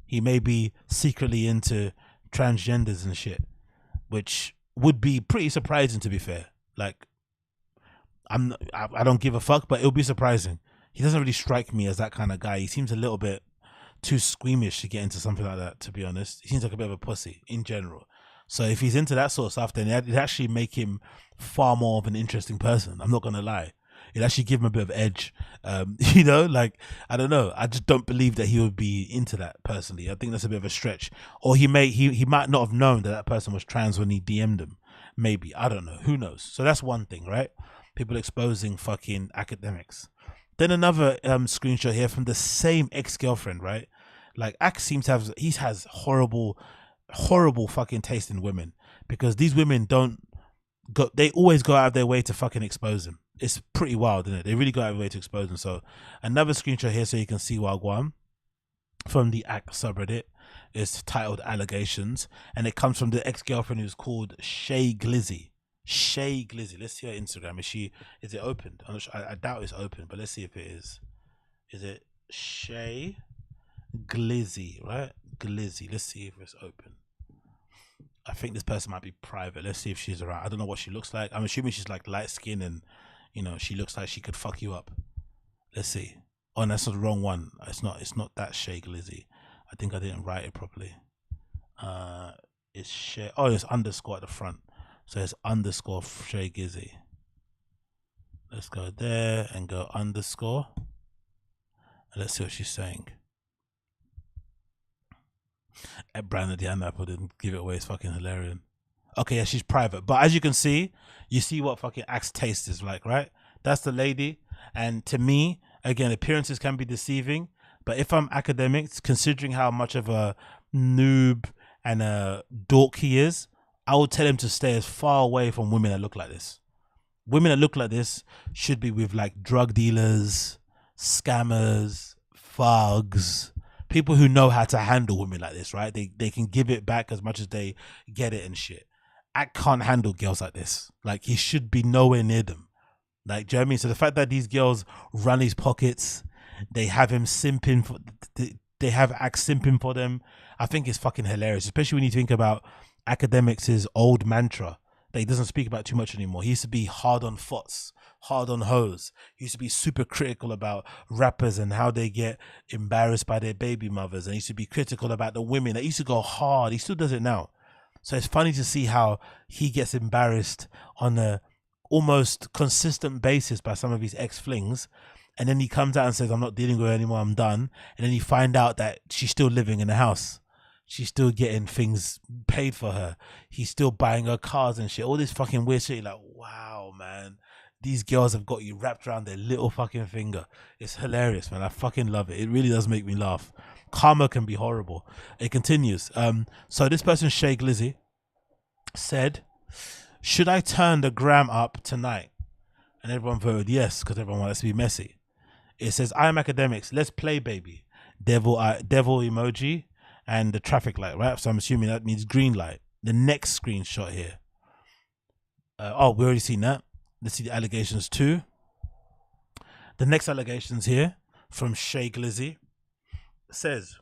He may be secretly into transgenders and shit, which would be pretty surprising, to be fair. Like, I don't give a fuck, but it'll be surprising. He doesn't really strike me as that kind of guy. He seems a little bit too squeamish to get into something like that, to be honest. He seems like a bit of a pussy in general. So if he's into that sort of stuff, then it'd actually make him far more of an interesting person. I'm not going to lie. It'd actually give him a bit of edge. You know, like, I don't know. I just don't believe that he would be into that personally. I think that's a bit of a stretch. Or he might not have known that person was trans when he DM'd him. Maybe. I don't know. Who knows? So that's one thing, right? People exposing fucking Akademiks. Then another screenshot here from the same ex-girlfriend, right? Like, Ak seems to have, he has horrible fucking taste in women, because these women they always go out of their way to fucking expose him. It's pretty wild, isn't it? They really go out of their way to expose him. So another screenshot here so you can see Wagwan from the Ak subreddit. It's titled Allegations, and it comes from the ex-girlfriend who's called Shay Glizzy. Shay Glizzy. Let's see her Instagram. Is it opened? I'm not sure. I doubt it's open, but let's see if it is. Is it Shay Glizzy, right? Glizzy. Let's see if it's open. I think this person might be private. Let's see if she's around. I don't know what she looks like. I'm assuming she's like light skin and, you know, she looks like she could fuck you up. Let's see. Oh, and that's the wrong one. It's not that Shay Glizzy. I think I didn't write it properly. It's Shay. Oh, there's underscore at the front. So it's underscore Shay Glizzy. Let's go there and go underscore. And let's see what she's saying. Brandon Diana didn't give it away. It's fucking hilarious. Okay, yeah, she's private. But as you can see, you see what fucking Ak's taste is like, right? That's the lady. And to me, again, appearances can be deceiving. But if I'm Akademiks, considering how much of a noob and a dork he is, I would tell him to stay as far away from women that look like this. Women that look like this should be with like drug dealers, scammers, thugs, people who know how to handle women like this, right? They can give it back as much as they get it and shit. Ak can't handle girls like this. Like, he should be nowhere near them. Like, do you know what I mean? So the fact that these girls run his pockets, they have him simping for, they have Ak simping for them, I think it's fucking hilarious, especially when you think about Akademiks' old mantra that he doesn't speak about too much anymore. He used to be hard on fots, hard on hoes. He used to be super critical about rappers and how they get embarrassed by their baby mothers, and he used to be critical about the women. That used to go hard. He still does it now. So it's funny to see how he gets embarrassed on a almost consistent basis by some of his ex-flings, and then he comes out and says, I'm not dealing with her anymore, I'm done. And then you find out that she's still living in the house. She's still getting things paid for her. He's still buying her cars and shit. All this fucking weird shit. You're like, wow, man. These girls have got you wrapped around their little fucking finger. It's hilarious, man. I fucking love it. It really does make me laugh. Karma can be horrible. It continues. So this person, Shay Glizzy, said, should I turn the gram up tonight? And everyone voted yes, because everyone wants to be messy. It says, I am Akademiks. Let's play, baby. Devil emoji. And the traffic light, right? So I'm assuming that means green light. The next screenshot here. Oh, we already seen that. Let's see the allegations too. The next allegations here from Shay Glizzy says,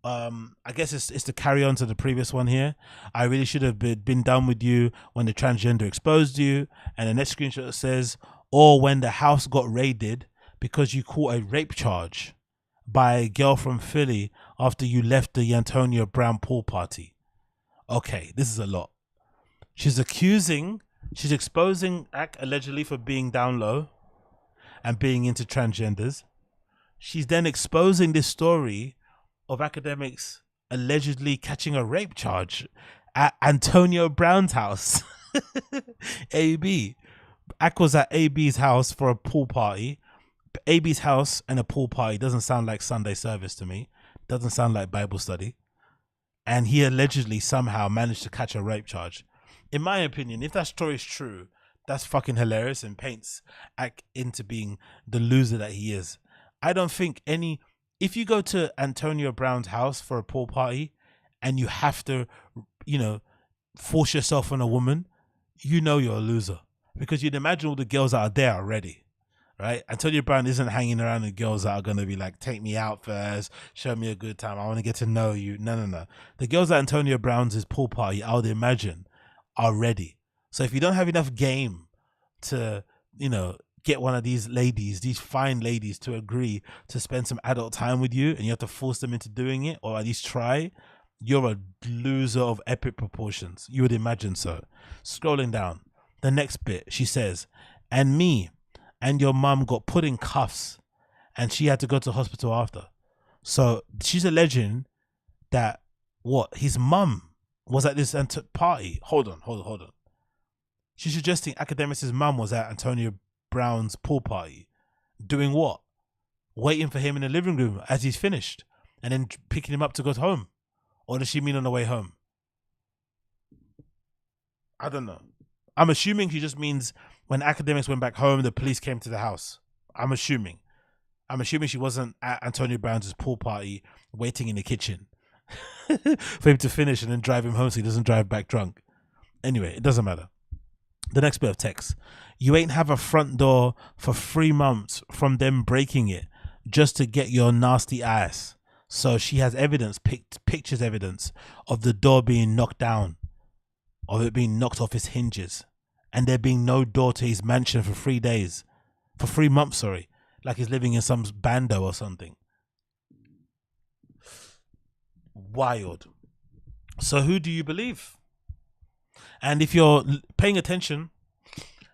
I guess it's to carry on to the previous one here. I really should have been done with you when the transgender exposed you. And the next screenshot says, or when the house got raided because you caught a rape charge by a girl from Philly after you left the Antonio Brown pool party. Okay, this is a lot. She's exposing Ak allegedly for being down low and being into transgenders. She's then exposing this story of Akademiks allegedly catching a rape charge at Antonio Brown's house. AB. Ak was at AB's house for a pool party. AB's house and a pool party doesn't sound like Sunday service to me. Doesn't sound like Bible study. And he allegedly somehow managed to catch a rape charge. In my opinion, if that story is true, that's fucking hilarious and paints Ak into being the loser that he is. I don't think if you go to Antonio Brown's house for a pool party and you have to, force yourself on a woman, you're a loser. Because you'd imagine all the girls that are there already. Right? Antonio Brown isn't hanging around with girls that are going to be like, take me out first, show me a good time, I want to get to know you. No. The girls at Antonio Brown's pool party, I would imagine, are ready. So if you don't have enough game to, get one of these ladies, these fine ladies, to agree to spend some adult time with you, and you have to force them into doing it, or at least try, you're a loser of epic proportions. You would imagine so. Scrolling down, the next bit, she says, and me and your mum got put in cuffs and she had to go to hospital after. So she's alleging that his mum was at this party. Hold on. She's suggesting Akademiks' mum was at Antonio Brown's pool party. Doing what? Waiting for him in the living room as he's finished and then picking him up to go home. Or does she mean on the way home? I don't know. I'm assuming she just means when Akademiks went back home, the police came to the house. I'm assuming she wasn't at Antonio Brown's pool party waiting in the kitchen for him to finish and then drive him home so he doesn't drive back drunk. Anyway, it doesn't matter. The next bit of text. You ain't have a front door for 3 months from them breaking it just to get your nasty ass. So she has evidence, pictures evidence of the door being knocked down, of it being knocked off its hinges, and there being no door to his mansion for 3 days. For 3 months, sorry. Like he's living in some bando or something. Wild. So who do you believe? And if you're paying attention,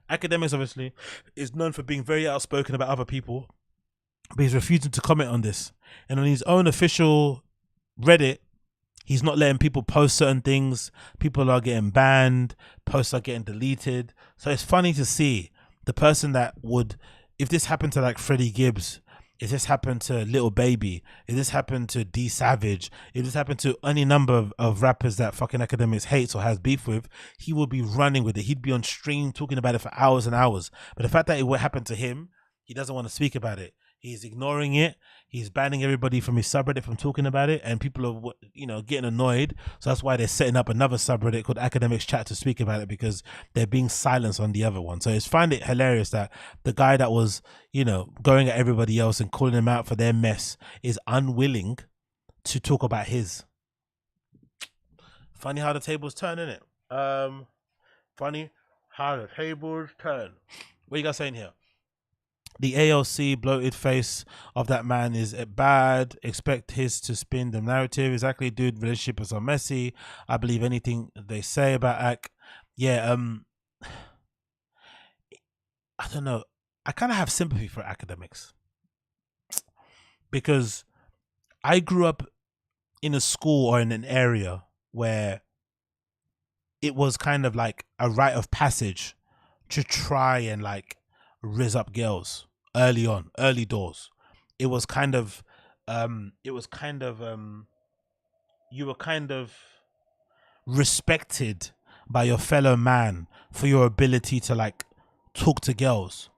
Akademiks obviously is known for being very outspoken about other people, but he's refusing to comment on this. And on his own official Reddit, he's not letting people post certain things. People are getting banned. Posts are getting deleted. So it's funny to see the person that would, if this happened to like Freddie Gibbs, if this happened to Little Baby, if this happened to D Savage, if this happened to any number of rappers that fucking Akademiks hates or has beef with, he would be running with it. He'd be on stream talking about it for hours and hours. But the fact that it would happen to him, he doesn't want to speak about it. He's ignoring it. He's banning everybody from his subreddit from talking about it, and people are, getting annoyed. So that's why they're setting up another subreddit called Akademiks Chat to speak about it, because they're being silenced on the other one. So I find it hilarious that the guy that was, going at everybody else and calling them out for their mess is unwilling to talk about his. Funny how the tables turn, innit? Funny how the tables turn. What are you guys saying here? The ALC bloated face of that man is bad. Expect his to spin the narrative. Exactly, dude. Relationships are messy. I believe anything they say about Ak. Yeah, I don't know. I kind of have sympathy for Akademiks because I grew up in a school or in an area where it was kind of like a rite of passage to try and like rizz up girls early on, early doors. It was kind of you were kind of respected by your fellow man for your ability to like talk to girls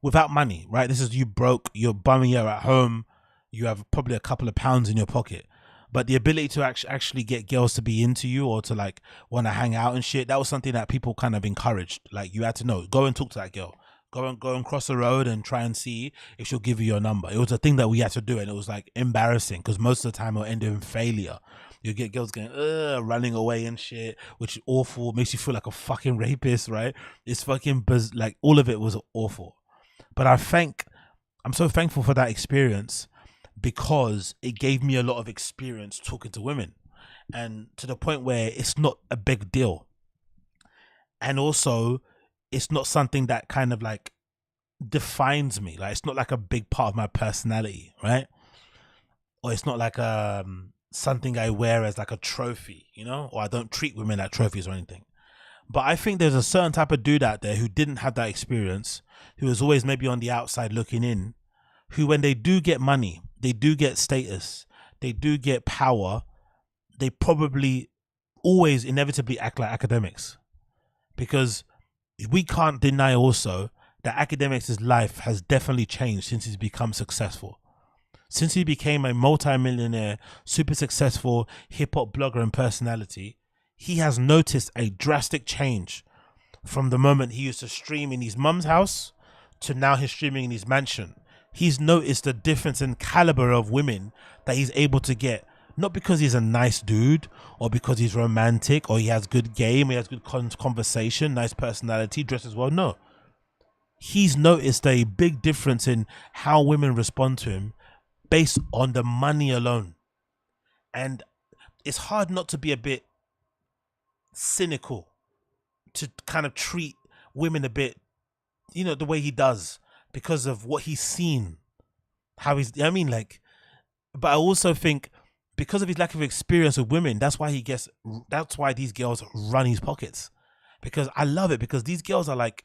without money, right? This is you broke, you're bumming, you're at home, you have probably a couple of pounds in your pocket, but the ability to actually get girls to be into you or to like want to hang out and shit, that was something that people kind of encouraged. Like you had to know, go and talk to that girl, go and cross the road and try and see if she'll give you your number. It was a thing that we had to do, and it was like embarrassing because most of the time it'll end in failure. You get girls going running away and shit, which is awful, makes you feel like a fucking rapist, right? It's fucking like all of it was awful. But I'm so thankful for that experience because it gave me a lot of experience talking to women, and to the point where it's not a big deal. And also it's not something that kind of like defines me. Like it's not like a big part of my personality, right? Or it's not like something I wear as like a trophy, you know, or I don't treat women like trophies or anything. But I think there's a certain type of dude out there who didn't have that experience, who was always maybe on the outside looking in, who when they do get money, they do get status, they do get power, they probably always inevitably act like academics. Because we can't deny also that academics' life has definitely changed since he's become successful. Since he became a multi-millionaire, super successful hip-hop blogger and personality, he has noticed a drastic change from the moment he used to stream in his mum's house to now he's streaming in his mansion. He's noticed the difference in caliber of women that he's able to get, not because he's a nice dude or because he's romantic or he has good game, he has good conversation, nice personality, dresses well. No. He's noticed a big difference in how women respond to him based on the money alone. And it's hard not to be a bit cynical, to kind of treat women a bit, you know, the way he does because of what he's seen, how he's, I mean, like, but I also think because of his lack of experience with women, that's why these girls run his pockets. Because I love it, because these girls are like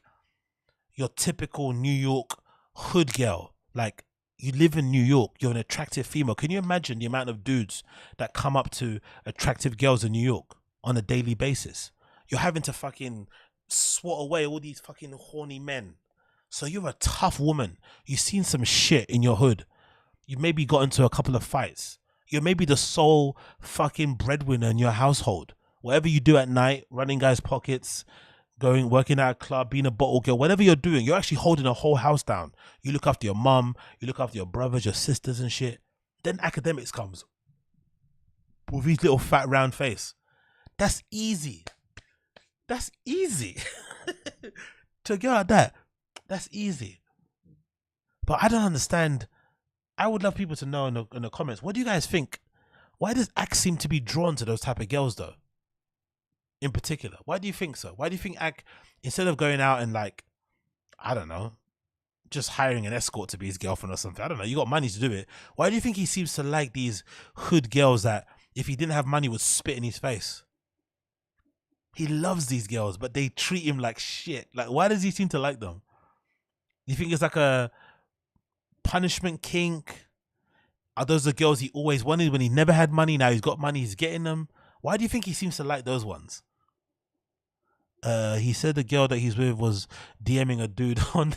your typical New York hood girl. Like, you live in New York, you're an attractive female. Can you imagine the amount of dudes that come up to attractive girls in New York on a daily basis? You're having to fucking swat away all these fucking horny men. So you're a tough woman. You've seen some shit in your hood. You maybe got into a couple of fights. You're maybe the sole fucking breadwinner in your household. Whatever you do at night, running guys' pockets, working at a club, being a bottle girl, whatever you're doing, you're actually holding a whole house down. You look after your mum, you look after your brothers, your sisters and shit. Then academics comes with his little fat round face. That's easy. That's easy. To go like that, that's easy. But I don't understand. I would love people to know in the comments, what do you guys think? Why does Ak seem to be drawn to those type of girls though? In particular, why do you think so? Why do you think Ak, instead of going out and like, I don't know, just hiring an escort to be his girlfriend or something, I don't know, you got money to do it. Why do you think he seems to like these hood girls that if he didn't have money would spit in his face? He loves these girls, but they treat him like shit. Like, why does he seem to like them? You think it's like a punishment kink? Are those the girls he always wanted when he never had money? Now he's got money, he's getting them. Why do you think he seems to like those ones? He said the girl that he's with was DMing a dude on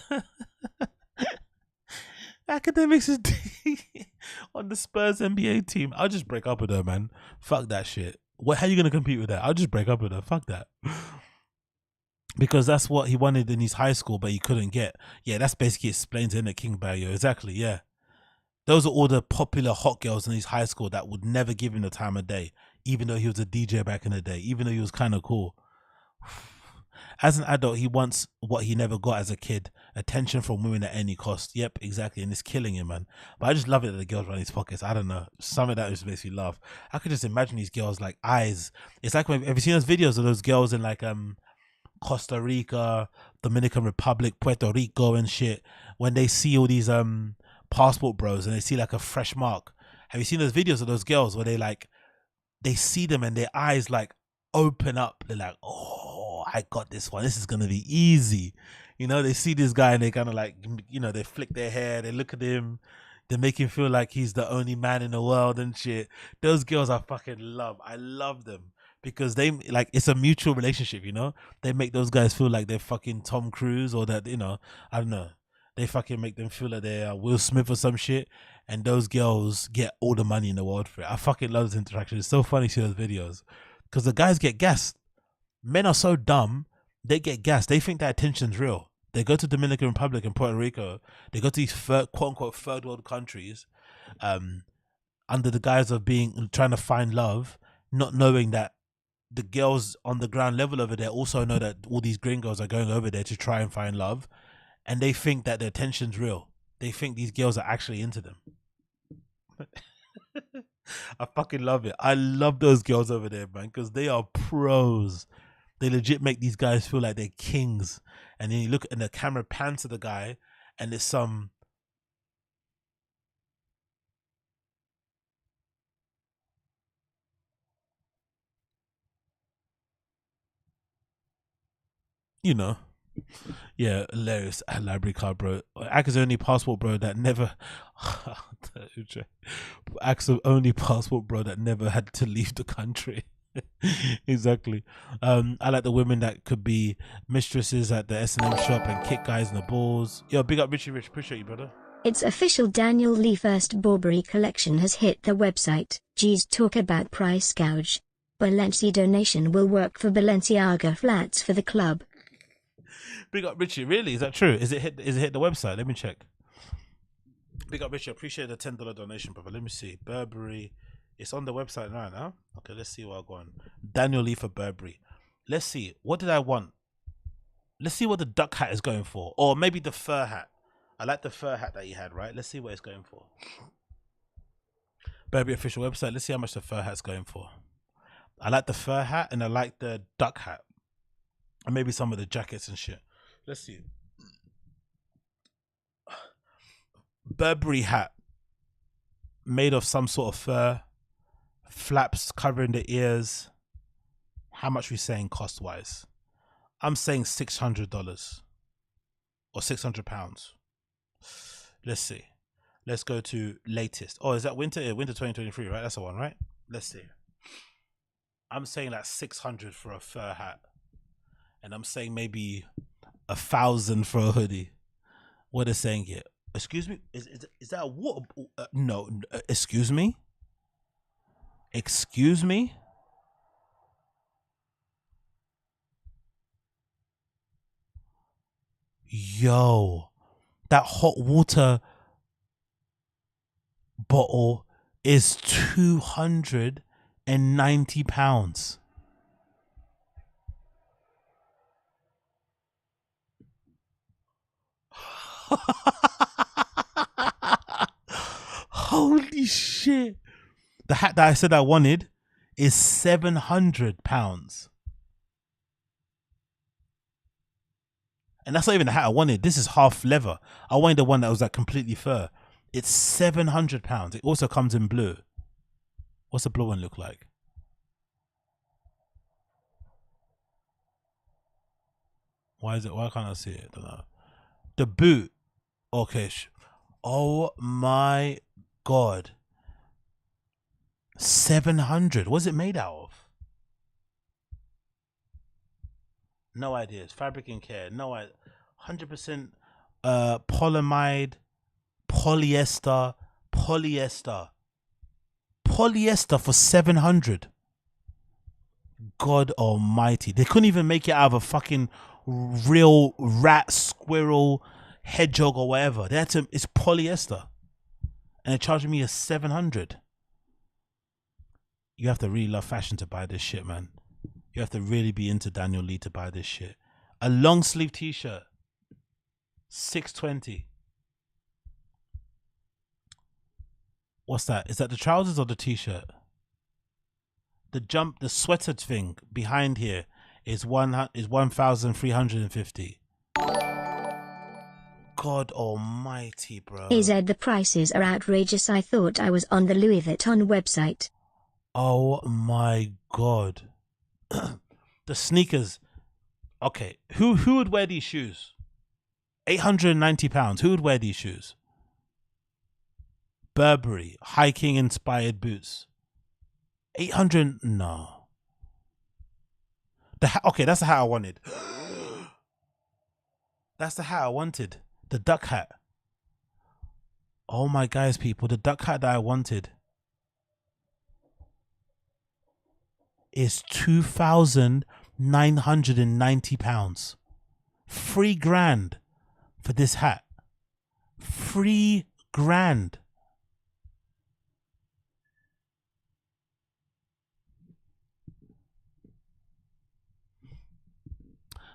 Academics is on the Spurs NBA team. I'll just break up with her, man. Fuck that shit. How are you gonna compete with that? I'll just break up with her. Fuck that. Because that's what he wanted in his high school, but he couldn't get. Yeah, that's basically explains in the King Barrier. Exactly, yeah. Those are all the popular hot girls in his high school that would never give him the time of day, even though he was a DJ back in the day, even though he was kind of cool. As an adult, he wants what he never got as a kid. Attention from women at any cost. Yep, exactly. And it's killing him, man. But I just love it that the girls run his pockets. I don't know. Some of that just makes me laugh. I could just imagine these girls like eyes. It's like, have you seen those videos of those girls in like Costa Rica, Dominican Republic, Puerto Rico and shit, when they see all these passport bros and they see like a fresh mark Have you seen those videos of those girls where they see them and their eyes like open up? They're like, oh, I got this one. This is gonna be easy. You know, they see this guy and they kind of like, you know, they flick their hair, they look at him, they make him feel like he's the only man in the world and shit. Those girls I fucking love. I love them because they like, it's a mutual relationship, you know? They make those guys feel like they're fucking Tom Cruise or that, you know, I don't know. They fucking make them feel like they're Will Smith or some shit. And those girls get all the money in the world for it. I fucking love this interaction. It's so funny to see those videos because the guys get gassed. Men are so dumb. They get gassed. They think that attention's real. They go to Dominican Republic and Puerto Rico. They go to these quote unquote third world countries, under the guise of trying to find love, not knowing that the girls on the ground level over there also know that all these gringos are going over there to try and find love, and they think that the attention's real. They think these girls are actually into them. I fucking love it. I love those girls over there, man, because they are pros. They legit make these guys feel like they're kings. And then you look and the camera pans to the guy and there's some you know. Yeah, hilarious. Library card, bro. Aka's only passport, bro, that never Aka's only passport, bro, that never had to leave the country. Exactly. I like the women that could be mistresses at the S&M shop and kick guys in the balls. Yo, big up Richie Rich. Appreciate you, brother. It's official. Daniel Lee first Burberry collection has hit the website. G's talk about price gouge. Balenci donation will work for Balenciaga flats for the club. Big up Richie. Really? Is that true? Is it hit the website? Let me check. Big up Richie. Appreciate the $10 donation, brother. Let me see. Burberry. It's on the website right now. Okay, let's see what I got on. Daniel Lee for Burberry. Let's see. What did I want? Let's see what the duck hat is going for. Or maybe the fur hat. I like the fur hat that he had, right? Let's see what it's going for. Burberry official website. Let's see how much the fur hat's going for. I like the fur hat and I like the duck hat. And maybe some of the jackets and shit. Let's see. Burberry hat. Made of some sort of fur. Flaps covering the ears. How much we saying cost wise? I'm saying $600 or £600. Let's see. Let's go to latest. Oh, is that winter 2023, right? That's the one, right? Let's see. I'm saying like 600 for a fur hat, and I'm saying maybe 1,000 for a hoodie. What are they saying here? Excuse me. Is that a water? No. Excuse me. Excuse me? Yo, that hot water bottle is £290. Holy shit. The hat that I said I wanted is £700. And that's not even the hat I wanted. This is half leather. I wanted the one that was like completely fur. It's £700. It also comes in blue. What's the blue one look like? Why can't I see it? I don't know. The boot. Okay. Oh my God. 700. What's it made out of? No ideas. Fabric and care. No idea. 100% polyamide, polyester for 700. God almighty. They couldn't even make it out of a fucking real rat, squirrel, hedgehog or whatever. They had to, it's polyester. And they're charging me a 700. You have to really love fashion to buy this shit, man. You have to really be into Daniel Lee to buy this shit. A long sleeve t-shirt, $620. What's that? Is that the trousers or the t-shirt? The sweater thing behind here is 1,350. God almighty, bro. AZ, the prices are outrageous. I thought I was on the Louis Vuitton website. Oh my God. The sneakers. Okay, who would wear these shoes? £890. Who would wear these shoes? Burberry hiking inspired boots. 800. No. Okay, that's the hat I wanted. That's the hat I wanted. The duck hat. Oh my guys, people, the duck hat that I wanted is £2,990. £3,000 for this hat. £3,000.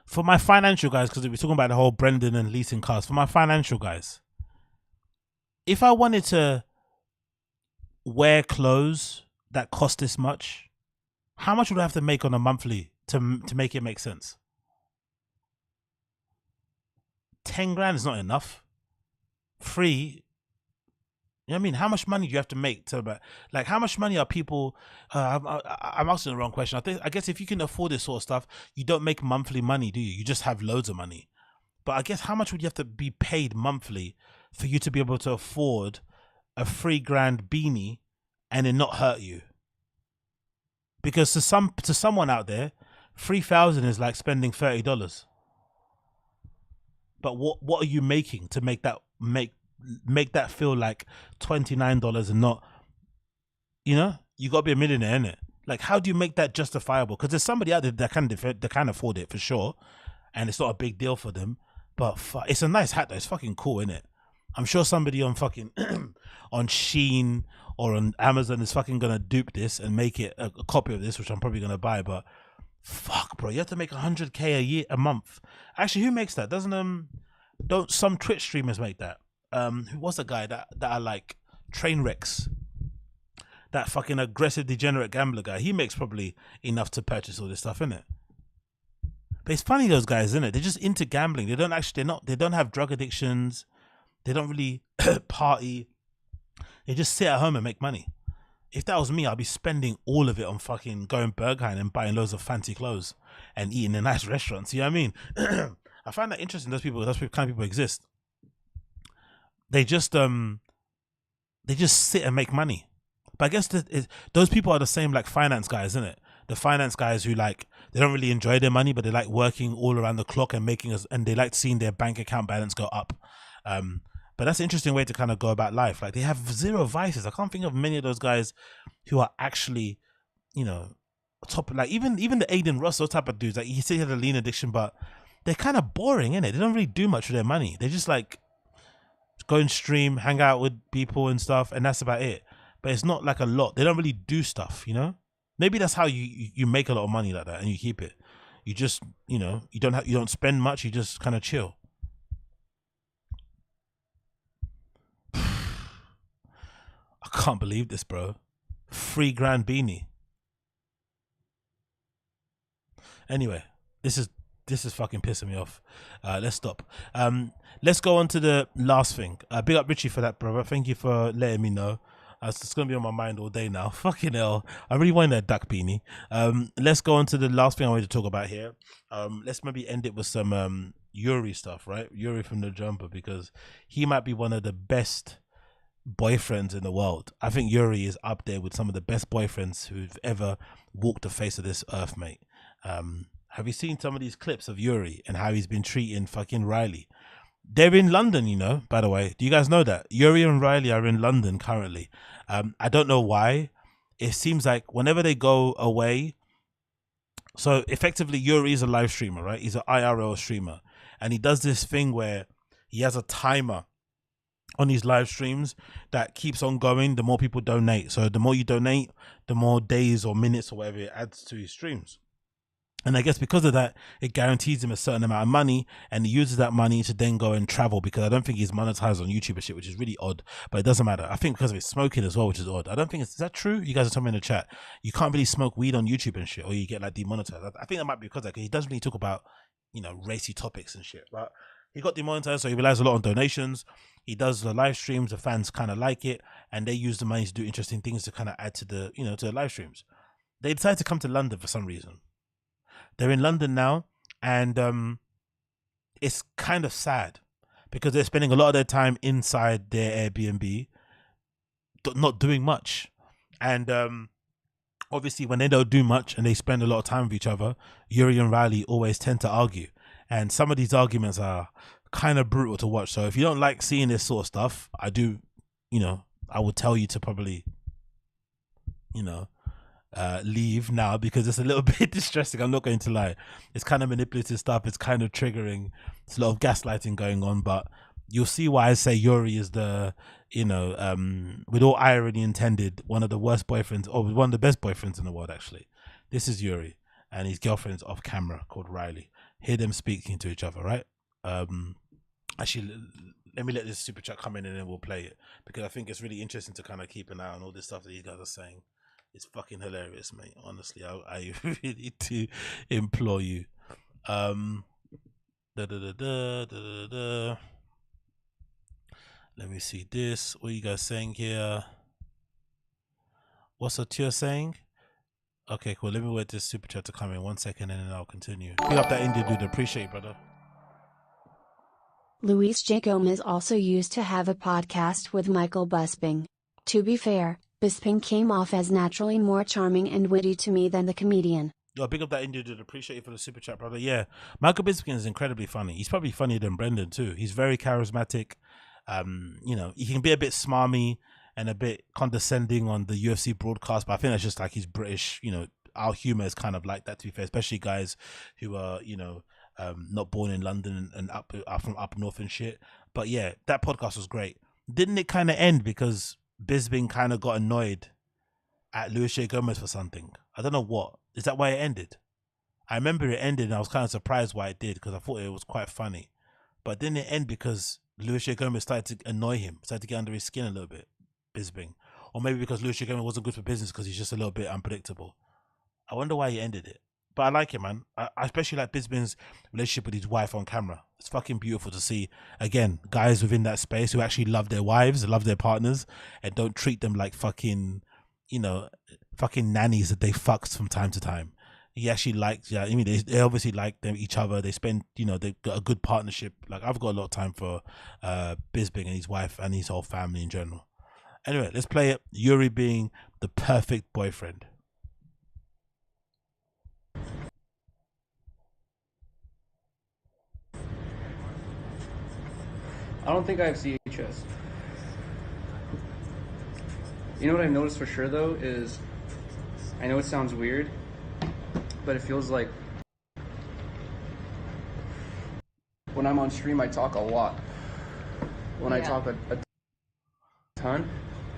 For my financial guys, because we're talking about the whole Brendan and leasing cars. For my financial guys, if I wanted to wear clothes that cost this much, how much would I have to make on a monthly to make it make sense? 10 grand is not enough. Free. You know what I mean? How much money do you have to make to, like, how much money are people, I'm asking the wrong question. I guess if you can afford this sort of stuff, you don't make monthly money, do you? You just have loads of money. But I guess how much would you have to be paid monthly for you to be able to afford a £3,000 beanie and it not hurt you? Because to someone out there, $3,000 is like spending $30. But what are you making to make that feel like $29 and not, you know, you gotta be a millionaire, innit? Like, how do you make that justifiable? Because there's somebody out there that can afford it for sure, and it's not a big deal for them. But it's a nice hat though. It's fucking cool, innit? I'm sure somebody on fucking on Shein or on Amazon is fucking gonna dupe this and make it a copy of this, which I'm probably gonna buy. But fuck, bro, you have to make 100K a month. Actually, who makes that? Don't some Twitch streamers make that? Who was the guy that I like? Trainwrecks. That fucking aggressive degenerate gambler guy. He makes probably enough to purchase all this stuff, innit? But it's funny, those guys, isn't it? They're just into gambling. They don't have drug addictions. They don't really party. They just sit at home and make money. If that was me, I'd be spending all of it on fucking going Berghain and buying loads of fancy clothes and eating in nice restaurants. You know what I mean? I find that interesting. Those kind of people exist. They just sit and make money. But I guess those people are the same like finance guys, isn't it? The finance guys who like, they don't really enjoy their money, but they like working all around the clock and and they like seeing their bank account balance go up. But that's an interesting way to kind of go about life. Like, they have zero vices. I can't think of many of those guys who are actually, you know, top, like even the Aiden Russell type of dudes. Like, he still had a lean addiction, but they're kind of boring, innit? They don't really do much with their money. They just like go and stream, hang out with people and stuff, and that's about it. But it's not like a lot. They don't really do stuff, you know? Maybe that's how you make a lot of money like that and you keep it. You just, you know, you don't spend much, you just kind of chill. I can't believe this, bro. $3,000 beanie. Anyway, this is fucking pissing me off. Let's stop. Let's go on to the last thing. Big up Richie for that, brother. Thank you for letting me know. It's going to be on my mind all day now. Fucking hell. I really wanted that duck beanie. Let's go on to the last thing I wanted to talk about here. Let's maybe end it with some YURIY stuff, right? YURIY from The Jumper, because he might be one of the best boyfriends in the world. I think YURIY is up there with some of the best boyfriends who've ever walked the face of this earth, mate. Have you seen some of these clips of YURIY and how he's been treating fucking RYLEE? They're in London, you know, by the way. Do you guys know that? YURIY and RYLEE are in London currently. I don't know why. It seems like whenever they go away, so effectively YURIY is a live streamer, right? He's an IRL streamer. And he does this thing where he has a timer on his live streams that keeps on going the more people donate. So the more you donate, the more days or minutes or whatever it adds to his streams. And I guess because of that, it guarantees him a certain amount of money, and he uses that money to then go and travel, because I don't think he's monetized on YouTube and shit, which is really odd, but it doesn't matter. I think because of his smoking as well, which is odd. I don't think is that true? You guys are telling me in the chat. You can't really smoke weed on YouTube and shit, or you get like demonetized. I think that might be because he doesn't really talk about, you know, racy topics and shit. But He got demonetized, so he relies a lot on donations. He does the live streams. The fans kind of like it, and they use the money to do interesting things to kind of add to the, you know, to the live streams. They decided to come to London for some reason. They're in London now, and it's kind of sad because they're spending a lot of their time inside their Airbnb, not doing much. And obviously, when they don't do much and they spend a lot of time with each other, Yuri and Riley always tend to argue. And some of these arguments are kind of brutal to watch. So if you don't like seeing this sort of stuff, I do, you know, I would tell you to probably, you know, leave now, because it's a little bit distressing. I'm not going to lie. It's kind of manipulative stuff. It's kind of triggering. There's a lot of gaslighting going on, but you'll see why I say Yuri is the, you know, with all irony intended, one of the worst boyfriends, or one of the best boyfriends in the world, actually. This is Yuri, and his girlfriend's off camera called Riley. Hear them speaking to each other, right? Actually, let me let this super chat come in and then we'll play it, because I think it's really interesting to kind of keep an eye on all this stuff that these guys are saying. It's fucking hilarious, mate. Honestly, I really do implore you. Let me see this. What are you guys saying here? What's Atia saying? Okay, cool. Let me wait this super chat to come in 1 second and then I'll continue. Pick up that Indian dude. Appreciate it, brother. Luis J. Gomez also used to have a podcast with Michael Bisping. To be fair, Bisping came off as naturally more charming and witty to me than the comedian. Yo, big up that Indian dude. Appreciate you for the super chat, brother. Yeah, Michael Bisping is incredibly funny. He's probably funnier than Brendan too. He's very charismatic. You know, he can be a bit smarmy and a bit condescending on the UFC broadcast, but I think that's just like he's British. You know, our humor is kind of like that, to be fair, especially guys who are, you know, not born in London and up from up north and shit. But yeah, that podcast was great. Didn't it kind of end because Bisping kind of got annoyed at Luis J. Gomez for something? I don't know what. Is that why it ended? I remember it ended and I was kind of surprised why it did, because I thought it was quite funny. But didn't it end because Luis J. Gomez started to annoy him, started to get under his skin a little bit, Bisping? Or maybe because Luis J. Gomez wasn't good for business because he's just a little bit unpredictable. I wonder why he ended it. But I like it, man. I especially like Bisping's relationship with his wife on camera. It's fucking beautiful to see, again, guys within that space who actually love their wives, love their partners, and don't treat them like fucking, you know, fucking nannies that they fucked from time to time. He actually likes, yeah, I mean, they obviously like them, each other. They spend, you know, they've got a good partnership. Like, I've got a lot of time for Bisping and his wife and his whole family in general. Anyway, let's play it. Yuri being the perfect boyfriend. I don't think I have CHS. You know what I've noticed for sure though is, I know it sounds weird, but it feels like when I'm on stream I talk a lot. When I talk a ton,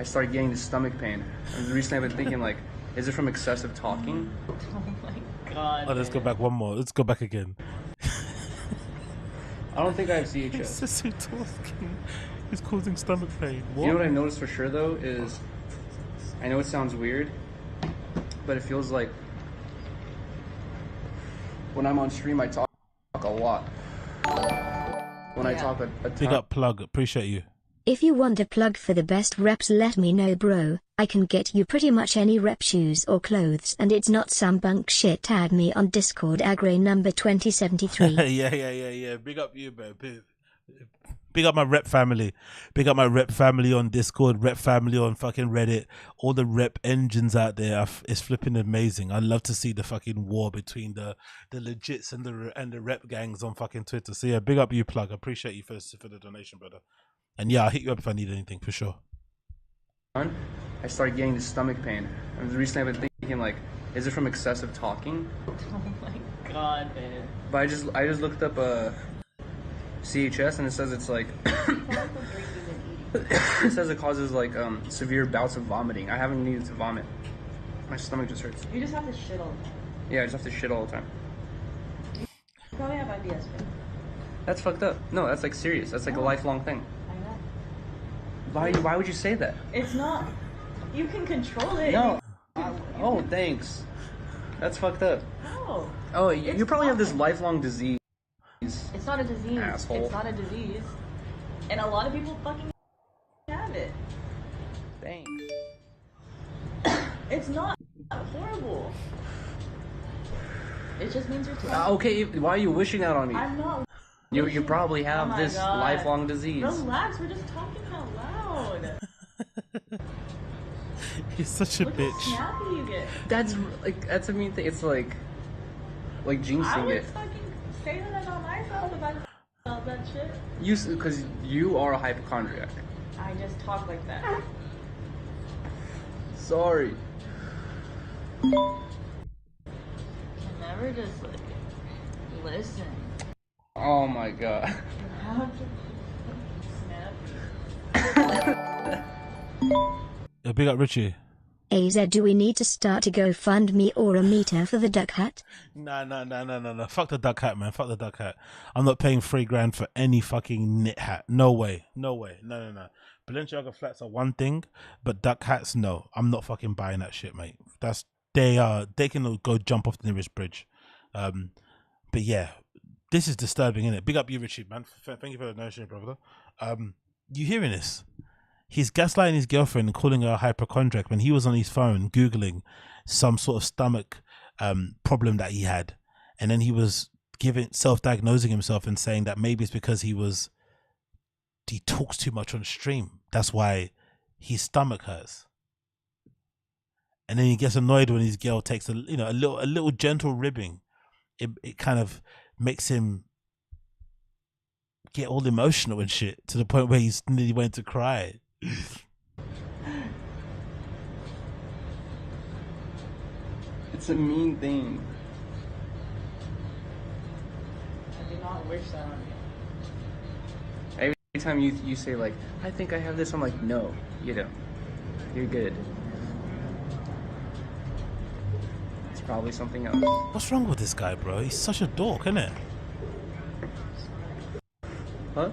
I start getting the stomach pain. And recently I've been thinking like, is it from excessive talking? Oh my god. Oh, let's go back one more. Let's go back again. I don't think I have CHS. Excessive talking is causing stomach pain. What? You know what I've noticed for sure though is, I know it sounds weird, but it feels like when I'm on stream I talk a lot. When I talk a ton. Big up Plug, appreciate you. If you want a plug for the best reps, let me know, bro. I can get you pretty much any rep, shoes or clothes, and it's not some bunk shit. Tag me on Discord, Agre number 2073. Yeah. Big up you, bro. Big up my rep family. Big up my rep family on Discord, rep family on fucking Reddit. All the rep engines out there. It's flipping amazing. I love to see the fucking war between the legits and the rep gangs on fucking Twitter. So yeah, big up you, Plug. I appreciate you for the donation, brother. And yeah, I'll hit you up if I need anything, for sure. I started getting the stomach pain. And recently I've been thinking like, is it from excessive talking? Oh my god, man. But I just looked up CHS and it says it's like it says it causes like severe bouts of vomiting. I haven't needed to vomit. My stomach just hurts. You just have to shit all the time. Yeah, I just have to shit all the time. You probably have IBS, man. That's fucked up. No, that's like serious. That's like a lifelong thing. I know. Why would you say that? It's not. You can control it. No. Oh, thanks. That's fucked up. No. Oh, you probably have this lifelong disease. It's not a disease. Asshole. It's not a disease. And a lot of people fucking have it. Thanks. It's not horrible. It just means you're Okay, why are you wishing that on me? I'm not. You probably have Oh my this God. lifelong disease. Relax, we're just talking out loud. He's such a Look bitch. how snappy you get. That's a mean thing. It's like I jinxing would it. fucking say that about myself if I felt that shit. Because you are a hypochondriac. I just talk like that. Sorry. Can never just like listen. Oh my god. How to snappy. Yeah, big up Richie. AZ, do we need to start a GoFundMe or a meter for the duck hat? No. Fuck the duck hat, man. Fuck the duck hat. I'm not paying $3,000 for any fucking knit hat. No way. No. Balenciaga flats are one thing, but duck hats, no. I'm not fucking buying that shit, mate. They can go jump off the nearest bridge. But yeah, this is disturbing, isn't it? Big up you, Richie, man. Thank you for the donation, brother. You hearing this? He's gaslighting his girlfriend and calling her a hypochondriac when he was on his phone Googling some sort of stomach problem that he had. And then he was self-diagnosing himself and saying that maybe it's because he talks too much on stream. That's why his stomach hurts. And then he gets annoyed when his girl takes a little gentle ribbing. It kind of makes him get all emotional and shit to the point where he's nearly went to cry. It's a mean thing. I did not wish that on you. Every time you say like, I think I have this, I'm like, no, you don't. You're good. It's probably something else. What's wrong with this guy, bro? He's such a dork, isn't it? Huh?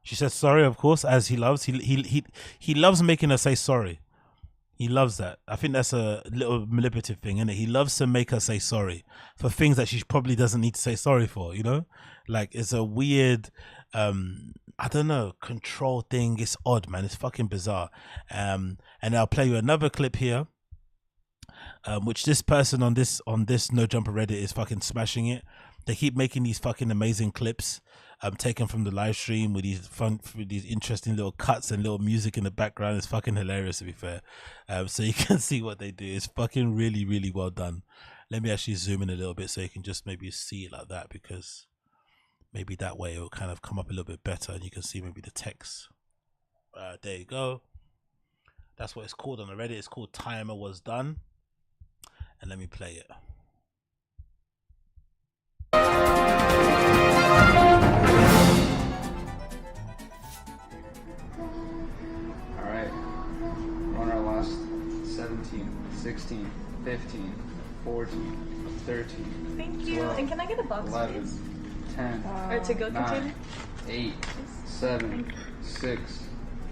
She said sorry, of course, as he loves. He loves making her say sorry. He loves that. I think that's a little manipulative thing, isn't it? He loves to make her say sorry for things that she probably doesn't need to say sorry for, you know? Like, it's a weird, I don't know, control thing. It's odd, man. It's fucking bizarre. And I'll play you another clip here, which this person on this No Jumper Reddit is fucking smashing it. They keep making these fucking amazing clips taken from the live stream with these interesting little cuts and little music in the background. It's fucking hilarious, to be fair. So you can see what they do. It's fucking really, really well done. Let me actually zoom in a little bit so you can just maybe see it like that, because maybe that way it will kind of come up a little bit better and you can see maybe the text. There you go. That's what it's called on the Reddit. It's called Timer Was Done. And let me play it. Alright, we're on our last 17, 16, 15, 14, 13, Thank you. 12, And can I get a box, 11, please? 10, Or to go 9, container? 8, 7, 6,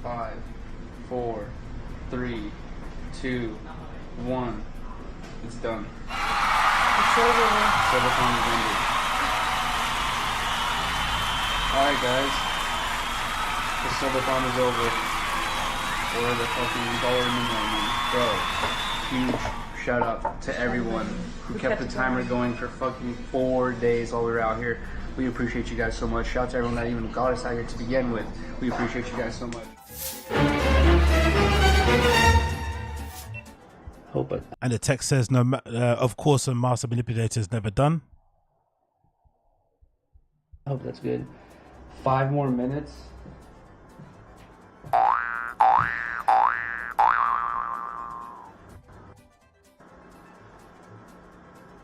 5, 4, 3, 2, 1. It's done. It's over. Silverphone is ended. Alright guys, the Silverphone is over. We're the fucking $1 minimum, bro. Huge shout out to everyone who kept the timer going for fucking 4 days while we were out here. We appreciate you guys so much. Shout out to everyone that even got us out here to begin with. We appreciate you guys so much. And the text says, "No, of course, a master manipulator is never done." I hope that's good. 5 more minutes.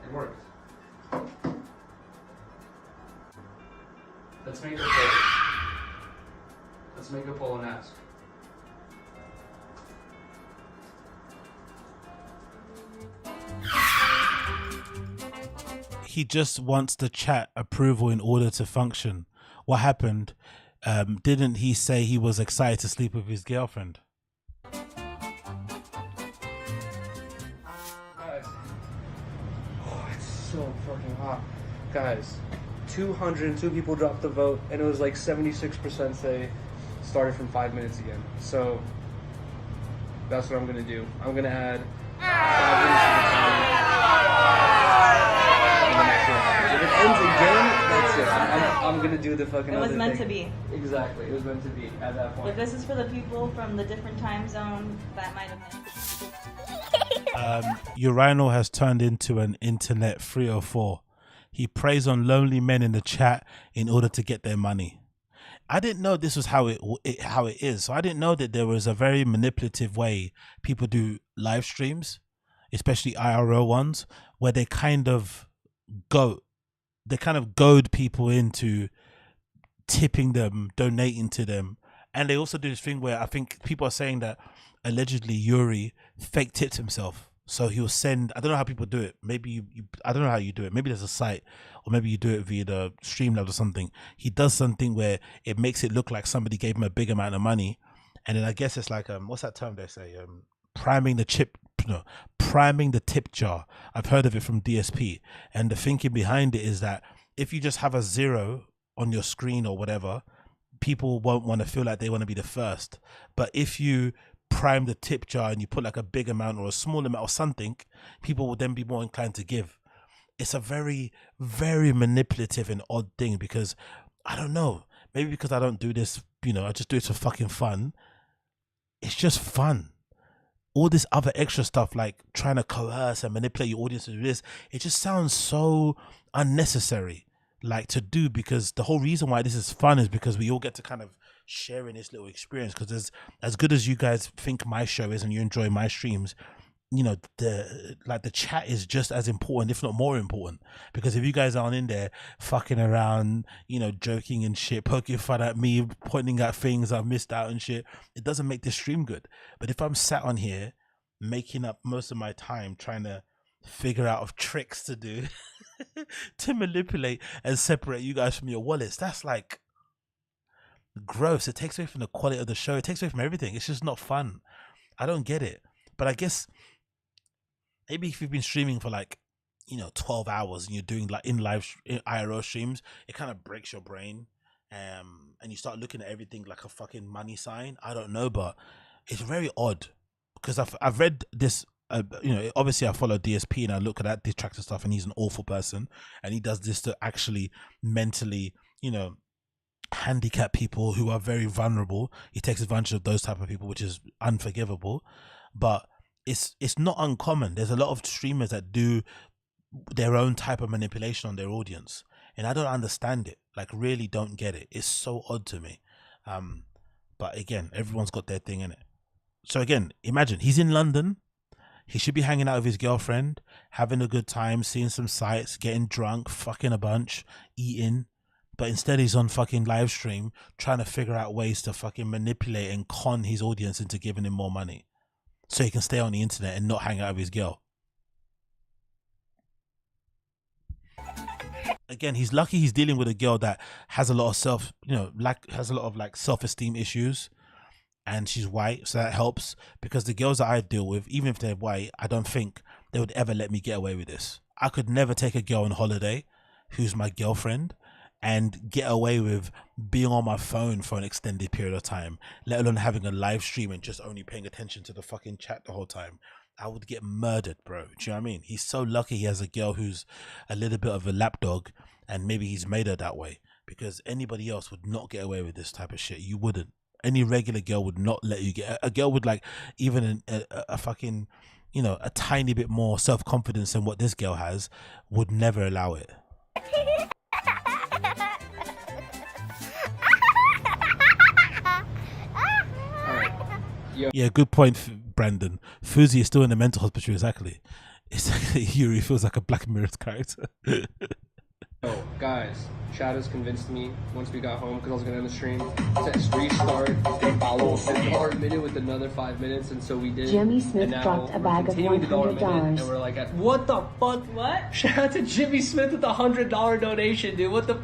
It worked. Let's make a poll. Let's make a poll and ask. He just wants the chat approval in order to function. What happened? Didn't he say he was excited to sleep with his girlfriend? Guys. Oh, it's so fucking hot. guys, 202 people dropped the vote, and it was like 76% say started from 5 minutes again. So that's what I'm gonna do. I'm gonna add 5 minutes to the timer. If it ends again, that's it. I'm gonna do the fucking. It was other meant thing. to be. Exactly, it was meant to be at that point. If this is for the people from the different time zone, that might have been. Urinal has turned into an internet 304. He preys on lonely men in the chat in order to get their money. I didn't know this was how it is. So I didn't know that there was a very manipulative way people do live streams, especially IRL ones, where they kind of goad people into tipping them, donating to them. And they also do this thing where I think people are saying that allegedly YURIY fake tipped himself. So he'll send, I don't know how people do it. Maybe I don't know how you do it. Maybe there's a site, or maybe you do it via the Streamlabs or something. He does something where it makes it look like somebody gave him a big amount of money. And then I guess it's like, what's that term they say? Priming the tip jar. I've heard of it from DSP. And the thinking behind it is that if you just have a 0 on your screen or whatever, people won't want to feel like they want to be the first. But if you prime the tip jar and you put like a big amount or a small amount or something, people will then be more inclined to give. It's a very, very manipulative and odd thing, because I don't know, maybe because I don't do this, I just do it for fucking fun. It's just fun. All this other extra stuff like trying to coerce and manipulate your audience to do this, it just sounds so unnecessary like to do, because the whole reason why this is fun is because we all get to kind of share in this little experience. Because as good as you guys think my show is and you enjoy my streams, the chat is just as important, if not more important, because if you guys aren't in there fucking around, joking and shit, poking fun at me, pointing at things I've missed out and shit, it doesn't make this stream good. But if I'm sat on here making up most of my time trying to figure out tricks to do to manipulate and separate you guys from your wallets, that's like gross. It takes away from the quality of the show. It takes away from everything. It's just not fun. I don't get it. But I guess maybe if you've been streaming for 12 hours and you're doing in IRL streams, it kind of breaks your brain, and you start looking at everything like a fucking money sign. I don't know, but it's very odd, because I've read this. Obviously I follow DSP and I look at that detractor stuff, and he's an awful person, and he does this to actually mentally, handicap people who are very vulnerable. He takes advantage of those type of people, which is unforgivable. But it's not uncommon. There's a lot of streamers that do their own type of manipulation on their audience, and I don't understand it. Really don't get it. It's so odd to me. But again, everyone's got their thing in it. So again, imagine he's in London. He should be hanging out with his girlfriend, having a good time, seeing some sights, getting drunk, fucking a bunch, eating. But instead he's on fucking live stream trying to figure out ways to fucking manipulate and con his audience into giving him more money so he can stay on the internet and not hang out with his girl. Again, he's lucky he's dealing with a girl that has a lot of self-esteem issues, and she's white, so that helps, because the girls that I deal with, even if they're white, I don't think they would ever let me get away with this. I could never take a girl on holiday who's my girlfriend and get away with being on my phone for an extended period of time, let alone having a live stream and just only paying attention to the fucking chat the whole time. I would get murdered, bro. Do you know what I mean? He's so lucky he has a girl who's a little bit of a lapdog, and maybe he's made her that way, because anybody else would not get away with this type of shit. You wouldn't. Any regular girl would not let you get. A girl would even a fucking, a tiny bit more self-confidence than what this girl has, would never allow it. Yeah, good point, Brandon. Fuzi is still in the mental hospital, exactly. YURIY feels like a Black Mirror character. Oh, guys, Shadows convinced me once we got home, because I was going to end the stream, to restart the dollar minute with another 5 minutes, and so we did. Jimmy Smith dropped a bag of $100. And we're like, what the fuck? What? Shout out to Jimmy Smith with the $100 donation, dude. What the?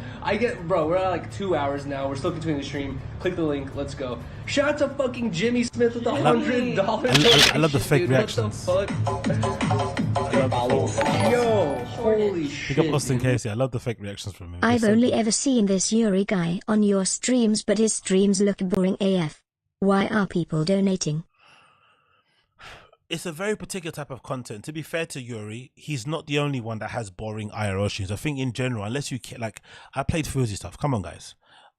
Bro, we're at 2 hours now. We're still continuing the stream. Click the link. Let's go. Shout out to fucking Jimmy Smith with the $100 donation. I love the fake reactions. What the fuck? Yo, holy shit. Pick up Austin Casey. I love the fake reactions from him. I've only ever seen this Yuri guy on your streams, but his streams look boring AF. Why are people donating? It's a very particular type of content. To be fair to Yuri, he's not the only one that has boring IRL streams. I think in general, unless you like, I played Fuzi stuff. Come on, guys.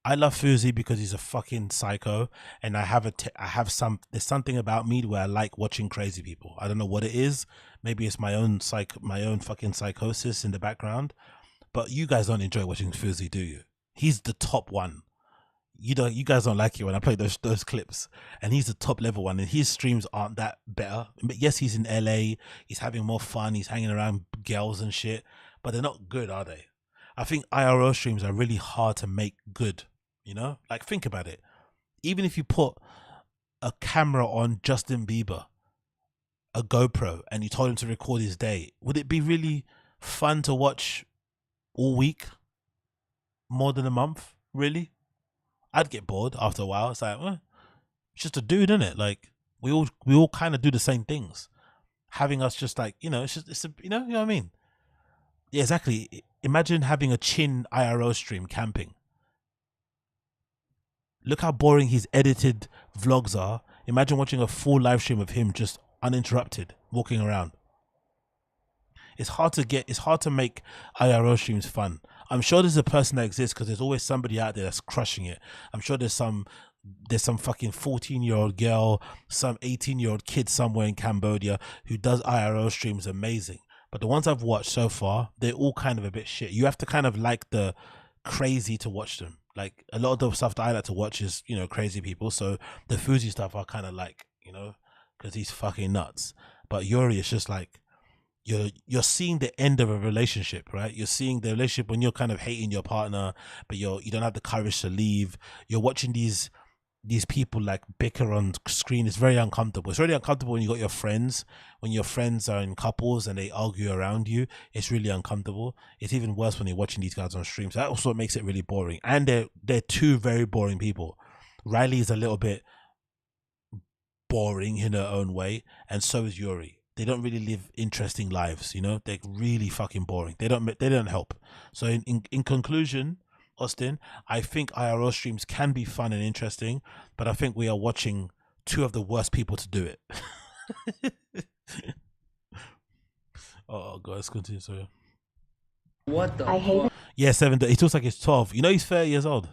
I love Fuzi because he's a fucking psycho, and there's something about me where I like watching crazy people. I don't know what it is. Maybe it's my own fucking psychosis in the background. But you guys don't enjoy watching Fuzi, do you? He's the top one. You guys don't like it when I play those clips, and he's the top level one, and his streams aren't that better. But yes, he's in LA, he's having more fun, he's hanging around girls and shit, but they're not good, are they? I think IRL streams are really hard to make good, you know? Like, think about it. Even if you put a camera on Justin Bieber, a GoPro, and you told him to record his day, would it be really fun to watch all week? More than a month? Really? I'd get bored after a while. It's like, well, it's just a dude, isn't it? Like, we all kind of do the same things. Having us just like, you know, you know what I mean? Yeah, exactly. Imagine having a chin IRL stream camping. Look how boring his edited vlogs are. Imagine watching a full live stream of him just uninterrupted, walking around. It's hard to make IRL streams fun. I'm sure there's a person that exists because there's always somebody out there that's crushing it. I'm sure there's some fucking 14-year-old girl, some 18-year-old kid somewhere in Cambodia who does IRL streams amazing. But the ones I've watched so far, they're all kind of a bit shit. You have to kind of like the crazy to watch them. Like, a lot of the stuff that I like to watch is, you know, crazy people. So the Fuzi stuff I kind of like, you know, because he's fucking nuts. But Yuri is just like, you're seeing the end of a relationship, right? You're seeing the relationship when you're kind of hating your partner, but you don't have the courage to leave. You're watching these people like bicker on screen. It's very uncomfortable. It's really uncomfortable when you got your friends, when your friends are in couples and they argue around you. It's really uncomfortable. It's even worse when you're watching these guys on stream. So that also makes it really boring. And they're two very boring people. RYLEE is a little bit boring in her own way, and so is Yuri. They don't really live interesting lives, you know. They're really fucking boring. They don't help. So in conclusion, Austin, I think IRL streams can be fun and interesting, but I think we are watching two of the worst people to do it. Oh god, let's continue. Sorry. What the? I hate it. Yeah, 7. He looks like he's 12. You know he's 30 years old.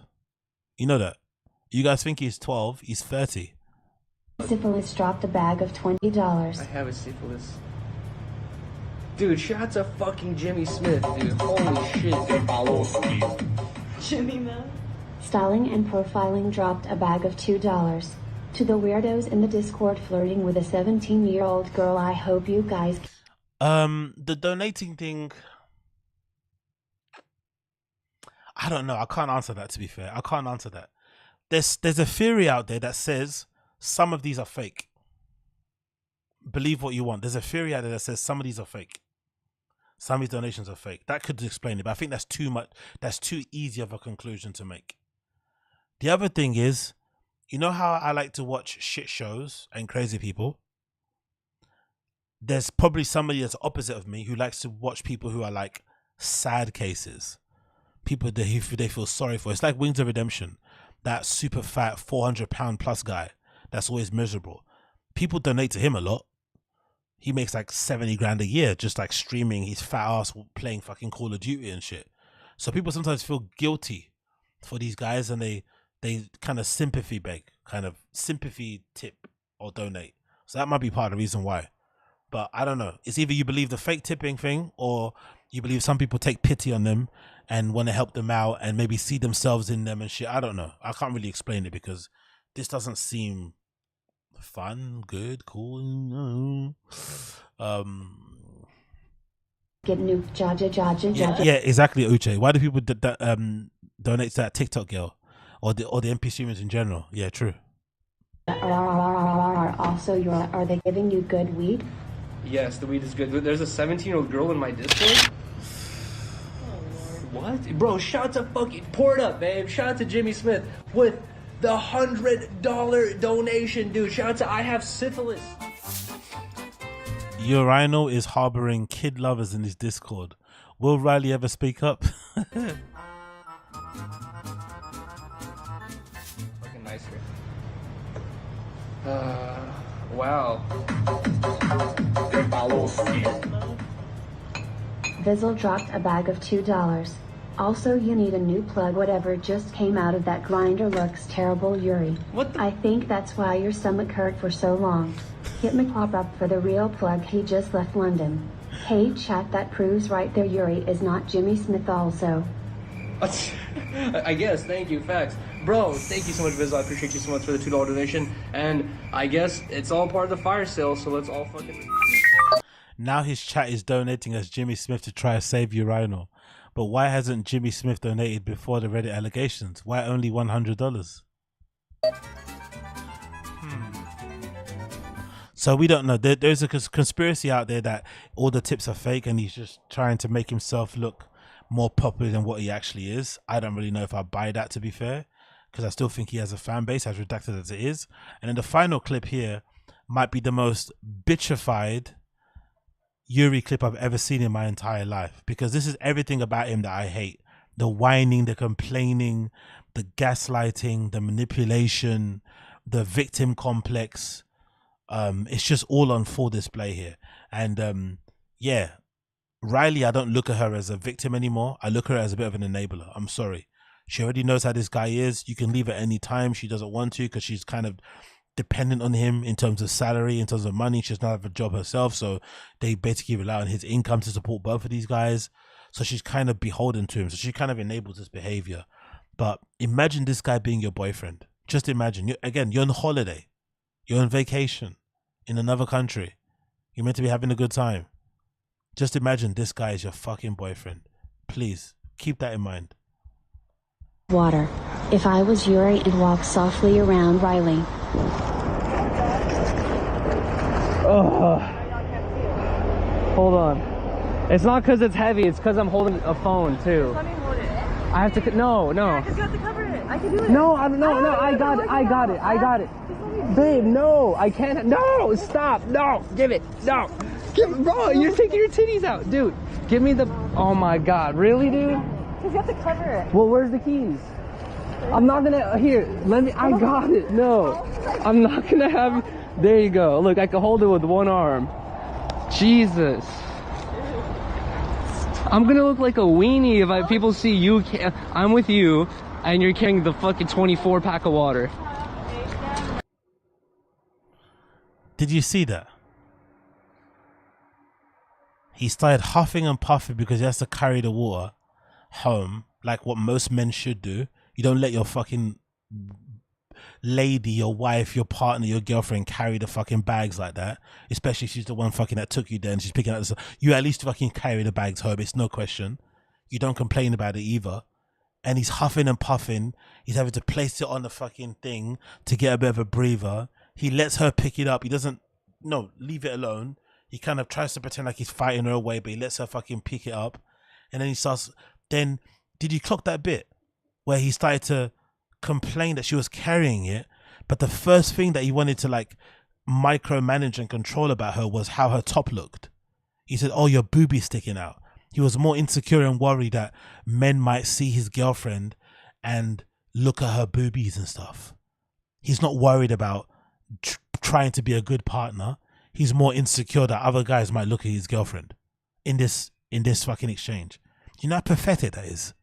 You know that. You guys think he's 12? He's 30. Syphilis dropped a bag of $20. I have a syphilis. Dude, shout out to fucking Jimmy Smith, dude. Holy shit. Jimmy Smith. Stalling and profiling dropped a bag of $2. To the weirdos in the Discord flirting with a 17-year-old girl, I hope you guys... The donating thing... I don't know. I can't answer that, to be fair. I can't answer that. There's a theory out there that says some of these are fake. Believe what you want. There's a theory out there that says some of these are fake. Some of these donations are fake. That could explain it, but I think that's too much. That's too easy of a conclusion to make. The other thing is, you know how I like to watch shit shows and crazy people? There's probably somebody that's opposite of me who likes to watch people who are like sad cases. People that they feel sorry for. It's like Wings of Redemption. That super fat 400-pound plus guy that's always miserable. People donate to him a lot. He makes like 70 grand a year just like streaming his fat ass playing fucking Call of Duty and shit. So people sometimes feel guilty for these guys, and they kind of sympathy beg, kind of sympathy tip or donate. So that might be part of the reason why. But I don't know. It's either you believe the fake tipping thing, or you believe some people take pity on them and want to help them out and maybe see themselves in them and shit. I don't know. I can't really explain it because this doesn't seem fun, good, cool. Get new jaja. Yeah, exactly, Uche. Why do people donate to that TikTok girl or the MP streamers in general? Yeah, true. Also, are they giving you good weed? Yes, the weed is good. There's a 17-year-old girl in my Discord. What? Bro, shout out to fucking... Pour it up, babe. Shout out to Jimmy Smith with the $100 donation, dude. Shout out to I Have Syphilis. Urinal is harboring kid lovers in his Discord. Will Riley ever speak up? Fucking nice here. Wow. Vizzle dropped a bag of $2. Also, you need a new plug. Whatever just came out of that grinder looks terrible, Yuri. What the? I think that's why your stomach hurt for so long. Hit McClop up for the real plug. He just left London. Hey, chat, that proves right there Yuri is not Jimmy Smith also. I guess. Thank you. Facts. Bro, thank you so much, Viz. I appreciate you so much for the $2 donation. And I guess it's all part of the fire sale, so let's all fucking... Now his chat is donating as Jimmy Smith to try to save Urinal. But why hasn't Jimmy Smith donated before the Reddit allegations? Why only $100? So we don't know. There's a conspiracy out there that all the tips are fake and he's just trying to make himself look more popular than what he actually is. I don't really know if I buy that, to be fair, because I still think he has a fan base, as redacted as it is. And then the final clip here might be the most bitchified Yuri clip I've ever seen in my entire life, because this is everything about him that I hate. The whining, the complaining, the gaslighting, the manipulation, the victim complex. It's just all on full display here. And yeah, Riley, I don't look at her as a victim anymore. I look at her as a bit of an enabler. I'm sorry. She already knows how this guy is. You can leave at any time. She doesn't want to because she's kind of dependent on him in terms of salary, in terms of money. She does not have a job herself, so they basically rely on his income to support both of these guys. So she's kind of beholden to him. So she kind of enables his behavior. But imagine this guy being your boyfriend. Just imagine. You're on holiday. You're on vacation in another country. You're meant to be having a good time. Just imagine this guy is your fucking boyfriend. Please keep that in mind. Water. If I was Yuri and walked softly around Riley. Hold on. It's not because it's heavy, it's because I'm holding a phone too. Let me hold it. I have to, no. Yeah, because you have to cover it. I can do it. No, I got it. Babe, no, I can't, no, stop, no, give it, no. Bro, you're taking your titties out, dude. Give me the, oh my God, really, dude? Because you have to cover it. Well, where's the keys? I'm not gonna, here, let me, I got it, no. I'm not gonna have, there you go. Look, I can hold it with one arm. Jesus. I'm gonna look like a weenie if people see you, I'm with you, and you're carrying the fucking 24 pack of water. Did you see that? He started huffing and puffing because he has to carry the water home, like what most men should do. You don't let your fucking lady, your wife, your partner, your girlfriend carry the fucking bags like that. Especially if she's the one fucking that took you there and she's picking up the, you at least fucking carry the bags home. It's no question. You don't complain about it either. And he's huffing and puffing. He's having to place it on the fucking thing to get a bit of a breather. He lets her pick it up. He doesn't, no, leave it alone. He kind of tries to pretend like he's fighting her away, but he lets her fucking pick it up. And then he starts, then, did you clock that bit where he started to complain that she was carrying it? But the first thing that he wanted to like micromanage and control about her was how her top looked. He said, oh, your boobie's sticking out. He was more insecure and worried that men might see his girlfriend and look at her boobies and stuff. He's not worried about trying to be a good partner. He's more insecure that other guys might look at his girlfriend in this fucking exchange. You know how pathetic that is?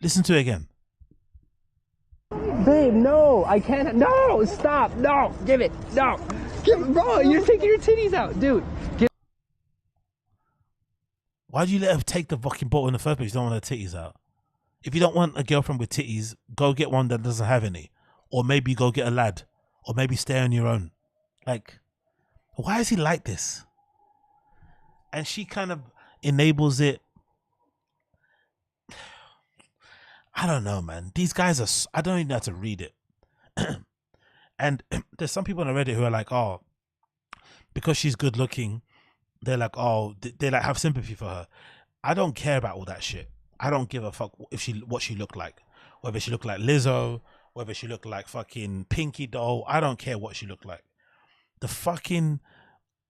Listen to it again. Babe, no, I can't, no, stop, no, give it, no. Bro, you're taking your titties out, dude. Why'd you let her take the fucking bottle in the first place? You don't want her titties out. If you don't want a girlfriend with titties, go get one that doesn't have any. Or maybe go get a lad. Or maybe stay on your own. Like, why is he like this? And she kind of enables it. I don't know, man. These guys are, I don't even know how to read it. And there's some people on Reddit who are like, oh, because she's good looking, they're like, oh, they like have sympathy for her. I don't care about all that shit. I don't give a fuck if what she looked like. Whether she looked like Lizzo, whether she looked like fucking Pinky Doll. I don't care what she looked like. The fucking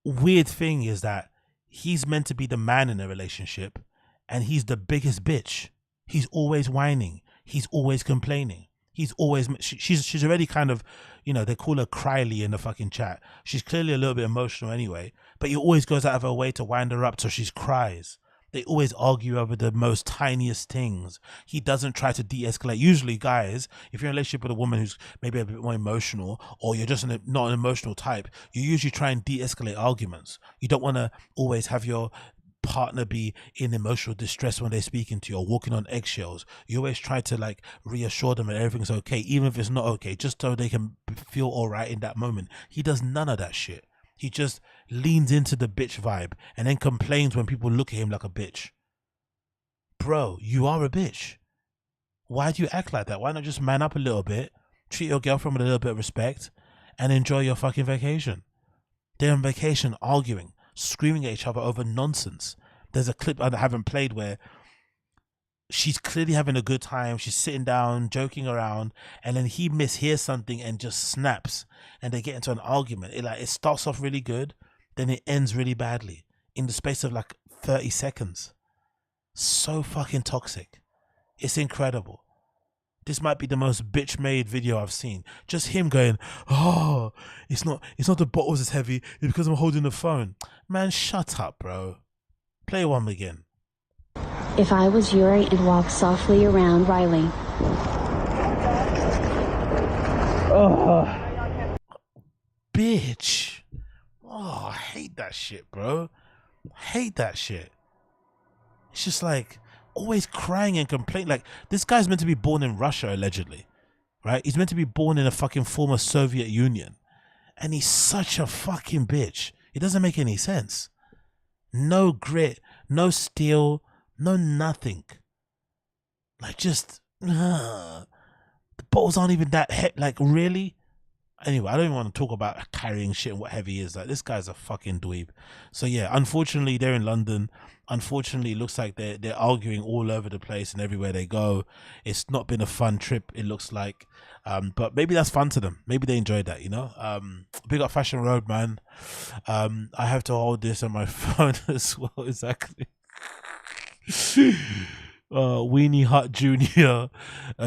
weird thing is that he's meant to be the man in a relationship, and he's the biggest bitch. He's always whining. He's always complaining. He's always she's already kind of, you know, they call her Cryly in the fucking chat. She's clearly a little bit emotional anyway, but he always goes out of her way to wind her up so she cries. They always argue over the most tiniest things. He doesn't try to de-escalate. Usually, guys, if you're in a relationship with a woman who's maybe a bit more emotional, or you're just not an emotional type, you usually try and de-escalate arguments. You don't want to always have your partner be in emotional distress when they're speaking to you or walking on eggshells. You always try to like reassure them that everything's okay, even if it's not okay, just so they can feel all right in that moment. He does none of that shit. He just leans into the bitch vibe and then complains when people look at him like a bitch. Bro, you are a bitch. Why do you act like that? Why not just man up a little bit, treat your girlfriend with a little bit of respect, and enjoy your fucking vacation? They're on vacation arguing, screaming at each other over nonsense. There's a clip I haven't played where she's clearly having a good time. She's sitting down, joking around, and then he mishears something and just snaps, and they get into an argument. It starts off really good, then it ends really badly in the space of like 30 seconds. So fucking toxic. It's incredible. This might be the most bitch made video I've seen. Just him going, oh, it's not the bottles that's heavy, it's because I'm holding the phone. Man, shut up, bro. Play one again. If I was Yuri and walked softly around RYLEE. Oh. Bitch. Oh, I hate that shit, bro. I hate that shit. It's just like always crying and complaining. Like, this guy's meant to be born in Russia, allegedly, right? He's meant to be born in a fucking former Soviet Union, and he's such a fucking bitch. It doesn't make any sense. No grit, no steel, no nothing. Like, just the bottles aren't even that like, really. Anyway, I don't even want to talk about carrying shit and what heavy is. Like, this guy's a fucking dweeb. So yeah, unfortunately they're in London. Unfortunately, it looks like they're arguing all over the place and everywhere they go. It's not been a fun trip, it looks like. But maybe that's fun to them. Maybe they enjoyed that, you know. Big up Fashion Road, man. I have to hold this on my phone as well. Exactly. Weenie Hut Jr.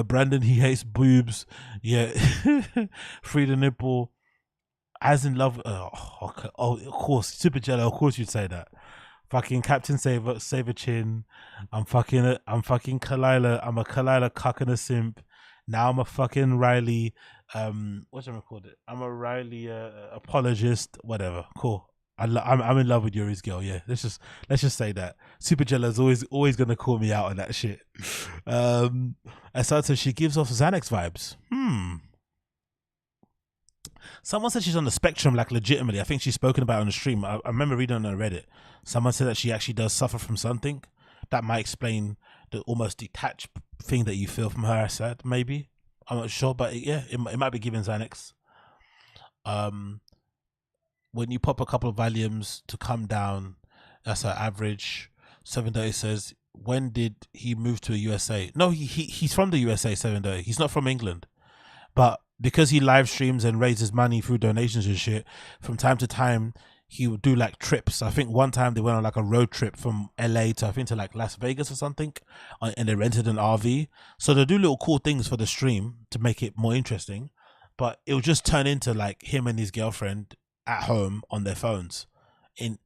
Brandon, he hates boobs. Yeah. Free the nipple. As in love. Oh, of course. Super jello. Of course you'd say that. Fucking Captain Save a Chin. I'm fucking Kalila. I'm a Kalila cuck and a simp. Now I'm a fucking RYLEE. What's I called it? I'm a RYLEE apologist. Whatever. Cool. I'm in love with Yuri's girl. Yeah, let's just say that. Super Jella's always gonna call me out on that shit. Asata, she gives off Xanax vibes. Someone said she's on the spectrum, like legitimately. I think she's spoken about it on the stream. I remember reading on Reddit. Someone said that she actually does suffer from something that might explain the almost detached thing that you feel from her. I said maybe. I'm not sure, but yeah, it might be giving Xanax. When you pop a couple of Valiums to come down, that's her average. 730 says, when did he move to the USA? No, he's from the USA, 730. He's not from England. But because he live streams and raises money through donations and shit, from time to time, he would do like trips. I think one time they went on like a road trip from LA to, I think, to like Las Vegas or something. And they rented an RV. So they do little cool things for the stream to make it more interesting. But it would just turn into like him and his girlfriend at home on their phones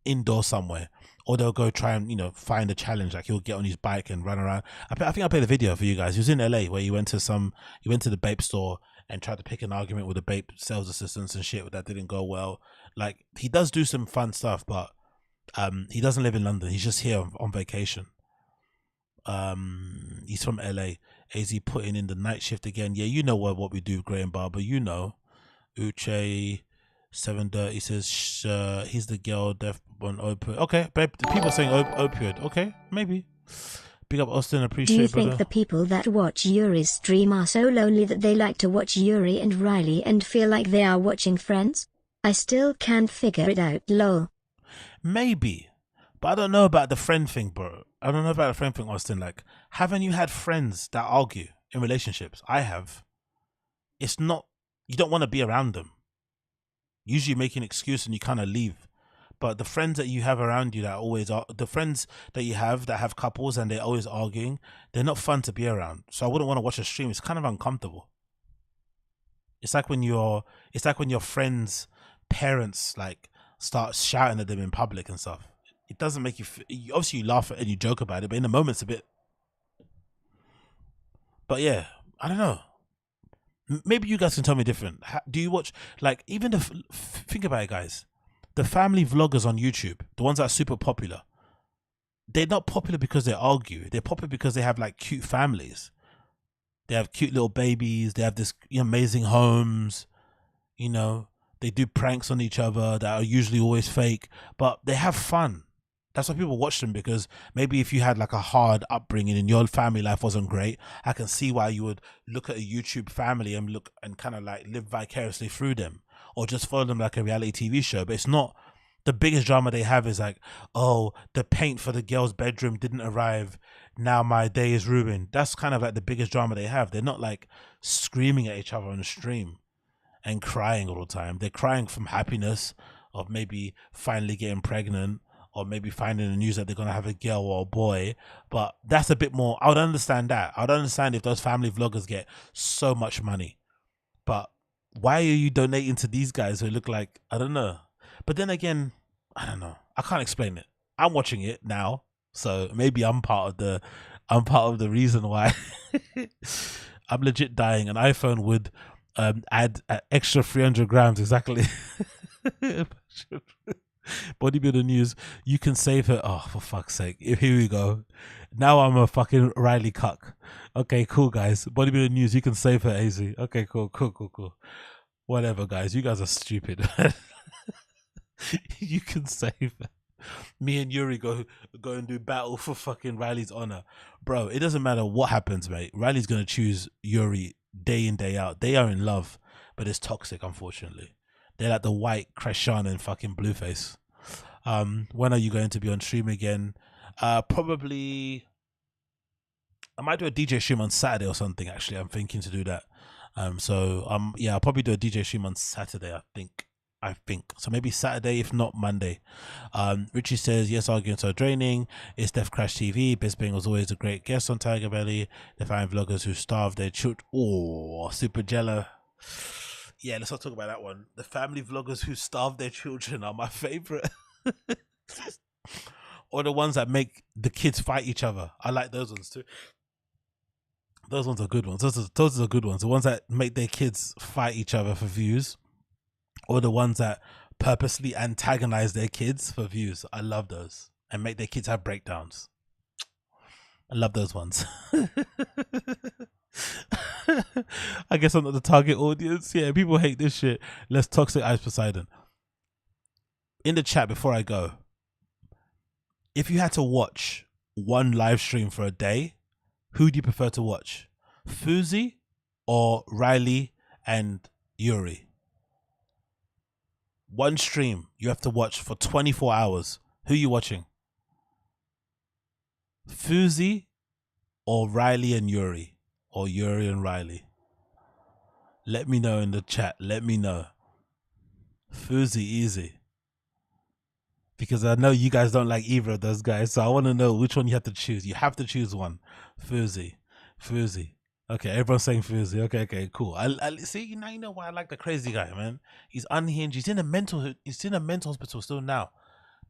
indoor somewhere, or they'll go try and, you know, find a challenge. Like he'll get on his bike and run around. I think I played a video for you guys. He was in LA where he went to the Bape store and tried to pick an argument with the Bape sales assistants and shit, but that didn't go well. Like, he does do some fun stuff, but he doesn't live in London. He's just here on vacation. He's from LA. AZ putting in the night shift again. Yeah, you know what we do, Graham Barber, you know. Uche 730 says he's the girl deaf on opioid. Okay, babe, the people are saying opioid. Okay, maybe. Big up Austin, appreciate it. Do you think the people that watch Yuri's stream are so lonely that they like to watch Yuri and RYLEE and feel like they are watching Friends? I still can't figure it out, lol. Maybe, but I don't know about the friend thing, bro. I don't know about the friend thing, Austin. Like, haven't you had friends that argue in relationships? I have. It's not, you don't want to be around them. Usually you make an excuse and you kind of leave. But the friends that you have around you that always are, the friends that you have that have couples and they're always arguing, they're not fun to be around. So I wouldn't want to watch a stream. It's kind of uncomfortable. It's like when your friends' parents like start shouting at them in public and stuff. It doesn't make you. Obviously, you laugh and you joke about it, but in the moment, it's a bit. But yeah, I don't know. Maybe you guys can tell me different. Do you watch like even the? Think about it, guys. The family vloggers on YouTube, the ones that are super popular, they're not popular because they argue. They're popular because they have like cute families. They have cute little babies. They have this amazing homes. You know, they do pranks on each other that are usually always fake, but they have fun. That's why people watch them, because maybe if you had like a hard upbringing and your family life wasn't great, I can see why you would look at a YouTube family and look and kind of like live vicariously through them, or just follow them like a reality TV show. But it's not. The biggest drama they have is like, oh, the paint for the girl's bedroom didn't arrive. Now my day is ruined. That's kind of like the biggest drama they have. They're not like screaming at each other on the stream and crying all the time. They're crying from happiness of maybe finally getting pregnant, or maybe finding the news that they're going to have a girl or a boy. But that's a bit more, I would understand that. I would understand if those family vloggers get so much money. But why are you donating to these guys who look like, I don't know. But then again, I don't know. I can't explain it. I'm watching it now, so maybe I'm part of the reason why. I'm legit dying. An iPhone would add an extra 300 grams exactly. Bodybuilder news. You can save her. Oh, for fuck's sake! Here we go. Now I'm a fucking RYLEE cuck. Okay, cool, guys. Bodybuilder news. You can save her, AZ. Okay, cool. Whatever, guys. You guys are stupid. You can save her. Me and Yuri go and do battle for fucking RYLEE's honor, bro. It doesn't matter what happens, mate. RYLEE's gonna choose Yuri day in, day out. They are in love, but it's toxic, unfortunately. They're like the white Krishan and fucking Blueface. When are you going to be on stream again? Probably. I might do a DJ stream on Saturday or something. Actually, I'm thinking to do that. Yeah, I'll probably do a DJ stream on Saturday. I think so. Maybe Saturday, if not Monday. Richie says yes. Arguments are draining. It's Death Crash TV. Bisping was always a great guest on Tiger Belly. The fine vloggers who starve their children. Oh, super jello. Yeah, let's not talk about that one. The family vloggers who starve their children are my favorite. Or the ones that make the kids fight each other. I like those ones too. Those ones are good ones. Those are good ones. The ones that make their kids fight each other for views. Or the ones that purposely antagonize their kids for views. I love those. And make their kids have breakdowns. I love those ones. I guess I'm not the target audience. Yeah, people hate this shit. Less toxic Ice Poseidon. In the chat before I go, if you had to watch one live stream for a day, who do you prefer to watch? Fuzi or RYLEE and Yuri? One stream you have to watch for 24 hours. Who are you watching? Fuzi or RYLEE and Yuri? Or Yuri and RYLEE? Let me know in the chat. Let me know. Fuzi, easy. Because I know you guys don't like either of those guys. So I want to know which one you have to choose. You have to choose one. Fuzi. Okay, everyone's saying Fuzi. Okay, cool. I see, now you know why I like the crazy guy, man. He's unhinged. He's in a mental hospital still now.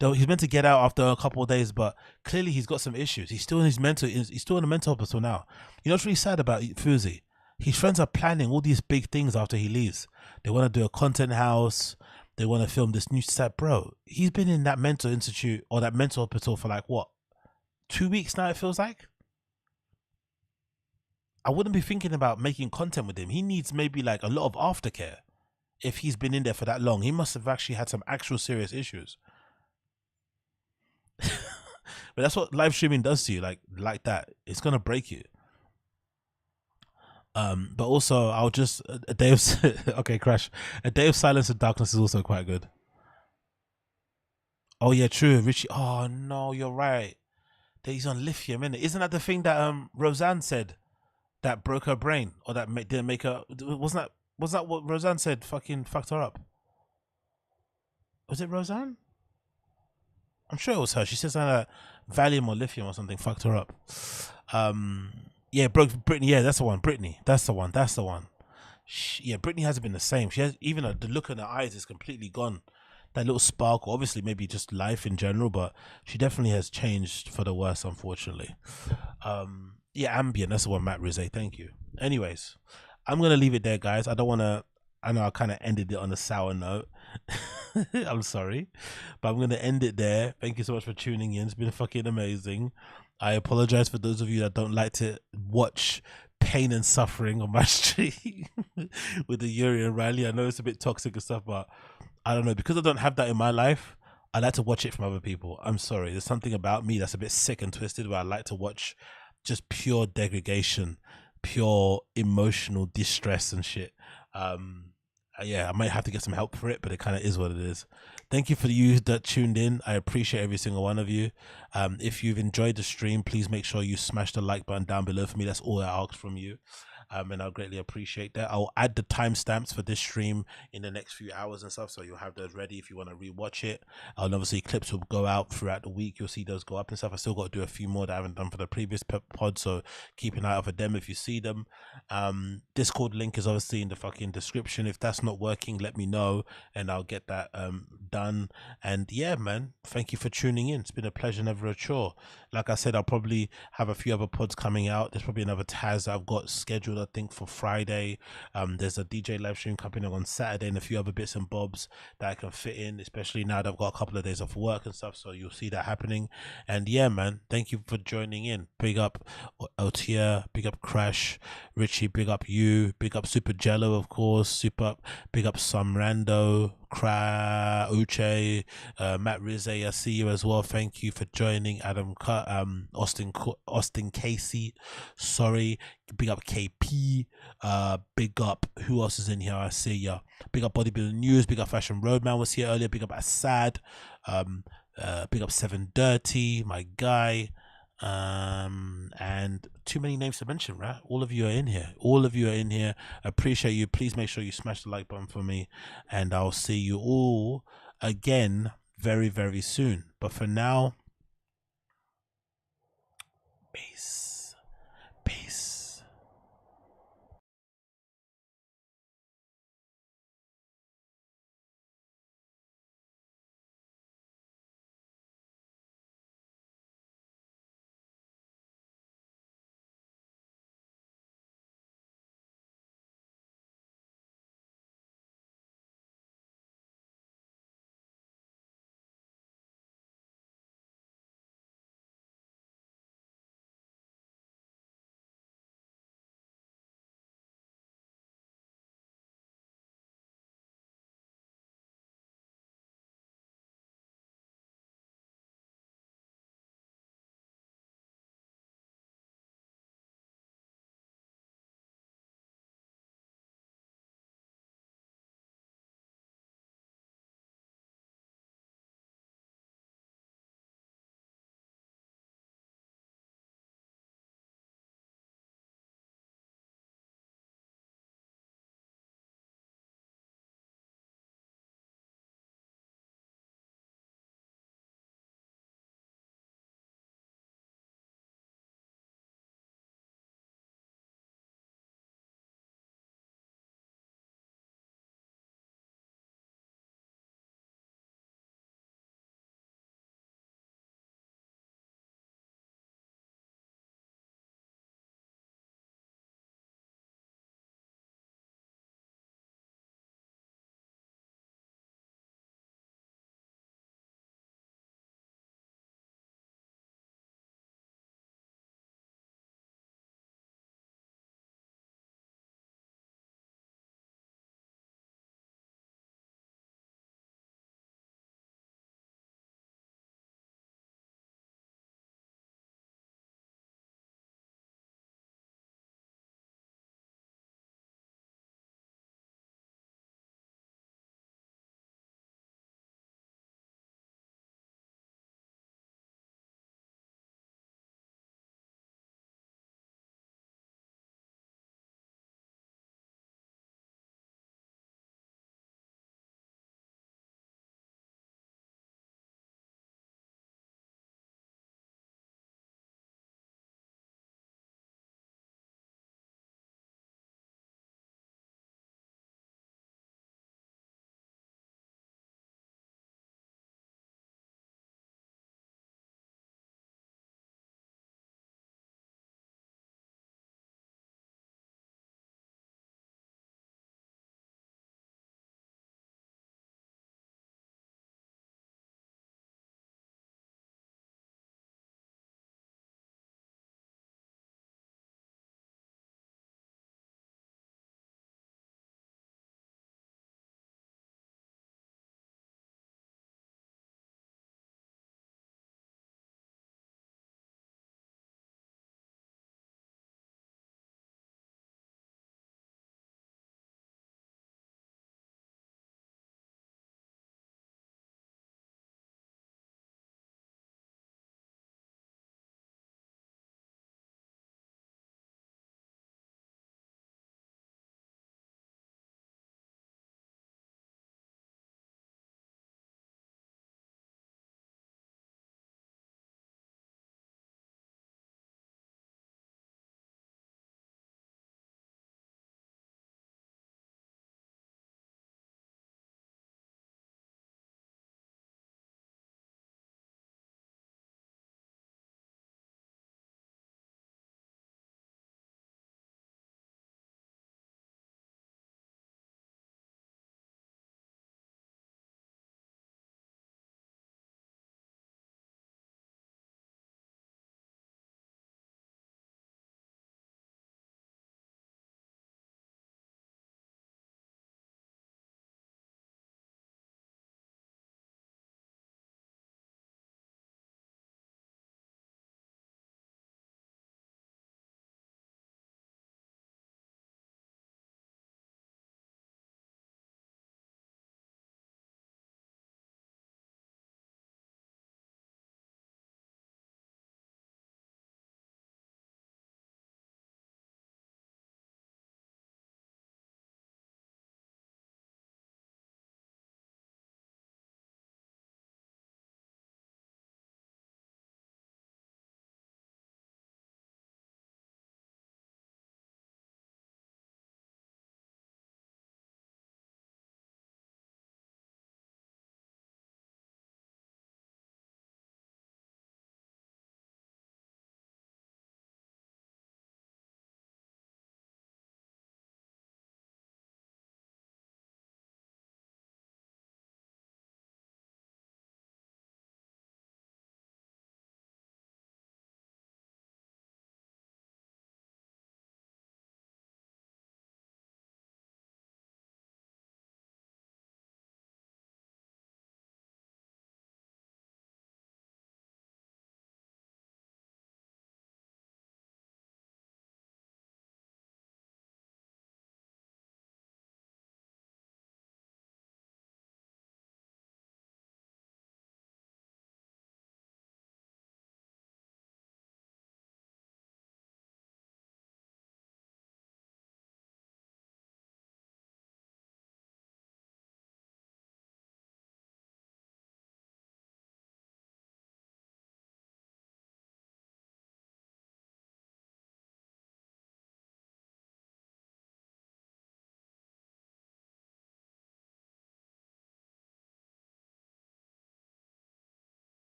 Though he's meant to get out after a couple of days, but clearly he's got some issues. He's still in a mental hospital now. You know what's really sad about Fuzi? His friends are planning all these big things after he leaves. They want to do a content house. They want to film this new set, bro. He's been in that mental institute or that mental hospital for like what, 2 weeks now? It feels like. I wouldn't be thinking about making content with him. He needs maybe like a lot of aftercare. If he's been in there for that long, he must have actually had some actual serious issues. But that's what live streaming does to you, like that. It's gonna break you. But also, I'll just a day of okay, Crash. A Day of Silence and Darkness is also quite good. Oh yeah, true, Richie. Oh no, you're right. He's on lithium, innit? Isn't that the thing that Roseanne said that broke her brain, or that didn't make her? Wasn't that what Roseanne said? Fucking fucked her up. Was it Roseanne? I'm sure it was her. She says that Valium or lithium or something fucked her up. Yeah, Brittany. Yeah, that's the one. Brittany. That's the one. Yeah, Brittany hasn't been the same. She has, even the look in her eyes is completely gone. That little sparkle, obviously maybe just life in general, but she definitely has changed for the worse, unfortunately. Yeah, Ambient, that's the one, Matt Rizze, thank you. Anyways, I'm gonna leave it there, guys. I know I kind of ended it on a sour note. I'm sorry, but I'm gonna end it there. Thank you so much for tuning in. It's been fucking amazing. I apologize for those of you that don't like to watch pain and suffering on my stream with the Yuri and Riley. I know it's a bit toxic and stuff, but I don't know, because I don't have that in my life. I like to watch it from other people. I'm sorry, there's something about me that's a bit sick and twisted where I like to watch just pure degradation, pure emotional distress and shit. Yeah, I might have to get some help for it, but it kind of is what it is. Thank you for you that tuned in. I appreciate every single one of you. If you've enjoyed the stream, please make sure you smash the like button down below for me. That's all I ask from you. And I'll greatly appreciate that. I'll add the timestamps for this stream in the next few hours and stuff, so you'll have those ready if you want to rewatch it. And obviously clips will go out throughout the week. You'll see those go up and stuff. I still got to do a few more that I haven't done for the previous pod, so keep an eye out for them if you see them. Discord link is obviously in the fucking description. If that's not working, let me know and I'll get that done. And yeah, man, thank you for tuning in. It's been a pleasure, never a chore. Like I said, I'll probably have a few other pods coming out. There's probably another Taz I've got scheduled, I think, for Friday. There's a DJ live stream coming on Saturday and a few other bits and bobs that I can fit in, especially now that I've got a couple of days off work and stuff, so you'll see that happening. And yeah, man, thank you for joining in. Big up Otia, big up Crash, Richie, big up you, big up Super Jello, of course, big up Some Rando, Uche, Matt Rizze, I see you as well. Thank you for joining. Adam Cut, Austin Casey, sorry. Big up KP, big up, who else is in here? I see ya. Big up Bodybuilding News, big up Fashion Roadman was here earlier, big up Assad, big up 7 Dirty, my guy. And too many names to mention, right? All of you are in here. Appreciate you. Please make sure you smash the like button for me, and I'll see you all again very, very soon. But for now, peace.